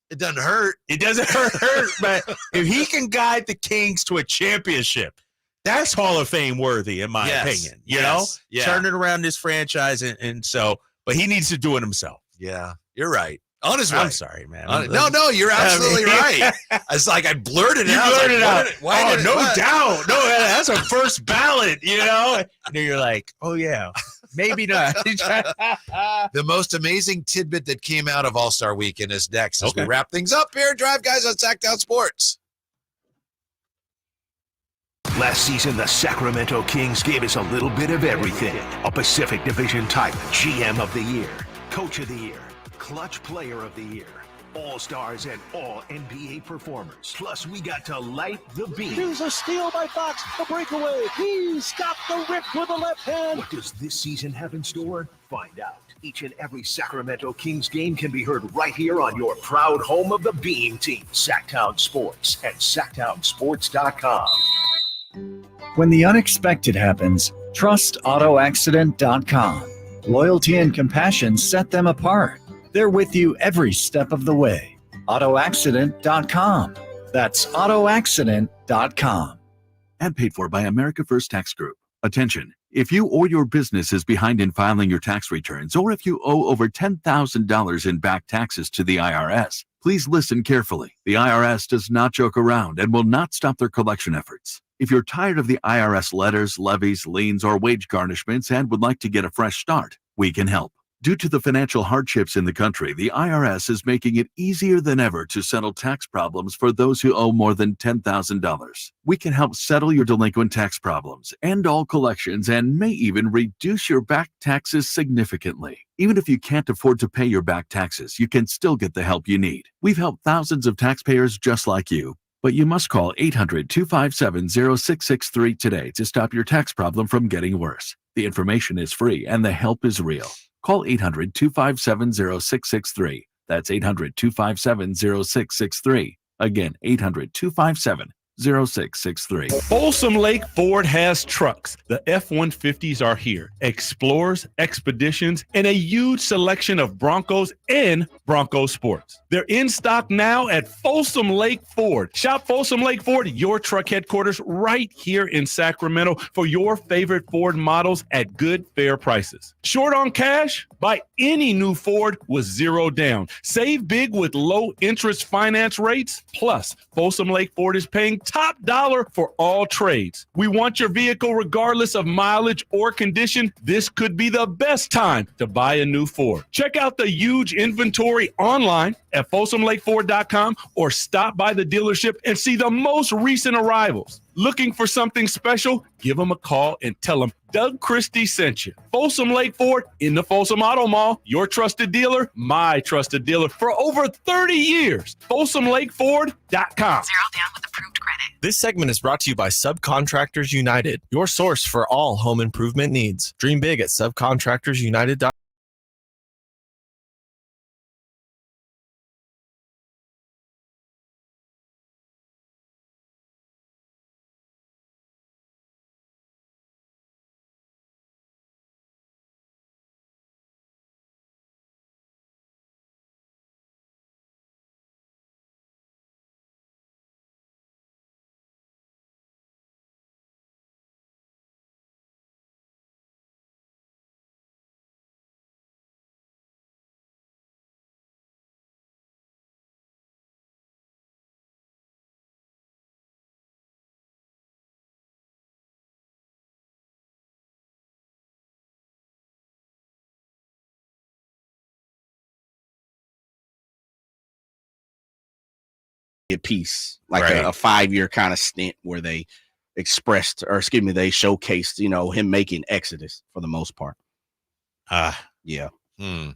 It doesn't hurt. It doesn't hurt, but if he can guide the Kings to a championship, that's Hall of Fame worthy, in my opinion. Yeah. Turning around this franchise, and so, but he needs to do it himself. Yeah, you're right. On his way. I'm sorry, man. No, you're absolutely right. It's like I blurted it You out. I was blurted like, out. why did it- No what? doubt. No, that's a first ballot, And then you're like, oh, yeah, maybe not. The most amazing tidbit that came out of All-Star Weekend is next as we Okay. wrap things up here. Drive Guys on Sactown Sports. Last season, the Sacramento Kings gave us a little bit of everything. A Pacific Division title, GM of the Year, Coach of the Year, Clutch Player of the Year, All-Stars and All-NBA performers. Plus, we got to light the beam. Here's a steal by Fox, a breakaway. He's got the rip with the left hand. What does this season have in store? Find out. Each and every Sacramento Kings game can be heard right here on your proud home of the Beam Team, Sactown Sports at SactownSports.com. When the unexpected happens, trust AutoAccident.com. Loyalty and compassion set them apart. They're with you every step of the way. AutoAccident.com. That's AutoAccident.com. And paid for by America First Tax Group. Attention, if you or your business is behind in filing your tax returns, or if you owe over $10,000 in back taxes to the IRS, please listen carefully. The IRS does not joke around and will not stop their collection efforts. If you're tired of the IRS letters, levies, liens, or wage garnishments and would like to get a fresh start, we can help. Due to the financial hardships in the country, the IRS is making it easier than ever to settle tax problems for those who owe more than $10,000. We can help settle your delinquent tax problems, end all collections, and may even reduce your back taxes significantly. Even if you can't afford to pay your back taxes, you can still get the help you need. We've helped thousands of taxpayers just like you. But you must call 800-257-0663 today to stop your tax problem from getting worse. The information is free and the help is real. Call 800-257-0663. That's 800-257-0663. Again, 800-257-0663. Folsom Lake Ford has trucks. The F-150s are here. Explorers, Expeditions, and a huge selection of Broncos and Bronco Sports. They're in stock now at Folsom Lake Ford. Shop Folsom Lake Ford, your truck headquarters, right here in Sacramento for your favorite Ford models at good, fair prices. Short on cash? Buy any new Ford with zero down. Save big with low interest finance rates. Plus, Folsom Lake Ford is paying top dollar for all trades. We want your vehicle regardless of mileage or condition. This could be the best time to buy a new Ford. Check out the huge inventory online at folsomlakeford.com or stop by the dealership and see the most recent arrivals. Looking for something special? Give them a call and tell them Doug Christie sent you. Folsom Lake Ford in the Folsom Auto Mall, your trusted dealer, my trusted dealer for over 30 years. FolsomLakeFord.com. Zero down with approved credit. This segment is brought to you by Subcontractors United, your source for all home improvement needs. Dream big at subcontractorsunited.com. A piece, like Right. a 5-year kind of stint where they expressed, or excuse me, they showcased, him making Exodus for the most part. Yeah.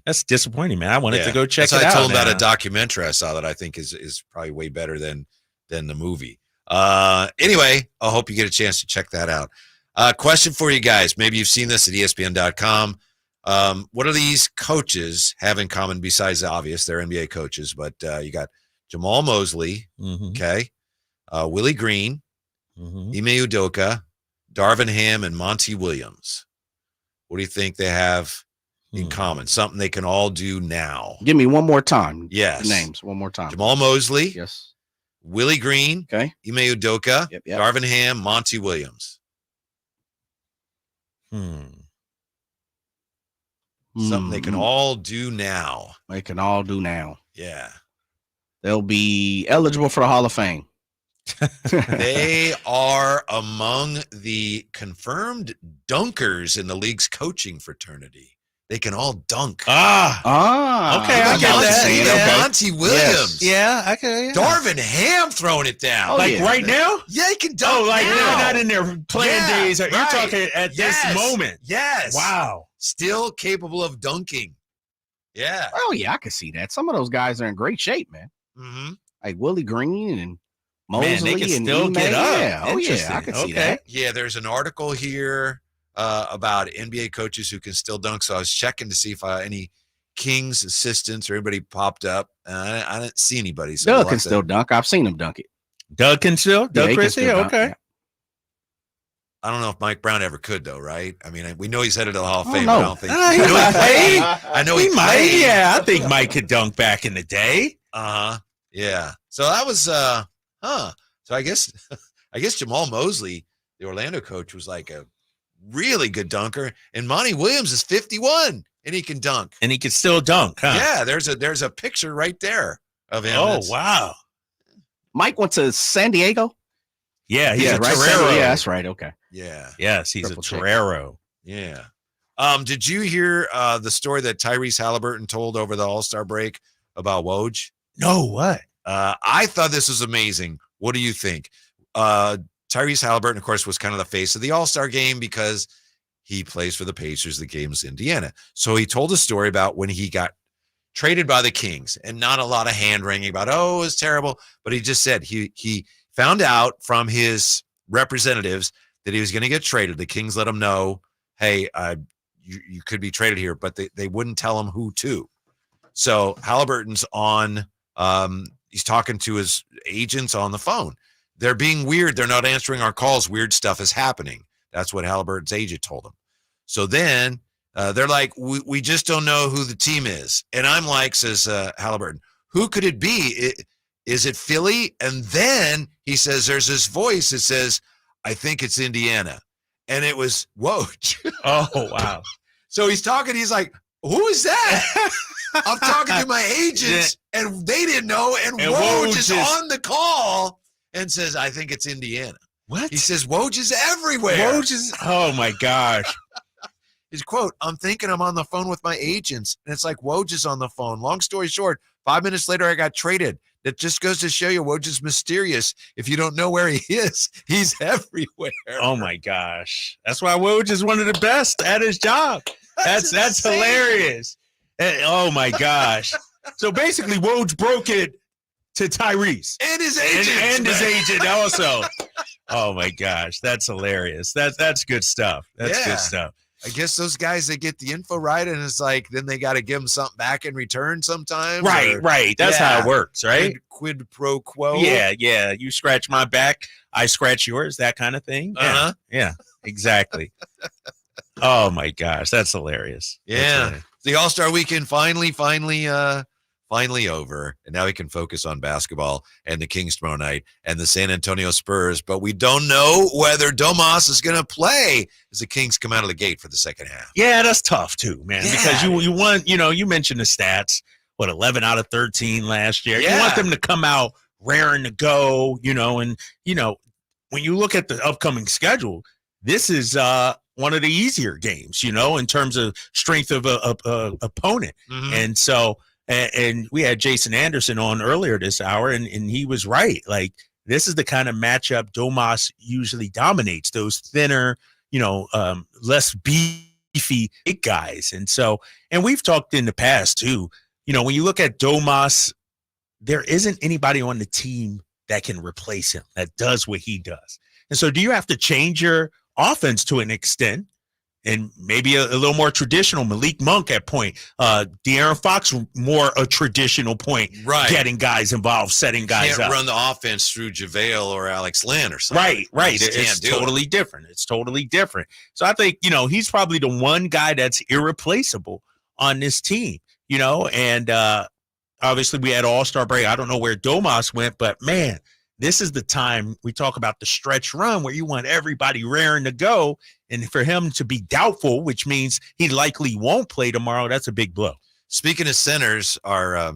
That's disappointing, man. I wanted to go check That's it I out. told him about man. a documentary I saw that I think is probably way better than the movie. Anyway, I hope you get a chance to check that out. Question for you guys. Maybe you've seen this at ESPN.com. What do these coaches have in common besides the obvious? They're NBA coaches, but you got Jamal Mosley, okay, Willie Green, Ime Udoka, Darvin Ham, and Monty Williams. What do you think they have in common? Something they can all do now. Give me one more time. Yes. The names one more time. Jamal Mosley. Yes. Willie Green. Okay. Ime Udoka. Yep. Darvin Ham. Monty Williams. Something they can all do now. They can all do now. Yeah. They'll be eligible for the Hall of Fame. They are among the confirmed dunkers in the league's coaching fraternity. They can all dunk. Okay, I get that. Yeah. Monty Williams. Yeah, I can. Yeah. Darvin Ham throwing it down. Right now? Yeah, he can dunk. Oh, like now. they're not in their playing days. You're talking at this moment. Yes. Wow. Still capable of dunking. Yeah. Oh, yeah, I can see that. Some of those guys are in great shape, man. Mm-hmm. Like Willie Green and Mosley. Man, they can and still Ime. get up. Yeah. Oh, yeah, I can see that. Yeah, there's an article here about NBA coaches who can still dunk. So I was checking to see if any Kings assistants or anybody popped up. I didn't see anybody. So Doug can still dunk. I've seen him dunk it. Doug can still? Doug he can Christie? still dunk, Okay. yeah. I don't know if Mike Brown ever could, though, right? I mean, we know he's headed to the Hall of Oh, Fame. no. But I don't think. He I know might. he played. I know he might. played. Yeah, I think Mike could dunk back in the day. Yeah. So that was So I guess Jamal Mosley, the Orlando coach, was like a really good dunker, and Monty Williams is 51 and he can dunk. And he can still dunk, huh? Yeah, there's a picture right there of him. Oh, wow. Mike went to San Diego. Yeah, he's a right. Torero. Yeah, that's right. Okay. Yeah. Yes, he's Triple a check. Torero. Yeah. Did you hear the story that Tyrese Halliburton told over the All-Star break about Woj? No, what? I thought this was amazing. What do you think? Tyrese Halliburton, of course, was kind of the face of the All-Star game because he plays for the Pacers. The game's Indiana. So he told a story about when he got traded by the Kings, and not a lot of hand-wringing about, oh, it was terrible. But he just said he found out from his representatives that he was going to get traded. The Kings let him know, hey, you could be traded here, but they wouldn't tell him who to. So Halliburton's on, he's talking to his agents on the phone. They're being weird. They're not answering our calls. Weird stuff is happening. That's what Halliburton's agent told him. So then they're like, we just don't know who the team is. And I'm like, says Halliburton, who could it be? Is it Philly? And then he says, there's this voice that says, I think it's Indiana. And it was Woj. Oh, wow. So he's talking. He's like, who is that? I'm talking to my agents, and they didn't know. And Woj is on the call and says, I think it's Indiana. What? He says, Woj is everywhere. Woj is, oh, my gosh. His quote, I'm thinking I'm on the phone with my agents. And it's like, Woj is on the phone. Long story short, 5 minutes later, I got traded. That just goes to show you Woj is mysterious. If you don't know where he is, he's everywhere. Oh, my gosh. That's why Woj is one of the best at his job. That's hilarious. Oh, my gosh. So basically, Woj broke it to Tyrese. And his agent. And his agent also. Oh, my gosh. That's hilarious. That's good stuff. That's good stuff. I guess those guys, they get the info right, and it's like, then they got to give them something back in return sometimes. Right. That's how it works, right? Quid pro quo. Yeah. You scratch my back, I scratch yours, that kind of thing. Uh-huh. Yeah, exactly. Oh, my gosh. That's hilarious. Yeah. The All-Star weekend finally over, and now we can focus on basketball and the Kings tomorrow night and the San Antonio Spurs, but we don't know whether Domas is going to play as the Kings come out of the gate for the second half. Yeah, that's tough too, man, because you want, you mentioned the stats, 11 out of 13 last year. Yeah. You want them to come out raring to go, and when you look at the upcoming schedule, this is one of the easier games, in terms of strength of a opponent. Mm-hmm. And so, and we had Jason Anderson on earlier this hour, and he was right. Like, this is the kind of matchup Domas usually dominates, those thinner, less beefy big guys. And so, and we've talked in the past too, when you look at Domas, there isn't anybody on the team that can replace him, that does what he does. And so do you have to change your offense to an extent? And maybe a little more traditional. Malik Monk at point. De'Aaron Fox, more a traditional point. Right. Getting guys involved, setting guys Can't up. run the offense through JaVale or Alex Len or something. Right. You just It's can't do totally different. It's totally different. So I think, he's probably the one guy that's irreplaceable on this team, and obviously we had All-Star break. I don't know where Domas went, but man, this is the time we talk about the stretch run where you want everybody raring to go. And for him to be doubtful, which means he likely won't play tomorrow, that's a big blow. Speaking of centers, our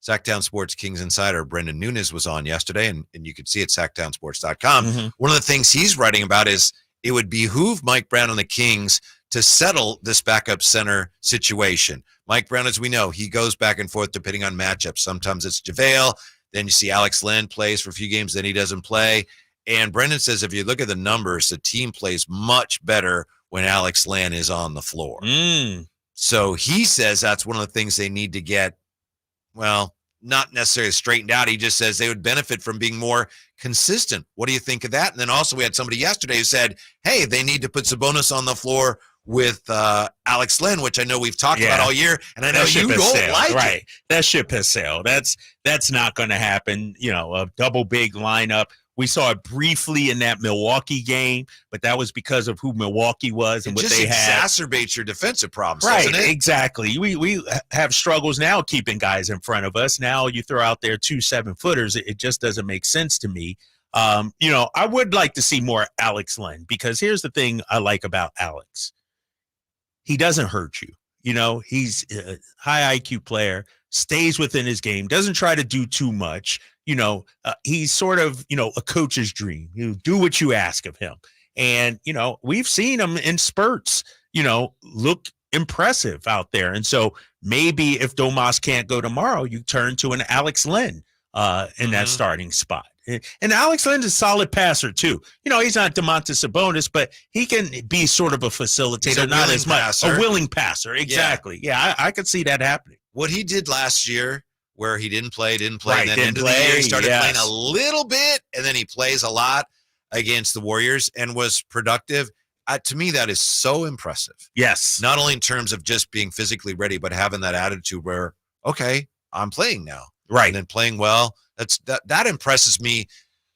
Sactown Sports Kings insider, Brendan Nunes, was on yesterday, and you can see it at sactownsports.com. Mm-hmm. One of the things he's writing about is it would behoove Mike Brown and the Kings to settle this backup center situation. Mike Brown, as we know, he goes back and forth depending on matchups. Sometimes it's JaVale. Then you see Alex Len plays for a few games, then he doesn't play. And Brendan says if you look at the numbers, the team plays much better when Alex Len is on the floor. So he says that's one of the things they need to get, well, not necessarily straightened out. He just says they would benefit from being more consistent. What do you think of that? And then also we had somebody yesterday who said, hey, they need to put Sabonis on the floor with Alex Len, which I know we've talked about all year, and I know you don't like it. That ship has sailed. That's not going to happen. A double big lineup. We saw it briefly in that Milwaukee game, but that was because of who Milwaukee was and what they had. It just exacerbates your defensive problems, right? Doesn't it? Exactly. We have struggles now keeping guys in front of us. Now you throw out there 2 7-footers. It just doesn't make sense to me. I would like to see more Alex Len, because here's the thing I like about Alex. He doesn't hurt you. He's a high IQ player, stays within his game, doesn't try to do too much. He's sort of, a coach's dream. You do what you ask of him. And, we've seen him in spurts, look impressive out there. And so maybe if Domas can't go tomorrow, you turn to an Alex Len in that starting spot. And Alex Len is a solid passer too. He's not DeMontis Sabonis, but he can be sort of a facilitator, not as much a willing passer. Exactly. Yeah, I could see that happening. What he did last year, where he didn't play, Right, and then didn't end of play, the year he started yes. playing a little bit, and then he plays a lot against the Warriors and was productive. To me, that is so impressive. Yes. Not only in terms of just being physically ready, but having that attitude where, okay, I'm playing now. Right. And then playing well. That impresses me.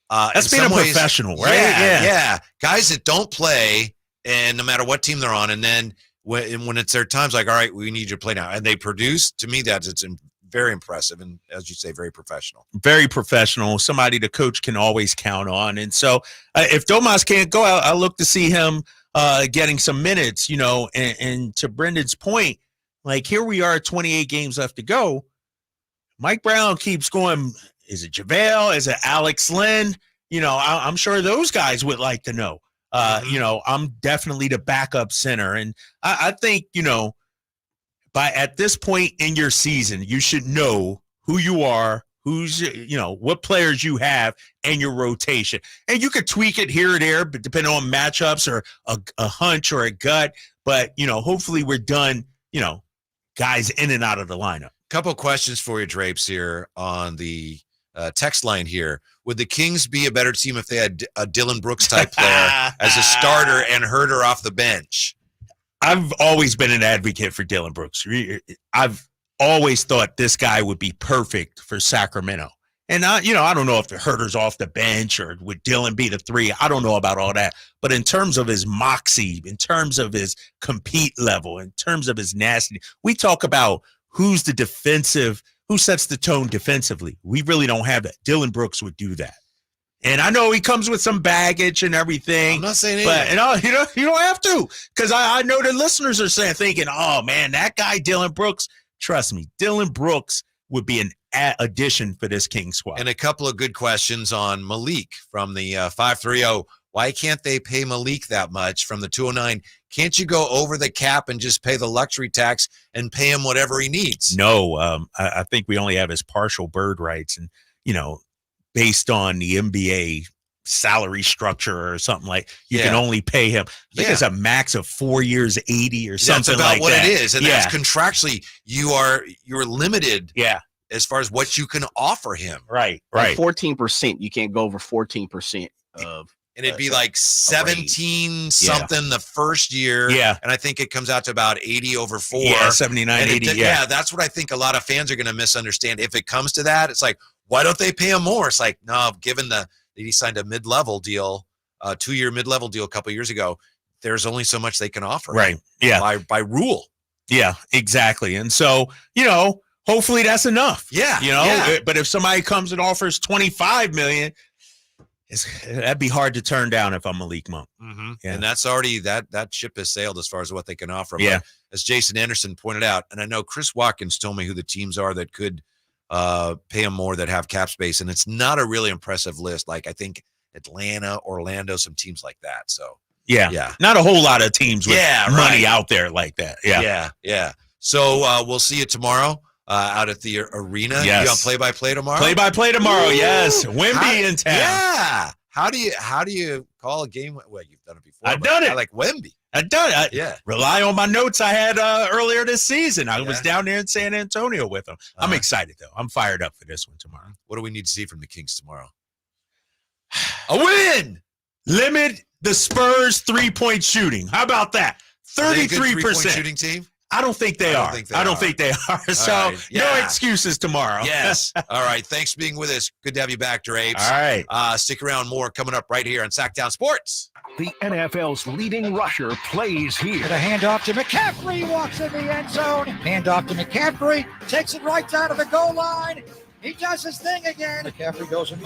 That's being a professional, right? Yeah. Guys that don't play, and no matter what team they're on, and then when it's their times, like, all right, we need you to play now, and they produce. To me, it's very impressive, and as you say, very professional. Very professional. Somebody the coach can always count on. And so, if Domas can't go out, I look to see him getting some minutes. And to Brendan's point, like here we are, 28 games left to go. Mike Brown keeps going. Is it JaVale? Is it Alex Len? I'm sure those guys would like to know. I'm definitely the backup center. And I think, at this point in your season, you should know who you are, what players you have and your rotation. And you could tweak it here or there, but depending on matchups or a hunch or a gut. But, hopefully we're done, guys in and out of the lineup. Couple questions for you, Drapes, here on the text line here. Would the Kings be a better team if they had a Dylan Brooks type player as a starter and Herter off the bench? I've always been an advocate for Dylan Brooks. I've always thought this guy would be perfect for Sacramento. And I don't know if the Herter's off the bench or would Dylan be the 3. I don't know about all that. But in terms of his moxie, in terms of his compete level, in terms of his nasty, we talk about who sets the tone defensively. We really don't have that. Dylan Brooks would do that. And I know he comes with some baggage and everything. I'm not saying anything. But you don't have to. Because I know the listeners are thinking, oh, man, that guy Dylan Brooks, trust me, Dylan Brooks would be an addition for this Kings squad. And a couple of good questions on Malik from the 530. Why can't they pay Malik that much? From the 209, can't you go over the cap and just pay the luxury tax and pay him whatever he needs? No, I think we only have his partial bird rights. And, based on the NBA salary structure or something like, you can only pay him. I think it's a max of 4 years, 80 or something like that. That's about what it is. And that's contractually, you're limited. Yeah. As far as what you can offer him. Right. 14%. You can't go over 14% of. And it'd be like 17 something the first year. Yeah. And I think it comes out to about 80 over 4. Yeah, 79, 80. Yeah, that's what I think a lot of fans are going to misunderstand. If it comes to that, it's like, why don't they pay him more? It's like, no, given that he signed a mid-level deal, a 2-year mid-level deal a couple of years ago, there's only so much they can offer. Right. Yeah. By rule. Yeah, exactly. And so, hopefully that's enough. Yeah. But if somebody comes and offers $25 million, that'd be hard to turn down if I'm Malik Monk. Mm-hmm. Yeah. And that's already that ship has sailed as far as what they can offer. Yeah. But as Jason Anderson pointed out, and I know Chris Watkins told me who the teams are that could pay him more, that have cap space, and it's not a really impressive list. Like I think Atlanta, Orlando, some teams like that. So yeah, not a whole lot of teams with money out there like that. Yeah. So we'll see you tomorrow. Out at the arena. Yes. You on play-by-play tomorrow? Play-by-play tomorrow, yes. Wemby in town. Yeah. How do you call a game? Well, you've done it before. I've done it. I like Wemby. I've done it. Yeah. Rely on my notes I had earlier this season. I was down there in San Antonio with them. I'm excited, though. I'm fired up for this one tomorrow. What do we need to see from the Kings tomorrow? A win! Limit the Spurs three-point shooting. How about that? 33% shooting team? I don't think they are. I don't think they are. So no excuses tomorrow. Yes. All right. Thanks for being with us. Good to have you back, Drapes. All right. Stick around. More coming up right here on Sactown Sports. The NFL's leading rusher plays here. The handoff to McCaffrey, walks in the end zone. Handoff to McCaffrey, takes it right down to the goal line. He does his thing again. McCaffrey goes in